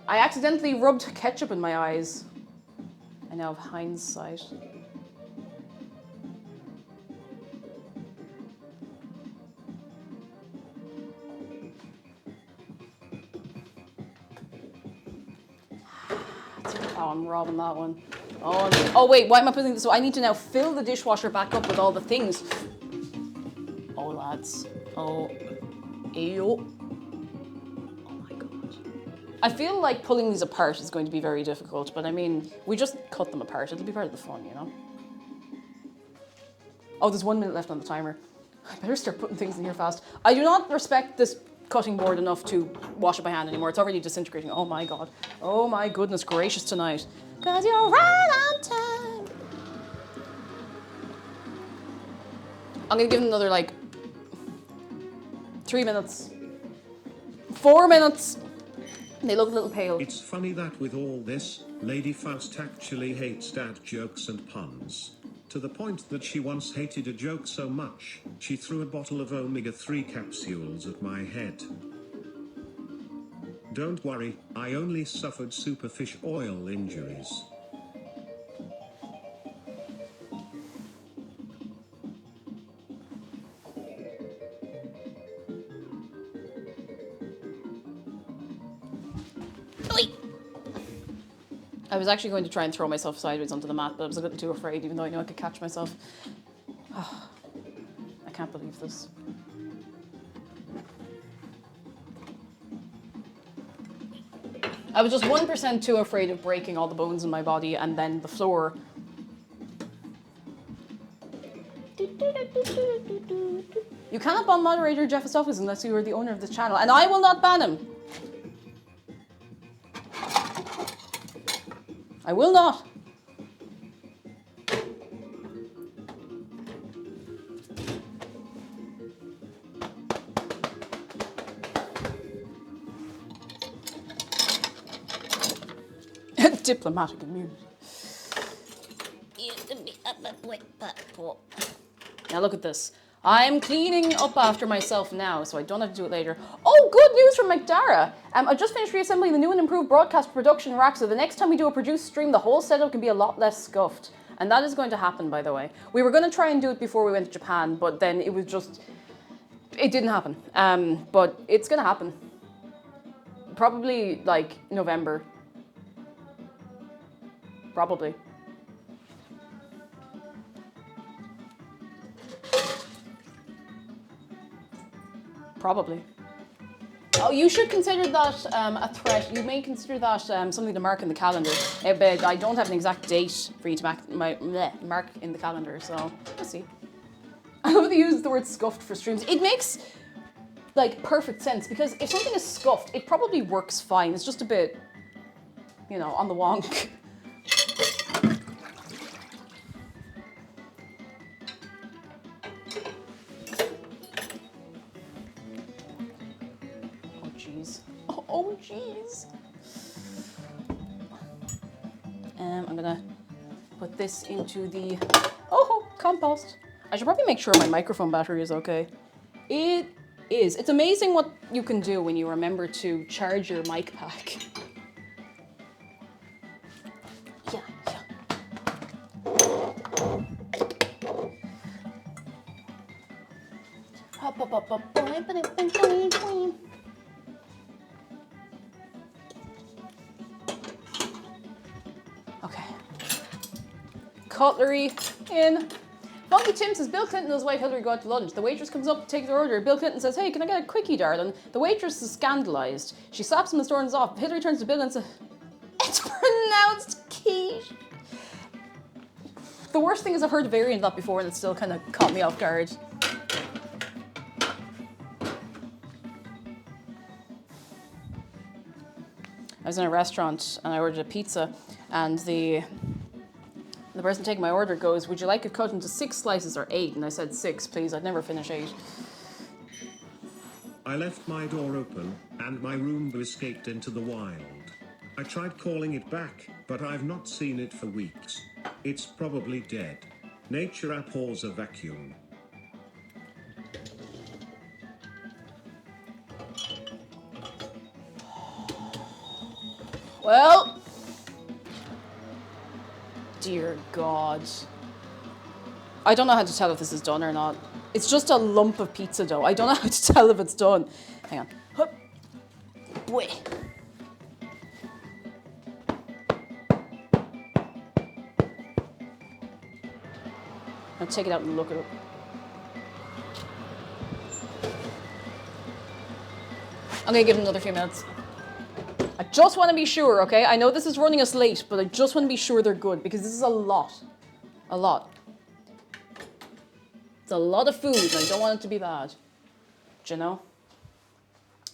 I accidentally rubbed ketchup in my eyes. I now have hindsight. Oh, I'm robbing that one. Oh, wait, why am I putting this? So I need to now fill the dishwasher back up with all the things. Oh, lads. Oh. Ew. Oh my God. I feel like pulling these apart is going to be very difficult, but I mean, we just cut them apart. It'll be part of the fun, you know? Oh, there's 1 minute left on the timer. I better start putting things in here fast. I do not respect this cutting board enough to wash it by hand anymore. It's already disintegrating. Oh my God. Oh my goodness gracious tonight. 'Cause you're right on time. I'm gonna give them another like 3 minutes. 4 minutes. They look a little pale. It's funny that with all this, Lady Faust actually hates dad jokes and puns. To the point that she once hated a joke so much, she threw a bottle of omega-3 capsules at my head. Don't worry, I only suffered superfish oil injuries. I was actually going to try and throw myself sideways onto the mat, but I was a little too afraid, even though I knew I could catch myself. Oh, I can't believe this. I was just 1% too afraid of breaking all the bones in my body, and then the floor. You cannot ban moderator Jeff Estopoulos unless you are the owner of this channel, and I will not ban him. I will not. Diplomatic immunity. Now look at this. I'm cleaning up after myself now, so I don't have to do it later. Oh, good news from McDara. I just finished reassembling the new and improved broadcast production rack, so the next time we do a produced stream, the whole setup can be a lot less scuffed. And that is going to happen, by the way. We were going to try and do it before we went to Japan, but then it was just... It didn't happen. But it's going to happen. Probably, like, November. Probably. Probably. Oh, you should consider that a threat. You may consider that something to mark in the calendar. But I don't have an exact date for you to mark in the calendar, so we'll see. I love that you use the word scuffed for streams. It makes, like, perfect sense, because if something is scuffed, it probably works fine. It's just a bit, you know, on the wonk. Oh, jeez. I'm gonna put this into the, compost. I should probably make sure my microphone battery is okay. It is. It's amazing what you can do when you remember to charge your mic pack. Yeah. Okay. cutlery in. Funky Tim says, Bill Clinton and his wife Hillary go out to lunch. The waitress comes up to take their order. Bill Clinton says, hey, can I get a quickie, darling? The waitress is scandalised. She slaps him and storms off. Hillary turns to Bill and says, it's pronounced quiche. The worst thing is I've heard a variant of that before and it still kind of caught me off guard. I was in a restaurant and I ordered a pizza and the person taking my order goes, would you like it cut into 6 slices or 8? And I said 6, please. I'd never finish 8. I left my door open, and my Roomba escaped into the wild. I tried calling it back, but I've not seen it for weeks. It's probably dead. Nature abhors a vacuum. Well, dear God. I don't know how to tell if this is done or not. It's just a lump of pizza dough. I don't know how to tell if it's done. Hang on. Hup. Boy. I'll take it out and look it up. I'm gonna give it another few minutes. I just want to be sure, okay? I know this is running us late, but I just want to be sure they're good because this is a lot. A lot. It's a lot of food and I don't want it to be bad. Do you know?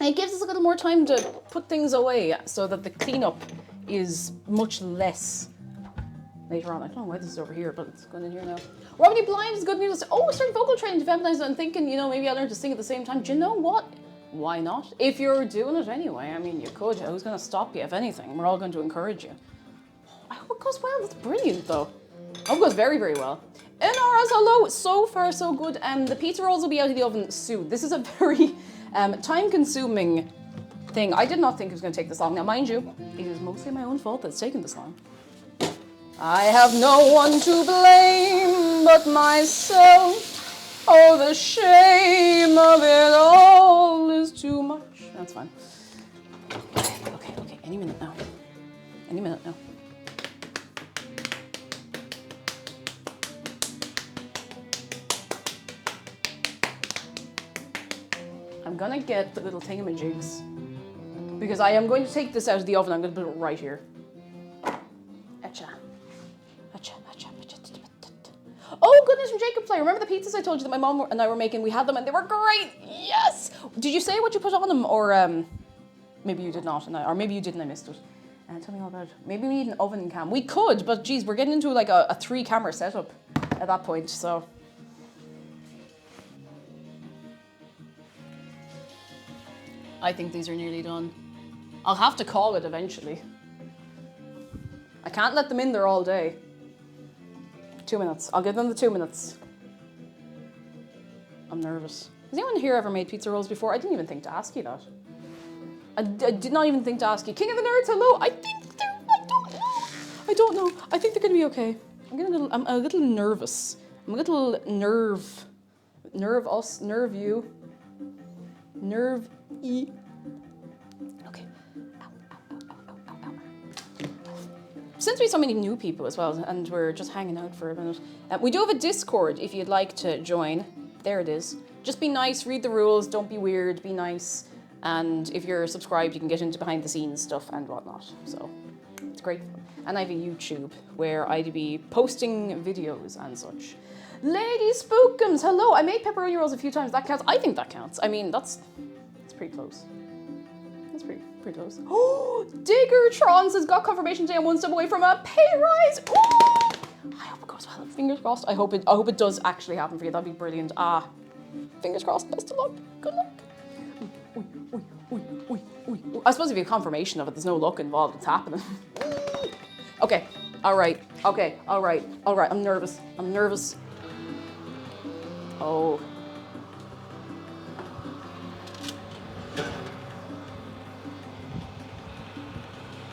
And it gives us a little more time to put things away so that the cleanup is much less later on. I don't know why this is over here, but it's going in here now. Robin Blind is good news. Oh, I started vocal training to feminize. I'm thinking, you know, maybe I learned to sing at the same time. Do you know what? Why not? If you're doing it anyway, I mean, you could. Who's going to stop you, if anything? We're all going to encourage you. I hope it goes well. That's brilliant, though. I hope it goes very, very well. NRS, hello. So far, so good. The pizza rolls will be out of the oven soon. This is a very time-consuming thing. I did not think it was going to take this long. Now, mind you, it is mostly my own fault that it's taken this long. I have no one to blame but myself. Oh, the shame of it all is too much. That's fine. Okay. Any minute now. Any minute now. I'm gonna get the little thingamajigs because I am going to take this out of the oven. I'm going to put it right here. Acha. Oh, goodness, from Jacob Fly. Remember the pizzas I told you that my mom and I were making? We had them and they were great. Yes. Did you say what you put on them, or maybe you did not, or maybe you did and I missed it? Tell me all about it. Maybe we need an oven cam. We could, but geez, we're getting into like a 3-camera setup at that point. So. I think these are nearly done. I'll have to call it eventually. I can't let them in there all day. 2 minutes. I'll give them the 2 minutes. I'm nervous. Has anyone here ever made pizza rolls before? I didn't even think to ask you that. I did not even think to ask you. King of the Nerds, hello. I don't know. I think they're gonna be okay. I'm a little nervous. I'm a little nerve you. Nerve-y. Okay. Ow. Since we have so many new people as well, and we're just hanging out for a minute, we do have a Discord if you'd like to join. There it is. Just be nice, read the rules, don't be weird, be nice. And if you're subscribed, you can get into behind the scenes stuff and whatnot. So it's great. And I have a YouTube where I'd be posting videos and such. Lady Spookums, hello. I made pepperoni rolls a few times. That counts. I think that counts. I mean, that's pretty close. That's pretty close. Oh, Diggertron says, got confirmation today. I'm 1 step away from a pay rise. Ooh! I hope it goes well. Fingers crossed. I hope it does actually happen for you. That'd be brilliant. Fingers crossed. Best of luck. Good luck. I suppose if you have confirmation of it, there's no luck involved. It's happening. Okay. All right. I'm nervous. Oh.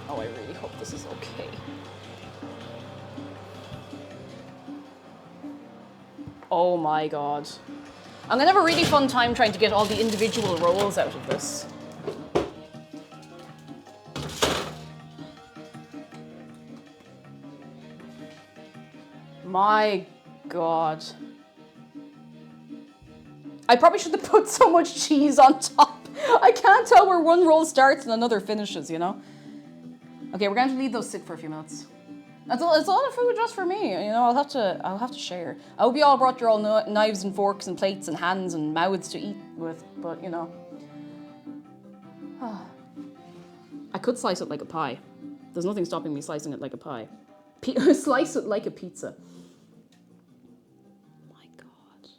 Oh, I really hope this is okay. Oh my God. I'm gonna have a really fun time trying to get all the individual rolls out of this. My God. I probably should have put so much cheese on top. I can't tell where one roll starts and another finishes, you know? Okay, we're going to leave those sit for a few minutes. It's a lot of food just for me, you know. I'll have to share. I hope you all brought your own knives and forks and plates and hands and mouths to eat with, but you know. I could slice it like a pie. There's nothing stopping me slicing it like a pie. Slice it like a pizza. My God.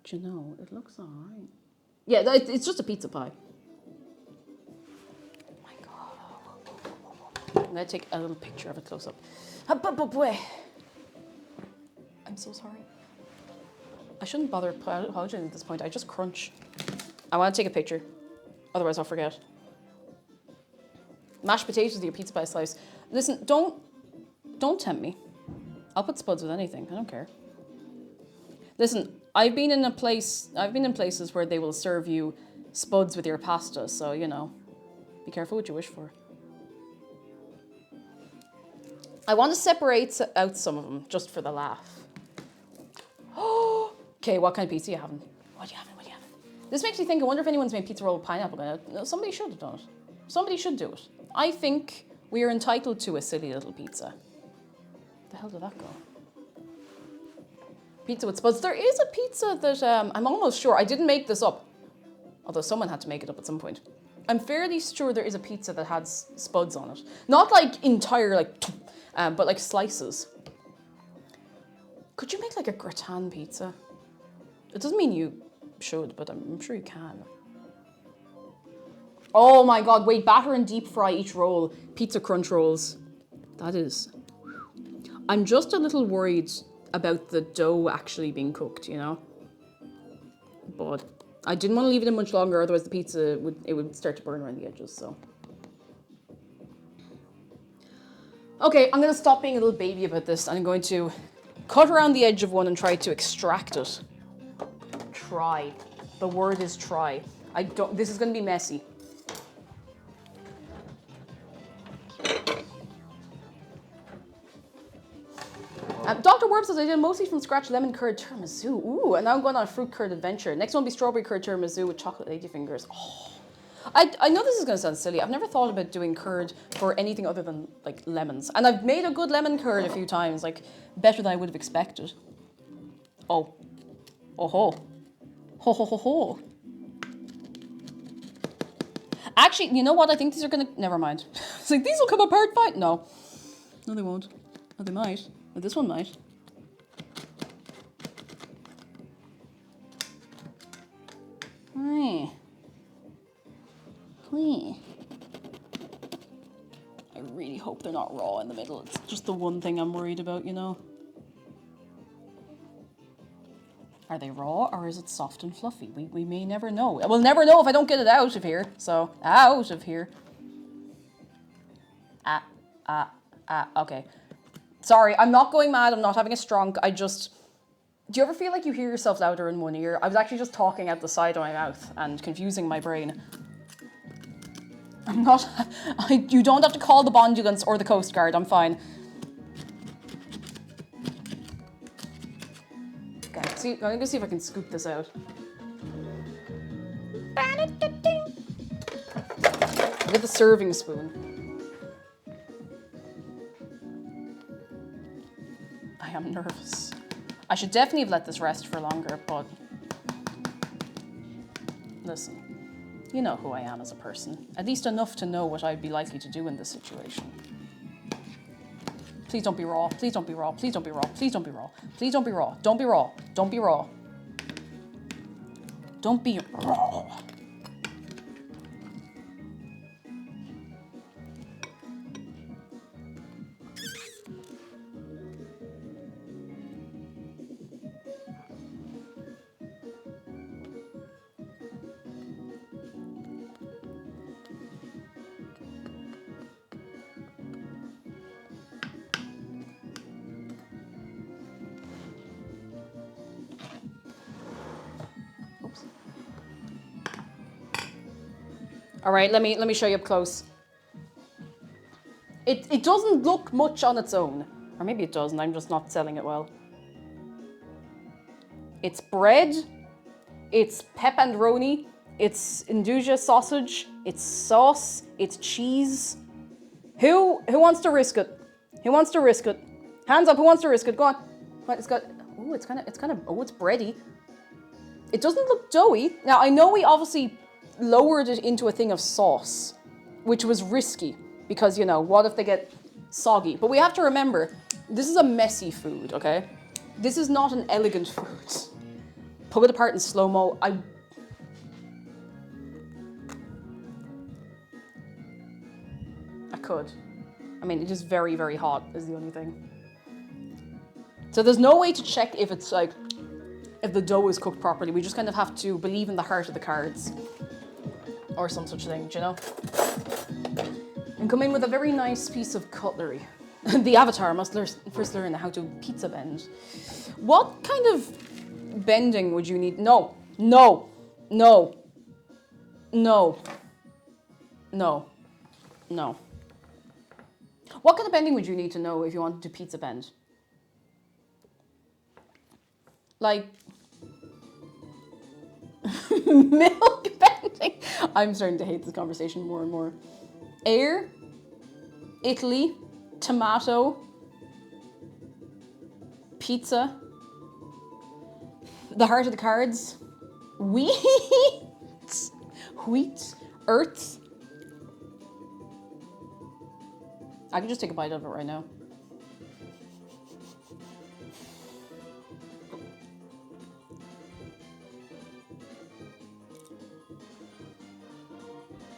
Do you know, it looks alright. Yeah, it's just a pizza pie. I'm gonna take a little picture of it close up. I'm so sorry. I shouldn't bother apologizing at this point. I just crunch. I want to take a picture. Otherwise I'll forget. Mashed potatoes with your pizza pie slice. Listen, don't tempt me. I'll put spuds with anything. I don't care. Listen, I've been in places where they will serve you spuds with your pasta, so you know. Be careful what you wish for. I want to separate out some of them, just for the laugh. Okay, what kind of pizza are you having? What are you having? This makes me think, I wonder if anyone's made pizza roll with pineapple in it. No, somebody should have done it. Somebody should do it. I think we are entitled to a silly little pizza. Where the hell did that go? Pizza with spuds. There is a pizza that, I'm almost sure, I didn't make this up. Although someone had to make it up at some point. I'm fairly sure there is a pizza that has spuds on it. Not like entire, like, but like slices. Could you make like a gratin pizza? It doesn't mean you should, but I'm sure you can. Oh my God, wait, batter and deep fry each roll. Pizza crunch rolls. That is. I'm just a little worried about the dough actually being cooked, you know? But I didn't want to leave it in much longer, otherwise the pizza would start to burn around the edges, so. Okay, I'm gonna stop being a little baby about this. I'm going to cut around the edge of one and try to extract it. Try. The word is try. This is gonna be messy. Dr. Werb says I did mostly from scratch lemon curd tiramisu. Ooh, and now I'm going on a fruit curd adventure. Next one will be strawberry curd tiramisu with chocolate ladyfingers. Oh. I know this is going to sound silly. I've never thought about doing curd for anything other than like lemons. And I've made a good lemon curd a few times, like better than I would have expected. Oh. Oh ho. Ho ho ho ho. Actually, you know what? I think these are going to... Never mind. It's like, these will come apart fine. No. No, they won't. Oh, they might. Oh, this one might. Hey. Hey. I really hope they're not raw in the middle. It's just the one thing I'm worried about, you know. Are they raw or is it soft and fluffy? We may never know. We'll never know if I don't get it out of here. So, out of here. Okay. Sorry, I'm not going mad. I'm not having a stronk. Do you ever feel like you hear yourself louder in one ear? I was actually just talking out the side of my mouth and confusing my brain. I'm not... you don't have to call the Bondulance or the Coast Guard. I'm fine. Okay, I'm gonna see if I can scoop this out. Get the serving spoon. I am nervous. I should definitely have let this rest for longer, but... Listen. You know who I am as a person. At least enough to know what I'd be likely to do in this situation. Please don't be raw. Please don't be raw. Please don't be raw. Please don't be raw. Please don't be raw. Don't be raw. Don't be raw. Don't be raw. All right, let me show you up close. It doesn't look much on its own, Or maybe it doesn't, I'm just not selling it well. It's bread, it's pepperoni, it's Induja sausage, it's sauce, it's cheese. Who wants to risk it? Who wants to risk it? Hands up, who wants to risk it? Go on. What, it's bready. It doesn't look doughy. Now, I know we obviously lowered it into a thing of sauce, which was risky because, you know, what if they get soggy? But we have to remember, this is a messy food, okay? This is not an elegant food. Pull it apart in slow-mo. I could. I mean, it is very, very hot is the only thing. So there's no way to check if it's like, if the dough is cooked properly. We just kind of have to believe in the heart of the cards. Or some such thing, do you know? And come in with a very nice piece of cutlery. The avatar must first learn how to pizza bend. What kind of bending would you need? No, no, no, no, no, no. What kind of bending would you need to know if you wanted to pizza bend? Like milk bending? I'm starting to hate this conversation more and more. Air, Italy, tomato, pizza, the heart of the cards, wheat, earth. I can just take a bite of it right now.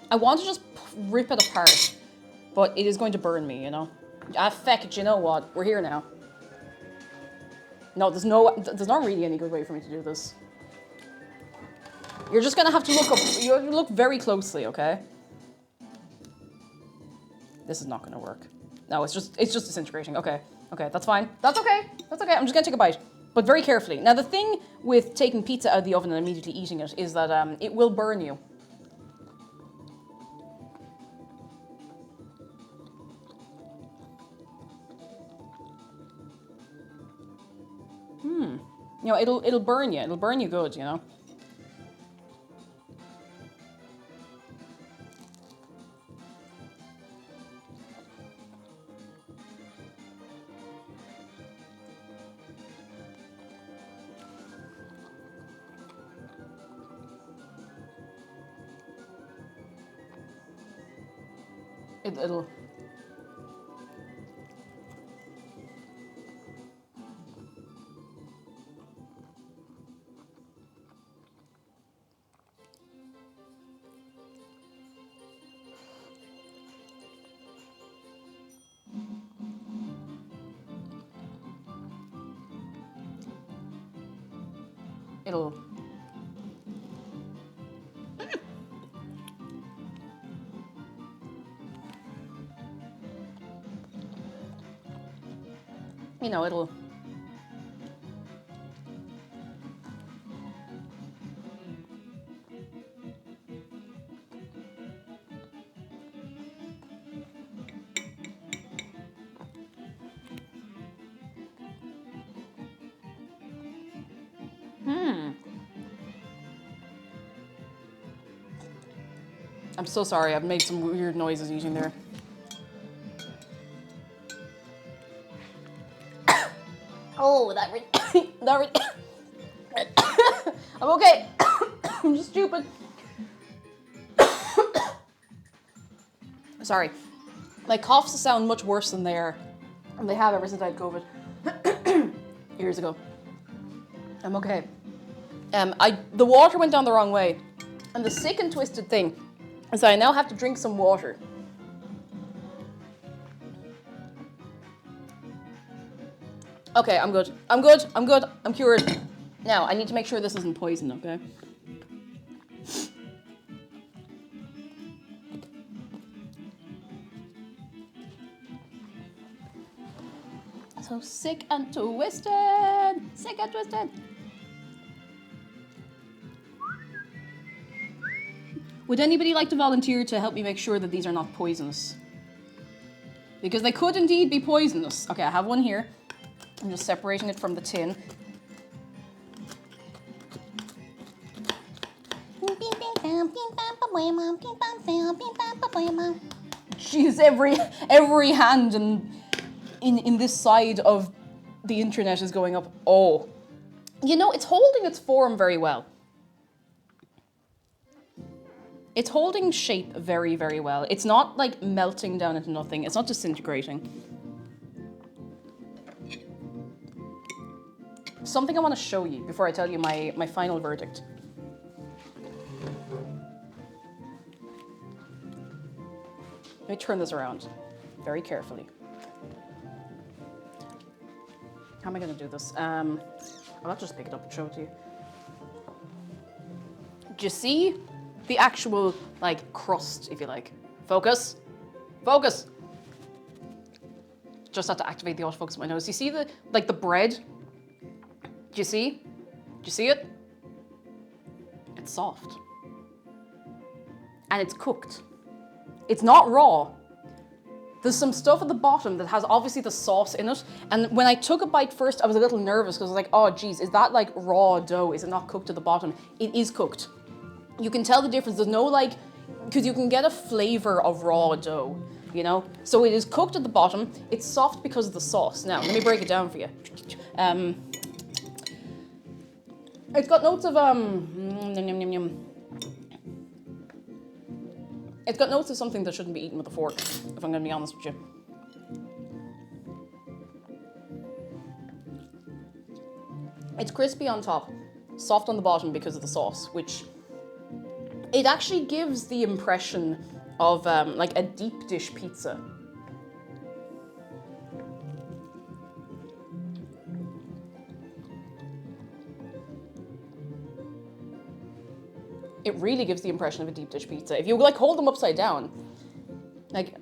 I want to just rip it apart, but it is going to burn me, you know? Ah, feck it, you know what? We're here now. No, there's not really any good way for me to do this. You're just gonna have to look up, you have to look very closely, okay? This is not gonna work. No, it's just disintegrating. Okay, okay, that's fine. That's okay, that's okay. I'm just gonna take a bite, but very carefully. Now the thing with taking pizza out of the oven and immediately eating it is that it will burn you. You know, it'll burn you. It'll burn you good, you know. It'll. It'll. You know, it'll. I'm so sorry, I've made some weird noises eating there. Oh, that really, I'm okay. I'm just stupid. Sorry. My coughs sound much worse than they are. And they have ever since I had COVID. Years ago. I'm okay. The water went down the wrong way. And the sick and twisted thing is that I now have to drink some water. Okay, I'm good. I'm good. I'm good. I'm cured. Now, I need to make sure this isn't poison, okay? So sick and twisted. Sick and twisted. Would anybody like to volunteer to help me make sure that these are not poisonous? because they could indeed be poisonous. Okay, I have one here. I'm just separating it from the tin. Jeez, every hand in this side of the internet is going up. Oh, you know, it's holding its form very well. It's holding shape very, very well. It's not like melting down into nothing. It's not disintegrating. Something I want to show you before I tell you my final verdict. Let me turn this around very carefully. How am I going to do this? I'll just pick it up and show it to you. Do you see the actual, like, crust, if you like? Focus. Focus. Just have to activate the autofocus on my nose. You see the, like, the bread? Do you see? Do you see it? It's soft. And it's cooked. It's not raw. There's some stuff at the bottom that has obviously the sauce in it. And when I took a bite first, I was a little nervous because I was like, oh geez, is that like raw dough? Is it not cooked at the bottom? It is cooked. You can tell the difference. There's no like, because you can get a flavor of raw dough, you know? So it is cooked at the bottom. It's soft because of the sauce. Now, let me break it down for you. It's got notes of, It's got notes of something that shouldn't be eaten with a fork, if I'm going to be honest with you. It's crispy on top, soft on the bottom because of the sauce, which it actually gives the impression of like a deep dish pizza. It really gives the impression of a deep dish pizza. If you like hold them upside down, like,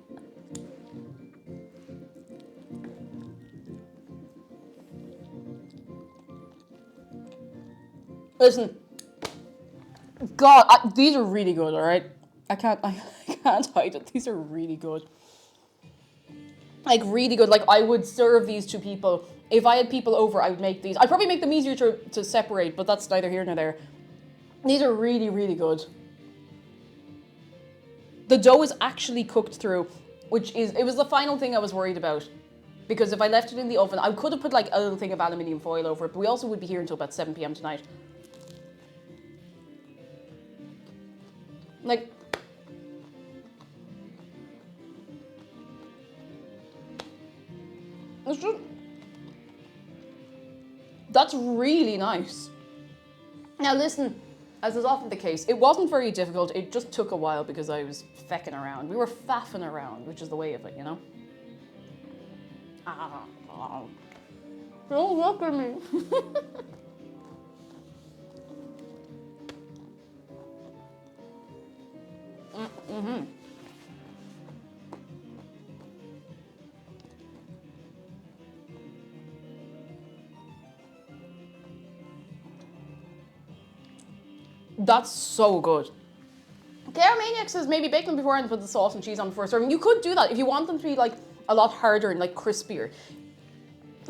listen, God, these are really good. All right, I can't hide it. These are really good. Like really good. Like I would serve these to people if I had people over. I would make these. I'd probably make them easier to separate, but that's neither here nor there. These are really, really good. The dough is actually cooked through, it was the final thing I was worried about. Because if I left it in the oven, I could have put like a little thing of aluminium foil over it, but we also would be here until about 7 p.m. tonight. Like, that's really nice. Now listen, as is often the case, it wasn't very difficult. It just took a while because I was fecking around. We were faffing around, which is the way of it, you know? Don't look at me. Mm-hmm. That's so good. KR Maniac says maybe bake them before and put the sauce and cheese on before serving. You could do that if you want them to be like a lot harder and like crispier.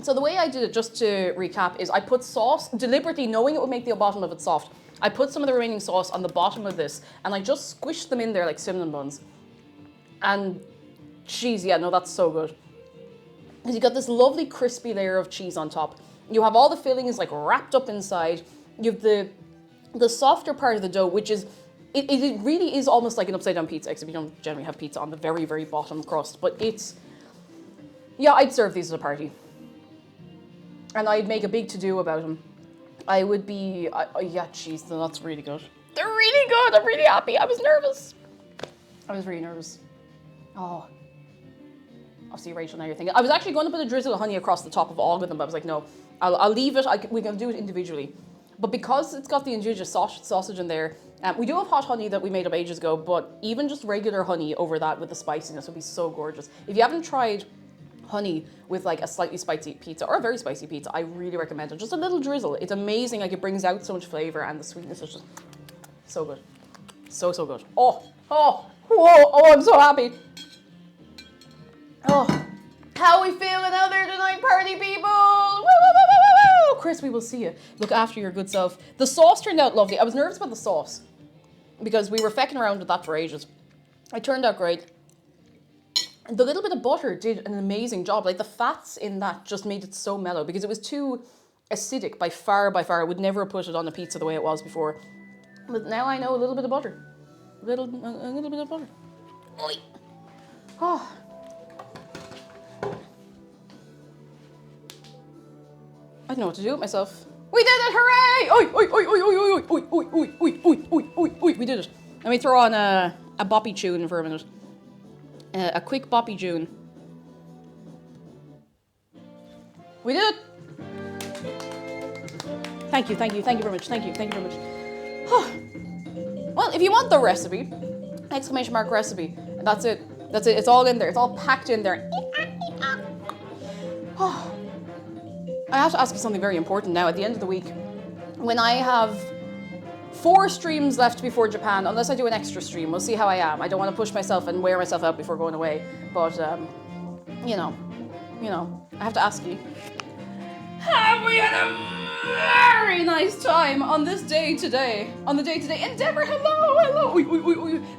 So the way I did it, just to recap, is I put sauce, deliberately knowing it would make the bottom of it soft. I put some of the remaining sauce on the bottom of this and I just squished them in there like cinnamon buns. And cheese, yeah, no, that's so good. Because you got this lovely crispy layer of cheese on top. You have all the fillings like wrapped up inside. You have the softer part of the dough, which is, it really is almost like an upside down pizza, except you don't generally have pizza on the very, very bottom crust. But it's, yeah, I'd serve these at a party. And I'd make a big to-do about them. I would be, yeah, geez, that's really good. They're really good, I'm really happy. I was nervous. I was really nervous. Oh, see, Rachel, now you're thinking. I was actually going to put a drizzle of honey across the top of all of them, but I was like, no, I'll leave it, we can do it individually. But because it's got the indigenous sausage in there, we do have hot honey that we made up ages ago, but even just regular honey over that with the spiciness would be so gorgeous. If you haven't tried honey with like a slightly spicy pizza or a very spicy pizza, I really recommend it. Just a little drizzle. It's amazing. Like it brings out so much flavor and the sweetness is just so good. So good. Oh, I'm so happy. Oh, how we feeling out there tonight, party people? Woo, woo, woo, woo, woo, woo. Chris, we will see you. Look after your good self. The sauce turned out lovely. I was nervous about the sauce because we were fecking around with that for ages. It turned out great. The little bit of butter did an amazing job. Like the fats in that just made it so mellow because it was too acidic by far. I would never have put it on a pizza the way it was before. But now I know a little bit of butter. A little bit of butter. Oi. Oh. I don't know what to do with myself. We did it! Hooray! Oi, oi, oi, oi, oi, oi, oi, oi, oi, oi, oi, oi, oi, oi. We did it. Let me throw on a boppy tune for a minute. A quick boppy tune. We did it! Thank you very much. Thank you very much. Well, if you want the recipe, exclamation mark recipe, that's it. That's it. It's all in there. It's all packed in there. I have to ask you something very important now at the end of the week. When I have 4 streams left before Japan, unless I do an extra stream, we'll see how I am. I don't want to push myself and wear myself out before going away. But, you know, I have to ask you. Have we had a very nice time on this day today? On the day today. Endeavour, hello.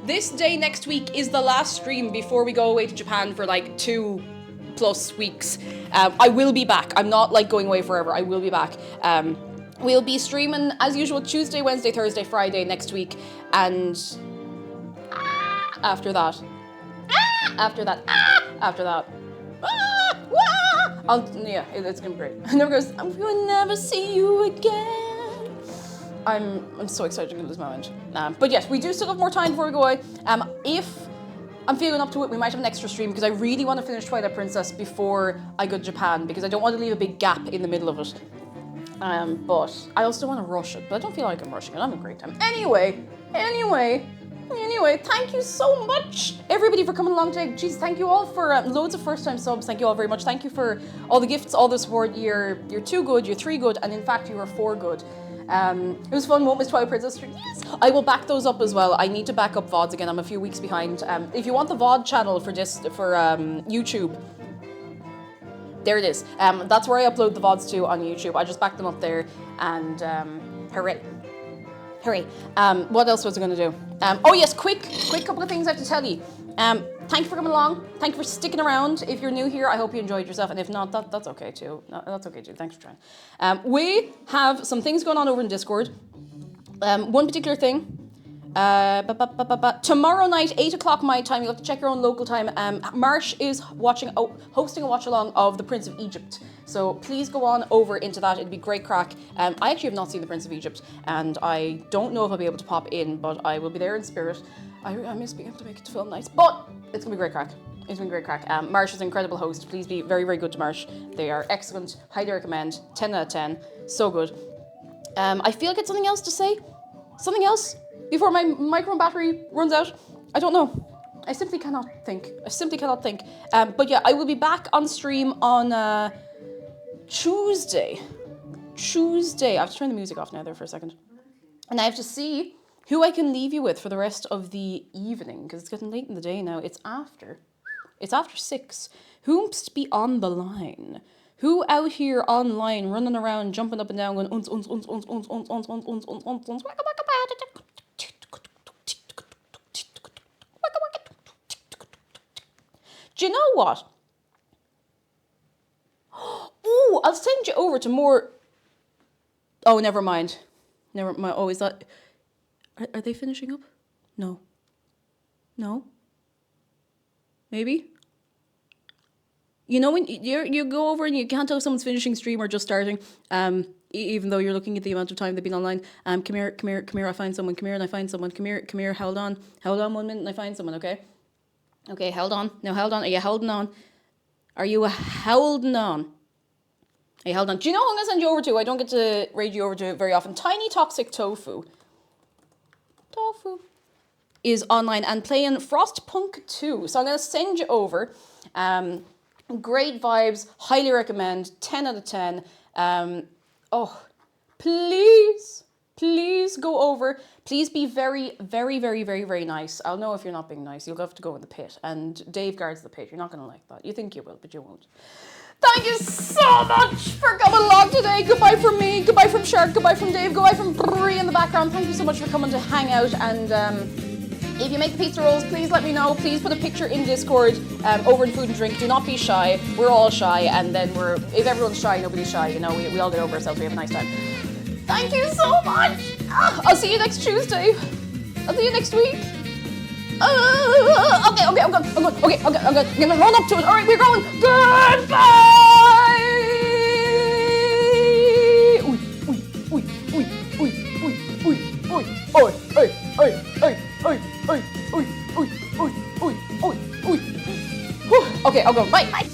This day next week is the last stream before we go away to Japan for like 2+ weeks. I will be back. I'm not like going away forever. I will be back. We'll be streaming as usual Tuesday, Wednesday, Thursday, Friday next week, and after that, it's gonna be great. And then goes, I will never see you again. I'm so excited at this moment. But yes, we do still have more time before we go away. If I'm feeling up to it, we might have an extra stream because I really want to finish Twilight Princess before I go to Japan because I don't want to leave a big gap in the middle of it. But I also don't want to rush it, but I don't feel like I'm rushing it. I'm having a great time. Anyway, thank you so much, everybody, for coming along today. Jeez, thank you all for loads of first-time subs. Thank you all very much. Thank you for all the gifts, all the support. You're 2 good, you're 3 good, and in fact, you are 4 good. It was fun. Won't miss Twilight Princess stream. Yes, I will back those up as well. I need to back up VODs again. I'm a few weeks behind. If you want the VOD channel for YouTube, there it is. That's where I upload the VODs to on YouTube. I just back them up there, and hooray. What else was I going to do? Oh yes, quick couple of things I have to tell you. Thank you for coming along. Thank you for sticking around. If you're new here, I hope you enjoyed yourself, and if not, that's okay too. That's okay too. Thanks for trying. We have some things going on over in Discord. One particular thing. Tomorrow night, 8 o'clock my time, you'll have to check your own local time. Marsh is hosting a watch along of The Prince of Egypt. So please go on over into that. It'd be great crack. I actually have not seen The Prince of Egypt, and I don't know if I'll be able to pop in, but I will be there in spirit. I miss being able to make it to film nights, but it's gonna be great crack. It's been great crack. Marsh is an incredible host. Please be very, very good to Marsh. They are excellent. Highly recommend. 10 out of 10. So good. I feel like it's something else to say. Something else before my micro battery runs out. I don't know. I simply cannot think. But yeah, I will be back on stream on Tuesday. I have to turn the music off now there for a second. And I have to see who I can leave you with for the rest of the evening, because it's getting late in the day now. It's after 6. Who's be on the line? Who out here online running around, jumping up and down, going uns. Do you know what? Oh, I'll send you over to more. Oh, never mind. Oh, is that? Are they finishing up? No. Maybe. You know when you go over and you can't tell if someone's finishing stream or just starting, even though you're looking at the amount of time they've been online. Come here, I find someone. Come here, and I find someone. Come here, hold on 1 minute, and I find someone. Okay, hold on. Now hold on. Are you holding on? Are you holding on? Hey, hold on. Do you know who I'm gonna send you over to? I don't get to raid you over to very often. Tiny Toxic Tofu is online and playing Frostpunk 2. So I'm gonna send you over. Great vibes, highly recommend, 10 out of 10. Oh, please please go over. Please be very, very, very, very, very nice. I'll know if you're not being nice. You'll have to go in the pit. And Dave guards the pit. You're not going to like that. You think you will, but you won't. Thank you so much for coming along today. Goodbye from me. Goodbye from Shark. Goodbye from Dave. Goodbye from Brie in the background. Thank you so much for coming to hang out. And if you make the pizza rolls, please let me know. Please put a picture in Discord over in Food and Drink. Do not be shy. We're all shy. And then if everyone's shy, nobody's shy. You know, we all get over ourselves. We have a nice time. Thank you so much. I'll see you next Tuesday. I'll see you next week. Okay, I'm gonna run up to it. All right, we're going. Goodbye. Okay, I'll go. Bye.